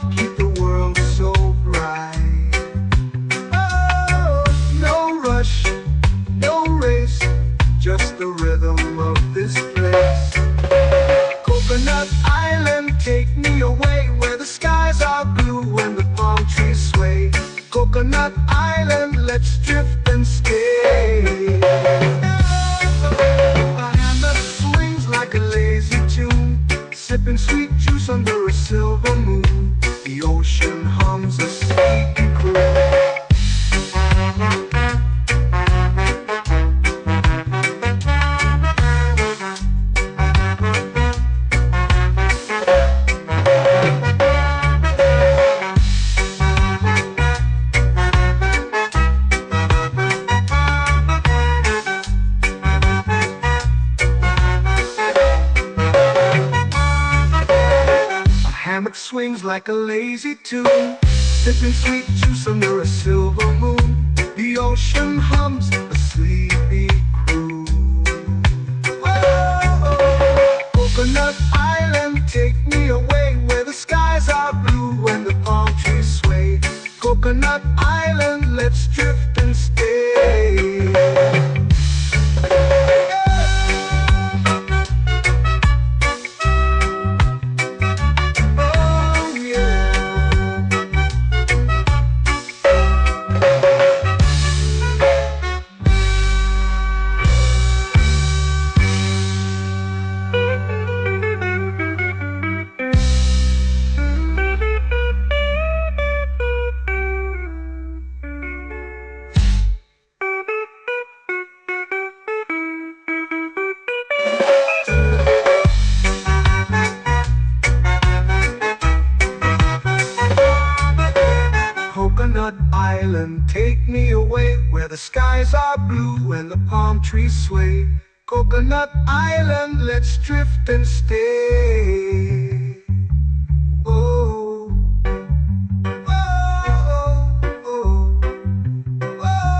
rhythm of this place. Coconut Island, take me away where the skies are blue and the palm trees sway. Coconut Island, let's drift and stay. A hand that swings like a lazy tune, sipping sweet juice under a silver moon. The ocean hums a sleepy croon. Hammock swings like a lazy tune, sipping sweet juice under a silver moon. The ocean hums a sleepy croon. Whoa, Coconut Island, take me away where the skies are blue and the palm trees sway. Coconut Island, let's drift and stay. Coconut Island, take me away where the skies are blue and the palm trees sway. Coconut Island, let's drift and stay. Oh, oh, oh, oh,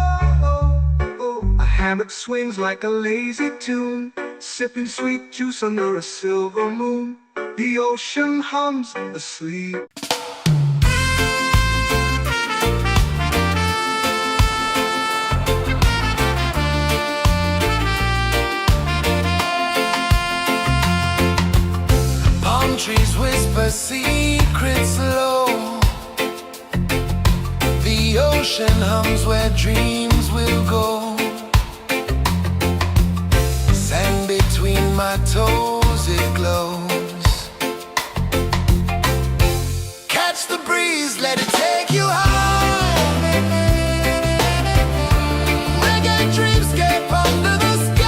oh. A hammock swings like a lazy tune, sipping sweet juice under a silver moon. The ocean hums asleep. Trees whisper secrets low. The ocean hums where dreams will go. Sand between my toes, it glows. Catch the breeze, let it take you high. Reggae dreamscape under the sky.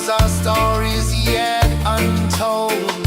Our stories yet untold.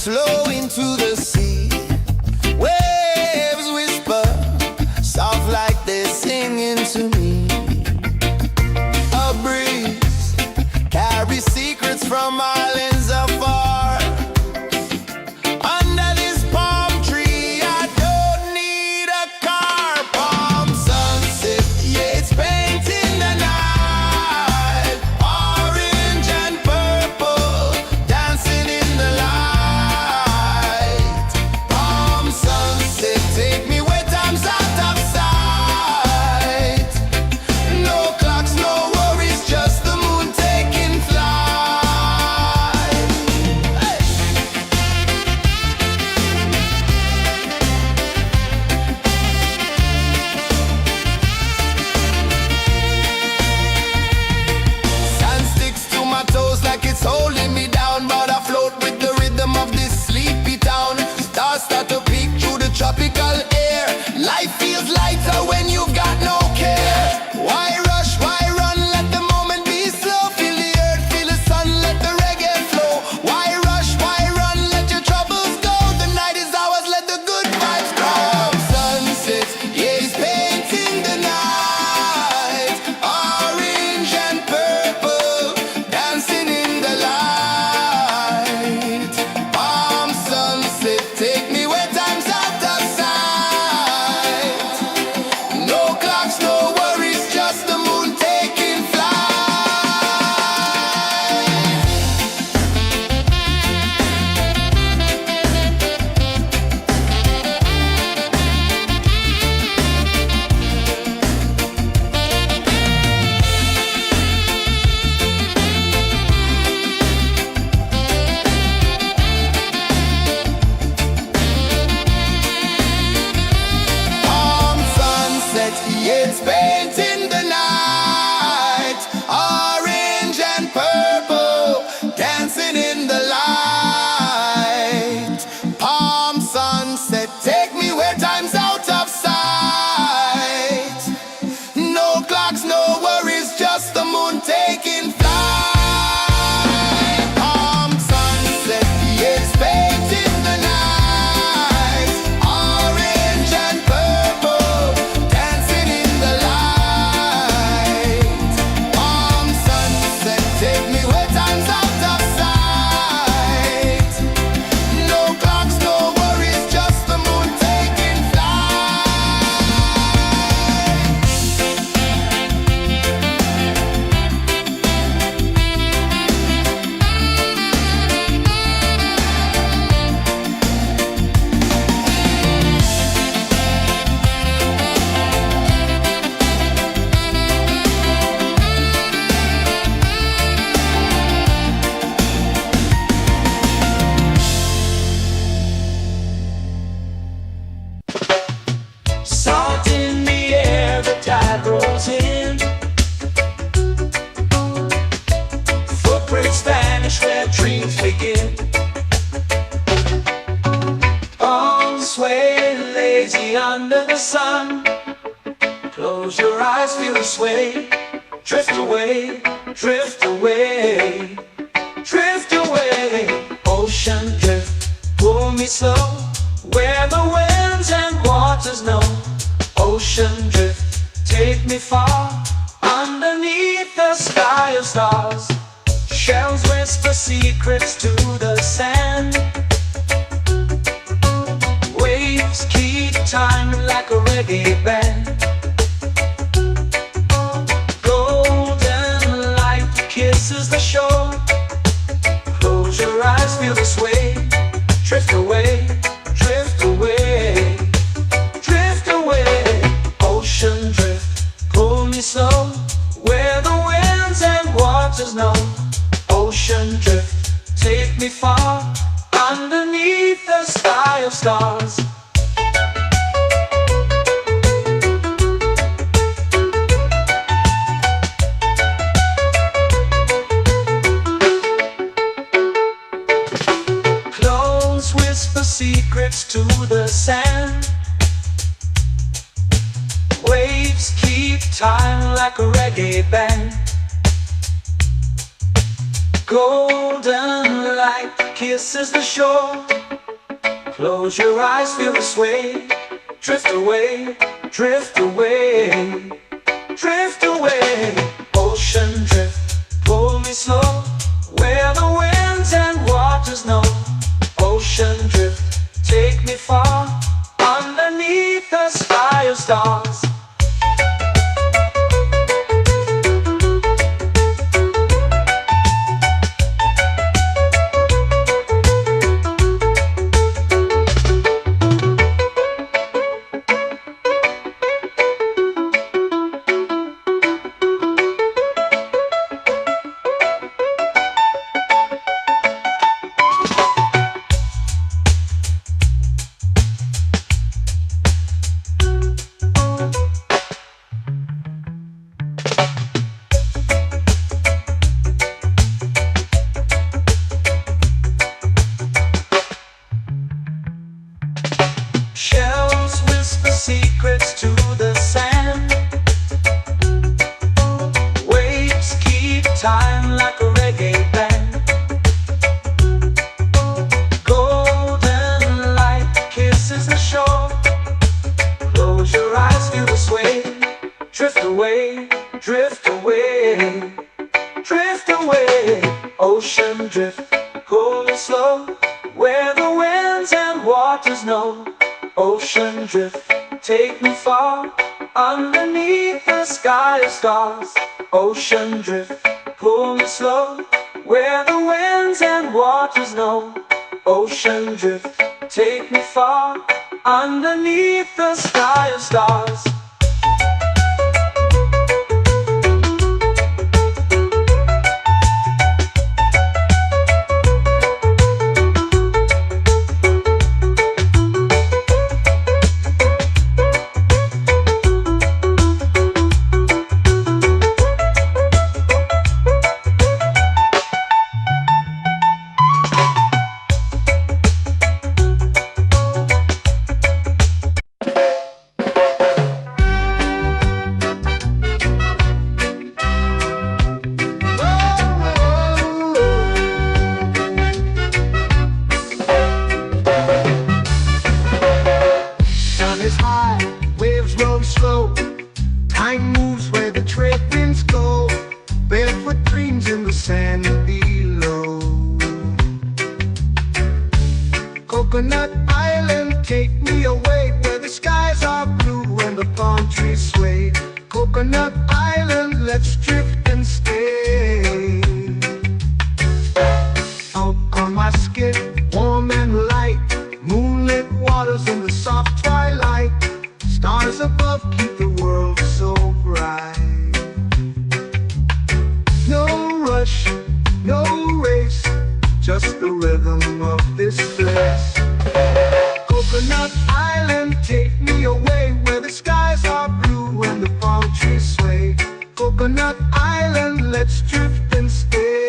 flow into the sea. Waves whisper, soft like they're singing to me. A breeze carries secrets from islands afar. Under this palm tree, I don't need a car. Palm sunset, yeah, it's painting the night. Orange and purple, dancing in the light. Palm sunset, take me where time's out of sight. No clocks, no worries, just the moon taking flight. Hey! Sand sticks to my toes like it's holding me down, but I float with the rhythm of this sleepy town. Stars start to peek through the tropical air. Life feels lighter when you've got no care. Why rush, why run, let the moment be slow. Feel the earth, feel the sun, let the reggae flow. Why rush, why run, let your troubles go. The night is ours, let the good vibes grow. Sunset, yeah, it's painting the night. Orange and purple, dancing in the light. Palm sunset, take me where time's out of sight. No clocks, no worries, just the moon taking flight. Palm sunset, yeah, it's painting the night. Orange and purple, dancing in the light. Palm sunset, take me where time's out of sight. No clocks, no worries, just the moon taking flight. Palm sunset, yeah, it's painting the night. Orange and purple, dancing in the light. Palm sunset, take me where time's out of sight. No clocks, no worries, just the moon taking flight. Salt in the air, the tide rolls in. Footprints vanish where dreams begin. Arms sway lazy under the sun. Close your eyes, feel the sway. Drift away, drift away, drift away. Ocean drift, pull me slow, where the winds and waters know. Ocean drift, take me far, underneath the sky of stars. Shells whisper secrets to the sand. Waves keep time like a reggae band. Golden light kisses the shore. Close your eyes, feel the sway. Drift away, drift away, drift away. Ocean drift, pull me slow, where the winds and waters know. Ocean drift, take me far, underneath the sky of stars. Clones whisper secrets to the sand. Waves keep time like a reggae band. Golden light kisses the shore. Close your eyes, feel the sway. Drift away, drift away, drift away. Ocean drift, pull me slow, where the winds and waters know. Ocean drift, take me far, underneath the sky of stars. Shells whisper secrets to the sand. Waves keep time like a reggae band. Golden light kisses the shore. Close your eyes, feel the sway. Drift away, drift away, drift away. Ocean drift, pull me slow, where the winds and waters know. Ocean drift, take me far, underneath the sky of stars. Ocean drift, pull me slow, where the winds and waters know. Ocean drift, take me far, underneath the sky of stars. Time moves where the trade winds go. Barefoot dreams in the sand below. Coconut Island, take me away, where the skies are blue and the palm trees sway. Coconut Island, let's drift and stay. Out on my skin, warm and light, moonlit waters in the soft twilight. Stars above keep the world so bright. No rush, no race, just the rhythm of this place. Coconut Island, take me away, where the skies are blue and the palm trees sway. Coconut Island, let's drift and stay.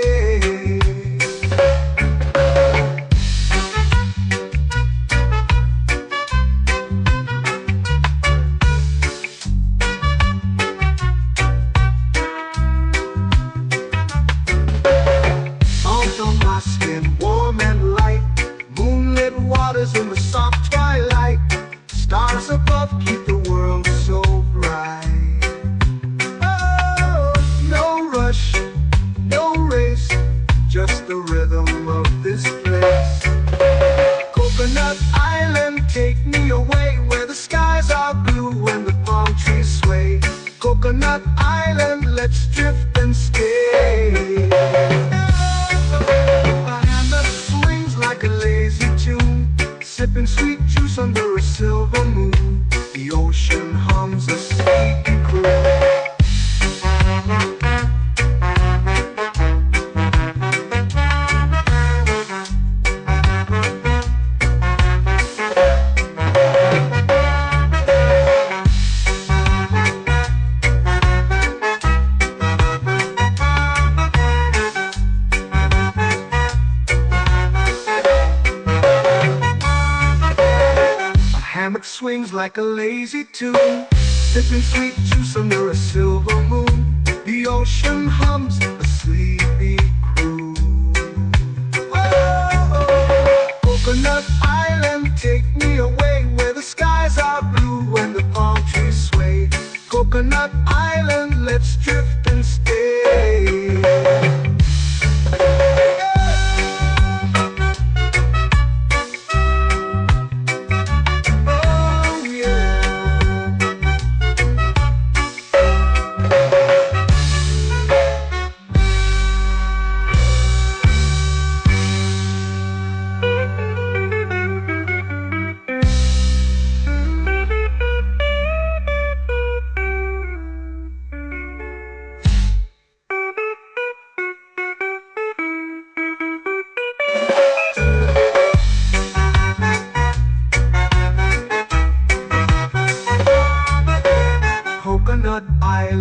Warm and light, moonlit waters in the soft twilight. Stars above keep the world so bright. Oh, no rush, no race, just the rhythm of this place. Coconut Island, take me away, where the skies are blue and the palm trees sway. Coconut Island, let's drift and stay. Like a lazy tune, sipping sweet juice under a silver moon. The ocean hums a sleepy croon. Swings like a lazy tune, sipping sweet juice under a silver moon. The ocean hums a sleepy croon. Oh,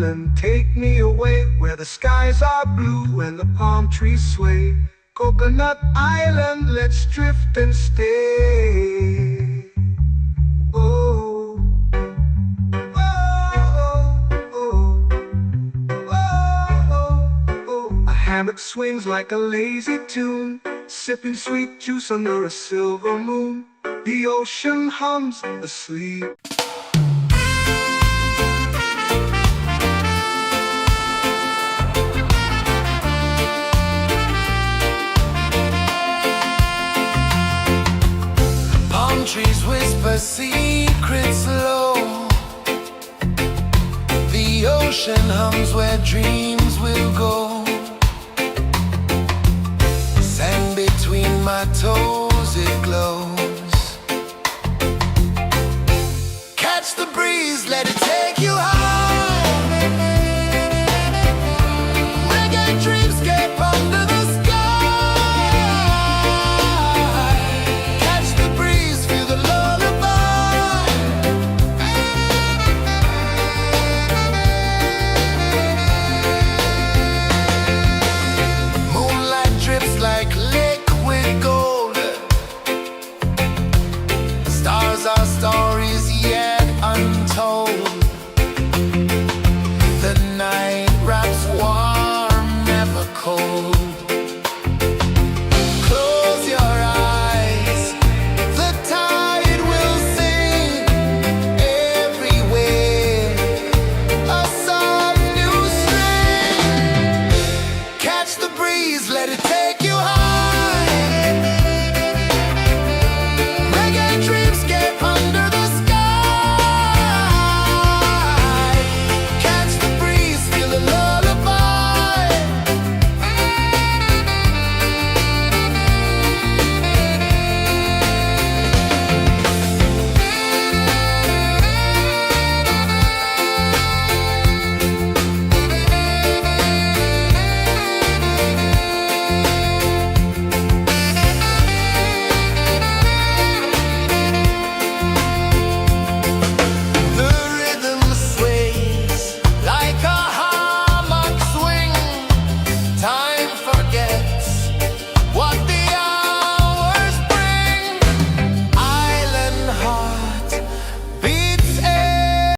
island, take me away where the skies are blue and the palm trees sway. Coconut Island, let's drift and stay. Oh, oh, oh, oh, oh. A hammock swings like a lazy tune, sipping sweet juice under a silver moon. The ocean hums asleep. Trees whisper secrets low. The ocean hums where dreams will go. Sand between my toes, it glows. Catch the breeze, let it take